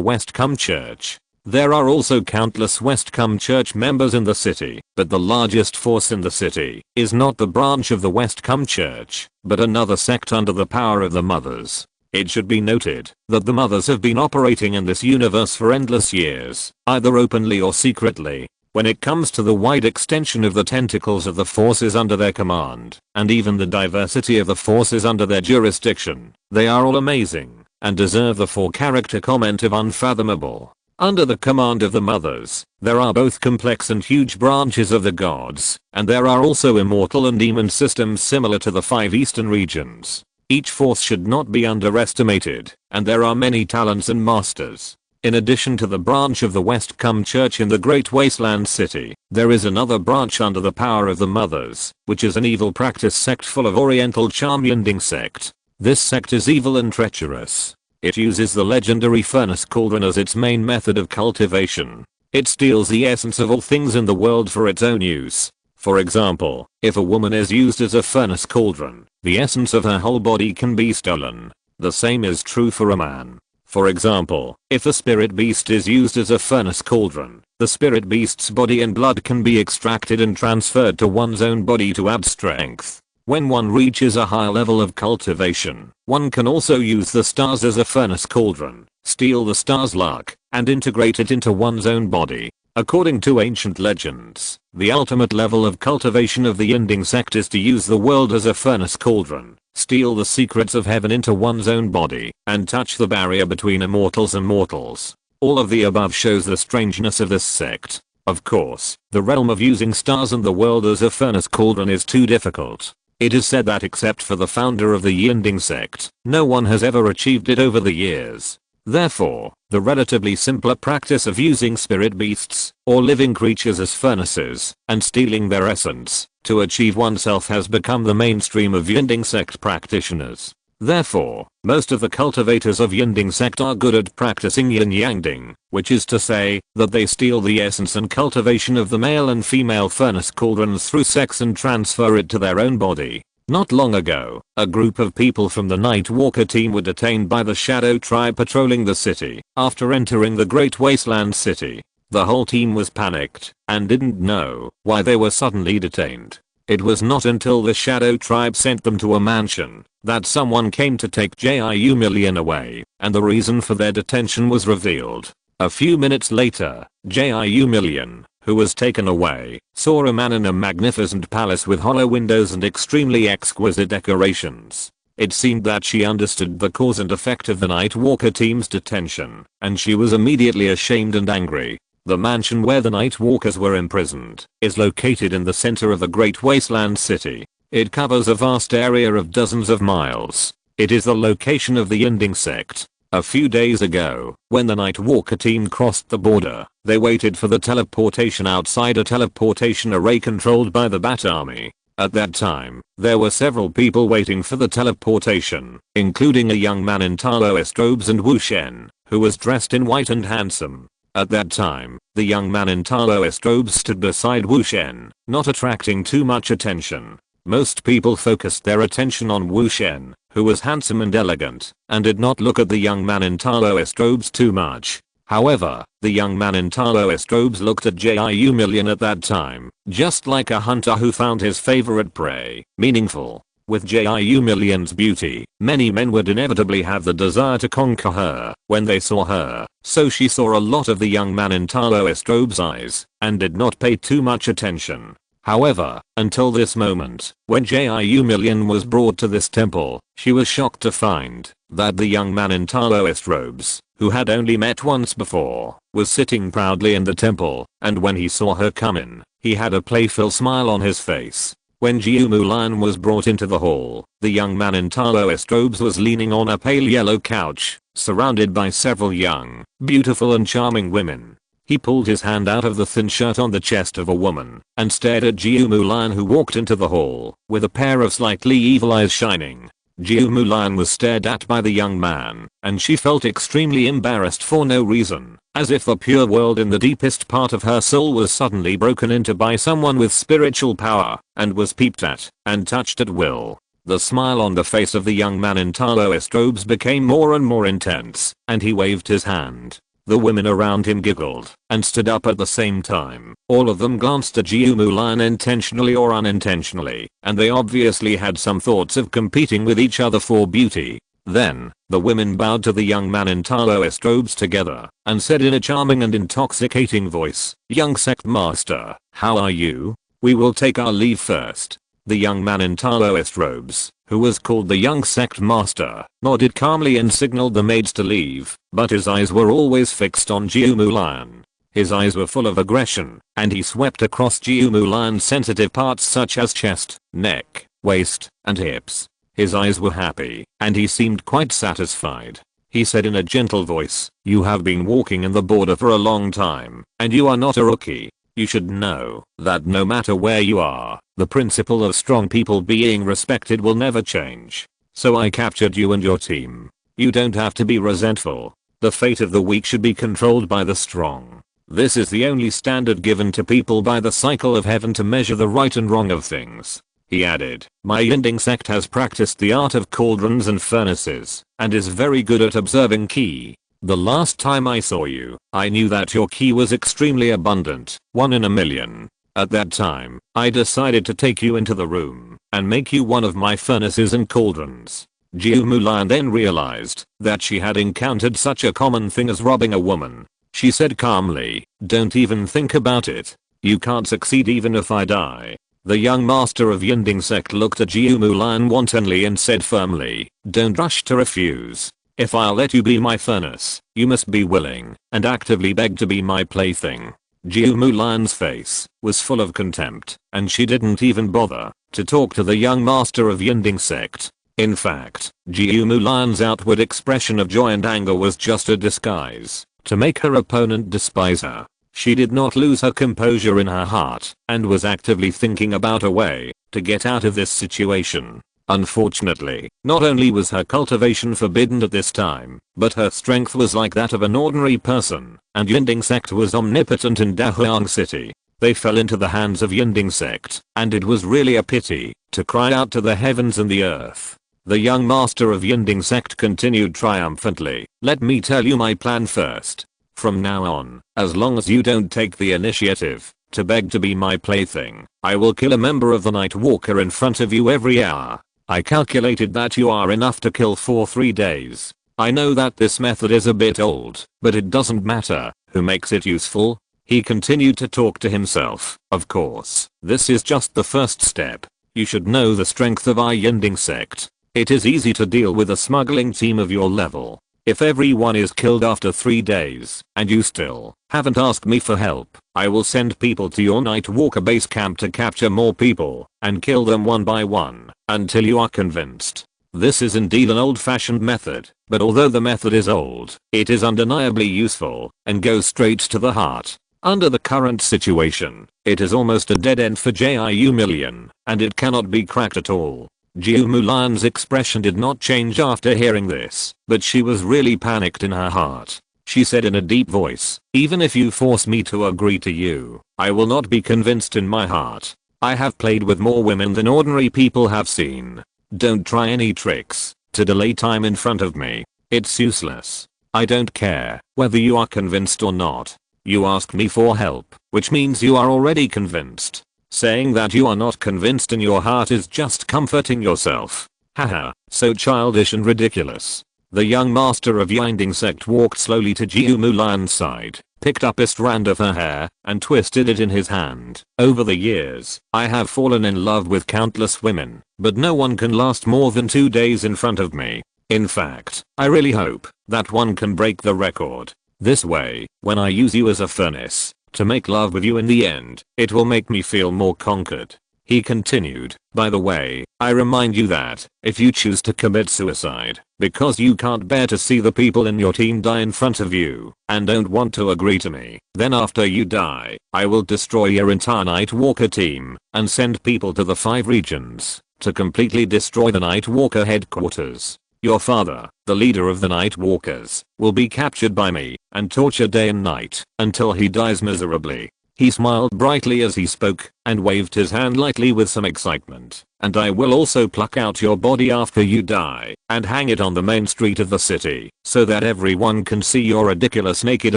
West Cum Church. There are also countless West Cum Church members in the city, but the largest force in the city is not the branch of the West Cum Church, but another sect under the power of the Mothers. It should be noted that the Mothers have been operating in this universe for endless years, either openly or secretly. When it comes to the wide extension of the tentacles of the forces under their command, and even the diversity of the forces under their jurisdiction, they are all amazing, and deserve the 4-character comment of unfathomable. Under the command of the mothers, there are both complex and huge branches of the gods, and there are also immortal and demon systems similar to the 5 eastern regions. Each force should not be underestimated, and there are many talents and masters. In addition to the branch of the West Kum Church in the Great Wasteland City, there is another branch under the power of the mothers, which is an evil practice sect full of Oriental charm, Yinding sect. This sect is evil and treacherous. It uses the legendary furnace cauldron as its main method of cultivation. It steals the essence of all things in the world for its own use. For example, if a woman is used as a furnace cauldron, the essence of her whole body can be stolen. The same is true for a man. For example, if a spirit beast is used as a furnace cauldron, the spirit beast's body and blood can be extracted and transferred to one's own body to add strength. When one reaches a higher level of cultivation, one can also use the stars as a furnace cauldron, steal the stars' luck, and integrate it into one's own body. According to ancient legends, the ultimate level of cultivation of the Yinding sect is to use the world as a furnace cauldron, steal the secrets of heaven into one's own body, and touch the barrier between immortals and mortals. All of the above shows the strangeness of this sect. Of course, the realm of using stars and the world as a furnace cauldron is too difficult. It is said that except for the founder of the Yinding sect, no one has ever achieved it over the years. Therefore, the relatively simpler practice of using spirit beasts, or living creatures as furnaces, and stealing their essence, to achieve oneself has become the mainstream of Yinding sect practitioners. Therefore, most of the cultivators of Yinding sect are good at practicing yin yangding, which is to say, that they steal the essence and cultivation of the male and female furnace cauldrons through sex and transfer it to their own body. Not long ago, a group of people from the Nightwalker team were detained by the Shadow Tribe patrolling the city after entering the Great Wasteland City. The whole team was panicked and didn't know why they were suddenly detained. It was not until the Shadow Tribe sent them to a mansion that someone came to take Jiu Million away, and the reason for their detention was revealed. A few minutes later, Jiu Million, who was taken away, saw a man in a magnificent palace with hollow windows and extremely exquisite decorations. It seemed that she understood the cause and effect of the Nightwalker team's detention, and she was immediately ashamed and angry. The mansion where the Nightwalkers were imprisoned is located in the center of the Great Wasteland City. It covers a vast area of dozens of miles. It is the location of the Yinding sect. A few days ago, when the Nightwalker team crossed the border, they waited for the teleportation outside a teleportation array controlled by the Bat Army. At that time, there were several people waiting for the teleportation, including a young man in Taoist robes and Wu Shen, who was dressed in white and handsome. At that time, the young man in Taoist robes stood beside Wu Shen, not attracting too much attention. Most people focused their attention on Wu Shen, who was handsome and elegant, and did not look at the young man in Taoist robes too much. However, the young man in Taoist robes looked at Jiu Million at that time, just like a hunter who found his favorite prey meaningful. With Jiu Million's beauty, many men would inevitably have the desire to conquer her when they saw her, so she saw a lot of the young man in Taoist robes' eyes, and did not pay too much attention. However, until this moment, when Jiu Million was brought to this temple, she was shocked to find that the young man in Taoist robes, who had only met once before, was sitting proudly in the temple, and when he saw her come in, he had a playful smile on his face. When Jiu Mulan was brought into the hall, the young man in Taoist robes was leaning on a pale yellow couch, surrounded by several young, beautiful and charming women. He pulled his hand out of the thin shirt on the chest of a woman and stared at Jiu Mulan, who walked into the hall with a pair of slightly evil eyes shining. Jiu Mulan was stared at by the young man, and she felt extremely embarrassed for no reason, as if the pure world in the deepest part of her soul was suddenly broken into by someone with spiritual power, and was peeped at and touched at will. The smile on the face of the young man in Taoist robes became more and more intense, and he waved his hand. The women around him giggled and stood up at the same time. All of them glanced at Jiu Mulan intentionally or unintentionally, and they obviously had some thoughts of competing with each other for beauty. Then, the women bowed to the young man in Taoist robes together and said in a charming and intoxicating voice, "Young sect master, how are you? We will take our leave first." The young man in Taoist robes, who was called the young sect master, nodded calmly and signaled the maids to leave, but his eyes were always fixed on Jiu Mulan. His eyes were full of aggression, and he swept across Jiu Mulan's sensitive parts such as chest, neck, waist, and hips. His eyes were happy, and he seemed quite satisfied. He said in a gentle voice, "You have been walking in the border for a long time, and you are not a rookie. You should know that no matter where you are, the principle of strong people being respected will never change. So I captured you and your team. You don't have to be resentful. The fate of the weak should be controlled by the strong. This is the only standard given to people by the cycle of heaven to measure the right and wrong of things." He added, "My Yinding sect has practiced the art of cauldrons and furnaces, and is very good at observing ki. The last time I saw you, I knew that your ki was extremely abundant, 1 in a million. At that time, I decided to take you into the room, and make you one of my furnaces and cauldrons." Jiu Mulan then realized that she had encountered such a common thing as robbing a woman. She said calmly, "Don't even think about it. You can't succeed even if I die." The young master of Yinding sect looked at Jiu Mulan wantonly and said firmly, "Don't rush to refuse. If I'll let you be my furnace, you must be willing and actively beg to be my plaything." Jiu Mulan's face was full of contempt, and she didn't even bother to talk to the young master of Yinding sect. In fact, Jiu Mulan's outward expression of joy and anger was just a disguise to make her opponent despise her. She did not lose her composure in her heart and was actively thinking about a way to get out of this situation. Unfortunately, not only was her cultivation forbidden at this time, but her strength was like that of an ordinary person, and Yinding sect was omnipotent in Dahuang City. They fell into the hands of Yinding sect, and it was really a pity to cry out to the heavens and the earth. The young master of Yinding sect continued triumphantly, "Let me tell you my plan first. From now on, as long as you don't take the initiative to beg to be my plaything, I will kill a member of the Night Walker in front of you every hour. I calculated that you are enough to kill for 3 days. I know that this method is a bit old, but it doesn't matter who makes it useful." He continued to talk to himself. "Of course, this is just the first step. You should know the strength of our Yinding sect. It is easy to deal with a smuggling team of your level. If everyone is killed after 3 days, and you still haven't asked me for help, I will send people to your Night Walker base camp to capture more people, and kill them one by one, until you are convinced." This is indeed an old-fashioned method, but although the method is old, it is undeniably useful, and goes straight to the heart. Under the current situation, it is almost a dead end for Jiu Mulan, and it cannot be cracked at all. Jiu Mulan's expression did not change after hearing this, but she was really panicked in her heart. She said in a deep voice, "Even if you force me to agree to you, I will not be convinced in my heart. I have played with more women than ordinary people have seen. Don't try any tricks to delay time in front of me. It's useless. I don't care whether you are convinced or not. You ask me for help, which means you are already convinced. Saying that you are not convinced in your heart is just comforting yourself. Haha, so childish and ridiculous." The young master of Yinding sect walked slowly to Jiu Mulan's side, picked up a strand of her hair, and twisted it in his hand. "Over the years, I have fallen in love with countless women, but no one can last more than 2 days in front of me. In fact, I really hope that one can break the record. This way, when I use you as a furnace to make love with you in the end, it will make me feel more conquered." He continued, "By the way, I remind you that if you choose to commit suicide because you can't bear to see the people in your team die in front of you and don't want to agree to me, then after you die, I will destroy your entire Night Walker team and send people to the 5 regions to completely destroy the Night Walker headquarters. Your father, the leader of the Night Walkers, will be captured by me and tortured day and night until he dies miserably." He smiled brightly as he spoke and waved his hand lightly with some excitement. "And I will also pluck out your body after you die and hang it on the main street of the city so that everyone can see your ridiculous naked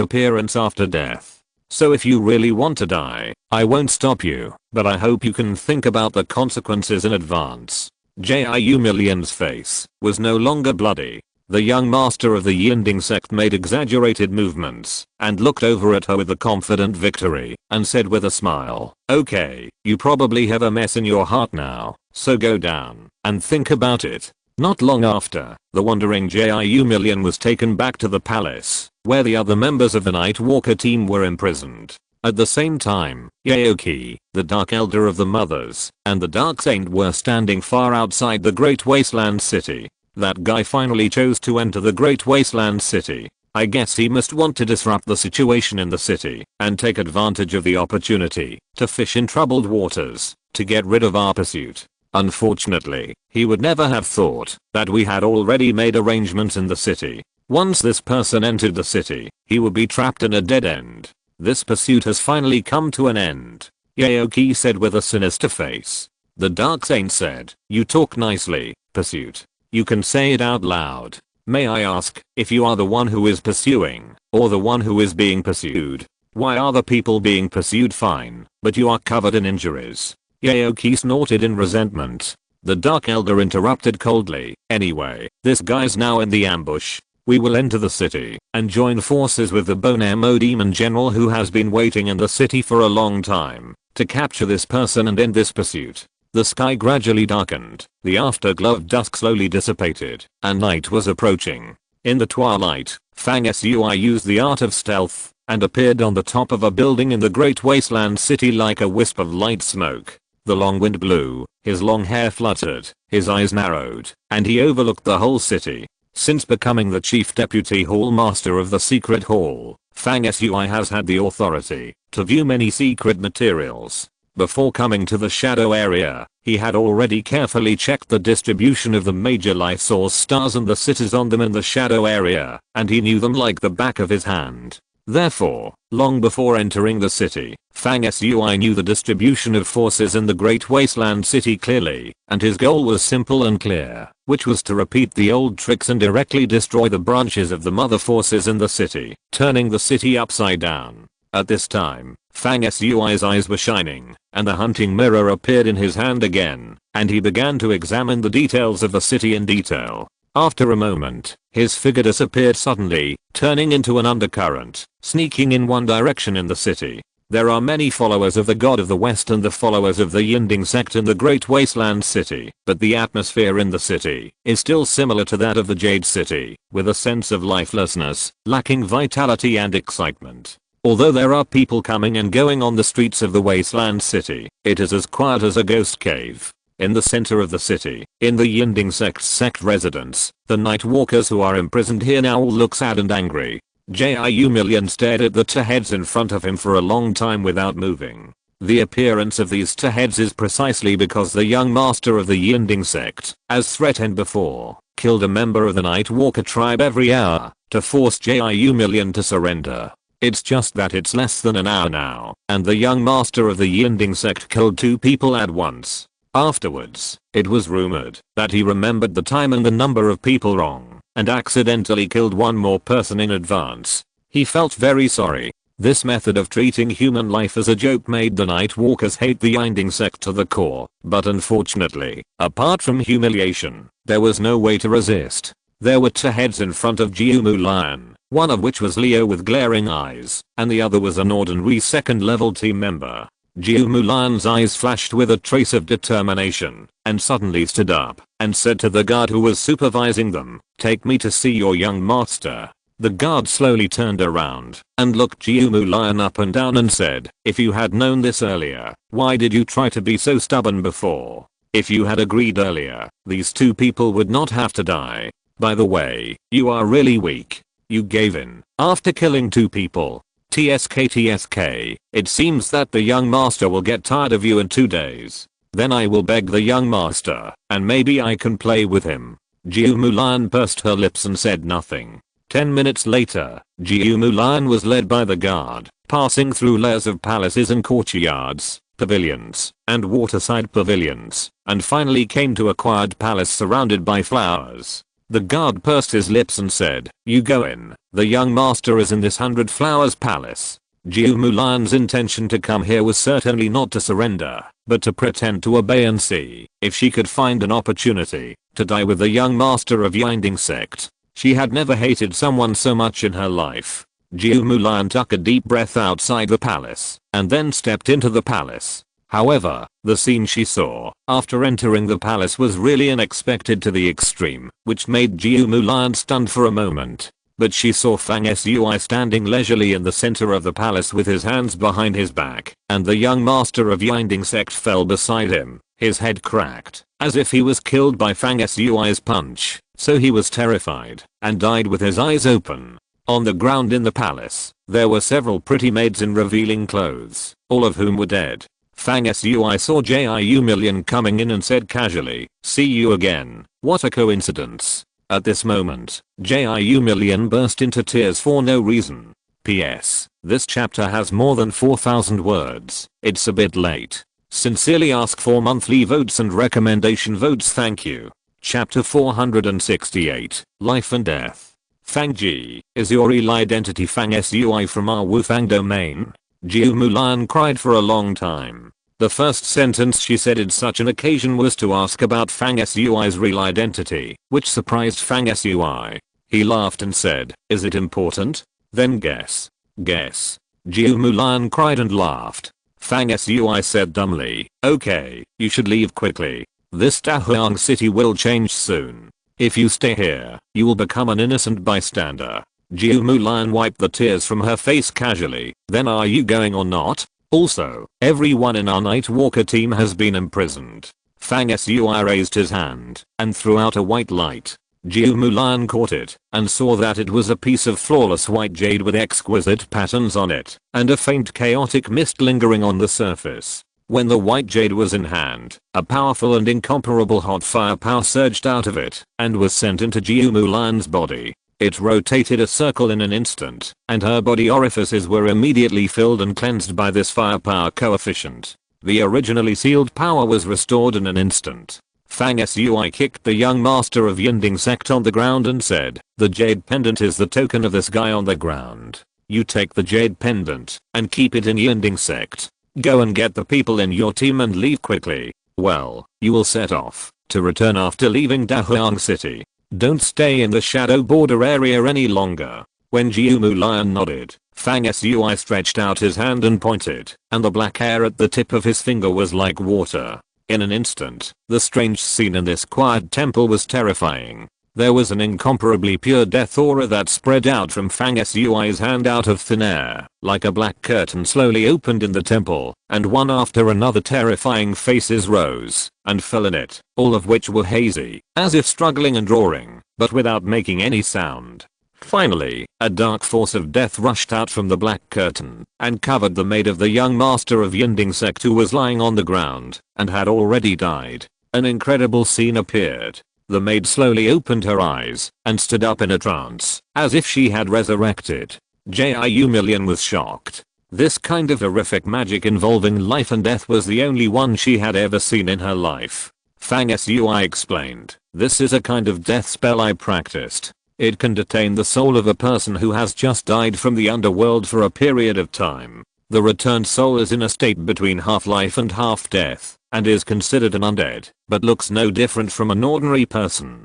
appearance after death. So if you really want to die, I won't stop you, but I hope you can think about the consequences in advance." Jiu Mulan's face was no longer bloody. The young master of the Yinding sect made exaggerated movements and looked over at her with a confident victory and said with a smile, "Okay, you probably have a mess in your heart now, So go down and think about it. Not long after, the wandering Jiu Million was taken back to the palace, where the other members of the Nightwalker team were imprisoned. At the same time, Yaoki, the Dark Elder of the Mothers, and the Dark Saint were standing far outside the Great Wasteland City. That guy finally chose to enter the Great Wasteland City. I guess he must want to disrupt the situation in the city and take advantage of the opportunity to fish in troubled waters to get rid of our pursuit. Unfortunately, he would never have thought that we had already made arrangements in the city. Once this person entered the city, he would be trapped in a dead end. This pursuit has finally come to an end, Yaoki said with a sinister face. The Dark Saint said, "You talk nicely, Pursuit. You can say it out loud. May I ask if you are the one who is pursuing or the one who is being pursued? Why are the people being pursued fine, but you are covered in injuries?" Yaoki snorted in resentment. The Dark Elder interrupted coldly, "Anyway, this guy's now in the ambush. We will enter the city and join forces with the Bone Mo Demon General who has been waiting in the city for a long time to capture this person and end this pursuit." The sky gradually darkened, the afterglow of dusk slowly dissipated, and night was approaching. In the twilight, Fang Sui used the art of stealth and appeared on the top of a building in the Great Wasteland City like a wisp of light smoke. The long wind blew, his long hair fluttered, his eyes narrowed, and he overlooked the whole city. Since becoming the chief deputy hall master of the secret hall, Fang Sui has had the authority to view many secret materials. Before coming to the shadow area, he had already carefully checked the distribution of the major life source stars and the cities on them in the shadow area, and he knew them like the back of his hand. Therefore, long before entering the city, Fang Sui knew the distribution of forces in the Great Wasteland City clearly, and his goal was simple and clear, which was to repeat the old tricks and directly destroy the branches of the mother forces in the city, turning the city upside down. At this time, Fang Sui's eyes were shining, and the hunting mirror appeared in his hand again, and he began to examine the details of the city in detail. After a moment, his figure disappeared suddenly, turning into an undercurrent, sneaking in one direction in the city. There are many followers of the God of the West and the followers of the Yinding sect in the Great Wasteland City, but the atmosphere in the city is still similar to that of the Jade City, with a sense of lifelessness, lacking vitality and excitement. Although there are people coming and going on the streets of the Wasteland City, it is as quiet as a ghost cave. In the center of the city, in the Yinding sect residence, the Nightwalkers who are imprisoned here now all look sad and angry. Jiu Million stared at the two heads in front of him for a long time without moving. The appearance of these two heads is precisely because the young master of the Yinding sect, as threatened before, killed a member of the Nightwalker tribe every hour to force Jiu Million to surrender. It's just that it's less than an hour now, and the young master of the Yinding sect killed 2 people at once. Afterwards, it was rumored that he remembered the time and the number of people wrong, and accidentally killed one more person in advance. He felt very sorry. This method of treating human life as a joke made the Nightwalkers hate the Yinding sect to the core, but unfortunately, apart from humiliation, there was no way to resist. There were 2 heads in front of Jiu Lion, one of which was Leo with glaring eyes, and the other was an ordinary second-level team member. Jiu Lion's eyes flashed with a trace of determination, and suddenly stood up, and said to the guard who was supervising them, "Take me to see your young master." The guard slowly turned around, and looked Jiu Lion up and down and said, "If you had known this earlier, why did you try to be so stubborn before? If you had agreed earlier, these 2 people would not have to die. By the way, you are really weak. You gave in, after killing 2 people. TSK, it seems that the young master will get tired of you in 2 days. Then I will beg the young master, and maybe I can play with him." Jiu Lion pursed her lips and said nothing. 10 minutes later, Jiu Lion was led by the guard, passing through layers of palaces and courtyards, pavilions, and waterside pavilions, and finally came to a quiet palace surrounded by flowers. The guard pursed his lips and said, "You go in. The young master is in this 100 Flowers Palace." Jiu Lion's intention to come here was certainly not to surrender, but to pretend to obey and see if she could find an opportunity to die with the young master of Yinding sect. She had never hated someone so much in her life. Jiu Lion took a deep breath outside the palace, and then stepped into the palace. However, the scene she saw after entering the palace was really unexpected to the extreme, which made Jiu Mulan stunned for a moment. But she saw Fang Sui standing leisurely in the center of the palace with his hands behind his back, and the young master of Yinding sect fell beside him, his head cracked, as if he was killed by Fang Sui's punch, so he was terrified, and died with his eyes open. On the ground in the palace, there were several pretty maids in revealing clothes, all of whom were dead. Fang Sui saw Jiu Million coming in and said casually, "See you again, what a coincidence." At this moment, Jiu Million burst into tears for no reason. P.S. This chapter has more than 4,000 words, it's a bit late. Sincerely ask for monthly votes and recommendation votes, thank you. Chapter 468, Life and Death. Fang Ji, is your real identity Fang Sui from our Wufang domain? Jiu Mulan cried for a long time. The first sentence she said in such an occasion was to ask about Fang Sui's real identity, which surprised Fang Sui. He laughed and said, "Is it important? Then guess." "Guess." Jiu Mulan cried and laughed. Fang Sui said dumbly, "Okay, you should leave quickly. This Dahuang city will change soon. If you stay here, you will become an innocent bystander." Jiu Mulan wiped the tears from her face casually. "Then are you going or not? Also, everyone in our Nightwalker team has been imprisoned." Fang Sui raised his hand and threw out a white light. Jiu Mulan caught it and saw that it was a piece of flawless white jade with exquisite patterns on it and a faint chaotic mist lingering on the surface. When the white jade was in hand, a powerful and incomparable hot firepower surged out of it and was sent into Jiu Mulan's body. It rotated a circle in an instant, and her body orifices were immediately filled and cleansed by this firepower coefficient. The originally sealed power was restored in an instant. Fang Sui kicked the young master of Yinding sect on the ground and said, "The jade pendant is the token of this guy on the ground. You take the jade pendant and keep it in Yinding sect. Go and get the people in your team and leave quickly. Well, you will set off to return after leaving Dahuang city. Don't stay in the shadow border area any longer." When Jiu Mulan nodded, Fang Sui stretched out his hand and pointed, and the black hair at the tip of his finger was like water. In an instant, the strange scene in this quiet temple was terrifying. There was an incomparably pure death aura that spread out from Fang Sui's hand out of thin air, like a black curtain slowly opened in the temple, and one after another terrifying faces rose and fell in it, all of which were hazy, as if struggling and roaring, but without making any sound. Finally, a dark force of death rushed out from the black curtain and covered the maid of the young master of Yinding sect who was lying on the ground and had already died. An incredible scene appeared. The maid slowly opened her eyes and stood up in a trance, as if she had resurrected. Jiu Million was shocked. This kind of horrific magic involving life and death was the only one she had ever seen in her life. Fang Sui explained, "This is a kind of death spell I practiced. It can detain the soul of a person who has just died from the underworld for a period of time. The returned soul is in a state between half-life and half-death, and is considered an undead, but looks no different from an ordinary person."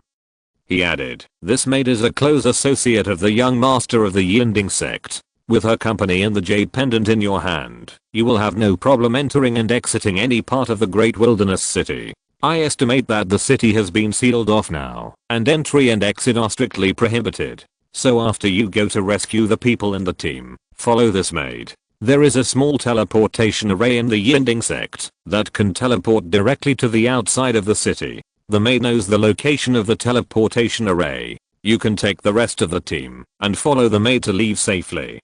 He added, "This maid is a close associate of the young master of the Yinding sect. With her company and the jade pendant in your hand, you will have no problem entering and exiting any part of the Great Wilderness City. I estimate that the city has been sealed off now, and entry and exit are strictly prohibited. So after you go to rescue the people in the team, follow this maid. There is a small teleportation array in the Yinding sect that can teleport directly to the outside of the city. The maid knows the location of the teleportation array. You can take the rest of the team and follow the maid to leave safely."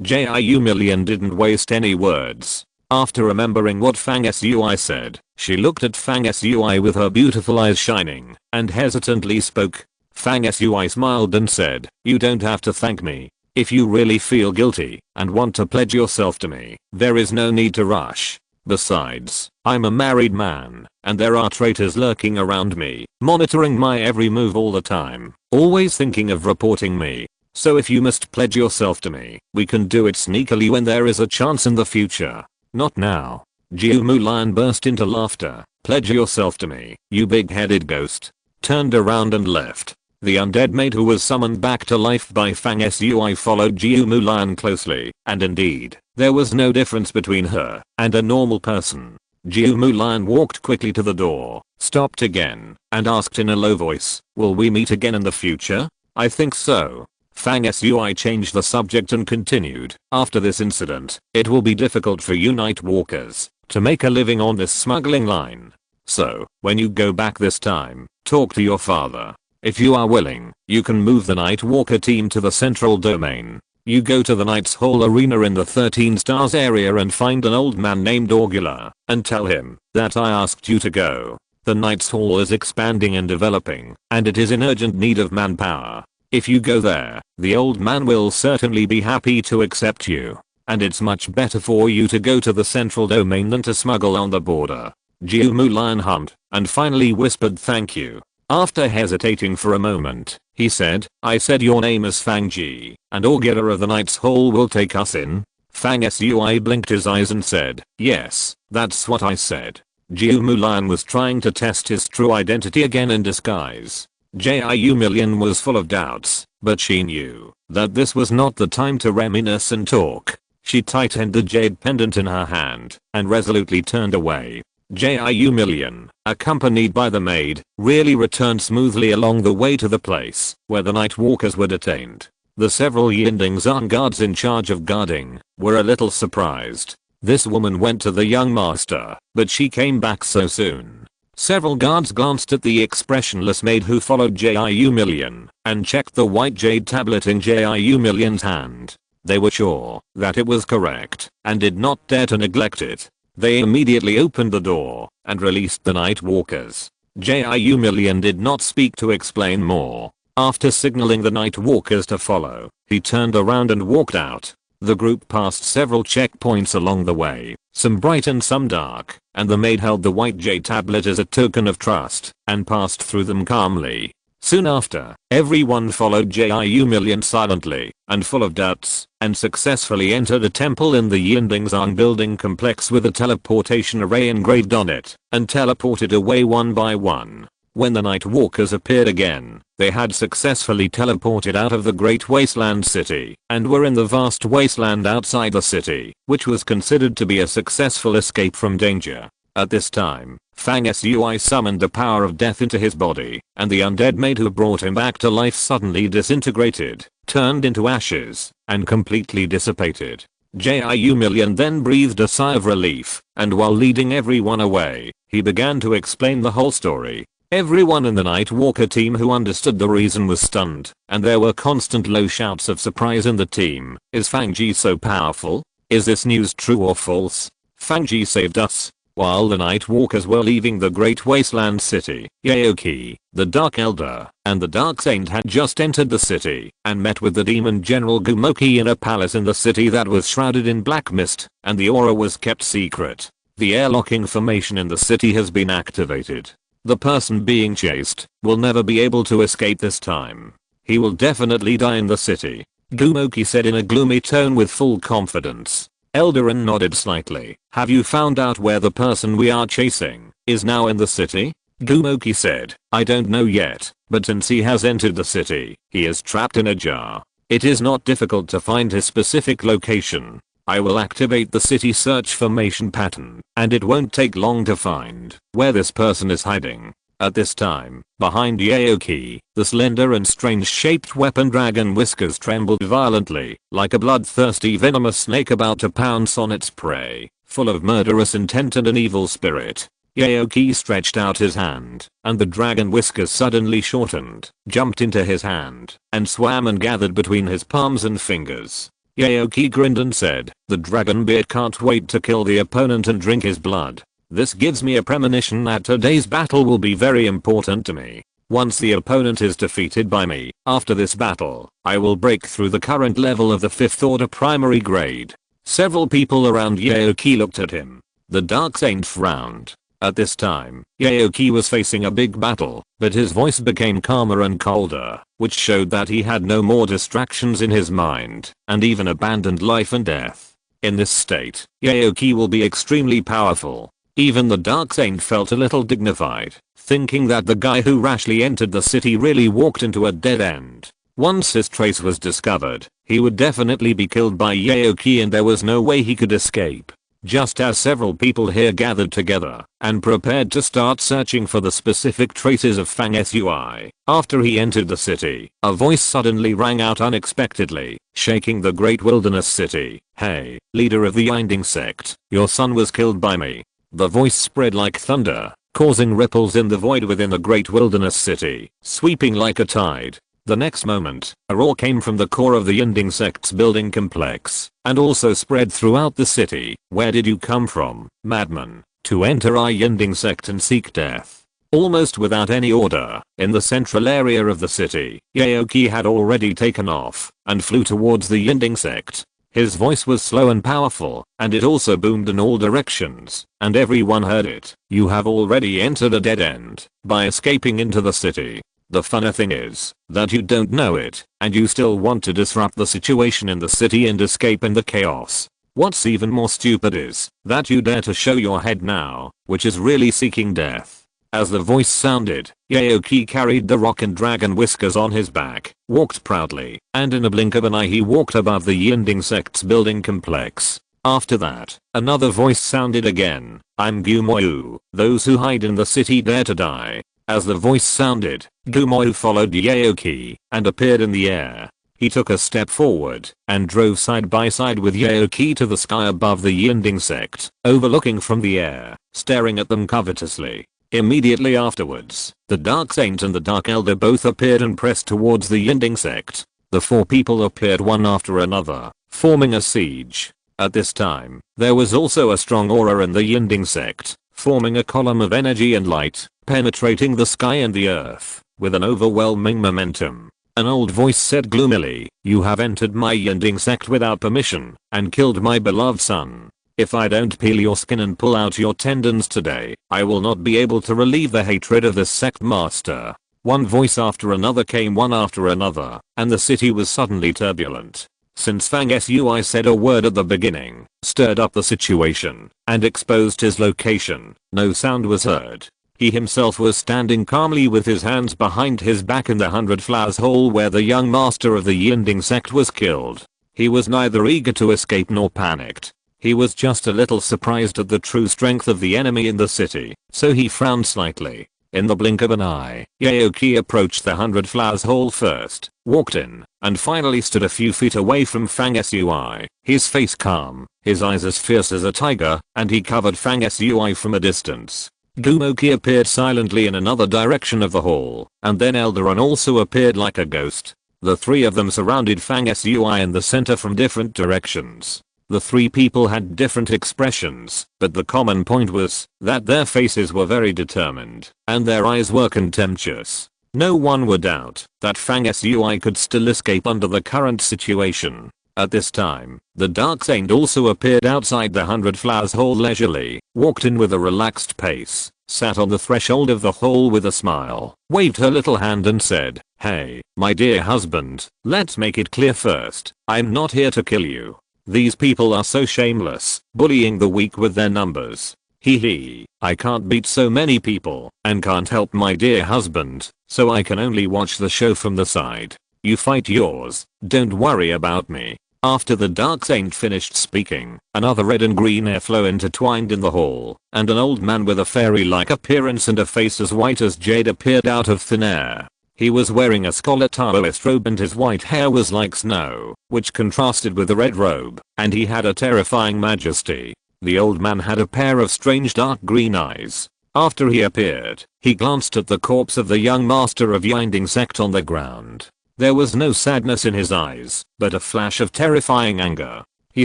Jiu Million didn't waste any words. After remembering what Fang Sui said, she looked at Fang Sui with her beautiful eyes shining and hesitantly spoke. Fang Sui smiled and said, "You don't have to thank me. If you really feel guilty and want to pledge yourself to me, there is no need to rush. Besides, I'm a married man, and there are traitors lurking around me, monitoring my every move all the time, always thinking of reporting me. So if you must pledge yourself to me, we can do it sneakily when there is a chance in the future. Not now." Jiu Mulan burst into laughter. "Pledge yourself to me, you big-headed ghost." Turned around and left. The undead maid who was summoned back to life by Fang Sui followed Jiu Mulan closely, and indeed, there was no difference between her and a normal person. Jiu Mulan walked quickly to the door, stopped again, and asked in a low voice, "Will we meet again in the future?" "I think so." Fang Sui changed the subject and continued, "After this incident, it will be difficult for you night walkers to make a living on this smuggling line. So, when you go back this time, talk to your father. If you are willing, you can move the Night Walker team to the central domain. You go to the Knight's Hall Arena in the 13 stars area and find an old man named Augula, and tell him that I asked you to go. The Knight's Hall is expanding and developing, and it is in urgent need of manpower. If you go there, the old man will certainly be happy to accept you. And it's much better for you to go to the central domain than to smuggle on the border." Jiu Mulan hummed, and finally whispered thank you. After hesitating for a moment, he said, "I said your name is Fang Ji, and Augula of the Knight's Hall will take us in?" Fang Sui blinked his eyes and said, "Yes, that's what I said." Jiu Mulan was trying to test his true identity again in disguise. Jiu Million was full of doubts, but she knew that this was not the time to reminisce and talk. She tightened the jade pendant in her hand and resolutely turned away. Jiu Million, accompanied by the maid, really returned smoothly along the way to the place where the night walkers were detained. The several Yinding Zan guards in charge of guarding were a little surprised. This woman went to the young master, but she came back so soon. Several guards glanced at the expressionless maid who followed Jiu Million and checked the white jade tablet in Jiu Million's hand. They were sure that it was correct and did not dare to neglect it. They immediately opened the door and released the night walkers. Jiu Million did not speak to explain more. After signaling the night walkers to follow, he turned around and walked out. The group passed several checkpoints along the way, some bright and some dark, and the maid held the white jade tablet as a token of trust and passed through them calmly. Soon after, everyone followed Jiu Million silently and full of doubts, and successfully entered a temple in the Yindingzang building complex with a teleportation array engraved on it, and teleported away one by one. When the night walkers appeared again, they had successfully teleported out of the Great Wasteland City and were in the vast wasteland outside the city, which was considered to be a successful escape from danger. At this time, Fang Sui summoned the power of death into his body, and the undead maid who brought him back to life suddenly disintegrated, turned into ashes, and completely dissipated. Jiu Million then breathed a sigh of relief, and while leading everyone away, he began to explain the whole story. Everyone in the Night Walker team who understood the reason was stunned, and there were constant low shouts of surprise in the team. Is Fang Ji so powerful? Is this news true or false? Fang Ji saved us. While the Night Walkers were leaving the Great Wasteland City, Yaoki, the Dark Elder, and the Dark Saint had just entered the city and met with the Demon General Gumoki in a palace in the city that was shrouded in black mist, and the aura was kept secret. The airlocking formation in the city has been activated. The person being chased will never be able to escape this time. He will definitely die in the city, Gumoki said in a gloomy tone with full confidence. Eldarin nodded slightly. Have you found out where the person we are chasing is now in the city? Gumoki said, I don't know yet, but since he has entered the city, he is trapped in a jar. It is not difficult to find his specific location. I will activate the city search formation pattern, and it won't take long to find where this person is hiding. At this time, behind Yaoki, the slender and strange-shaped weapon Dragon Whiskers trembled violently, like a bloodthirsty venomous snake about to pounce on its prey, full of murderous intent and an evil spirit. Yaoki stretched out his hand, and the Dragon Whiskers suddenly shortened, jumped into his hand, and swam and gathered between his palms and fingers. Yaoki grinned and said, the Dragon Beard can't wait to kill the opponent and drink his blood. This gives me a premonition that today's battle will be very important to me. Once the opponent is defeated by me, after this battle, I will break through the current level of the 5th order primary grade. Several people around Yaoki looked at him. The Dark Saint frowned. At this time, Yaoki was facing a big battle, but his voice became calmer and colder, which showed that he had no more distractions in his mind, and even abandoned life and death. In this state, Yaoki will be extremely powerful. Even the Dark Saint felt a little dignified, thinking that the guy who rashly entered the city really walked into a dead end. Once his trace was discovered, he would definitely be killed by Yaoki and there was no way he could escape. just as several people here gathered together and prepared to start searching for the specific traces of Fang Sui. After he entered the city, a voice suddenly rang out unexpectedly, shaking the great wilderness city. "Hey, leader of the Yinding sect, your son was killed by me." The voice spread like thunder, causing ripples in the void within the great wilderness city, sweeping like a tide. The next moment, a roar came from the core of the Yinding sect's building complex, and also spread throughout the city. "Where did you come from, madman, to enter our Yinding sect and seek death?" Almost without any order, in the central area of the city, Yaoki had already taken off and flew towards the Yinding sect. His voice was slow and powerful, and it also boomed in all directions, and everyone heard it. "You have already entered a dead end by escaping into the city. The funny thing is that you don't know it, and you still want to disrupt the situation in the city and escape in the chaos. What's even more stupid is that you dare to show your head now, which is really seeking death." As the voice sounded, Yaoki carried the rock and dragon whiskers on his back, walked proudly, and in a blink of an eye he walked above the Yinding sect's building complex. After that, another voice sounded again. "I'm Gumoyu. Those who hide in the city dare to die." As the voice sounded, Gumoyu followed Yaoki and appeared in the air. He took a step forward and drove side by side with Yaoki to the sky above the Yinding sect, overlooking from the air, staring at them covetously. Immediately afterwards, the Dark Saint and the Dark Elder both appeared and pressed towards the Yinding sect. The four people appeared one after another, forming a siege. At this time, there was also a strong aura in the Yinding sect, forming a column of energy and light, penetrating the sky and the earth, with an overwhelming momentum. An old voice said gloomily, "You have entered my Yinding sect without permission, and killed my beloved son. If I don't peel your skin and pull out your tendons today, I will not be able to relieve the hatred of this sect master." One voice after another came one after another, and the city was suddenly turbulent. Since Fang Sui said a word at the beginning, stirred up the situation, and exposed his location, no sound was heard. He himself was standing calmly with his hands behind his back in the 100 Flowers Hall where the young master of the Yinding sect was killed. He was neither eager to escape nor panicked. He was just a little surprised at the true strength of the enemy in the city, so he frowned slightly. In the blink of an eye, Yaoki approached the 100 Flowers Hall first, walked in, and finally stood a few feet away from Fang Sui, his face calm, his eyes as fierce as a tiger, and he covered Fang Sui from a distance. Gumoki appeared silently in another direction of the hall, and then Eldaron also appeared like a ghost. The three of them surrounded Fang Sui in the center from different directions. The three people had different expressions, but the common point was that their faces were very determined, and their eyes were contemptuous. No one would doubt that Fang Sui could still escape under the current situation. At this time, the Dark Saint also appeared outside the 100 Flowers Hall leisurely, walked in with a relaxed pace, sat on the threshold of the hall with a smile, waved her little hand and said, "Hey, my dear husband, let's make it clear first, I'm not here to kill you. These people are so shameless, bullying the weak with their numbers. Hee, I can't beat so many people, and can't help my dear husband, so I can only watch the show from the side. You fight yours, don't worry about me." After the Dark Saint finished speaking, another red and green airflow intertwined in the hall, and an old man with a fairy-like appearance and a face as white as jade appeared out of thin air. He was wearing a scarlet Taoist robe and his white hair was like snow, which contrasted with the red robe, and he had a terrifying majesty. The old man had a pair of strange dark green eyes. After he appeared, he glanced at the corpse of the young master of Yinding sect on the ground. There was no sadness in his eyes, but a flash of terrifying anger. He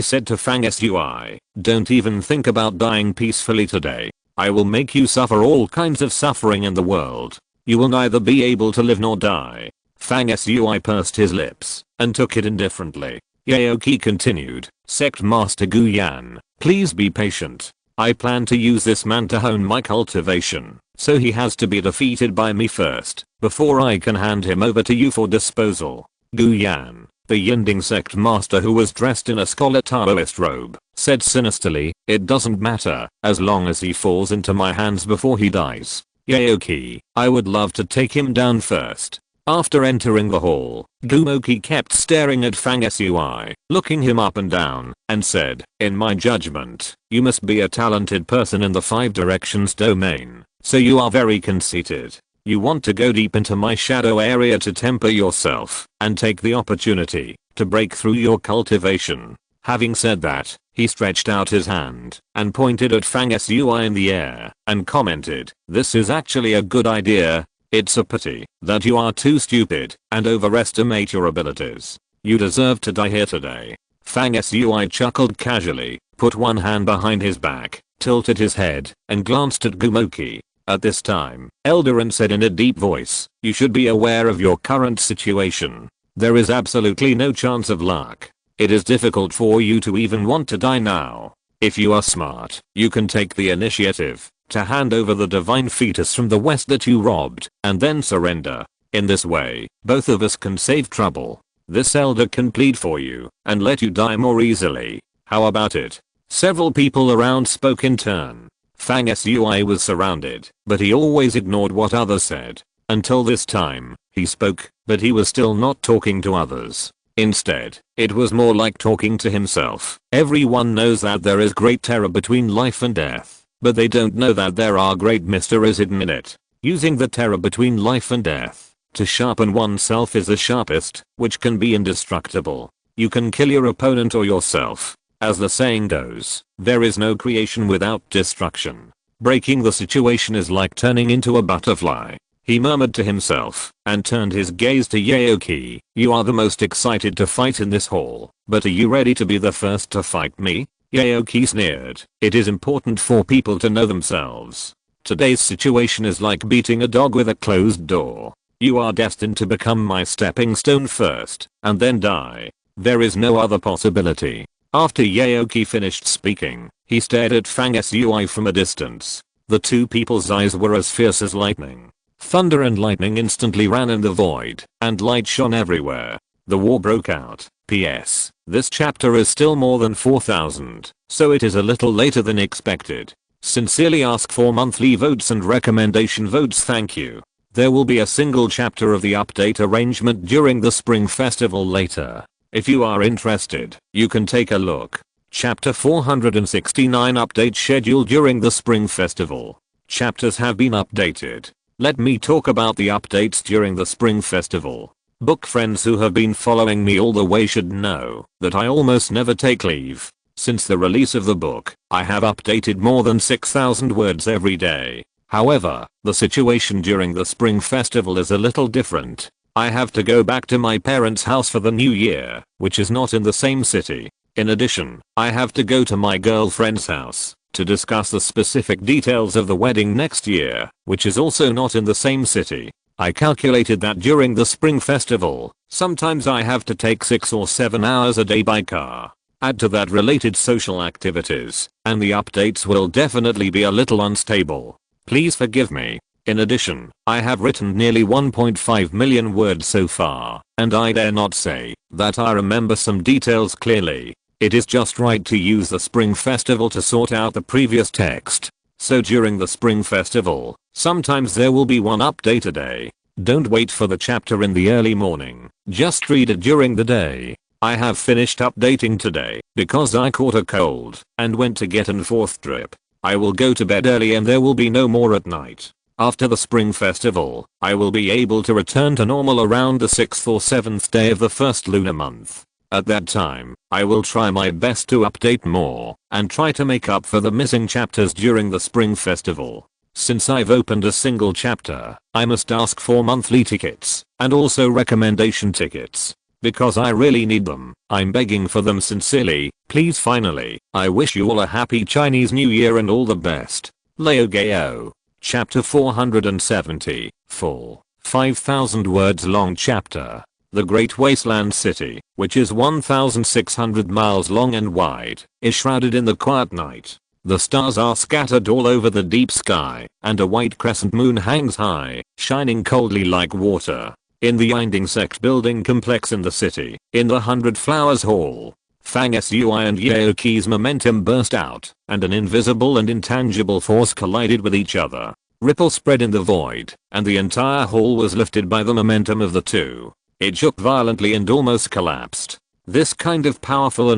said to Fang Sui, "Don't even think about dying peacefully today. I will make you suffer all kinds of suffering in the world. You will neither be able to live nor die." Fang Sui pursed his lips and took it indifferently. Yaoki continued, "Sect Master Gu Yan, please be patient. I plan to use this man to hone my cultivation, so he has to be defeated by me first, before I can hand him over to you for disposal." Gu Yan, the Yinding sect master who was dressed in a scarlet Taoist robe, said sinisterly, "It doesn't matter, as long as he falls into my hands before he dies. Yaoki, I would love to take him down first." After entering the hall, Gumoki kept staring at Fang Sui, looking him up and down, and said, "In my judgment, you must be a talented person in the 5 directions domain, so you are very conceited. You want to go deep into my shadow area to temper yourself, and take the opportunity to break through your cultivation." Having said that, he stretched out his hand and pointed at Fang Sui in the air and commented, "This is actually a good idea. It's a pity that you are too stupid and overestimate your abilities. You deserve to die here today." Fang Sui chuckled casually, put one hand behind his back, tilted his head, and glanced at Gumoki. At this time, Eldarin said in a deep voice, "You should be aware of your current situation. There is absolutely no chance of luck. It is difficult for you to even want to die now. If you are smart, you can take the initiative to hand over the divine fetus from the west that you robbed, and then surrender. In this way, both of us can save trouble. This elder can plead for you and let you die more easily. How about it?" Several people around spoke in turn. Fang Sui was surrounded, but he always ignored what others said. Until this time, he spoke, but he was still not talking to others. Instead, it was more like talking to himself. Everyone knows that there is great terror between life and death, but they don't know that there are great mysteries hidden in it. Using the terror between life and death to sharpen oneself is the sharpest, which can be indestructible. You can kill your opponent or yourself. As the saying goes, there is no creation without destruction. Breaking the situation is like turning into a butterfly. He murmured to himself and turned his gaze to Yaoki. "You are the most excited to fight in this hall, but are you ready to be the first to fight me?" Yaoki sneered. "It is important for people to know themselves. Today's situation is like beating a dog with a closed door. You are destined to become my stepping stone first, and then die. There is no other possibility." After Yaoki finished speaking, he stared at Fang Sui from a distance. The two people's eyes were as fierce as lightning. Thunder and lightning instantly ran in the void, and light shone everywhere. The war broke out. P.S. This chapter is still more than 4,000, so it is a little later than expected. Sincerely ask for monthly votes and recommendation votes, thank you. There will be a single chapter of the update arrangement during the spring festival later. If you are interested, you can take a look. Chapter 469 update schedule during the spring festival. Chapters have been updated. Let me talk about the updates during the spring festival. Book friends who have been following me all the way should know that I almost never take leave. Since the release of the book, I have updated more than 6,000 words every day. However, the situation during the spring festival is a little different. I have to go back to my parents' house for the new year, which is not in the same city. In addition, I have to go to my girlfriend's house to discuss the specific details of the wedding next year, which is also not in the same city. I calculated that during the spring festival, sometimes I have to take 6 or 7 hours a day by car. Add to that related social activities, and the updates will definitely be a little unstable. Please forgive me. In addition, I have written nearly 1.5 million words so far, and I dare not say that I remember some details clearly. It is just right to use the spring festival to sort out the previous text. So during the spring festival, sometimes there will be one update a day. Don't wait for the chapter in the early morning, just read it during the day. I have finished updating today because I caught a cold and went to get an 4th drip. I will go to bed early and there will be no more at night. After the spring festival, I will be able to return to normal around the 6th or 7th day of the first lunar month. At that time, I will try my best to update more and try to make up for the missing chapters during the spring festival. Since I've opened a single chapter, I must ask for monthly tickets and also recommendation tickets. Because I really need them, I'm begging for them sincerely. Please. Finally, I wish you all a happy Chinese New Year and all the best. Leo Gao. Chapter 470, full, 5,000 words long chapter. The Great Wasteland City, which is 1,600 miles long and wide, is shrouded in the quiet night. The stars are scattered all over the deep sky, and a white crescent moon hangs high, shining coldly like water. In the Yinding Sect building complex in the city, in the 100 Flowers Hall, Fang Sui and Yaoki's momentum burst out, and an invisible and intangible force collided with each other. Ripple spread in the void, and the entire hall was lifted by the momentum of the two. It shook violently and almost collapsed. This kind of powerful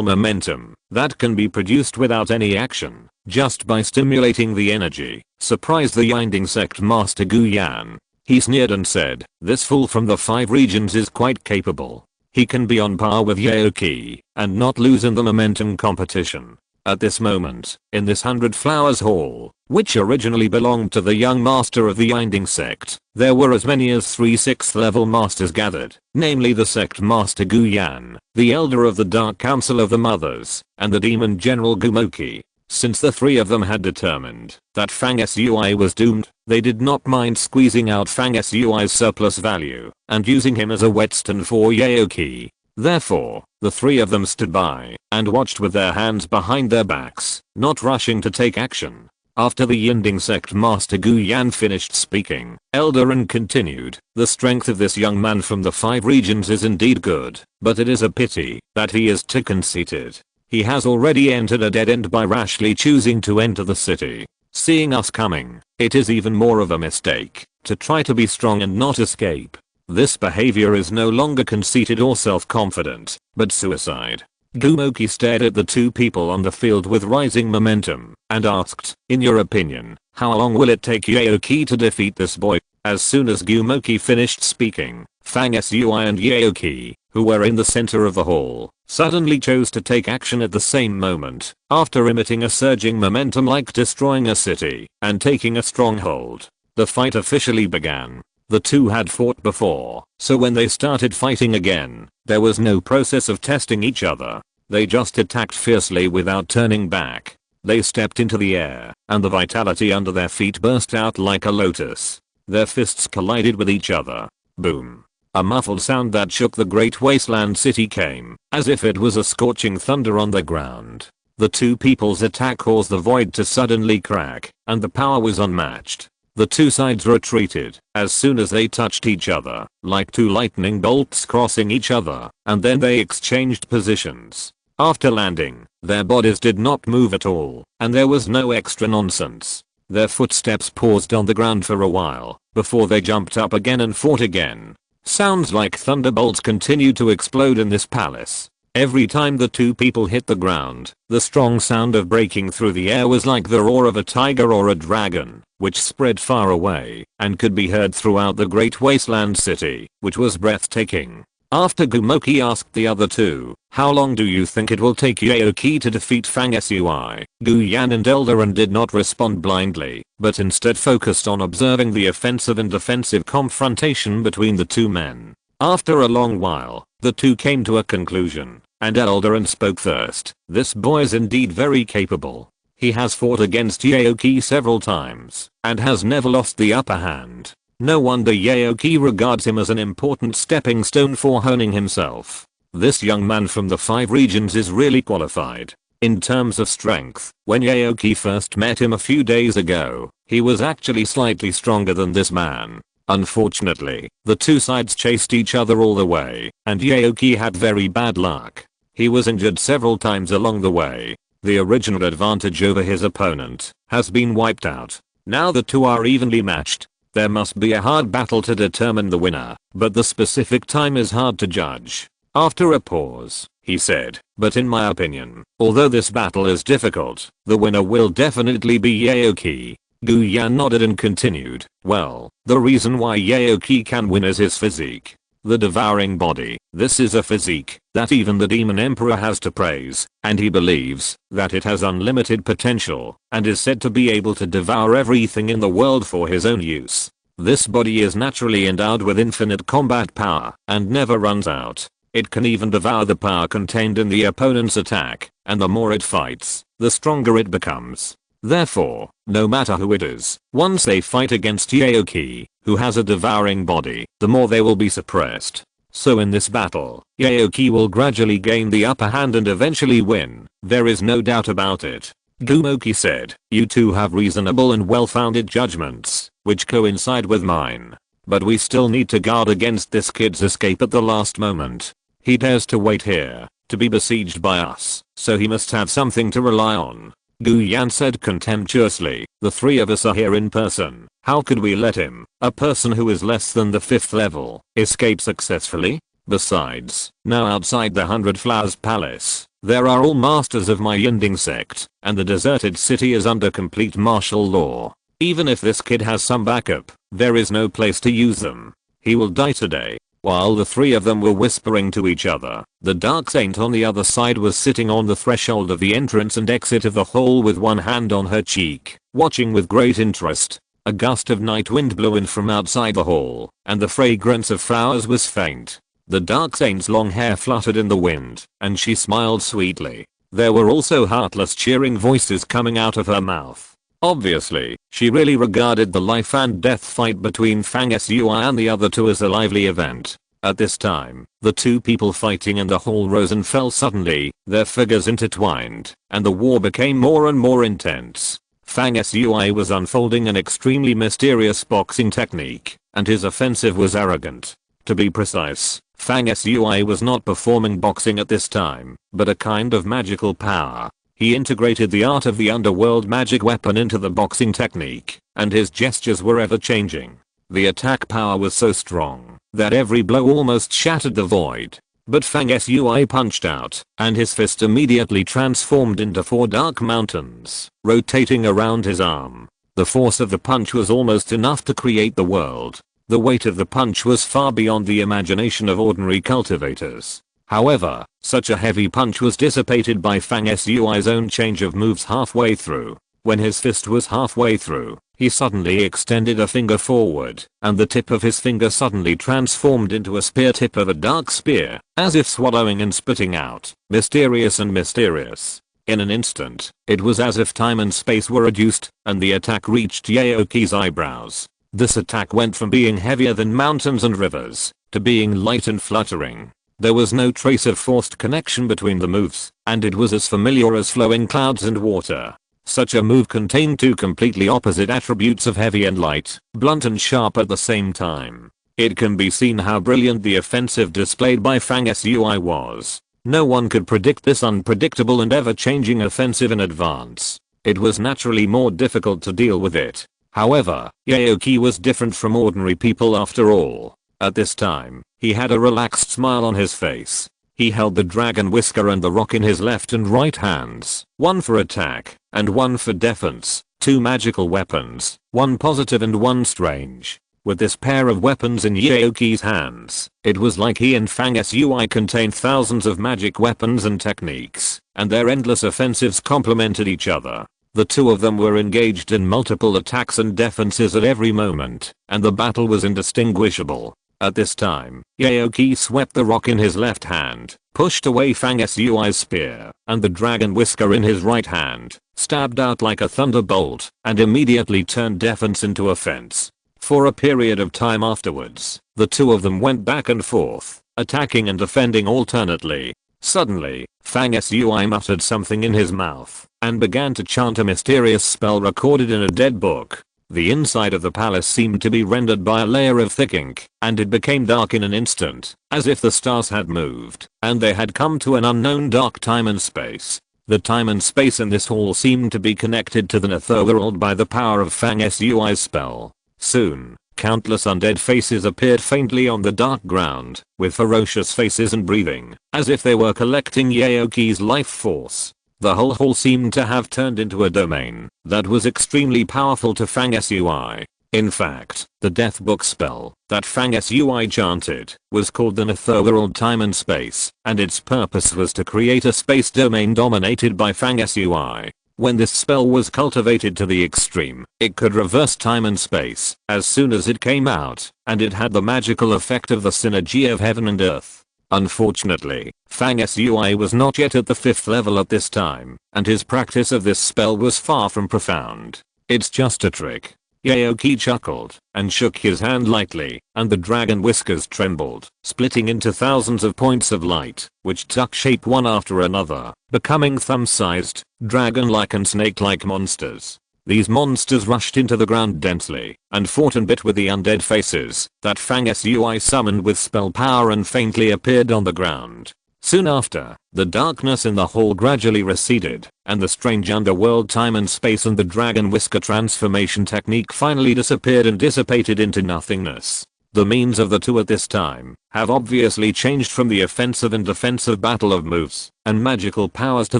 momentum that can be produced without any action, just by stimulating the energy, surprised the Yinding sect master Gu Yan. He sneered and said, "This fool from the 5 regions is quite capable. He can be on par with Yaoki and not lose in the momentum competition." At this moment, in this 100 Flowers Hall, which originally belonged to the young master of the Yinding sect, there were as many as 3 6th level masters gathered, namely the sect master Gu Yan, the elder of the Dark Council of the Mothers, and the demon general Gumoki. Since the 3 of them had determined that Fang Sui was doomed, they did not mind squeezing out Fang Sui's surplus value and using him as a whetstone for Yaoki. Therefore, the 3 of them stood by and watched with their hands behind their backs, not rushing to take action. After the Yinding sect master Gu Yan finished speaking, Eldarin continued, "The strength of this young man from the 5 regions is indeed good, but it is a pity that he is too conceited. He has already entered a dead end by rashly choosing to enter the city. Seeing us coming, it is even more of a mistake to try to be strong and not escape. This behavior is no longer conceited or self-confident, but suicide." Gumoki stared at the 2 people on the field with rising momentum and asked, "In your opinion, how long will it take Yaoki to defeat this boy?" As soon as Gumoki finished speaking, Fang Sui and Yaoki, who were in the center of the hall, suddenly chose to take action at the same moment, after emitting a surging momentum like destroying a city and taking a stronghold. The fight officially began. The 2 had fought before, so when they started fighting again, there was no process of testing each other. They just attacked fiercely without turning back. They stepped into the air, and the vitality under their feet burst out like a lotus. Their fists collided with each other. Boom. A muffled sound that shook the great wasteland city came, as if it was a scorching thunder on the ground. The 2 people's attack caused the void to suddenly crack, and the power was unmatched. The 2 sides retreated as soon as they touched each other, like 2 lightning bolts crossing each other, and then they exchanged positions. After landing, their bodies did not move at all, and there was no extra nonsense. Their footsteps paused on the ground for a while, before they jumped up again and fought again. Sounds like thunderbolts continued to explode in this palace. Every time the 2 people hit the ground, the strong sound of breaking through the air was like the roar of a tiger or a dragon, which spread far away and could be heard throughout the great wasteland city, which was breathtaking. After Gumoki asked the other 2, "How long do you think it will take Yaoki to defeat Fang Sui?" Gu Yan and Eldarin did not respond blindly, but instead focused on observing the offensive and defensive confrontation between the 2 men. After a long while, the 2 came to a conclusion, and Eldarin spoke first. "This boy is indeed very capable. He has fought against Yaoki several times, and has never lost the upper hand. No wonder Yaoki regards him as an important stepping stone for honing himself. This young man from the 5 regions is really qualified. In terms of strength, when Yaoki first met him a few days ago, he was actually slightly stronger than this man. Unfortunately, the 2 sides chased each other all the way, and Yaoki had very bad luck. He was injured several times along the way. The original advantage over his opponent has been wiped out. Now the 2 are evenly matched. There must be a hard battle to determine the winner, but the specific time is hard to judge." After a pause, he said, "But in my opinion, although this battle is difficult, the winner will definitely be Yaoki." Gu Yan nodded and continued, "Well, the reason why Yaoki can win is his physique. The devouring body. This is a physique that even the Demon Emperor has to praise, and he believes that it has unlimited potential and is said to be able to devour everything in the world for his own use. This body is naturally endowed with infinite combat power and never runs out. It can even devour the power contained in the opponent's attack, and the more it fights, the stronger it becomes. Therefore, no matter who it is, once they fight against Yaoki, who has a devouring body, the more they will be suppressed. So in this battle, Yaoki will gradually gain the upper hand and eventually win. There is no doubt about it." Gumoki said, "You 2 have reasonable and well-founded judgments, which coincide with mine. But we still need to guard against this kid's escape at the last moment. He dares to wait here, to be besieged by us, so he must have something to rely on. Gu Yan said contemptuously. The three of us are here in person. How could we let him, a person who is less than the 5th level, escape successfully? Besides, now outside the 100 Flowers Palace, there are all masters of my Yinding sect, and the deserted city is under complete martial law. Even if this kid has some backup, there is no place to use them. He will die today. While the three of them were whispering to each other, the Dark Saint on the other side was sitting on the threshold of the entrance and exit of the hall with one hand on her cheek, watching with great interest. A gust of night wind blew in from outside the hall, and the fragrance of flowers was faint. The Dark Saint's long hair fluttered in the wind, and she smiled sweetly. There were also heartless cheering voices coming out of her mouth. Obviously, she really regarded the life and death fight between Fang Sui and the other two as a lively event. At this time, the two people fighting in the hall rose and fell suddenly, their figures intertwined, and the war became more and more intense. Fang Sui was unfolding an extremely mysterious boxing technique, and his offensive was arrogant. To be precise, Fang Sui was not performing boxing at this time, but a kind of magical power. He integrated the art of the underworld magic weapon into the boxing technique, and his gestures were ever changing. The attack power was so strong that every blow almost shattered the void. But Fang Sui punched out, and his fist immediately transformed into 4 dark mountains, rotating around his arm. The force of the punch was almost enough to create the world. The weight of the punch was far beyond the imagination of ordinary cultivators. However, such a heavy punch was dissipated by Fang Sui's own change of moves halfway through. When his fist was halfway through, he suddenly extended a finger forward, and the tip of his finger suddenly transformed into a spear tip of a dark spear, as if swallowing and spitting out, mysterious and mysterious. In an instant, it was as if time and space were reduced, and the attack reached Yaoki's eyebrows. This attack went from being heavier than mountains and rivers, to being light and fluttering. There was no trace of forced connection between the moves, and it was as familiar as flowing clouds and water. Such a move contained two completely opposite attributes of heavy and light, blunt and sharp at the same time. It can be seen how brilliant the offensive displayed by Fang Sui was. No one could predict this unpredictable and ever-changing offensive in advance. It was naturally more difficult to deal with it. However, Yaoki was different from ordinary people after all. At this time, he had a relaxed smile on his face. He held the dragon whisker and the rock in his left and right hands, one for attack, and one for defense, 2 magical weapons, one positive and one strange. With this pair of weapons in Yaoki's hands, it was like he and Fang Sui contained thousands of magic weapons and techniques, and their endless offensives complemented each other. The two of them were engaged in multiple attacks and defenses at every moment, and the battle was indistinguishable. At this time, Yaoki swept the rock in his left hand, pushed away Fang Sui's spear, and the dragon whisker in his right hand, stabbed out like a thunderbolt, and immediately turned defense into offense. For a period of time afterwards, the two of them went back and forth, attacking and defending alternately. Suddenly, Fang Sui muttered something in his mouth, and began to chant a mysterious spell recorded in a dead book. The inside of the palace seemed to be rendered by a layer of thick ink, and it became dark in an instant, as if the stars had moved, and they had come to an unknown dark time and space. The time and space in this hall seemed to be connected to the netherworld by the power of Fang Sui's spell. Soon, countless undead faces appeared faintly on the dark ground, with ferocious faces and breathing, as if they were collecting Yaoki's life force. The whole hall seemed to have turned into a domain that was extremely powerful to Fang Sui. In fact, the death book spell that Fang Sui chanted was called the Netherworld Time and Space, and its purpose was to create a space domain dominated by Fang Sui. When this spell was cultivated to the extreme, it could reverse time and space as soon as it came out, and it had the magical effect of the synergy of heaven and earth. Unfortunately, Fang Sui was not yet at the 5th level at this time, and his practice of this spell was far from profound. It's just a trick. Yaoki chuckled and shook his hand lightly, and the dragon whiskers trembled, splitting into thousands of points of light, which took shape one after another, becoming thumb-sized, dragon-like and snake-like monsters. These monsters rushed into the ground densely, and fought and bit with the undead faces that Fang Sui summoned with spell power and faintly appeared on the ground. Soon after, the darkness in the hall gradually receded, and the strange underworld time and space and the Dragon Whisker transformation technique finally disappeared and dissipated into nothingness. The means of the two at this time have obviously changed from the offensive and defensive battle of moves and magical powers to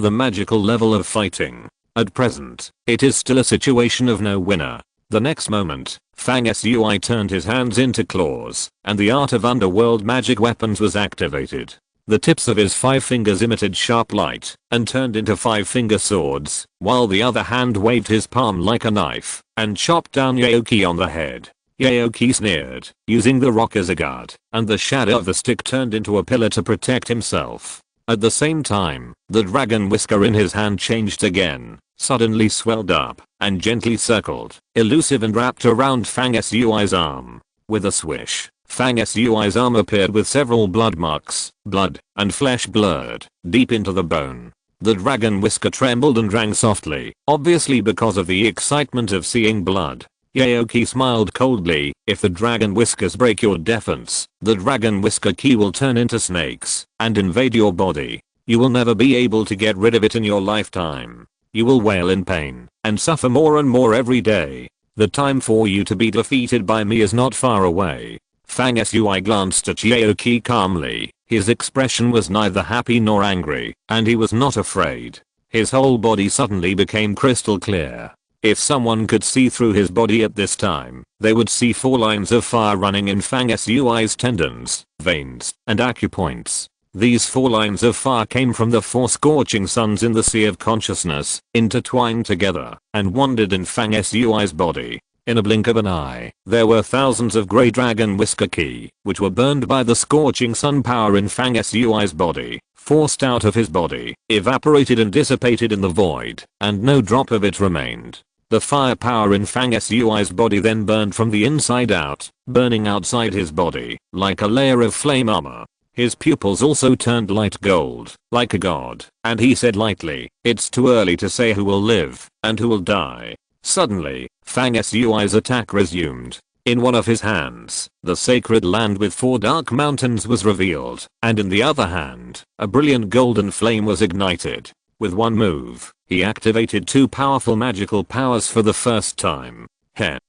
the magical level of fighting. At present, it is still a situation of no winner. The next moment, Fang Sui turned his hands into claws, and the art of underworld magic weapons was activated. The tips of his 5 fingers emitted sharp light and turned into 5-finger swords, while the other hand waved his palm like a knife and chopped down Yaoki on the head. Yaoki sneered, using the rock as a guard, and the shadow of the stick turned into a pillar to protect himself. At the same time, the Dragon Whisker in his hand changed again, suddenly swelled up, and gently circled, elusive and wrapped around Fang Sui's arm. With a swish, Fang Sui's arm appeared with several blood marks, blood and flesh blurred deep into the bone. The Dragon Whisker trembled and rang softly, obviously because of the excitement of seeing blood. Yaoki smiled coldly. If the Dragon Whiskers break your defense, the Dragon Whisker key will turn into snakes and invade your body. You will never be able to get rid of it in your lifetime. You will wail in pain and suffer more and more every day. The time for you to be defeated by me is not far away. Fang Sui glanced at Yaoki calmly. His expression was neither happy nor angry, and he was not afraid. His whole body suddenly became crystal clear. If someone could see through his body at this time, they would see 4 lines of fire running in Fang Sui's tendons, veins, and acupoints. These 4 lines of fire came from the 4 scorching suns in the sea of consciousness, intertwined together, and wandered in Fang Sui's body. In a blink of an eye, there were thousands of grey Dragon Whisker Ki, which were burned by the scorching sun power in Fang Sui's body, forced out of his body, evaporated and dissipated in the void, and no drop of it remained. The fire power in Fang Sui's body then burned from the inside out, burning outside his body, like a layer of flame armor. His pupils also turned light gold, like a god, and he said lightly, "It's too early to say who will live, and who will die." Suddenly, Fang Sui's attack resumed. In one of his hands, the sacred land with 4 dark mountains was revealed, and in the other hand, a brilliant golden flame was ignited. With one move, he activated 2 powerful magical powers for the first time.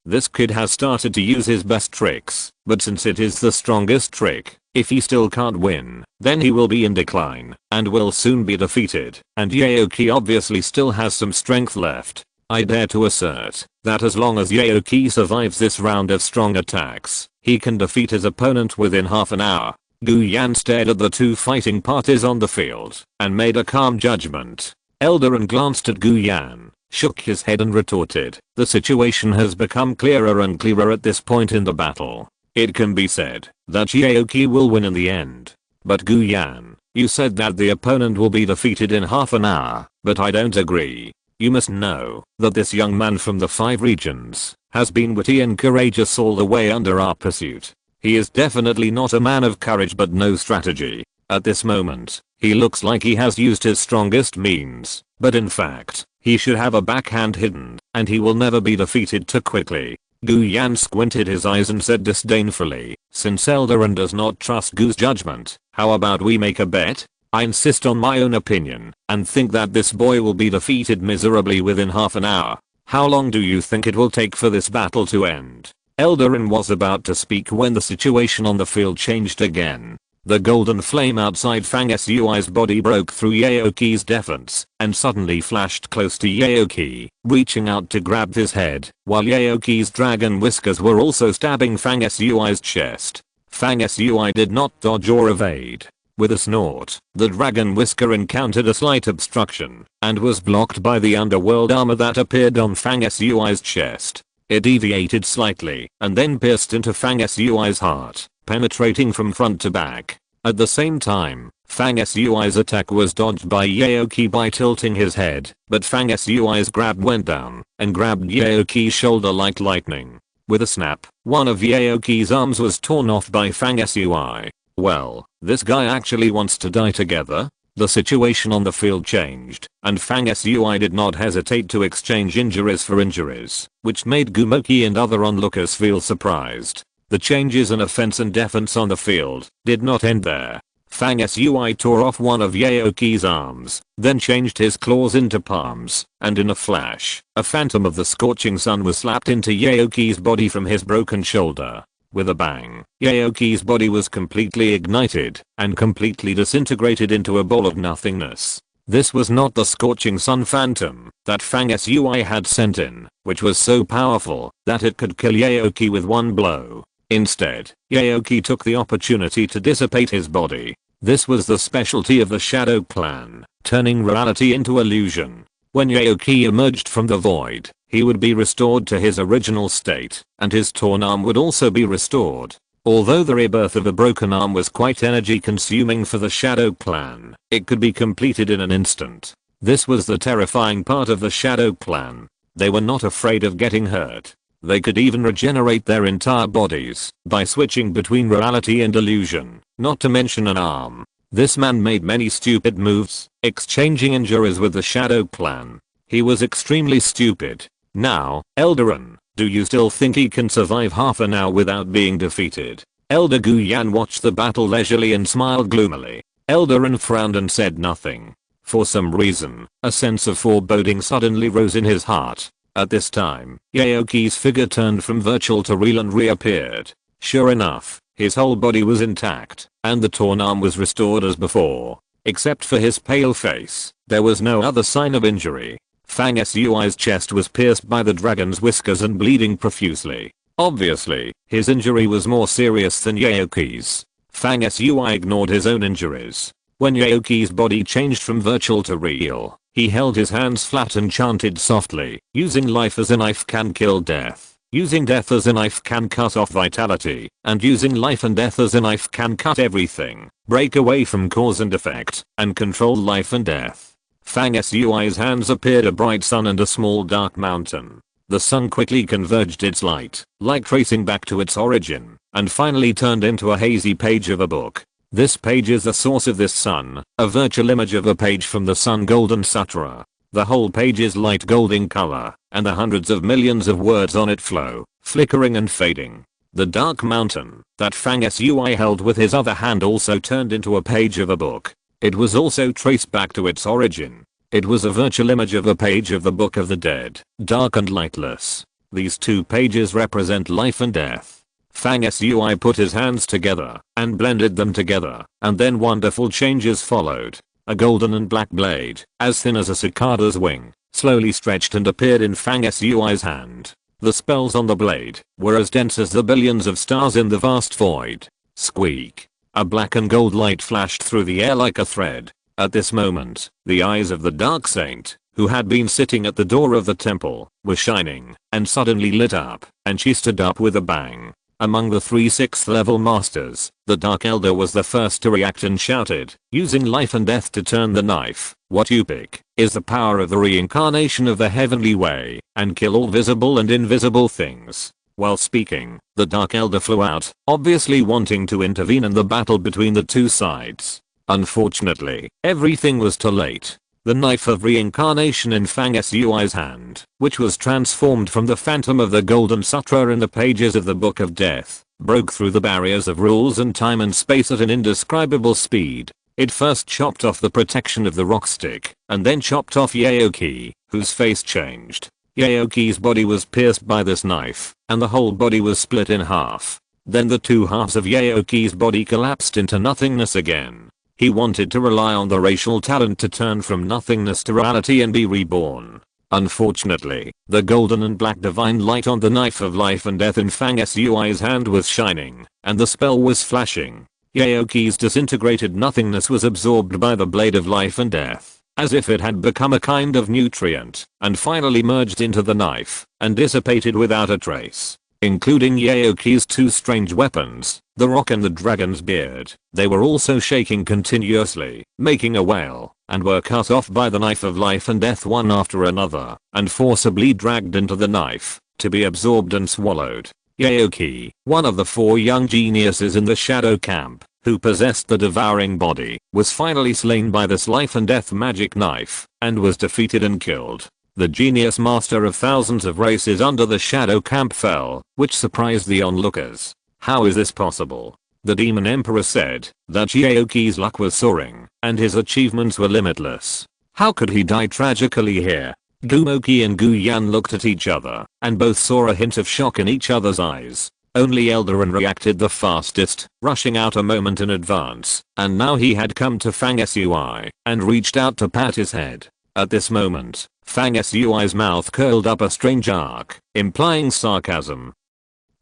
This kid has started to use his best tricks, but since it is the strongest trick, if he still can't win, then he will be in decline, and will soon be defeated, and Yaoki obviously still has some strength left. I dare to assert that as long as Yaoki survives this round of strong attacks, he can defeat his opponent within half an hour. Gu Yan stared at the 2 fighting parties on the field and made a calm judgment. Eldarin glanced at Gu Yan, shook his head and retorted, "The situation has become clearer and clearer at this point in the battle. It can be said that Yaoki will win in the end. But Gu Yan, you said that the opponent will be defeated in half an hour, but I don't agree. You must know that this young man from the 5 regions has been witty and courageous all the way under our pursuit. He is definitely not a man of courage but no strategy. At this moment, he looks like he has used his strongest means, but in fact, he should have a backhand hidden, and he will never be defeated too quickly." Gu Yan squinted his eyes and said disdainfully, "Since Eldarin does not trust Gu's judgment, how about we make a bet? I insist on my own opinion, and think that this boy will be defeated miserably within half an hour. How long do you think it will take for this battle to end?" Eldarin was about to speak when the situation on the field changed again. The golden flame outside Fang Sui's body broke through Yaoki's defense, and suddenly flashed close to Yaoki, reaching out to grab his head, while Yaoki's dragon whiskers were also stabbing Fang Sui's chest. Fang Sui did not dodge or evade. With a snort, the Dragon Whisker encountered a slight obstruction, and was blocked by the underworld armor that appeared on Fang Sui's chest. It deviated slightly, and then pierced into Fang Sui's heart, penetrating from front to back. At the same time, Fang Sui's attack was dodged by Yaoki by tilting his head, but Fang Sui's grab went down, and grabbed Yaoki's shoulder like lightning. With a snap, one of Yaoki's arms was torn off by Fang Sui. Well, this guy actually wants to die together? The situation on the field changed, and Fang Sui did not hesitate to exchange injuries for injuries, which made Gumoki and other onlookers feel surprised. The changes in offense and defense on the field did not end there. Fang Sui tore off one of Yaoki's arms, then changed his claws into palms, and in a flash, a phantom of the scorching sun was slapped into Yaoki's body from his broken shoulder. With a bang, Yaoki's body was completely ignited and completely disintegrated into a ball of nothingness. This was not the scorching sun phantom that Fang Sui had sent in, which was so powerful that it could kill Yaoki with one blow. Instead, Yaoki took the opportunity to dissipate his body. This was the specialty of the Shadow Clan, turning reality into illusion. When Yaoki emerged from the void, he would be restored to his original state, and his torn arm would also be restored. Although the rebirth of a broken arm was quite energy consuming for the Shadow Clan, it could be completed in an instant. This was the terrifying part of the Shadow Clan. They were not afraid of getting hurt. They could even regenerate their entire bodies by switching between reality and illusion, not to mention an arm. This man made many stupid moves, exchanging injuries with the Shadow Clan. He was extremely stupid. Now, Eldarin, do you still think he can survive half an hour without being defeated? Elder Guyan watched the battle leisurely and smiled gloomily. Eldarin frowned and said nothing. For some reason, a sense of foreboding suddenly rose in his heart. At this time, Yaoki's figure turned from virtual to real and reappeared. Sure enough, his whole body was intact, and the torn arm was restored as before. Except for his pale face, there was no other sign of injury. Fang Sui's chest was pierced by the dragon's whiskers and bleeding profusely. Obviously, his injury was more serious than Yaoki's. Fang Sui ignored his own injuries. When Yaoki's body changed from virtual to real, he held his hands flat and chanted softly, using life as a knife can kill death, using death as a knife can cut off vitality, and using life and death as a knife can cut everything, break away from cause and effect, and control life and death. Fang Sui's hands appeared a bright sun and a small dark mountain. The sun quickly converged its light, like tracing back to its origin, and finally turned into a hazy page of a book. This page is the source of this sun, a virtual image of a page from the Sun Golden Sutra. The whole page is light gold in color, and the hundreds of millions of words on it flow, flickering and fading. The dark mountain that Fang Sui held with his other hand also turned into a page of a book. It was also traced back to its origin. It was a virtual image of a page of the Book of the Dead, dark and lightless. These two pages represent life and death. Fang Sui put his hands together and blended them together, and then wonderful changes followed. A golden and black blade, as thin as a cicada's wing, slowly stretched and appeared in Fang Sui's hand. The spells on the blade were as dense as the billions of stars in the vast void. Squeak. A black and gold light flashed through the air like a thread. At this moment, the eyes of the Dark Saint, who had been sitting at the door of the temple, were shining, and suddenly lit up, and she stood up with a bang. Among the 3 6th level masters, the Dark Elder was the first to react and shouted, using life and death to turn the knife. What you pick is the power of the reincarnation of the heavenly way, and kill all visible and invisible things. While speaking, the Dark Elder flew out, obviously wanting to intervene in the battle between the two sides. Unfortunately, everything was too late. The knife of reincarnation in Fang Sui's hand, which was transformed from the phantom of the Golden Sutra in the pages of the Book of Death, broke through the barriers of rules and time and space at an indescribable speed. It first chopped off the protection of the rock stick, and then chopped off Yaoki, whose face changed. Yaoki's body was pierced by this knife, and the whole body was split in half. Then the two halves of Yaoki's body collapsed into nothingness again. He wanted to rely on the racial talent to turn from nothingness to reality and be reborn. Unfortunately, the golden and black divine light on the knife of life and death in Fang Sui's hand was shining, and the spell was flashing. Yaoki's disintegrated nothingness was absorbed by the blade of life and death, as if it had become a kind of nutrient, and finally merged into the knife, and dissipated without a trace. Including Yaoki's two strange weapons, the rock and the dragon's beard. They were also shaking continuously, making a wail, and were cut off by the knife of life and death one after another, and forcibly dragged into the knife, to be absorbed and swallowed. Yaoki, one of the 4 young geniuses in the Shadow Camp, who possessed the devouring body, was finally slain by this life and death magic knife, and was defeated and killed. The genius master of thousands of races under the Shadow Camp fell, which surprised the onlookers. How is this possible? The Demon Emperor said that Yaoki's luck was soaring and his achievements were limitless. How could he die tragically here? Gumoki and Gu Yan looked at each other and both saw a hint of shock in each other's eyes. Only Eldarin reacted the fastest, rushing out a moment in advance, and now he had come to Fang Sui and reached out to pat his head. At this moment, Fang Sui's mouth curled up a strange arc, implying sarcasm.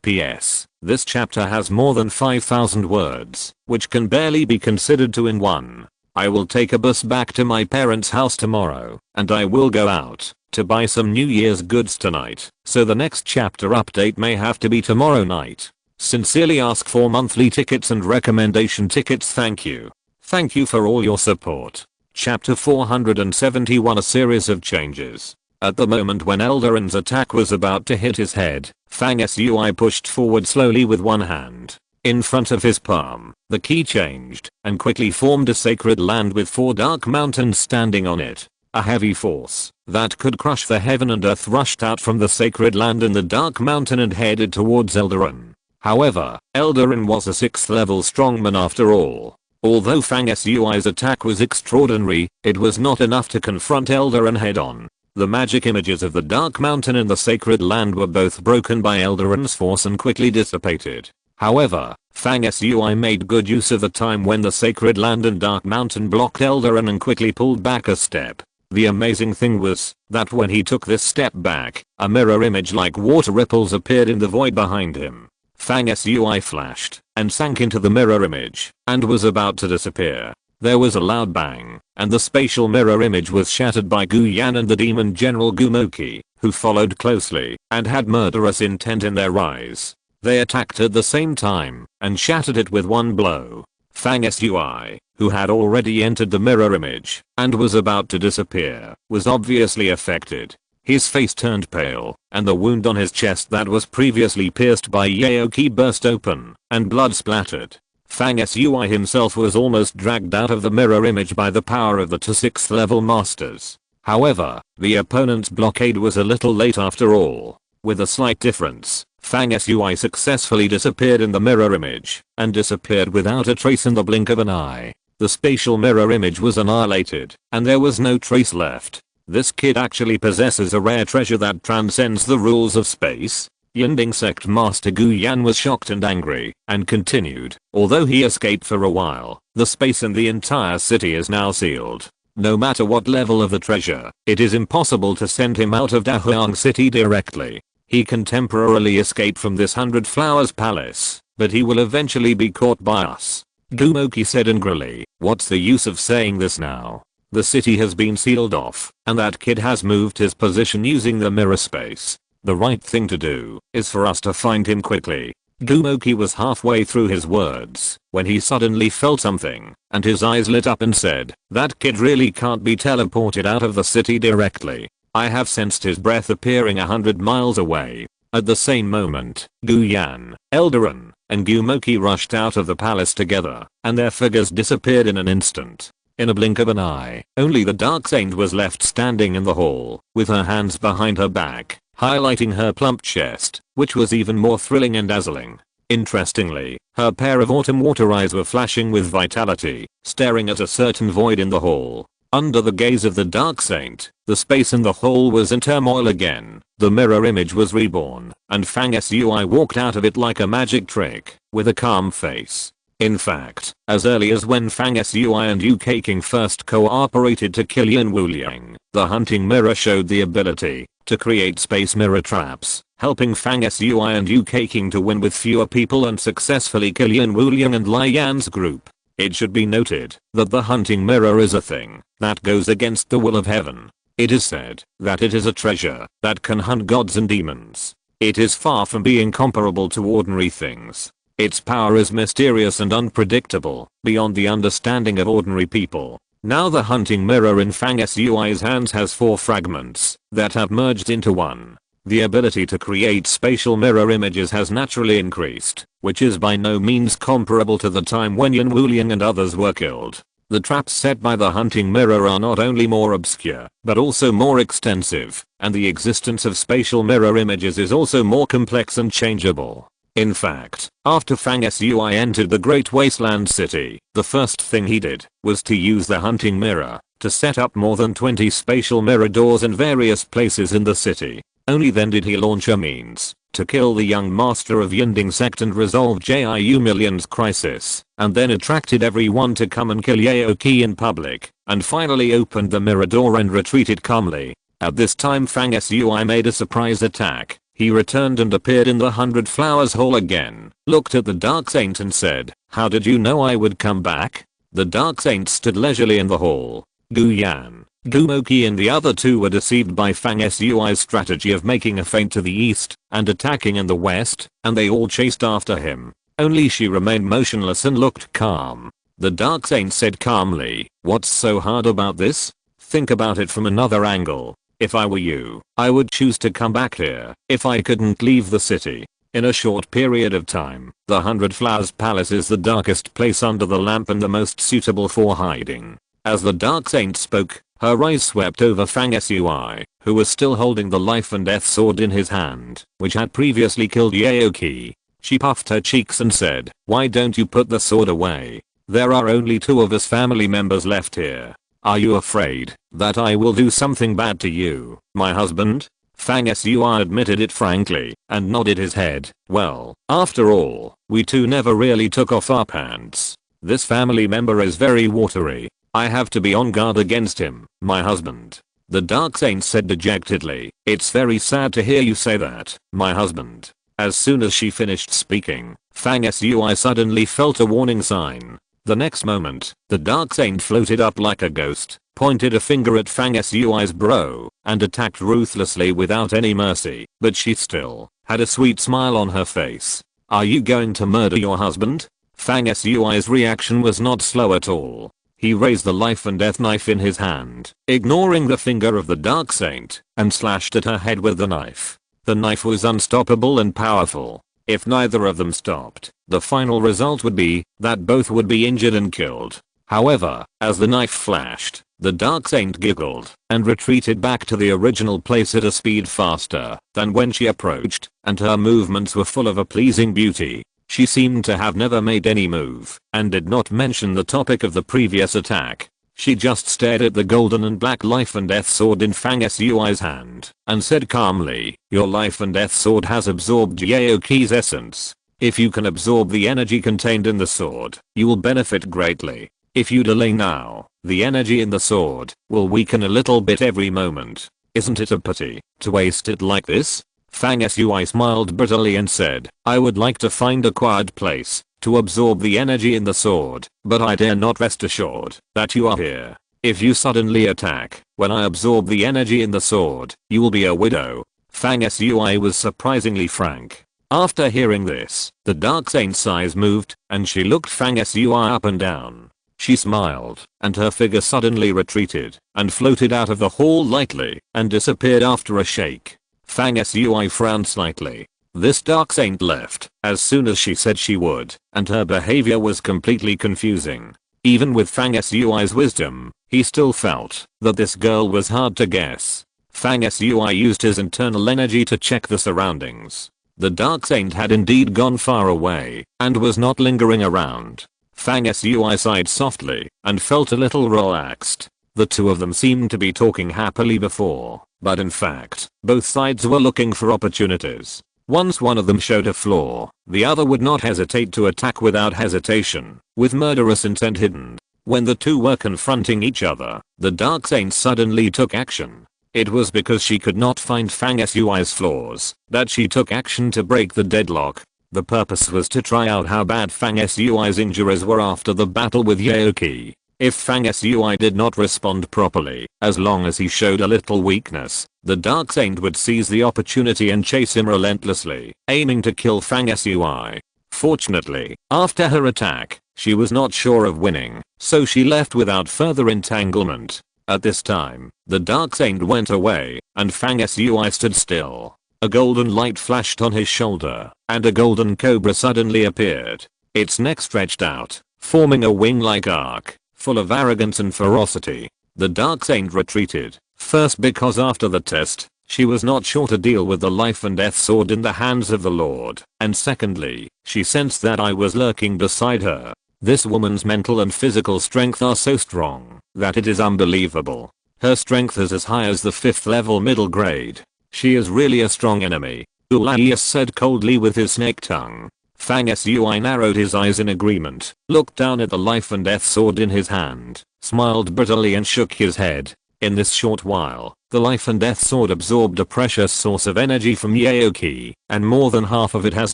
P.S. This chapter has more than 5,000 words, which can barely be considered 2 in 1. I will take a bus back to my parents' house tomorrow, and I will go out to buy some New Year's goods tonight, so the next chapter update may have to be tomorrow night. Sincerely ask for monthly tickets and recommendation tickets. Thank you. Thank you for all your support. Chapter 471. A series of changes. At the moment when Eldarin's attack was about to hit his head, Fang Sui pushed forward slowly with one hand. In front of his palm, the key changed and quickly formed a sacred land with 4 dark mountains standing on it. A heavy force that could crush the heaven and earth rushed out from the sacred land in the dark mountain and headed towards Eldarin. However, Eldarin was a 6th level strongman after all. Although Fang Sui's attack was extraordinary, it was not enough to confront Eldarin head on. The magic images of the dark mountain and the sacred land were both broken by Eldarin's force and quickly dissipated. However, Fang Sui made good use of the time when the sacred land and dark mountain blocked Eldarin and quickly pulled back a step. The amazing thing was that when he took this step back, a mirror image like water ripples appeared in the void behind him. Fang Sui flashed and sank into the mirror image and was about to disappear. There was a loud bang, and the spatial mirror image was shattered by Gu Yan and the demon general Gumoki, who followed closely and had murderous intent in their eyes. They attacked at the same time and shattered it with one blow. Fang Sui, who had already entered the mirror image and was about to disappear, was obviously affected. His face turned pale, and the wound on his chest that was previously pierced by Yaoki burst open, and blood splattered. Fang Sui himself was almost dragged out of the mirror image by the power of the 2 6th level masters. However, the opponent's blockade was a little late after all. With a slight difference, Fang Sui successfully disappeared in the mirror image and disappeared without a trace in the blink of an eye. The spatial mirror image was annihilated and there was no trace left. This kid actually possesses a rare treasure that transcends the rules of space. Yinding sect master Gu Yan was shocked and angry and continued, although he escaped for a while, the space in the entire city is now sealed. No matter what level of the treasure, it is impossible to send him out of Dahuang City directly. He can temporarily escape from this 100 Flowers Palace, but he will eventually be caught by us. Gumoki said angrily, what's the use of saying this now? The city has been sealed off, and that kid has moved his position using the mirror space. The right thing to do is for us to find him quickly. Gumoki was halfway through his words when he suddenly felt something, and his eyes lit up and said, that kid really can't be teleported out of the city directly. I have sensed his breath appearing 100 miles away. At the same moment, Gu Yan, Eldarin, and Gumoki rushed out of the palace together, and their figures disappeared in an instant. In a blink of an eye, only the Dark Saint was left standing in the hall, with her hands behind her back, highlighting her plump chest, which was even more thrilling and dazzling. Interestingly, her pair of autumn water eyes were flashing with vitality, staring at a certain void in the hall. Under the gaze of the Dark Saint, the space in the hall was in turmoil again. The mirror image was reborn, and Fang Sui walked out of it like a magic trick, with a calm face. In fact, as early as when Fang Sui and UK King first cooperated to kill Yin Wuliang, the hunting mirror showed the ability to create space mirror traps, helping Fang Sui and UK King to win with fewer people and successfully kill Yin Wuliang and Lai Yan's group. It should be noted that the hunting mirror is a thing that goes against the will of heaven. It is said that it is a treasure that can hunt gods and demons. It is far from being comparable to ordinary things. Its power is mysterious and unpredictable, beyond the understanding of ordinary people. Now the hunting mirror in Fang Sui's hands has 4 fragments that have merged into one. The ability to create spatial mirror images has naturally increased, which is by no means comparable to the time when Yin Wuliang and others were killed. The traps set by the hunting mirror are not only more obscure, but also more extensive, and the existence of spatial mirror images is also more complex and changeable. In fact, after Fang Sui entered the Great Wasteland City, the first thing he did was to use the hunting mirror to set up more than 20 spatial mirror doors in various places in the city. Only then did he launch a means to kill the young master of Yinding sect and resolve Jiu Million's crisis, and then attracted everyone to come and kill Yaoki in public, and finally opened the mirror door and retreated calmly. At this time Fang Sui made a surprise attack. He returned and appeared in the 100 Flowers Hall again, looked at the Dark Saint and said, "How did you know I would come back?" The Dark Saint stood leisurely in the hall. Gu Yan, Gumoki and the other two were deceived by Fang Sui's strategy of making a feint to the east and attacking in the west, and they all chased after him. Only she remained motionless and looked calm. The Dark Saint said calmly, "What's so hard about this? Think about it from another angle. If I were you, I would choose to come back here if I couldn't leave the city." In a short period of time, the 100 Flowers Palace is the darkest place under the lamp and the most suitable for hiding. As the Dark Saint spoke, her eyes swept over Fang Sui, who was still holding the life and death sword in his hand, which had previously killed Yaoki. She puffed her cheeks and said, "Why don't you put the sword away? There are only 2 of us family members left here. Are you afraid that I will do something bad to you, my husband?" Fang Sui admitted it frankly and nodded his head. "Well, after all, we two never really took off our pants. This family member is very watery. I have to be on guard against him, my husband." The Dark Saint said dejectedly, "It's very sad to hear you say that, my husband." As soon as she finished speaking, Fang Sui suddenly felt a warning sign. The next moment, the Dark Saint floated up like a ghost, pointed a finger at Fang Sui's brow, and attacked ruthlessly without any mercy, but she still had a sweet smile on her face. "Are you going to murder your husband?" Fang Sui's reaction was not slow at all. He raised the life and death knife in his hand, ignoring the finger of the Dark Saint, and slashed at her head with the knife. The knife was unstoppable and powerful. If neither of them stopped, the final result would be that both would be injured and killed. However, as the knife flashed, the Dark Saint giggled and retreated back to the original place at a speed faster than when she approached, and her movements were full of a pleasing beauty. She seemed to have never made any move, and did not mention the topic of the previous attack. She just stared at the golden and black life and death sword in Fang Sui's hand, and said calmly, "Your life and death sword has absorbed Yaoki's essence. If you can absorb the energy contained in the sword, you will benefit greatly. If you delay now, the energy in the sword will weaken a little bit every moment. Isn't it a pity to waste it like this?" Fang Sui smiled bitterly and said, "I would like to find a quiet place to absorb the energy in the sword, but I dare not rest assured that you are here. If you suddenly attack when I absorb the energy in the sword, you will be a widow." Fang Sui was surprisingly frank. After hearing this, the Dark Saint's eyes moved, and she looked Fang Sui up and down. She smiled, and her figure suddenly retreated and floated out of the hall lightly and disappeared after a shake. Fang Sui frowned slightly. This Dark Saint left as soon as she said she would, and her behavior was completely confusing. Even with Fang Sui's wisdom, he still felt that this girl was hard to guess. Fang Sui used his internal energy to check the surroundings. The Dark Saint had indeed gone far away and was not lingering around. Fang Sui sighed softly and felt a little relaxed. The two of them seemed to be talking happily before, but in fact, both sides were looking for opportunities. Once one of them showed a flaw, the other would not hesitate to attack without hesitation, with murderous intent hidden. When the two were confronting each other, the Dark Saint suddenly took action. It was because she could not find Fang Sui's flaws that she took action to break the deadlock. The purpose was to try out how bad Fang Sui's injuries were after the battle with Yaoki. If Fang Sui did not respond properly, as long as he showed a little weakness, the Dark Saint would seize the opportunity and chase him relentlessly, aiming to kill Fang Sui. Fortunately, after her attack, she was not sure of winning, so she left without further entanglement. At this time, the Dark Saint went away, and Fang Sui stood still. A golden light flashed on his shoulder, and a golden cobra suddenly appeared. Its neck stretched out, forming a wing-like arc, full of arrogance and ferocity. The Dark Saint retreated, first because after the test, She was not sure to deal with the life and death sword in the hands of the Lord, and secondly, she sensed that I was lurking beside her. This woman's mental and physical strength are so strong that it is unbelievable. Her strength is as high as the 5th level middle grade. She is really a strong enemy, Ulaius said coldly with his snake tongue. Fang Sui narrowed his eyes in agreement, looked down at the life and death sword in his hand, smiled bitterly and shook his head. In this short while, the life and death sword absorbed a precious source of energy from Yaoki, and more than half of it has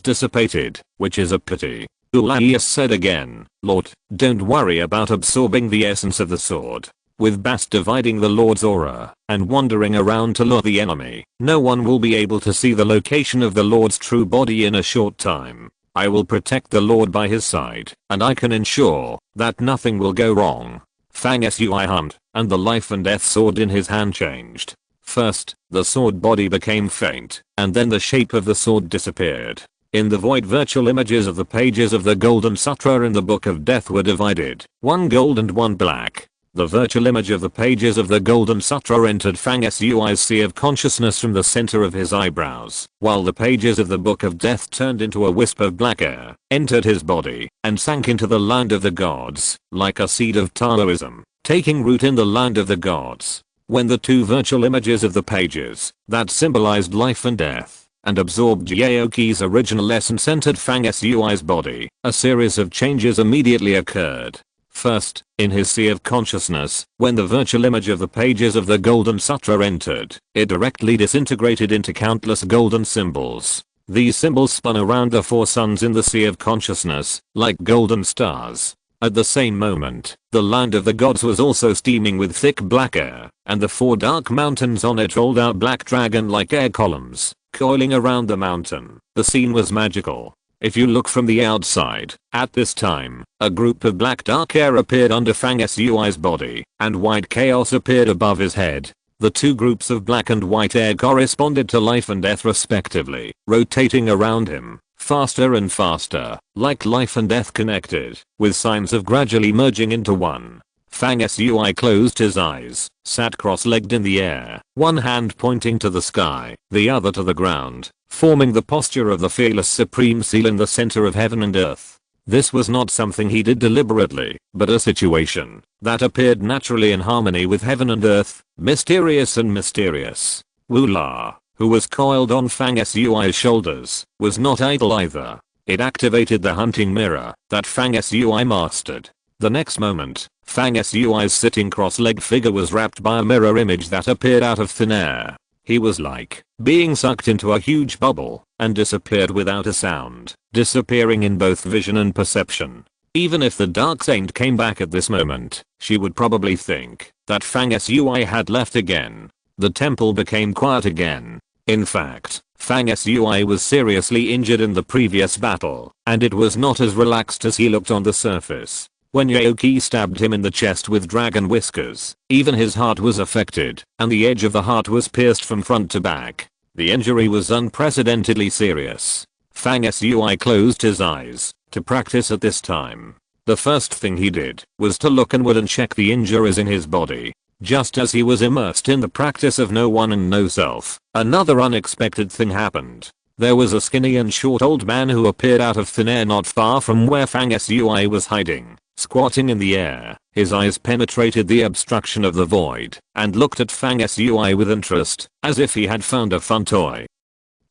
dissipated, which is a pity. Ulaius said again, Lord, don't worry about absorbing the essence of the sword. With Bast dividing the Lord's aura and wandering around to lure the enemy, no one will be able to see the location of the Lord's true body in a short time. I will protect the Lord by his side, and I can ensure that nothing will go wrong. Fang Sui hummed, and the life and death sword in his hand changed. First, the sword body became faint, and then the shape of the sword disappeared. In the void, virtual images of the pages of the Golden Sutra in the Book of Death were divided, one gold and one black. The virtual image of the pages of the Golden Sutra entered Fang Sui's sea of consciousness from the center of his eyebrows, while the pages of the Book of Death turned into a wisp of black air, entered his body, and sank into the land of the gods, like a seed of Taoism, taking root in the land of the gods. When the two virtual images of the pages, that symbolized life and death, and absorbed Yaoki's original essence entered Fang Sui's body, a series of changes immediately occurred. First, in his sea of consciousness, when the virtual image of the pages of the Golden Sutra entered, it directly disintegrated into countless golden symbols. These symbols spun around the 4 suns in the sea of consciousness, like golden stars. At the same moment, the land of the gods was also steaming with thick black air, and the 4 dark mountains on it rolled out black dragon-like air columns, coiling around the mountain. The scene was magical. If you look from the outside, at this time, a group of black dark air appeared under Fang Sui's body, and white chaos appeared above his head. The two groups of black and white air corresponded to life and death respectively, rotating around him, faster and faster, like life and death connected, with signs of gradually merging into one. Fang Sui closed his eyes, sat cross-legged in the air, one hand pointing to the sky, the other to the ground, forming the posture of the fearless supreme seal in the center of heaven and earth. This was not something he did deliberately, but a situation that appeared naturally in harmony with heaven and earth, mysterious and mysterious. Wu-La, who was coiled on Fang Sui's shoulders, was not idle either. It activated the hunting mirror that Fang Sui mastered. The next moment, Fang Sui's sitting cross-legged figure was wrapped by a mirror image that appeared out of thin air. He was like being sucked into a huge bubble and disappeared without a sound, disappearing in both vision and perception. Even if the Dark Saint came back at this moment, she would probably think that Fang Sui had left again. The temple became quiet again. In fact, Fang Sui was seriously injured in the previous battle, and it was not as relaxed as he looked on the surface. When Yaoki stabbed him in the chest with dragon whiskers, even his heart was affected, and the edge of the heart was pierced from front to back. The injury was unprecedentedly serious. Fang Sui closed his eyes to practice at this time. The first thing he did was to look inward and check the injuries in his body. Just as he was immersed in the practice of no one and no self, another unexpected thing happened. There was a skinny and short old man who appeared out of thin air not far from where Fang Sui was hiding. Squatting in the air, his eyes penetrated the obstruction of the void and looked at Fang Sui with interest, as if he had found a fun toy.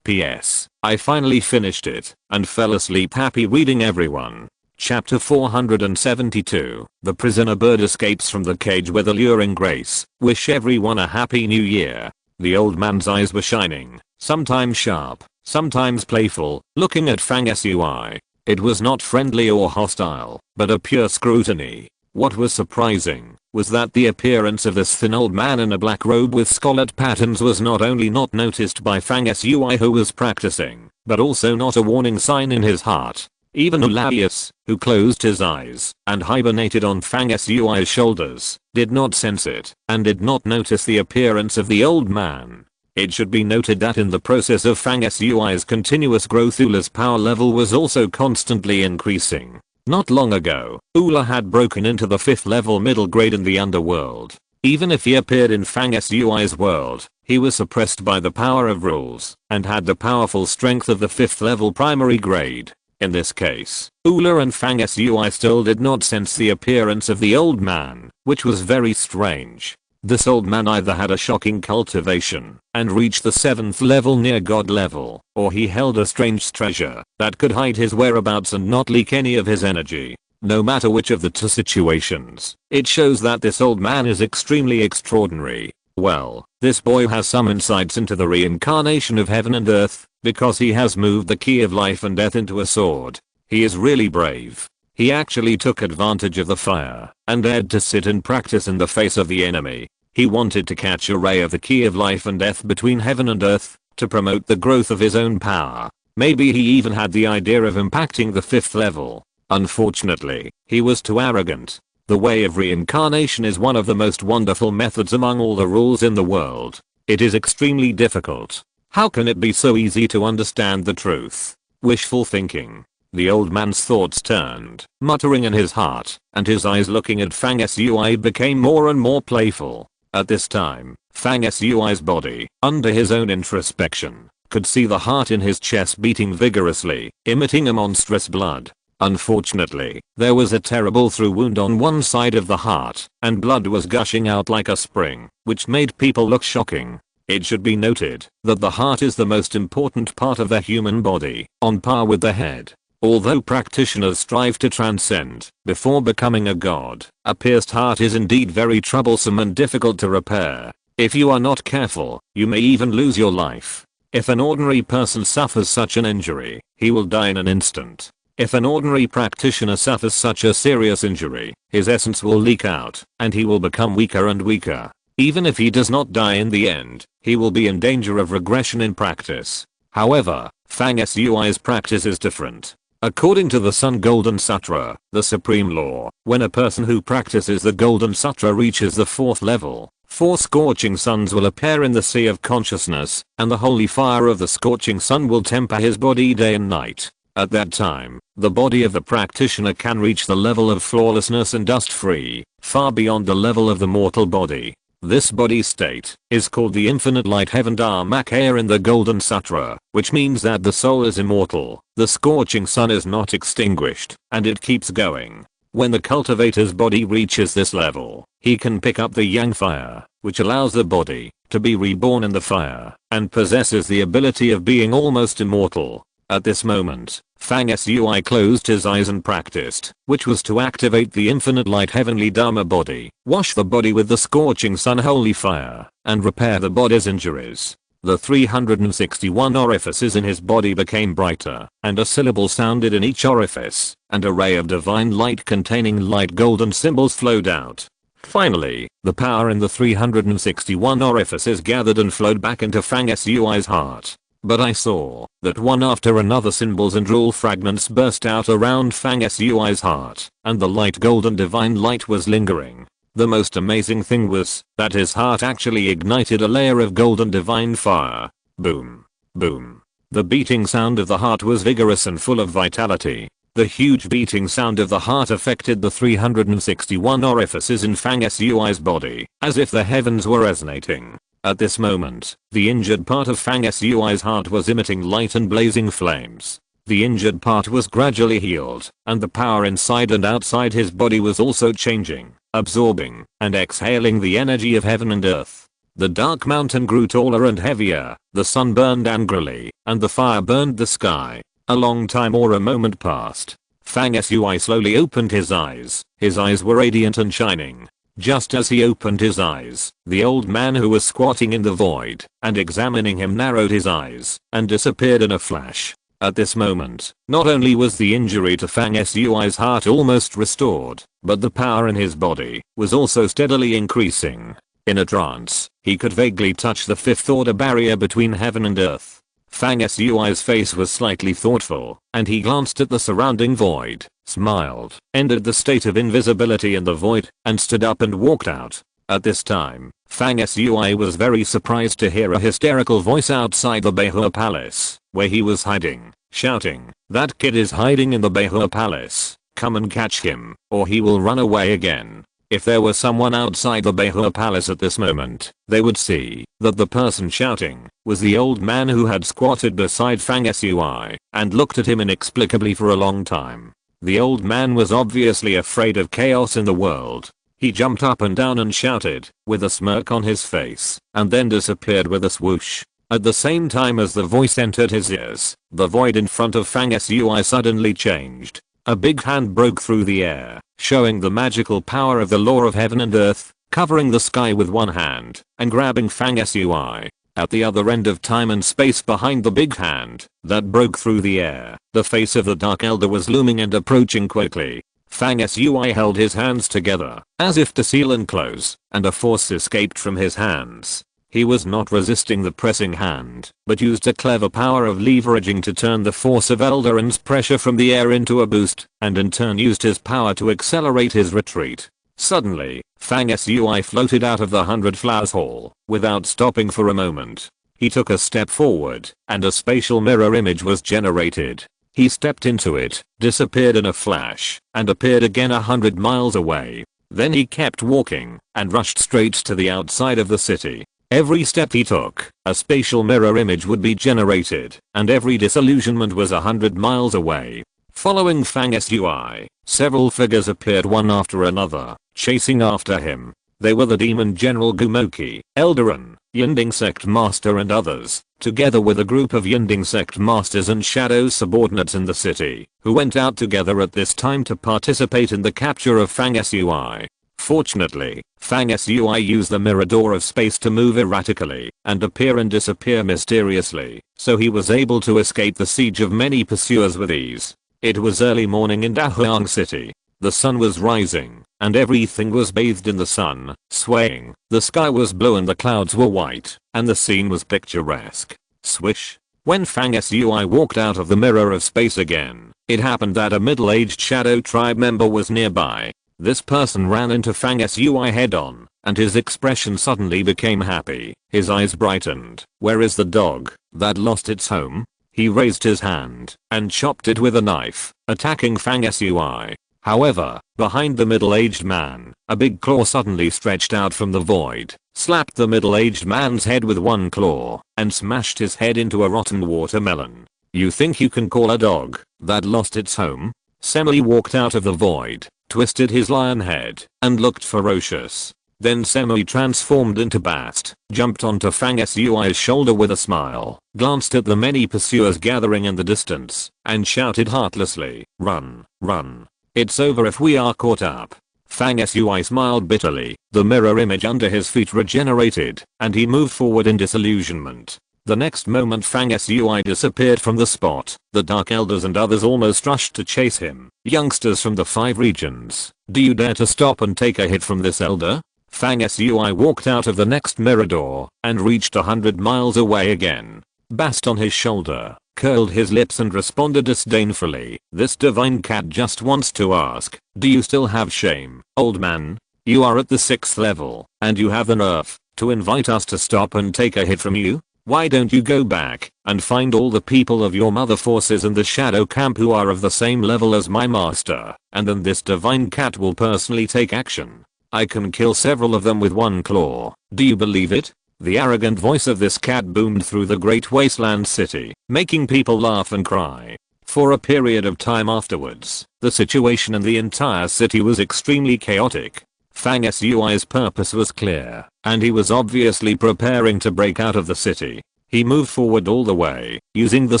P.S. I finally finished it and fell asleep happy reading everyone. Chapter 472. The prisoner bird escapes from the cage with alluring grace. Wish everyone a happy new year. The old man's eyes were shining, sometimes sharp, sometimes playful, looking at Fang Sui. It was not friendly or hostile, but a pure scrutiny. What was surprising was that the appearance of this thin old man in a black robe with scarlet patterns was not only not noticed by Fang Sui who was practicing, but also not a warning sign in his heart. Even Ulaius, who closed his eyes and hibernated on Fang Sui's shoulders, did not sense it and did not notice the appearance of the old man. It should be noted that in the process of Fang Sui's continuous growth, Ula's power level was also constantly increasing. Not long ago, Ula had broken into the 5th level middle grade in the underworld. Even if he appeared in Fang Sui's world, he was suppressed by the power of rules and had the powerful strength of the 5th level primary grade. In this case, Ula and Fang Sui still did not sense the appearance of the old man, which was very strange. This old man either had a shocking cultivation and reached the 7th level near god level, or he held a strange treasure that could hide his whereabouts and not leak any of his energy. No matter which of the two situations, it shows that this old man is extremely extraordinary. Well, this boy has some insights into the reincarnation of heaven and earth, because he has moved the key of life and death into a sword. He is really brave. He actually took advantage of the fire and dared to sit and practice in the face of the enemy. He wanted to catch a ray of the key of life and death between heaven and earth to promote the growth of his own power. Maybe he even had the idea of impacting the 5th level. Unfortunately, he was too arrogant. The way of reincarnation is one of the most wonderful methods among all the rules in the world. It is extremely difficult. How can it be so easy to understand the truth? Wishful thinking. The old man's thoughts turned, muttering in his heart, and his eyes looking at Fang Sui became more and more playful. At this time, Fang Sui's body, under his own introspection, could see the heart in his chest beating vigorously, emitting a monstrous blood. Unfortunately, there was a terrible through wound on one side of the heart, and blood was gushing out like a spring, which made people look shocking. It should be noted that the heart is the most important part of the human body, on par with the head. Although practitioners strive to transcend before becoming a god, a pierced heart is indeed very troublesome and difficult to repair. If you are not careful, you may even lose your life. If an ordinary person suffers such an injury, he will die in an instant. If an ordinary practitioner suffers such a serious injury, his essence will leak out, and he will become weaker and weaker. Even if he does not die in the end, he will be in danger of regression in practice. However, Fang Sui's practice is different. According to the Sun Golden Sutra, the supreme law, when a person who practices the Golden Sutra reaches the 4th level, 4 scorching suns will appear in the sea of consciousness, and the holy fire of the scorching sun will temper his body day and night. At that time, the body of the practitioner can reach the level of flawlessness and dust-free, far beyond the level of the mortal body. This body state is called the infinite light heaven Dharmakaya in the Golden Sutra, which means that the soul is immortal, the scorching sun is not extinguished, and it keeps going. When the cultivator's body reaches this level, he can pick up the yang fire, which allows the body to be reborn in the fire, and possesses the ability of being almost immortal. At this moment, Fang Sui closed his eyes and practiced, which was to activate the infinite light heavenly Dharma body, wash the body with the scorching sun holy fire, and repair the body's injuries. The 361 orifices in his body became brighter, and a syllable sounded in each orifice, and a ray of divine light containing light golden symbols flowed out. Finally, the power in the 361 orifices gathered and flowed back into Fang Sui's heart. But I saw that one after another symbols and rule fragments burst out around Fang Sui's heart, and the light golden divine light was lingering. The most amazing thing was that his heart actually ignited a layer of golden divine fire. Boom. Boom. The beating sound of the heart was vigorous and full of vitality. The huge beating sound of the heart affected the 361 orifices in Fang Sui's body, as if the heavens were resonating. At this moment, the injured part of Fang Sui's heart was emitting light and blazing flames. The injured part was gradually healed, and the power inside and outside his body was also changing, absorbing, and exhaling the energy of heaven and earth. The dark mountain grew taller and heavier, the sun burned angrily, and the fire burned the sky. A long time or a moment passed. Fang Sui slowly opened his eyes. His eyes were radiant and shining. Just as he opened his eyes, the old man who was squatting in the void and examining him narrowed his eyes and disappeared in a flash. At this moment, not only was the injury to Fang Sui's heart almost restored, but the power in his body was also steadily increasing. In a trance, he could vaguely touch the 5th order barrier between heaven and earth. Fang Sui's face was slightly thoughtful, and he glanced at the surrounding void, smiled, ended the state of invisibility in the void, and stood up and walked out. At this time, Fang Sui was very surprised to hear a hysterical voice outside the Beihua Palace, where he was hiding, shouting, "That kid is hiding in the Beihua Palace. Come and catch him, or he will run away again." If there was someone outside the Beihua Palace at this moment, they would see that the person shouting was the old man who had squatted beside Fang Sui and looked at him inexplicably for a long time. The old man was obviously afraid of chaos in the world. He jumped up and down and shouted, with a smirk on his face, and then disappeared with a swoosh. At the same time as the voice entered his ears, the void in front of Fang Sui suddenly changed. A big hand broke through the air, showing the magical power of the law of heaven and earth, covering the sky with one hand, and grabbing Fang Sui. At the other end of time and space behind the big hand that broke through the air, the face of the Dark Elder was looming and approaching quickly. Fang Sui held his hands together, as if to seal and close, and a force escaped from his hands. He was not resisting the pressing hand, but used a clever power of leveraging to turn the force of Eldarin's pressure from the air into a boost, and in turn used his power to accelerate his retreat. Suddenly, Fang Sui floated out of the 100 Flowers Hall, without stopping for a moment. He took a step forward, and a spatial mirror image was generated. He stepped into it, disappeared in a flash, and appeared again 100 miles away. Then he kept walking, and rushed straight to the outside of the city. Every step he took, a spatial mirror image would be generated, and every disillusionment was 100 miles away. Following Fang Sui, several figures appeared one after another, chasing after him. They were the Demon General Gumoki, Eldarin, Yinding Sect Master and others, together with a group of Yinding Sect Masters and Shadow subordinates in the city, who went out together at this time to participate in the capture of Fang Sui. Fortunately, Fang Sui used the mirror door of space to move erratically and appear and disappear mysteriously, so he was able to escape the siege of many pursuers with ease. It was early morning in Dahuang City. The sun was rising, and everything was bathed in the sun, swaying. The sky was blue and the clouds were white, and the scene was picturesque. Swish. When Fang Sui walked out of the mirror of space again, it happened that a middle-aged Shadow Tribe member was nearby. This person ran into Fang Sui head-on, and his expression suddenly became happy. His eyes brightened. "Where is the dog that lost its home?" He raised his hand and chopped it with a knife, attacking Fang Sui. However, behind the middle-aged man, a big claw suddenly stretched out from the void, slapped the middle-aged man's head with one claw, and smashed his head into a rotten watermelon. "You think you can call a dog that lost its home?" Semele walked out of the void, twisted his lion head, and looked ferocious. Then Semele transformed into Bast, jumped onto Fang Sui's shoulder with a smile, glanced at the many pursuers gathering in the distance, and shouted heartlessly, "Run, run. It's over if we are caught up." Fang Sui smiled bitterly. The mirror image under his feet regenerated, and he moved forward in disillusionment. The next moment Fang Sui disappeared from the spot. The Dark Elders and others almost rushed to chase him. "Youngsters from the 5 regions, do you dare to stop and take a hit from this elder?" Fang Sui walked out of the next mirror door and reached 100 miles away again. Bast on his shoulder, curled his lips and responded disdainfully, "This divine cat just wants to ask, do you still have shame, old man? You are at the 6th level, and you have the nerve to invite us to stop and take a hit from you? Why don't you go back and find all the people of your mother forces in the shadow camp who are of the same level as my master, and then this divine cat will personally take action. I can kill several of them with one claw. Do you believe it?" The arrogant voice of this cat boomed through the great wasteland city, making people laugh and cry. For a period of time afterwards, the situation in the entire city was extremely chaotic. Fang Sui's purpose was clear, and he was obviously preparing to break out of the city. He moved forward all the way, using the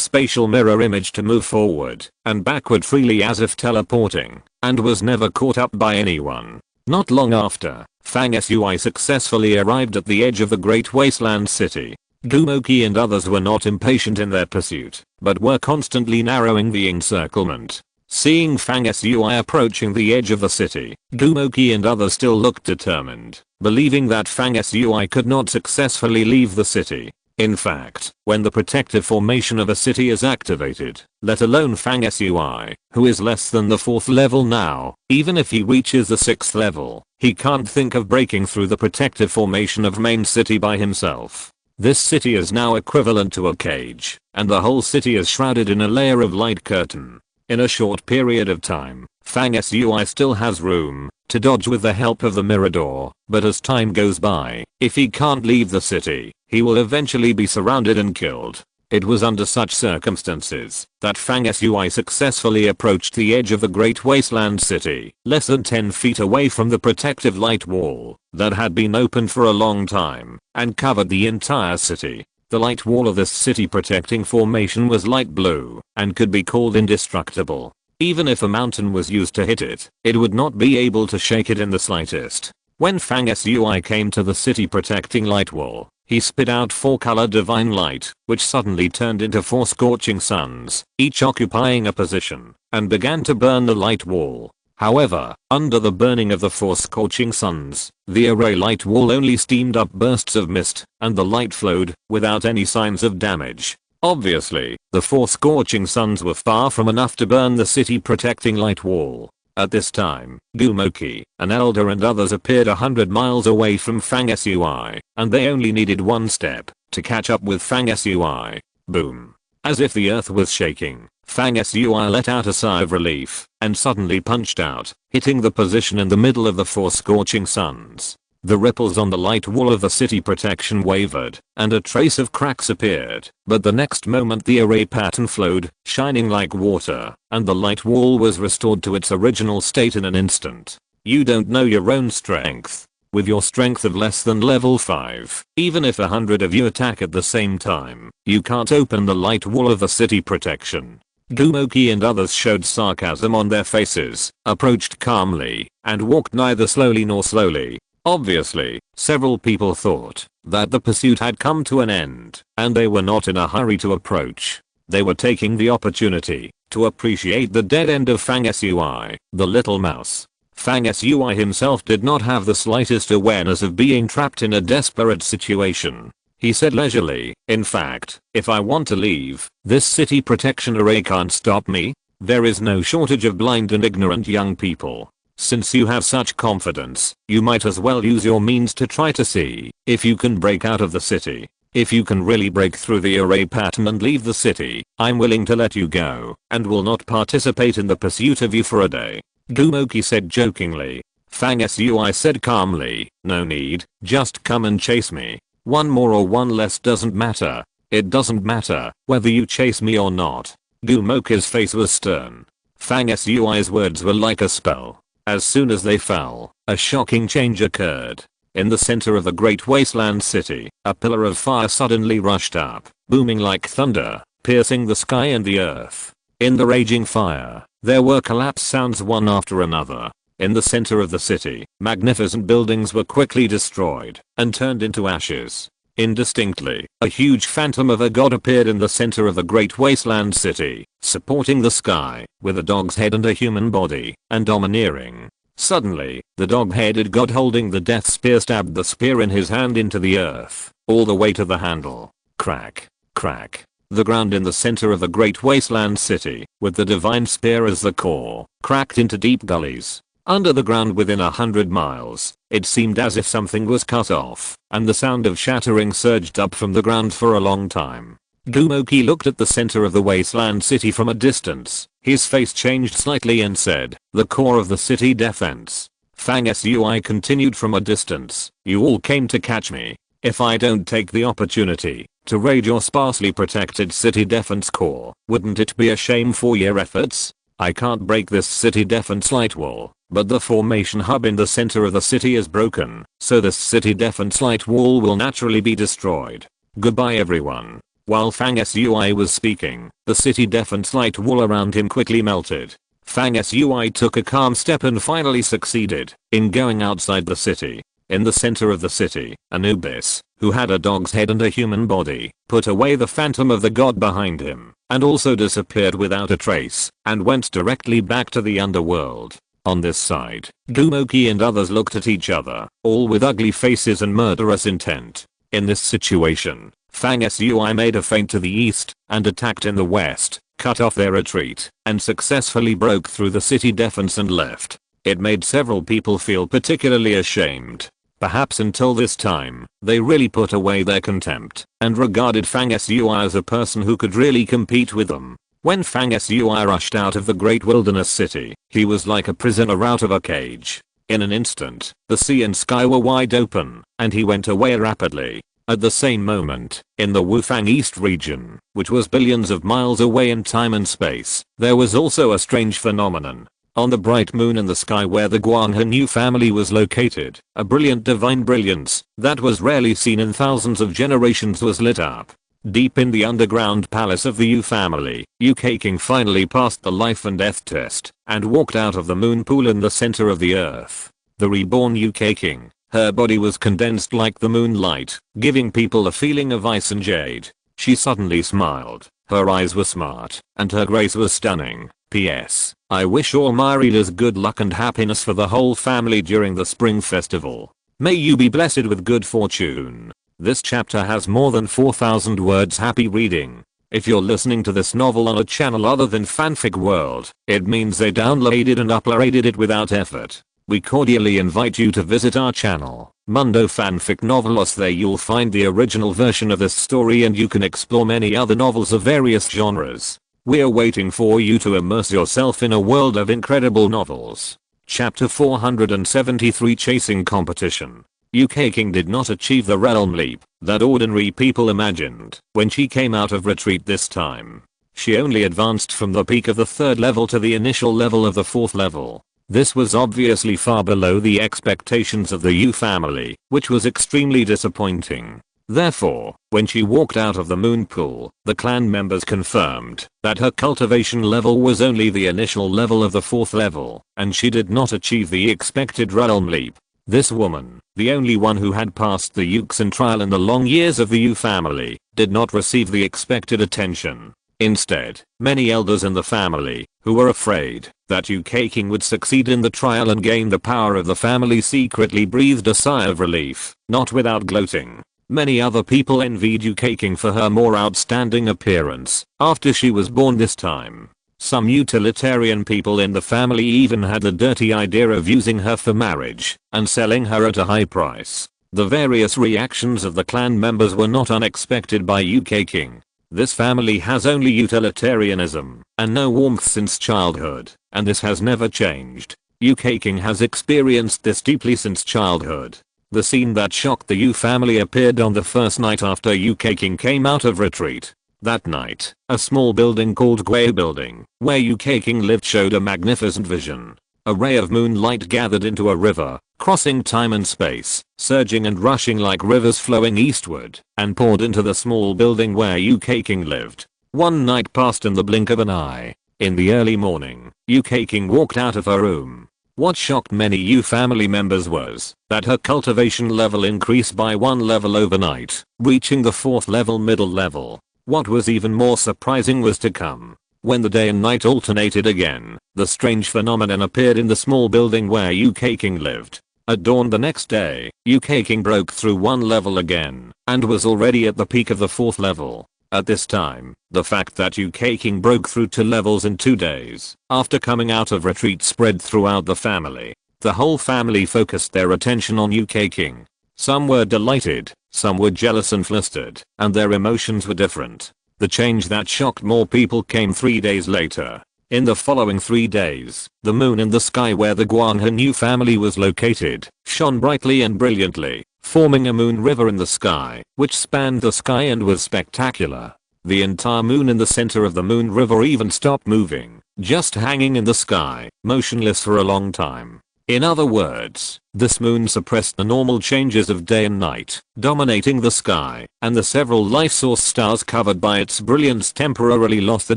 spatial mirror image to move forward and backward freely as if teleporting, and was never caught up by anyone. Not long after, Fang Sui successfully arrived at the edge of the great wasteland city. Gumoki and others were not impatient in their pursuit, but were constantly narrowing the encirclement. Seeing Fang Sui approaching the edge of the city, Gumoki and others still looked determined, believing that Fang Sui could not successfully leave the city. In fact, when the protective formation of a city is activated, let alone Fang Sui, who is less than the 4th level now, even if he reaches the 6th level, he can't think of breaking through the protective formation of main city by himself. This city is now equivalent to a cage, and the whole city is shrouded in a layer of light curtain. In a short period of time, Fang Sui still has room to dodge with the help of the Mirador, but as time goes by, if he can't leave the city, he will eventually be surrounded and killed. It was under such circumstances that Fang Sui successfully approached the edge of the Great Wasteland City, less than 10 feet away from the protective light wall that had been open for a long time and covered the entire city. The light wall of this city protecting formation was light blue and could be called indestructible. Even if a mountain was used to hit it, it would not be able to shake it in the slightest. When Fang Sui came to the city protecting light wall, he spit out 4-color divine light, which suddenly turned into 4 scorching suns, each occupying a position, and began to burn the light wall. However, under the burning of the 4 scorching suns, the array light wall only steamed up bursts of mist, and the light flowed, without any signs of damage. Obviously, the 4 scorching suns were far from enough to burn the city protecting light wall. At this time, Gumoki, an elder and others appeared 100 miles away from Fang Sui, and they only needed 1 step to catch up with Fang Sui. Boom. As if the earth was shaking, Fang Sui let out a sigh of relief and suddenly punched out, hitting the position in the middle of the 4 scorching suns. The ripples on the light wall of the city protection wavered, and a trace of cracks appeared, but the next moment the array pattern flowed, shining like water, and the light wall was restored to its original state in an instant. You don't know your own strength. With your strength of less than level 5, even if 100 of you attack at the same time, you can't open the light wall of the city protection. Gumoki and others showed sarcasm on their faces, approached calmly, and walked neither slowly nor slowly. Obviously, several people thought that the pursuit had come to an end, and they were not in a hurry to approach. They were taking the opportunity to appreciate the dead end of Fang Sui, the little mouse. Fang Sui himself did not have the slightest awareness of being trapped in a desperate situation. He said leisurely, "In fact, if I want to leave, this city protection array can't stop me. There is no shortage of blind and ignorant young people. Since you have such confidence, you might as well use your means to try to see if you can break out of the city. If you can really break through the array pattern and leave the city, I'm willing to let you go, and will not participate in the pursuit of you for a day." Gumoki said jokingly. Fang Sui said calmly, "No need, just come and chase me. 1 more or 1 less doesn't matter. It doesn't matter whether you chase me or not." Gumoki's face was stern. Fang Sui's words were like a spell. As soon as they fell, a shocking change occurred. In the center of the Great Wasteland City, a pillar of fire suddenly rushed up, booming like thunder, piercing the sky and the earth. In the raging fire, there were collapse sounds one after another. In the center of the city, magnificent buildings were quickly destroyed and turned into ashes. Indistinctly, a huge phantom of a god appeared in the center of the Great Wasteland City, supporting the sky, with a dog's head and a human body, and domineering. Suddenly, the dog-headed god holding the death spear stabbed the spear in his hand into the earth, all the way to the handle. Crack, crack. The ground in the center of the Great Wasteland City, with the divine spear as the core, cracked into deep gullies. Under the ground within 100 miles, it seemed as if something was cut off, and the sound of shattering surged up from the ground for a long time. Gumoki looked at the center of the wasteland city from a distance. His face changed slightly and said, "The core of the city defense." Fang Sui continued from a distance, "You all came to catch me. If I don't take the opportunity to raid your sparsely protected city defense core, wouldn't it be a shame for your efforts? I can't break this city defense light wall, but the formation hub in the center of the city is broken, so this city defense light wall will naturally be destroyed. Goodbye everyone." While Fang Sui was speaking, the city defense light wall around him quickly melted. Fang Sui took a calm step and finally succeeded in going outside the city. In the center of the city, Anubis, who had a dog's head and a human body, put away the phantom of the god behind him, and also disappeared without a trace, and went directly back to the underworld. On this side, Gumoki and others looked at each other, all with ugly faces and murderous intent. In this situation, Fang Sui made a feint to the east, and attacked in the west, cut off their retreat, and successfully broke through the city defense and left. It made several people feel particularly ashamed. Perhaps until this time, they really put away their contempt, and regarded Fang Sui as a person who could really compete with them. When Fang Sui rushed out of the great wilderness city, he was like a prisoner out of a cage. In an instant, the sea and sky were wide open, and he went away rapidly. At the same moment, in the Wufang East region, which was billions of miles away in time and space, there was also a strange phenomenon. On the bright moon in the sky where the Guanghan Yu family was located, a brilliant divine brilliance that was rarely seen in thousands of generations was lit up. Deep in the underground palace of the Yu family, UK King finally passed the life and death test and walked out of the moon pool in the center of the earth. The reborn UK King, her body was condensed like the moonlight, giving people a feeling of ice and jade. She suddenly smiled, her eyes were smart, and her grace was stunning. P.S. I wish all my readers good luck and happiness for the whole family during the spring festival. May you be blessed with good fortune. This chapter has more than 4,000 words. Happy reading. If you're listening to this novel on a channel other than Fanfic World, it means they downloaded and uploaded it without effort. We cordially invite you to visit our channel, Mundo Fanfic Novelos. There you'll find the original version of this story and you can explore many other novels of various genres. We're waiting for you to immerse yourself in a world of incredible novels. Chapter 473 Chasing Competition. UK King did not achieve the realm leap that ordinary people imagined when she came out of retreat this time. She only advanced from the peak of the 3rd level to the initial level of the 4th level. This was obviously far below the expectations of the Yu family, which was extremely disappointing. Therefore, when she walked out of the moon pool, the clan members confirmed that her cultivation level was only the initial level of the 4th level, and she did not achieve the expected realm leap. This woman, the only one who had passed the Yuxin trial in the long years of the Yu family, did not receive the expected attention. Instead, many elders in the family, who were afraid that UK King would succeed in the trial and gain the power of the family, secretly breathed a sigh of relief, not without gloating. Many other people envied UK King for her more outstanding appearance after she was born this time. Some utilitarian people in the family even had the dirty idea of using her for marriage and selling her at a high price. The various reactions of the clan members were not unexpected by UK King. This family has only utilitarianism and no warmth since childhood, and this has never changed. UK King has experienced this deeply since childhood. The scene that shocked the Yu family appeared on the first night after UK King came out of retreat. That night, a small building called Gui Building, where UK King lived, showed a magnificent vision. A ray of moonlight gathered into a river, crossing time and space, surging and rushing like rivers flowing eastward, and poured into the small building where UK King lived. One night passed in the blink of an eye. In the early morning, UK King walked out of her room. What shocked many Yu family members was that her cultivation level increased by 1 level overnight, reaching the 4th level middle level. What was even more surprising was to come. When the day and night alternated again, the strange phenomenon appeared in the small building where UK King lived. At dawn the next day, UK King broke through 1 level again, and was already at the peak of the 4th level. At this time, the fact that UK King broke through 2 levels in 2 days after coming out of retreat spread throughout the family. The whole family focused their attention on UK King. Some were delighted, some were jealous and flustered, and their emotions were different. The change that shocked more people came 3 days later. In the following 3 days, the moon in the sky where the Guanghan Yu family was located shone brightly and brilliantly, forming a moon river in the sky, which spanned the sky and was spectacular. The entire moon in the center of the moon river even stopped moving, just hanging in the sky, motionless for a long time. In other words, this moon suppressed the normal changes of day and night, dominating the sky, and the several life source stars covered by its brilliance temporarily lost the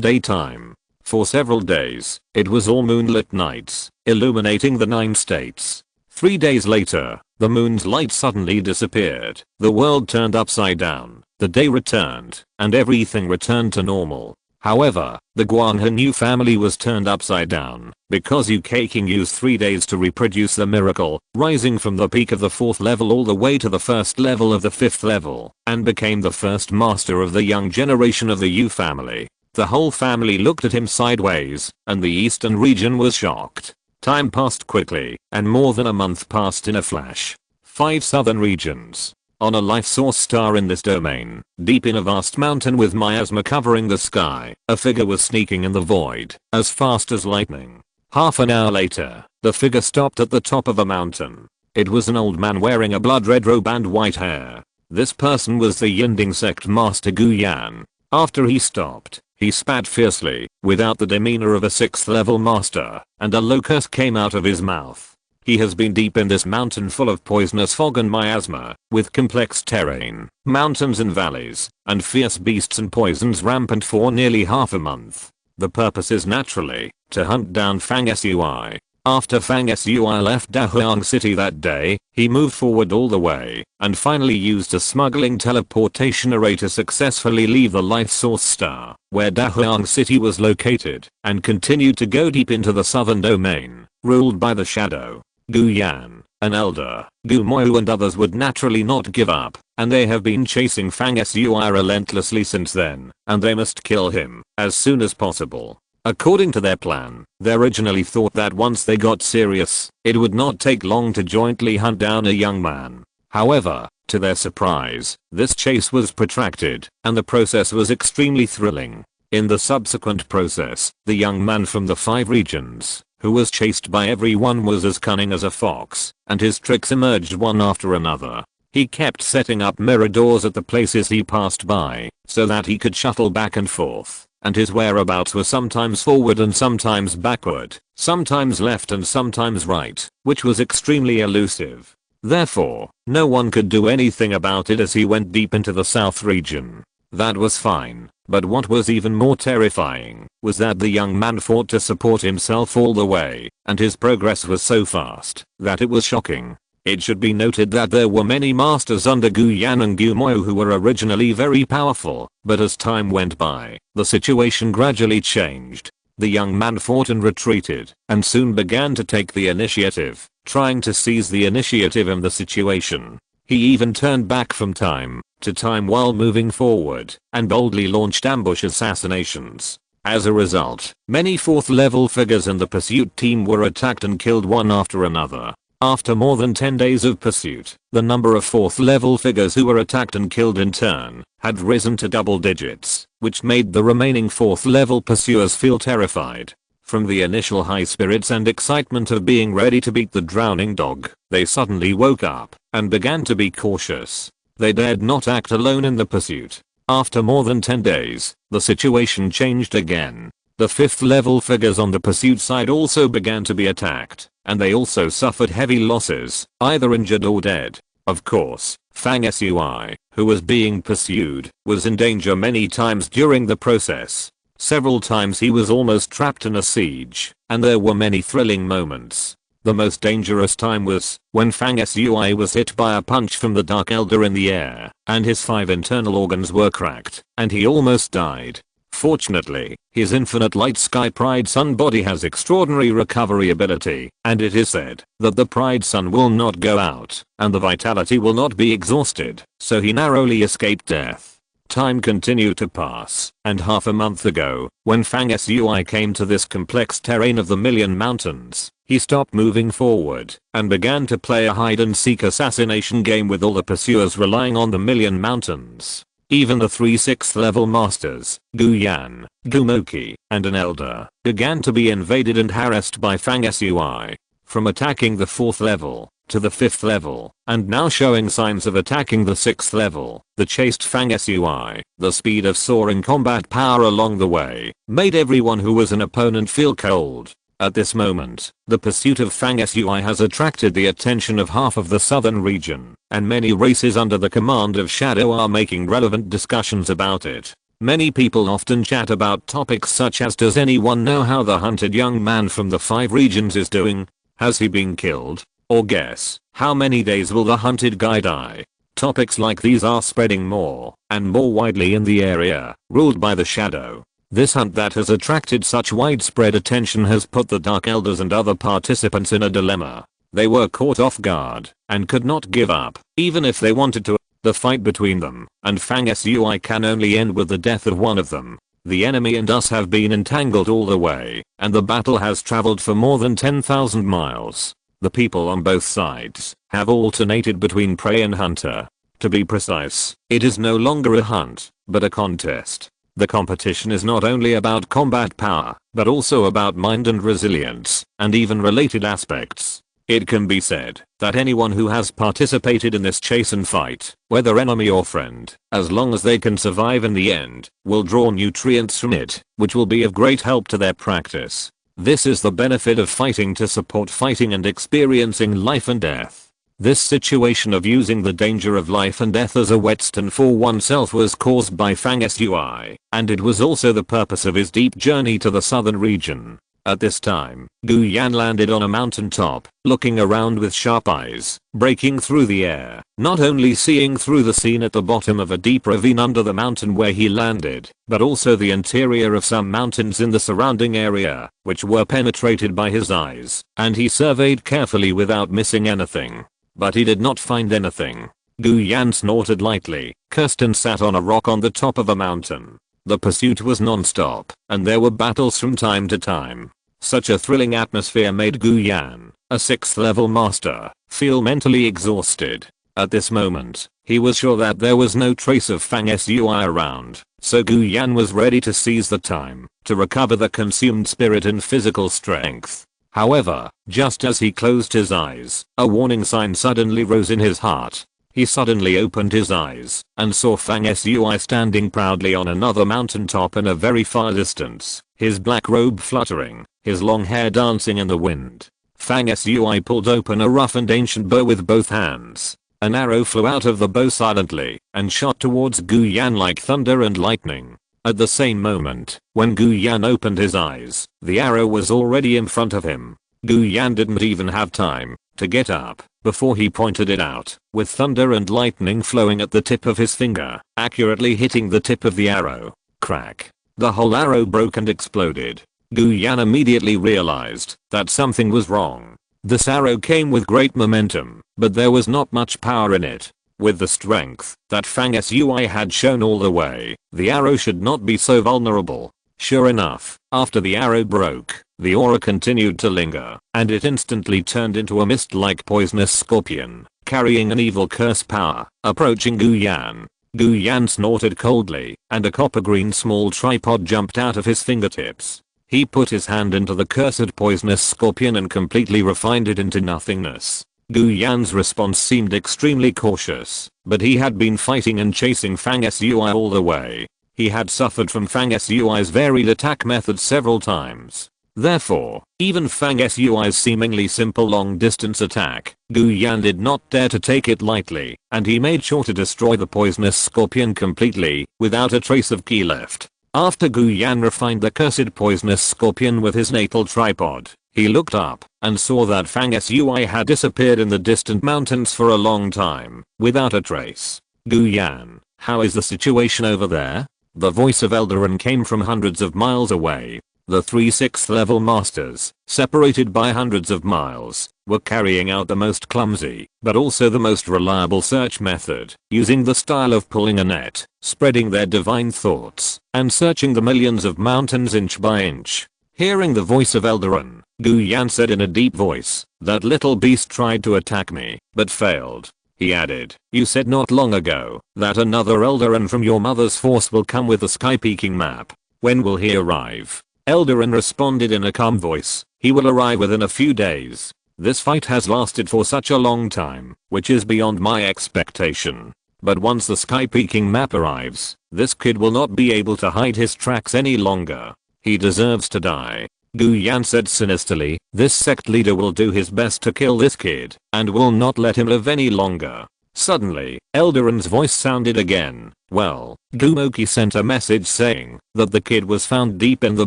daytime. For several days, it was all moonlit nights, illuminating the 9 states. 3 days later, the moon's light suddenly disappeared, the world turned upside down, the day returned, and everything returned to normal. However, the Guanghan Yu family was turned upside down, because UK King used 3 days to reproduce the miracle, rising from the peak of the 4th level all the way to the 1st level of the 5th level, and became the first master of the young generation of the Yu family. The whole family looked at him sideways, and the eastern region was shocked. Time passed quickly, and more than a month passed in a flash. 5 southern regions. On a life source star in this domain, deep in a vast mountain with miasma covering the sky, a figure was sneaking in the void, as fast as lightning. Half an hour later, The figure stopped at the top of a mountain. It was an old man wearing a blood red robe and white hair. This person was the Yinding sect master Gu Yan. After he stopped, he spat fiercely, without the demeanor of a 6th level master, and a low curse came out of his mouth. He has been deep in this mountain full of poisonous fog and miasma, with complex terrain, mountains and valleys, and fierce beasts and poisons rampant for nearly half a month. The purpose is naturally, to hunt down Fang Sui. After Fang Sui left Dahuang City that day, he moved forward all the way, and finally used a smuggling teleportation array to successfully leave the life source star, where Dahuang City was located, and continued to go deep into the southern domain, ruled by the Shadow. Gu Yan, an elder, Gu Moyu and others would naturally not give up, and they have been chasing Fang Sui relentlessly since then, and they must kill him, as soon as possible. According to their plan, they originally thought that once they got serious, it would not take long to jointly hunt down a young man. However, to their surprise, this chase was protracted, and the process was extremely thrilling. In the subsequent process, the young man from the 5 regions, who was chased by everyone, was as cunning as a fox, and his tricks emerged one after another. He kept setting up mirror doors at the places he passed by, so that he could shuttle back and forth. And his whereabouts were sometimes forward and sometimes backward, sometimes left and sometimes right, which was extremely elusive. Therefore, no one could do anything about it as he went deep into the south region. That was fine, but what was even more terrifying was that the young man fought to support himself all the way, and his progress was so fast that it was shocking. It should be noted that there were many masters under Gu Yan and Gu Moyu who were originally very powerful, but as time went by, the situation gradually changed. The young man fought and retreated, and soon began to take the initiative, trying to seize the initiative in the situation. He even turned back from time to time while moving forward, and boldly launched ambush assassinations. As a result, many 4th level figures in the pursuit team were attacked and killed one after another. After more than 10 days of pursuit, the number of 4th level figures who were attacked and killed in turn had risen to double digits, which made the remaining 4th level pursuers feel terrified. From the initial high spirits and excitement of being ready to beat the drowning dog, they suddenly woke up and began to be cautious. They dared not act alone in the pursuit. After more than 10 days, the situation changed again. The 5th level figures on the pursuit side also began to be attacked, and they also suffered heavy losses, either injured or dead. Of course, Fang Sui, who was being pursued, was in danger many times during the process. Several times he was almost trapped in a siege, and there were many thrilling moments. The most dangerous time was when Fang Sui was hit by a punch from the Dark Elder in the air, and his 5 internal organs were cracked, and he almost died. Fortunately, his infinite light sky Pride Sun body has extraordinary recovery ability, and it is said that the Pride Sun will not go out, and the vitality will not be exhausted, so he narrowly escaped death. Time continued to pass, and half a month ago, when Fang Sui came to this complex terrain of the Million Mountains, he stopped moving forward, and began to play a hide-and-seek assassination game with all the pursuers relying on the Million Mountains. Even the 3 6th level masters, Gu Yan, Gu Moki, and an elder, began to be invaded and harassed by Fang Sui. From attacking the 4th level, to the 5th level, and now showing signs of attacking the 6th level, the chased Fang Sui, the speed of soaring combat power along the way, made everyone who was an opponent feel cold. At this moment, the pursuit of Fang Sui has attracted the attention of half of the southern region, and many races under the command of Shadow are making relevant discussions about it. Many people often chat about topics such as, does anyone know how the hunted young man from the 5 regions is doing? Has he been killed? Or guess, how many days will the hunted guy die? Topics like these are spreading more and more widely in the area ruled by the Shadow. This hunt that has attracted such widespread attention has put the Dark Elders and other participants in a dilemma. They were caught off guard and could not give up, even if they wanted to. The fight between them and Fang Sui can only end with the death of one of them. The enemy and us have been entangled all the way, and the battle has traveled for more than 10,000 miles. The people on both sides have alternated between prey and hunter. To be precise, it is no longer a hunt, but a contest. The competition is not only about combat power, but also about mind and resilience, and even related aspects. It can be said that anyone who has participated in this chase and fight, whether enemy or friend, as long as they can survive in the end, will draw nutrients from it, which will be of great help to their practice. This is the benefit of fighting to support fighting and experiencing life and death. This situation of using the danger of life and death as a whetstone for oneself was caused by Fang Sui, and it was also the purpose of his deep journey to the southern region. At this time, Gu Yan landed on a mountain top, looking around with sharp eyes, breaking through the air, not only seeing through the scene at the bottom of a deep ravine under the mountain where he landed, but also the interior of some mountains in the surrounding area, which were penetrated by his eyes, and he surveyed carefully without missing anything. But he did not find anything. Gu Yan snorted lightly, cursed and sat on a rock on the top of a mountain. The pursuit was non-stop, and there were battles from time to time. Such a thrilling atmosphere made Gu Yan, a 6th level master, feel mentally exhausted. At this moment, he was sure that there was no trace of Fang Sui around, so Gu Yan was ready to seize the time to recover the consumed spirit and physical strength. However, just as he closed his eyes, a warning sign suddenly rose in his heart. He suddenly opened his eyes and saw Fang Sui standing proudly on another mountaintop in a very far distance, his black robe fluttering, his long hair dancing in the wind. Fang Sui pulled open a rough and ancient bow with both hands. An arrow flew out of the bow silently and shot towards Gu Yan like thunder and lightning. At the same moment, when Gu Yan opened his eyes, the arrow was already in front of him. Gu Yan didn't even have time to get up before he pointed it out, with thunder and lightning flowing at the tip of his finger, accurately hitting the tip of the arrow. Crack. The whole arrow broke and exploded. Gu Yan immediately realized that something was wrong. This arrow came with great momentum, but there was not much power in it. With the strength that Fang Sui had shown all the way, the arrow should not be so vulnerable. Sure enough, after the arrow broke, the aura continued to linger, and it instantly turned into a mist-like poisonous scorpion, carrying an evil curse power, approaching Gu Yan. Gu Yan snorted coldly, and a copper-green small tripod jumped out of his fingertips. He put his hand into the cursed poisonous scorpion and completely refined it into nothingness. Gu Yan's response seemed extremely cautious, but he had been fighting and chasing Fang Sui all the way. He had suffered from Fang Sui's varied attack methods several times. Therefore, even Fang Sui's seemingly simple long-distance attack, Gu Yan did not dare to take it lightly, and he made sure to destroy the poisonous scorpion completely, without a trace of ki left. After Gu Yan refined the cursed poisonous scorpion with his natal tripod, he looked up and saw that Fang Sui had disappeared in the distant mountains for a long time, without a trace. Gu Yan, how is the situation over there? The voice of Eldarin came from hundreds of miles away. The 3 6th level masters, separated by hundreds of miles, were carrying out the most clumsy, but also the most reliable search method, using the style of pulling a net, spreading their divine thoughts, and searching the millions of mountains inch by inch. Hearing the voice of Eldarin, Gu Yan said in a deep voice, "That little beast tried to attack me, but failed." He added, "You said not long ago that another Eldarin from your mother's force will come with the Sky Peaking map. When will he arrive?" Eldarin responded in a calm voice, "He will arrive within a few days. This fight has lasted for such a long time, which is beyond my expectation. But once the Sky Peaking map arrives, this kid will not be able to hide his tracks any longer. He deserves to die." Gu Yan said sinisterly, "This sect leader will do his best to kill this kid, and will not let him live any longer." Suddenly, Eldarin's voice sounded again. "Well, Gumoki sent a message saying that the kid was found deep in the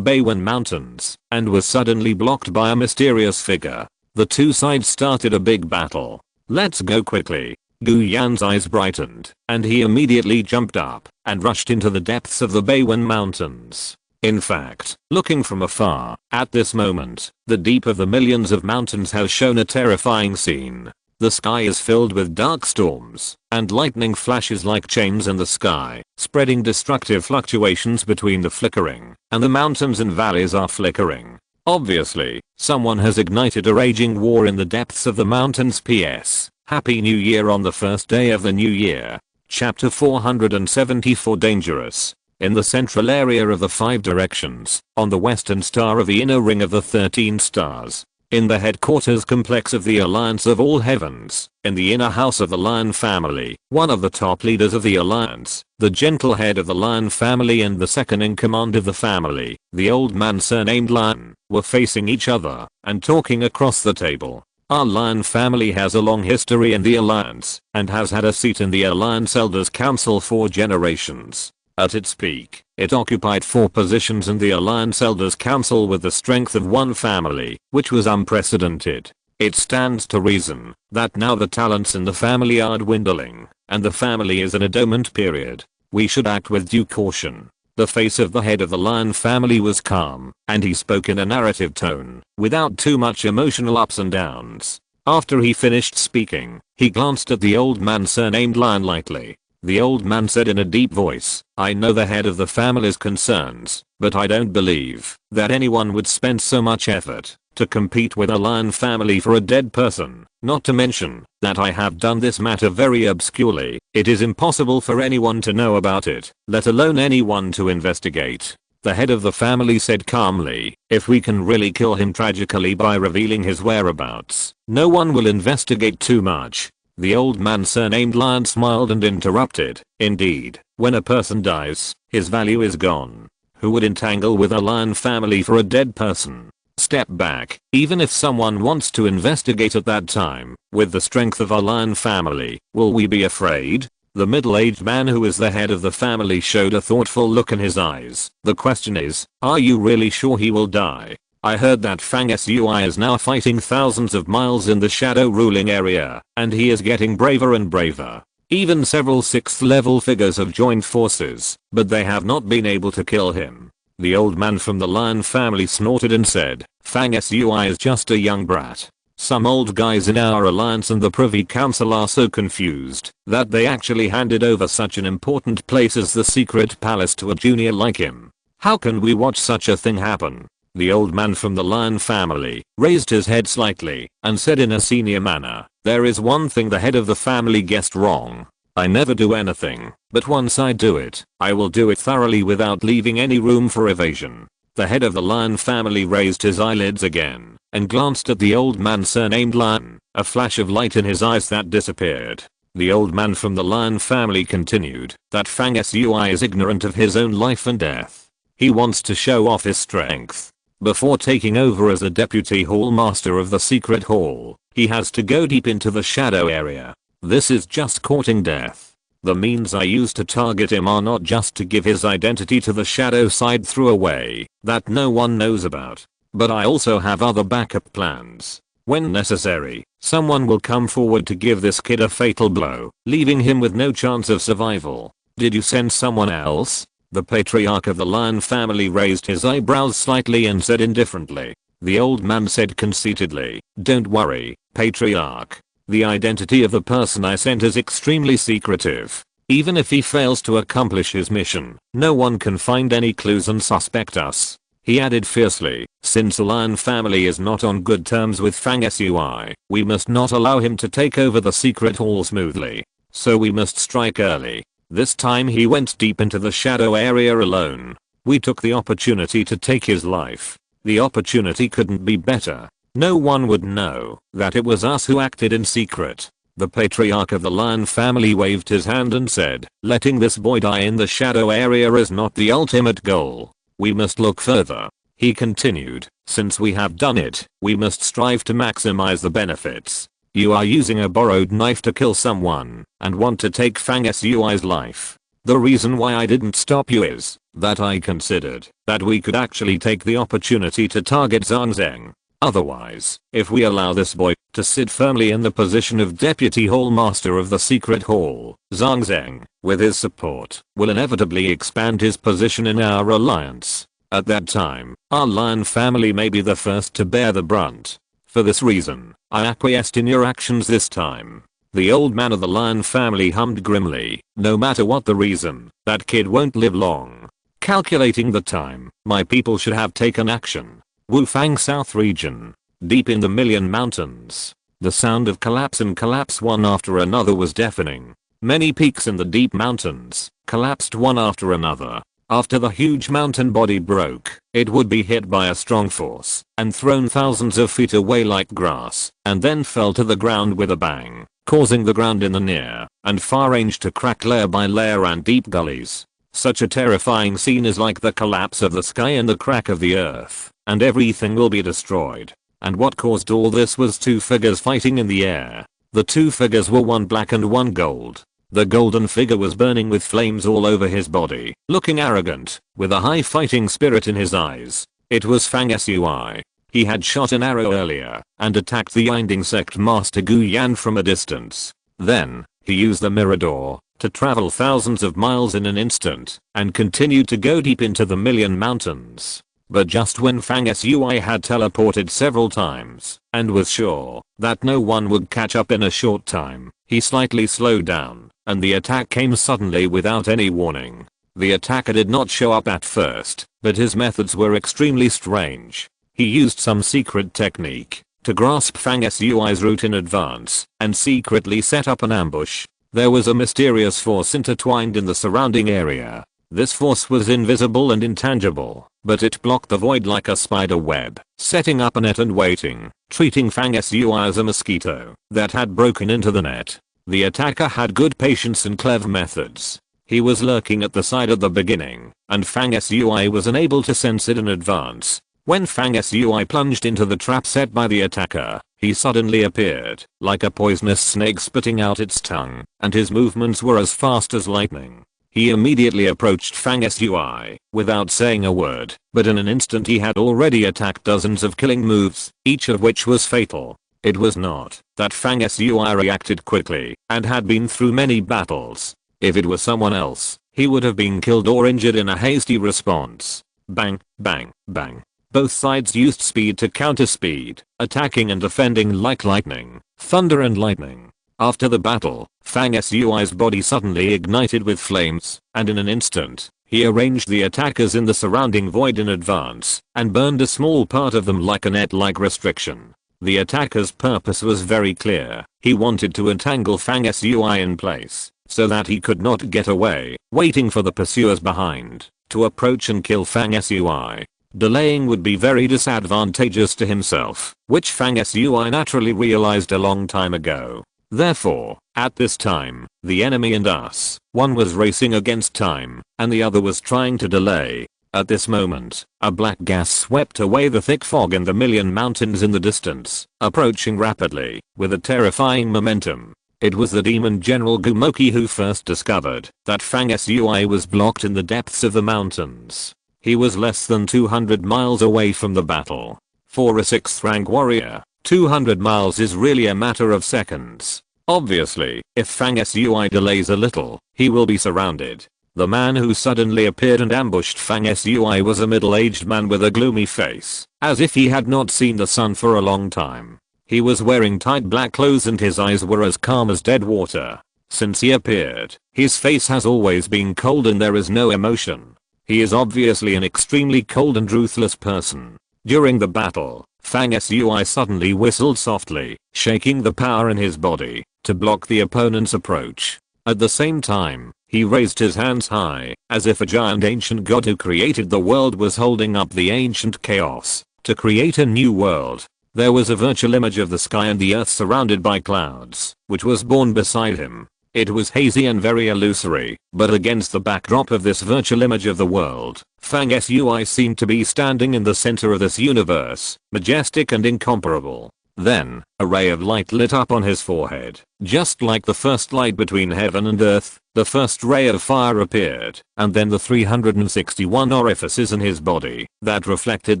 Baywen Mountains, and was suddenly blocked by a mysterious figure. The two sides started a big battle. Let's go quickly." Gu Yan's eyes brightened, and he immediately jumped up and rushed into the depths of the Baywen Mountains. In fact, looking from afar, at this moment, the deep of the millions of mountains has shown a terrifying scene. The sky is filled with dark storms, and lightning flashes like chains in the sky, spreading destructive fluctuations between the flickering, and the mountains and valleys are flickering. Obviously, someone has ignited a raging war in the depths of the mountains. PS. Happy New Year on the first day of the new year. Chapter 474 Dangerous. in the central area of the 5 directions, on the western star of the inner ring of the 13 stars. In the headquarters complex of the Alliance of All Heavens, in the inner house of the Lion family, one of the top leaders of the Alliance, the gentle head of the Lion family and the second in command of the family, the old man surnamed Lion, were facing each other and talking across the table. Our Lion family has a long history in the Alliance and has had a seat in the Alliance Elders Council for generations. At its peak, it occupied 4 positions in the Alliance Elders Council with the strength of one family, which was unprecedented. It stands to reason that now the talents in the family are dwindling, and the family is in a dormant period. We should act with due caution. The face of the head of the Lion family was calm, and he spoke in a narrative tone, without too much emotional ups and downs. After he finished speaking, he glanced at the old man surnamed Lion lightly. The old man said in a deep voice, "I know the head of the family's concerns, but I don't believe that anyone would spend so much effort to compete with a Lion family for a dead person. Not to mention that I have done this matter very obscurely. It is impossible for anyone to know about it, let alone anyone to investigate." The head of the family said calmly, "If we can really kill him tragically by revealing his whereabouts, no one will investigate too much." The old man surnamed Lion smiled and interrupted, "Indeed, when a person dies, his value is gone. Who would entangle with a Lion family for a dead person? Step back. Even if someone wants to investigate at that time, with the strength of our Lion family, will we be afraid?" The middle-aged man who is the head of the family showed a thoughtful look in his eyes. "The question is, are you really sure he will die? I heard that Fang Sui is now fighting thousands of miles in the shadow ruling area, and he is getting braver and braver. Even several 6th level figures have joined forces, but they have not been able to kill him." The old man from the Lion family snorted and said, "Fang Sui is just a young brat. Some old guys in our alliance and the Privy Council are so confused that they actually handed over such an important place as the Secret Palace to a junior like him. How can we watch such a thing happen?" The old man from the Lion family raised his head slightly and said in a senior manner, "There is one thing the head of the family guessed wrong. I never do anything, but once I do it, I will do it thoroughly without leaving any room for evasion." The head of the Lion family raised his eyelids again and glanced at the old man surnamed Lion, a flash of light in his eyes that disappeared. The old man from the Lion family continued that Fang Sui is ignorant of his own life and death. He wants to show off his strength. Before taking over as a deputy hall master of the secret hall, he has to go deep into the shadow area. This is just courting death. The means I use to target him are not just to give his identity to the shadow side through a way that no one knows about, but I also have other backup plans. When necessary, someone will come forward to give this kid a fatal blow, leaving him with no chance of survival. Did you send someone else? The patriarch of the Lion family raised his eyebrows slightly and said indifferently. The old man said conceitedly, "Don't worry, patriarch. The identity of the person I sent is extremely secretive. Even if he fails to accomplish his mission, no one can find any clues and suspect us." He added fiercely, "Since the Lion family is not on good terms with Fang Sui, we must not allow him to take over the secret hall smoothly. So we must strike early." This time he went deep into the shadow area alone. We took the opportunity to take his life. The opportunity couldn't be better. No one would know that it was us who acted in secret. The patriarch of the Lion family waved his hand and said, "Letting this boy die in the shadow area is not the ultimate goal. We must look further." He continued, "Since we have done it, we must strive to maximize the benefits. You are using a borrowed knife to kill someone and want to take Fang Sui's life. The reason why I didn't stop you is that I considered that we could actually take the opportunity to target Zhang Zheng. Otherwise, if we allow this boy to sit firmly in the position of Deputy Hall Master of the Secret Hall, Zhang Zheng, with his support, will inevitably expand his position in our alliance. At that time, our Lion family may be the first to bear the brunt. For this reason, I acquiesced in your actions this time." The old man of the Lion family hummed grimly, "No matter what the reason, that kid won't live long. Calculating the time, my people should have taken action." Wufang South region. Deep in the Million Mountains. The sound of collapse and collapse one after another was deafening. Many peaks in the deep mountains collapsed one after another. After the huge mountain body broke, it would be hit by a strong force and thrown thousands of feet away like grass, and then fell to the ground with a bang, causing the ground in the near and far range to crack layer by layer and deep gullies. Such a terrifying scene is like the collapse of the sky and the crack of the earth, and everything will be destroyed. And what caused all this was two figures fighting in the air. The two figures were one black and one gold. The golden figure was burning with flames all over his body, looking arrogant, with a high fighting spirit in his eyes. It was Fang Sui. He had shot an arrow earlier and attacked the Yinding sect master Gu Yan from a distance. Then, he used the Mirador to travel thousands of miles in an instant and continued to go deep into the Million Mountains. But just when Fang Sui had teleported several times and was sure that no one would catch up in a short time, he slightly slowed down, and the attack came suddenly without any warning. The attacker did not show up at first, but his methods were extremely strange. He used some secret technique to grasp Fang Sui's route in advance and secretly set up an ambush. There was a mysterious force intertwined in the surrounding area. This force was invisible and intangible, but it blocked the void like a spider web, setting up a net and waiting, treating Fang Sui as a mosquito that had broken into the net. The attacker had good patience and clever methods. He was lurking at the side at the beginning, and Fang Sui was unable to sense it in advance. When Fang Sui plunged into the trap set by the attacker, he suddenly appeared, like a poisonous snake spitting out its tongue, and his movements were as fast as lightning. He immediately approached Fang Sui, without saying a word, but in an instant he had already attacked dozens of killing moves, each of which was fatal. It was not that Fang Sui reacted quickly and had been through many battles. If it was someone else, he would have been killed or injured in a hasty response. Bang, bang, bang. Both sides used speed to counter speed, attacking and defending like lightning, thunder and lightning. After the battle, Fang Sui's body suddenly ignited with flames, and in an instant, he arranged the attackers in the surrounding void in advance, and burned a small part of them like a net-like restriction. The attacker's purpose was very clear. He wanted to entangle Fang Sui in place, so that he could not get away, waiting for the pursuers behind to approach and kill Fang Sui. Delaying would be very disadvantageous to himself, which Fang Sui naturally realized a long time ago. Therefore, at this time, the enemy and us, one was racing against time, and the other was trying to delay. At this moment, a black gas swept away the thick fog in the Million Mountains in the distance, approaching rapidly, with a terrifying momentum. It was the demon General Gumoki who first discovered that Fang Sui was blocked in the depths of the mountains. He was less than 200 miles away from the battle. For a 6th rank warrior, 200 miles is really a matter of seconds. Obviously, if Fang Sui delays a little, he will be surrounded. The man who suddenly appeared and ambushed Fang Sui was a middle-aged man with a gloomy face, as if he had not seen the sun for a long time. He was wearing tight black clothes and his eyes were as calm as dead water. Since he appeared, his face has always been cold and there is no emotion. He is obviously an extremely cold and ruthless person. During the battle, Fang Sui suddenly whistled softly, shaking the power in his body to block the opponent's approach. At the same time, he raised his hands high, as if a giant ancient god who created the world was holding up the ancient chaos to create a new world. There was a virtual image of the sky and the earth surrounded by clouds, which was born beside him. It was hazy and very illusory, but against the backdrop of this virtual image of the world, Fang Sui seemed to be standing in the center of this universe, majestic and incomparable. Then, a ray of light lit up on his forehead. Just like the first light between heaven and earth, the first ray of fire appeared, and then the 361 orifices in his body that reflected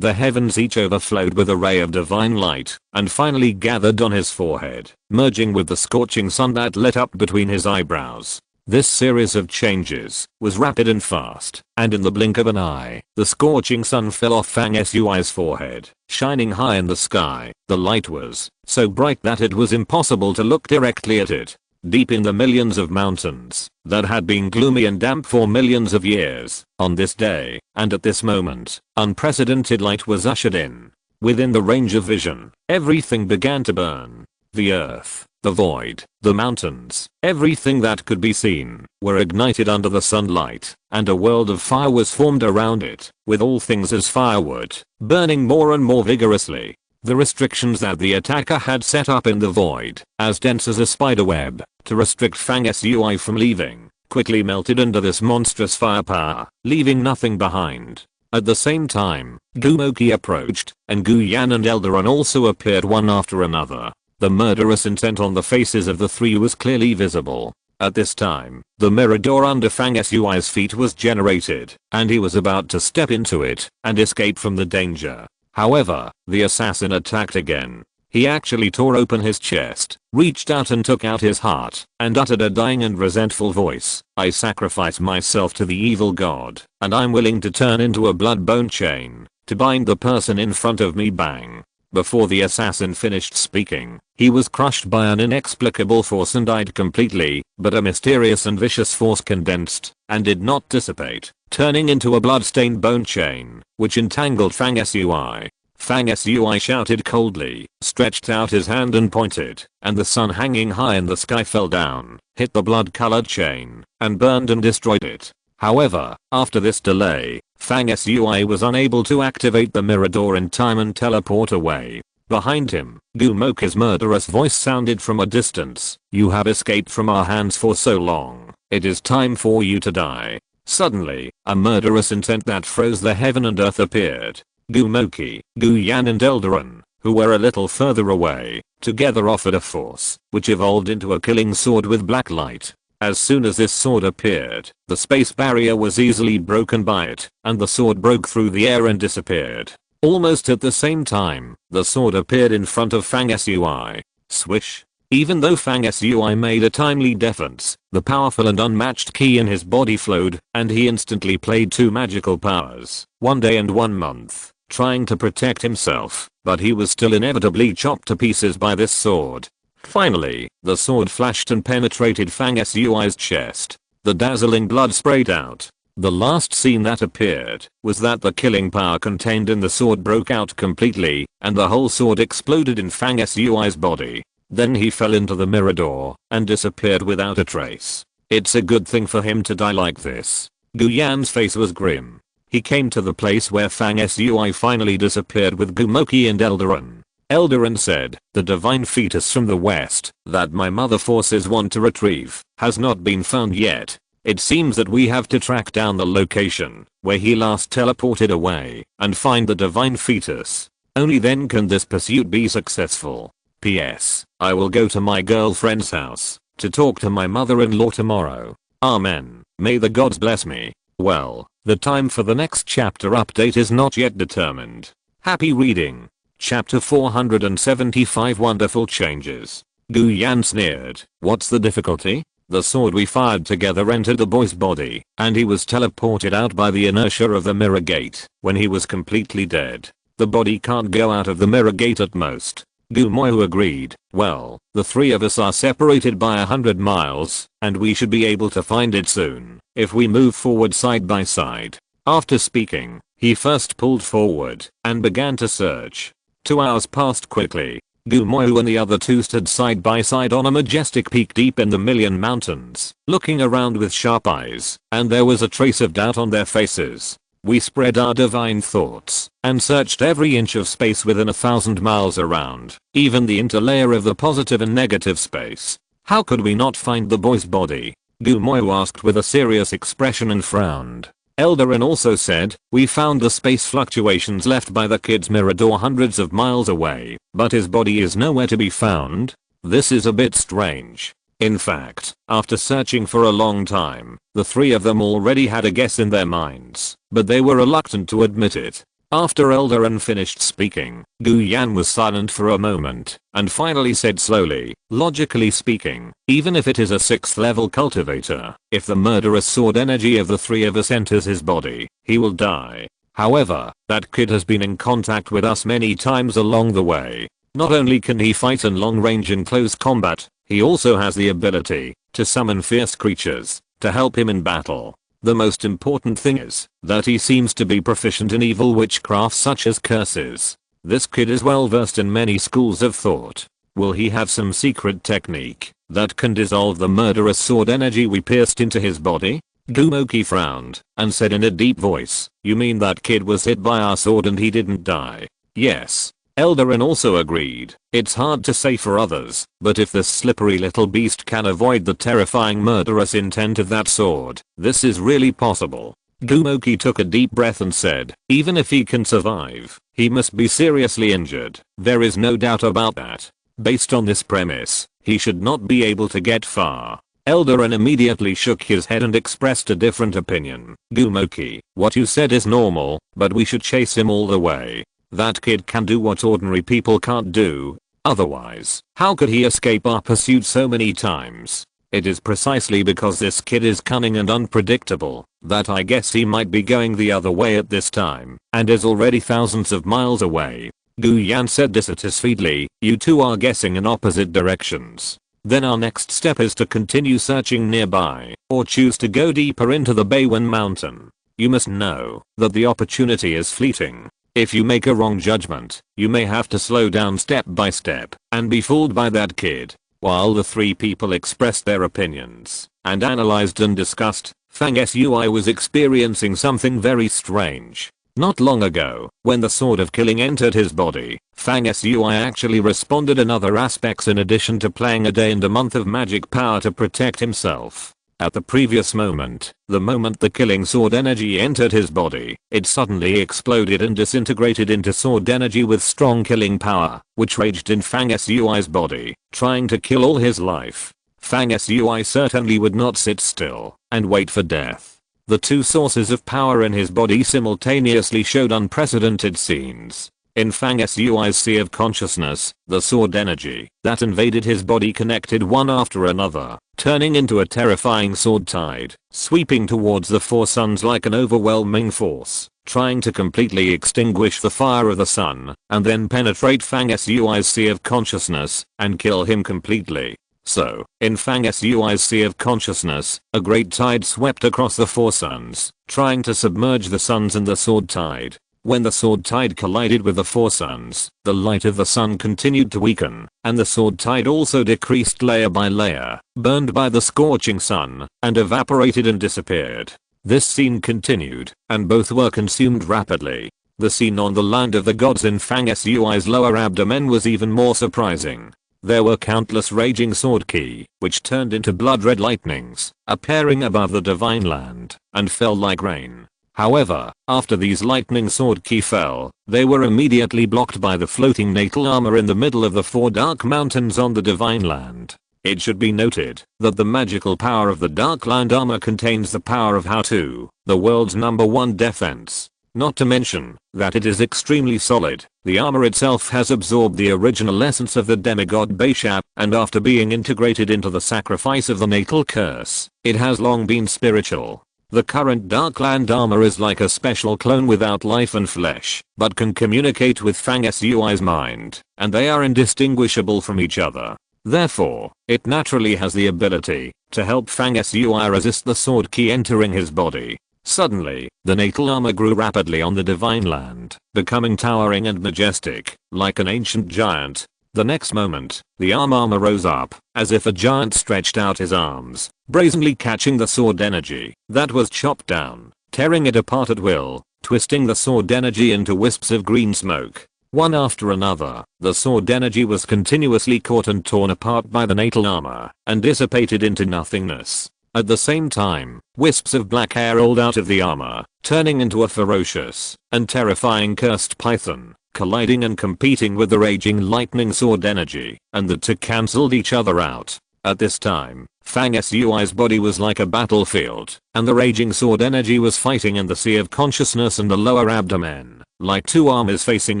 the heavens each overflowed with a ray of divine light, and finally gathered on his forehead, merging with the scorching sun that lit up between his eyebrows. This series of changes was rapid and fast, and in the blink of an eye, the scorching sun fell off Fang Sui's forehead, shining high in the sky. The light was so bright that it was impossible to look directly at it. Deep in the millions of mountains that had been gloomy and damp for millions of years, on this day, and at this moment, unprecedented light was ushered in. Within the range of vision, everything began to burn. The earth, The void, the mountains, everything that could be seen, were ignited under the sunlight, and a world of fire was formed around it, with all things as firewood, burning more and more vigorously. The restrictions that the attacker had set up in the void, as dense as a spider web, to restrict Fang Sui from leaving, quickly melted under this monstrous firepower, leaving nothing behind. At the same time, Gumoki approached, and Gu Yan and Eldaron also appeared one after another. The murderous intent on the faces of the three was clearly visible. At this time, the mirror door under Fang Sui's feet was generated, and he was about to step into it and escape from the danger. However, the assassin attacked again. He actually tore open his chest, reached out and took out his heart, and uttered a dying and resentful voice. I sacrifice myself to the evil god, and I'm willing to turn into a blood bone chain to bind the person in front of me. Bang. Before the assassin finished speaking, he was crushed by an inexplicable force and died completely, but a mysterious and vicious force condensed and did not dissipate, turning into a blood-stained bone chain, which entangled Fang Sui. Fang Sui shouted coldly, stretched out his hand and pointed, and the sun hanging high in the sky fell down, hit the blood-colored chain, and burned and destroyed it. However, after this delay, Fang Sui was unable to activate the mirror door in time and teleport away. Behind him, Gumoki's murderous voice sounded from a distance. You have escaped from our hands for so long. It is time for you to die. Suddenly, a murderous intent that froze the heaven and earth appeared. Gumoki, Gu Yan and Eldaron, who were a little further away, together offered a force, which evolved into a killing sword with black light. As soon as this sword appeared, the space barrier was easily broken by it, and the sword broke through the air and disappeared. Almost at the same time, the sword appeared in front of Fang Sui. Swish. Even though Fang Sui made a timely defense, the powerful and unmatched ki in his body flowed, and he instantly played two magical powers, 1 day and 1 month, trying to protect himself, but he was still inevitably chopped to pieces by this sword. Finally, the sword flashed and penetrated Fang Sui's chest. The dazzling blood sprayed out. The last scene that appeared was that the killing power contained in the sword broke out completely, and the whole sword exploded in Fang Sui's body. Then he fell into the mirror door and disappeared without a trace. It's a good thing for him to die like this. Gu Yan's face was grim. He came to the place where Fang Sui finally disappeared with Gumoki and Eldaron. Eldaron said, the divine fetus from the west that my mother forces want to retrieve has not been found yet. It seems that we have to track down the location where he last teleported away and find the divine fetus. Only then can this pursuit be successful. P.S. I will go to my girlfriend's house to talk to my mother-in-law tomorrow. Amen. May the gods bless me. Well, the time for the next chapter update is not yet determined. Happy reading. Chapter 475 Wonderful Changes. Gu Yan sneered. What's the difficulty? The sword we fired together entered the boy's body, and he was teleported out by the inertia of the mirror gate when he was completely dead. The body can't go out of the mirror gate at most. Gumoyu agreed. Well, the three of us are separated by 100 miles, and we should be able to find it soon, if we move forward side by side. After speaking, he first pulled forward and began to search. 2 hours passed quickly. Gumoyu and the other two stood side by side on a majestic peak deep in the Million Mountains, looking around with sharp eyes, and there was a trace of doubt on their faces. We spread our divine thoughts and searched every inch of space within 1,000 miles around, even the interlayer of the positive and negative space. How could we not find the boy's body? Gumoyu asked with a serious expression and frowned. Eldaron also said, we found the space fluctuations left by the kid's mirror door hundreds of miles away, but his body is nowhere to be found. This is a bit strange. In fact, after searching for a long time, the three of them already had a guess in their minds, but they were reluctant to admit it. After Eldaron finished speaking, Gu Yan was silent for a moment, and finally said slowly, logically speaking, even if it is a 6th level cultivator, if the murderous sword energy of the three of us enters his body, he will die. However, that kid has been in contact with us many times along the way. Not only can he fight in long range and close combat, he also has the ability to summon fierce creatures to help him in battle. The most important thing is that he seems to be proficient in evil witchcraft such as curses. This kid is well versed in many schools of thought. Will he have some secret technique that can dissolve the murderous sword energy we pierced into his body? Gumoki frowned and said in a deep voice, "You mean that kid was hit by our sword and he didn't die?" "Yes." Eldarin also agreed. "It's hard to say for others, but if this slippery little beast can avoid the terrifying murderous intent of that sword, this is really possible." Gumoki took a deep breath and said, "Even if he can survive, he must be seriously injured. There is no doubt about that. Based on this premise, he should not be able to get far." Eldarin immediately shook his head and expressed a different opinion. "Gumoki, what you said is normal, but we should chase him all the way. That kid can do what ordinary people can't do. Otherwise, how could he escape our pursuit so many times? It is precisely because this kid is cunning and unpredictable that I guess he might be going the other way at this time and is already thousands of miles away." Gu Yan said dissatisfiedly, "You two are guessing in opposite directions. Then our next step is to continue searching nearby, or choose to go deeper into the Beiwen mountain. You must know that the opportunity is fleeting. If you make a wrong judgment, you may have to slow down step by step and be fooled by that kid." While the three people expressed their opinions and analyzed and discussed, Fang Sui was experiencing something very strange. Not long ago, when the sword of killing entered his body, Fang Sui actually responded in other aspects in addition to playing a day and a month of magic power to protect himself. At the previous moment, the moment the killing sword energy entered his body, it suddenly exploded and disintegrated into sword energy with strong killing power, which raged in Fang Sui's body, trying to kill all his life. Fang Sui certainly would not sit still and wait for death. The two sources of power in his body simultaneously showed unprecedented scenes. In Fang Sui's sea of consciousness, the sword energy that invaded his body connected one after another, turning into a terrifying sword tide, sweeping towards the four suns like an overwhelming force, trying to completely extinguish the fire of the sun, and then penetrate Fang Sui's sea of consciousness and kill him completely. So, in Fang Sui's sea of consciousness, a great tide swept across the four suns, trying to submerge the suns in the sword tide. When the sword tide collided with the four suns, the light of the sun continued to weaken, and the sword tide also decreased layer by layer, burned by the scorching sun, and evaporated and disappeared. This scene continued, and both were consumed rapidly. The scene on the land of the gods in Fang Sui's lower abdomen was even more surprising. There were countless raging sword ki, which turned into blood-red lightnings, appearing above the divine land, and fell like rain. However, after these lightning sword ki fell, they were immediately blocked by the floating natal armor in the middle of the four dark mountains on the divine land. It should be noted that the magical power of the dark land armor contains the power of Hao-Tu, the world's #1 defense. Not to mention that it is extremely solid. The armor itself has absorbed the original essence of the demigod Baishap, and after being integrated into the sacrifice of the natal curse, it has long been spiritual. The current Darkland armor is like a special clone without life and flesh, but can communicate with Fang Sui's mind, and they are indistinguishable from each other. Therefore, it naturally has the ability to help Fang Sui resist the sword ki entering his body. Suddenly, the natal armor grew rapidly on the divine land, becoming towering and majestic, like an ancient giant. The next moment, the armor rose up, as if a giant stretched out his arms, brazenly catching the sword energy that was chopped down, tearing it apart at will, twisting the sword energy into wisps of green smoke. One after another, the sword energy was continuously caught and torn apart by the natal armor, and dissipated into nothingness. At the same time, wisps of black hair rolled out of the armor, turning into a ferocious and terrifying cursed python, colliding and competing with the raging lightning sword energy, and the two cancelled each other out. At this time, Fang Sui's body was like a battlefield, and the raging sword energy was fighting in the sea of consciousness and the lower abdomen, like two armies facing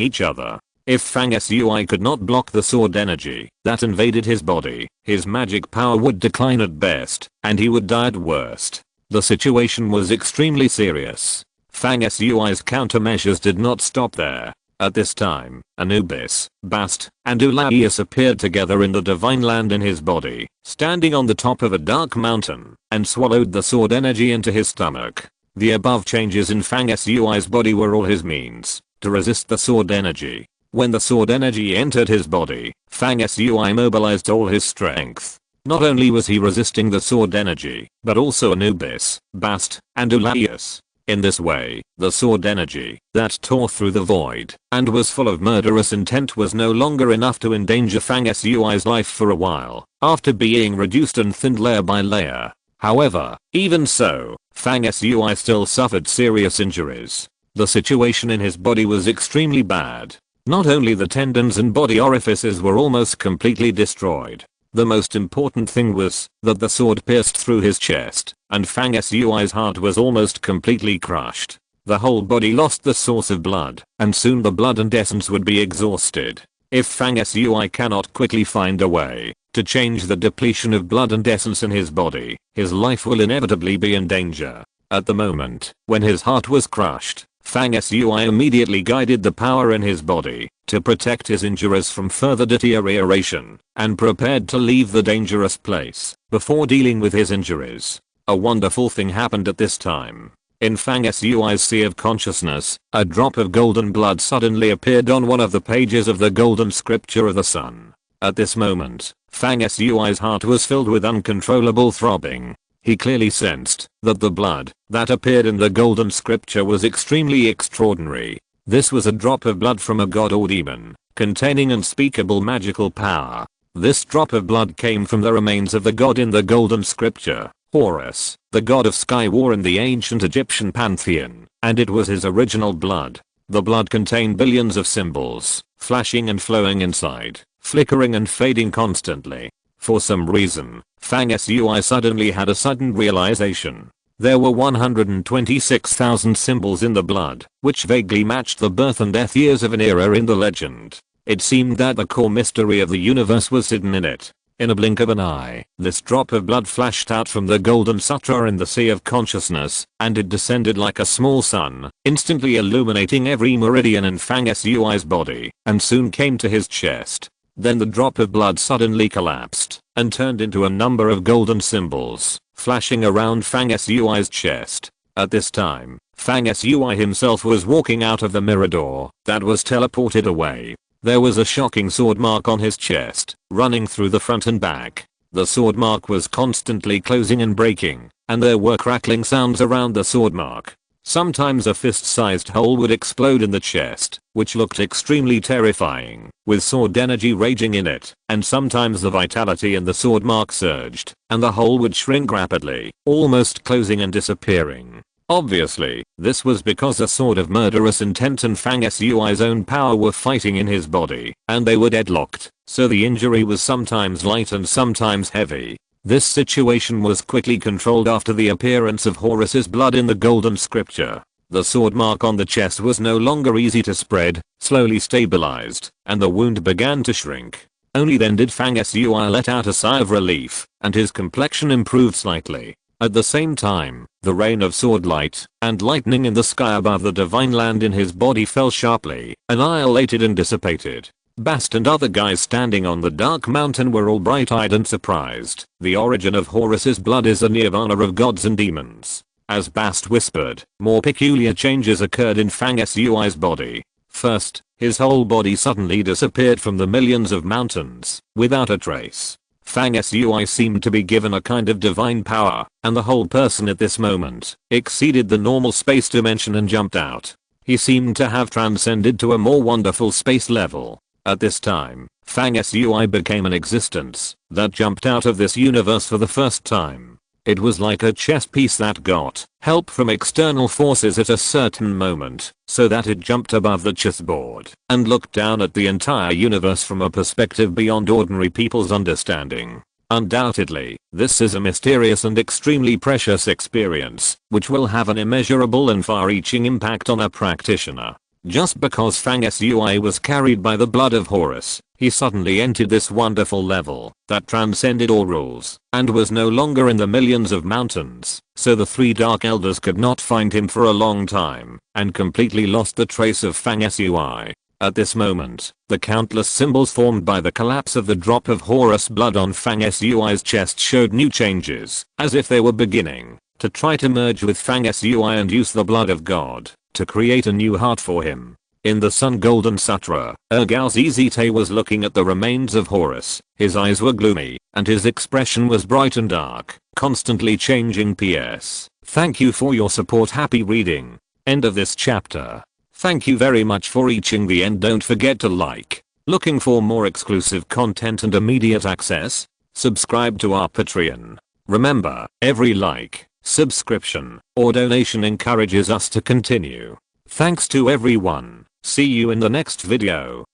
each other. If Fang Sui could not block the sword energy that invaded his body, his magic power would decline at best, and he would die at worst. The situation was extremely serious. Fang Sui's countermeasures did not stop there. At this time, Anubis, Bast, and Ulaius appeared together in the divine land in his body, standing on the top of a dark mountain, and swallowed the sword energy into his stomach. The above changes in Fang Sui's body were all his means to resist the sword energy. When the sword energy entered his body, Fang Sui mobilized all his strength. Not only was he resisting the sword energy, but also Anubis, Bast, and Ulaius. In this way, the sword energy that tore through the void and was full of murderous intent was no longer enough to endanger Fang Sui's life for a while, after being reduced and thinned layer by layer. However, even so, Fang Sui still suffered serious injuries. The situation in his body was extremely bad. Not only the tendons and body orifices were almost completely destroyed. The most important thing was that the sword pierced through his chest, and Fang Sui's heart was almost completely crushed. The whole body lost the source of blood, and soon the blood and essence would be exhausted. If Fang Sui cannot quickly find a way to change the depletion of blood and essence in his body, his life will inevitably be in danger. At the moment, when his heart was crushed, Fang Sui immediately guided the power in his body to protect his injuries from further deterioration, and prepared to leave the dangerous place before dealing with his injuries. A wonderful thing happened at this time. In Fang Sui's sea of consciousness, a drop of golden blood suddenly appeared on one of the pages of the golden scripture of the sun. At this moment, Fang Sui's heart was filled with uncontrollable throbbing. He clearly sensed that the blood that appeared in the golden scripture was extremely extraordinary. This was a drop of blood from a god or demon, containing unspeakable magical power. This drop of blood came from the remains of the god in the golden scripture, Horus, the god of sky war in the ancient Egyptian pantheon, and it was his original blood. The blood contained billions of symbols, flashing and flowing inside, flickering and fading constantly. For some reason, Fang Sui suddenly had a sudden realization. There were 126,000 symbols in the blood, which vaguely matched the birth and death years of an era in the legend. It seemed that the core mystery of the universe was hidden in it. In a blink of an eye, this drop of blood flashed out from the golden sutra in the sea of consciousness, and it descended like a small sun, instantly illuminating every meridian in Fang Sui's body, and soon came to his chest. Then the drop of blood suddenly collapsed and turned into a number of golden symbols, flashing around Fang Sui's chest. At this time, Fang Sui himself was walking out of the mirror door that was teleported away. There was a shocking sword mark on his chest, running through the front and back. The sword mark was constantly closing and breaking, and there were crackling sounds around the sword mark. Sometimes a fist-sized hole would explode in the chest, which looked extremely terrifying, with sword energy raging in it, and sometimes the vitality in the sword mark surged, and the hole would shrink rapidly, almost closing and disappearing. Obviously, this was because a sword of murderous intent and Fang Sui's own power were fighting in his body, and they were deadlocked, so the injury was sometimes light and sometimes heavy. This situation was quickly controlled after the appearance of Horus's blood in the golden scripture. The sword mark on the chest was no longer easy to spread, slowly stabilized, and the wound began to shrink. Only then did Fang Sui let out a sigh of relief, and his complexion improved slightly. At the same time, the rain of sword light and lightning in the sky above the divine land in his body fell sharply, annihilated and dissipated. Bast and other guys standing on the dark mountain were all bright-eyed and surprised. The origin of Horus's blood is the nirvana of gods and demons. As Bast whispered, more peculiar changes occurred in Fang Sui's body. First, his whole body suddenly disappeared from the millions of mountains, without a trace. Fang Sui seemed to be given a kind of divine power, and the whole person at this moment exceeded the normal space dimension and jumped out. He seemed to have transcended to a more wonderful space level. At this time, Fang Sui became an existence that jumped out of this universe for the first time. It was like a chess piece that got help from external forces at a certain moment, so that it jumped above the chessboard and looked down at the entire universe from a perspective beyond ordinary people's understanding. Undoubtedly, this is a mysterious and extremely precious experience, which will have an immeasurable and far-reaching impact on a practitioner. Just because Fang Sui was carried by the blood of Horus, he suddenly entered this wonderful level that transcended all rules and was no longer in the millions of mountains, so the three dark elders could not find him for a long time and completely lost the trace of Fang Sui. At this moment, the countless symbols formed by the collapse of the drop of Horus blood on Fang Sui's chest showed new changes, as if they were beginning to try to merge with Fang Sui and use the blood of God to create a new heart for him. In the Sun Golden Sutra, Urgalzizite was looking at the remains of Horus. His eyes were gloomy, and his expression was bright and dark, constantly changing. PS. Thank you for your support. Happy reading. End of this chapter. Thank you very much for reaching the end. Don't forget to like. Looking for more exclusive content and immediate access? Subscribe to our Patreon. Remember, every like, subscription, or donation encourages us to continue. Thanks to everyone. See you in the next video.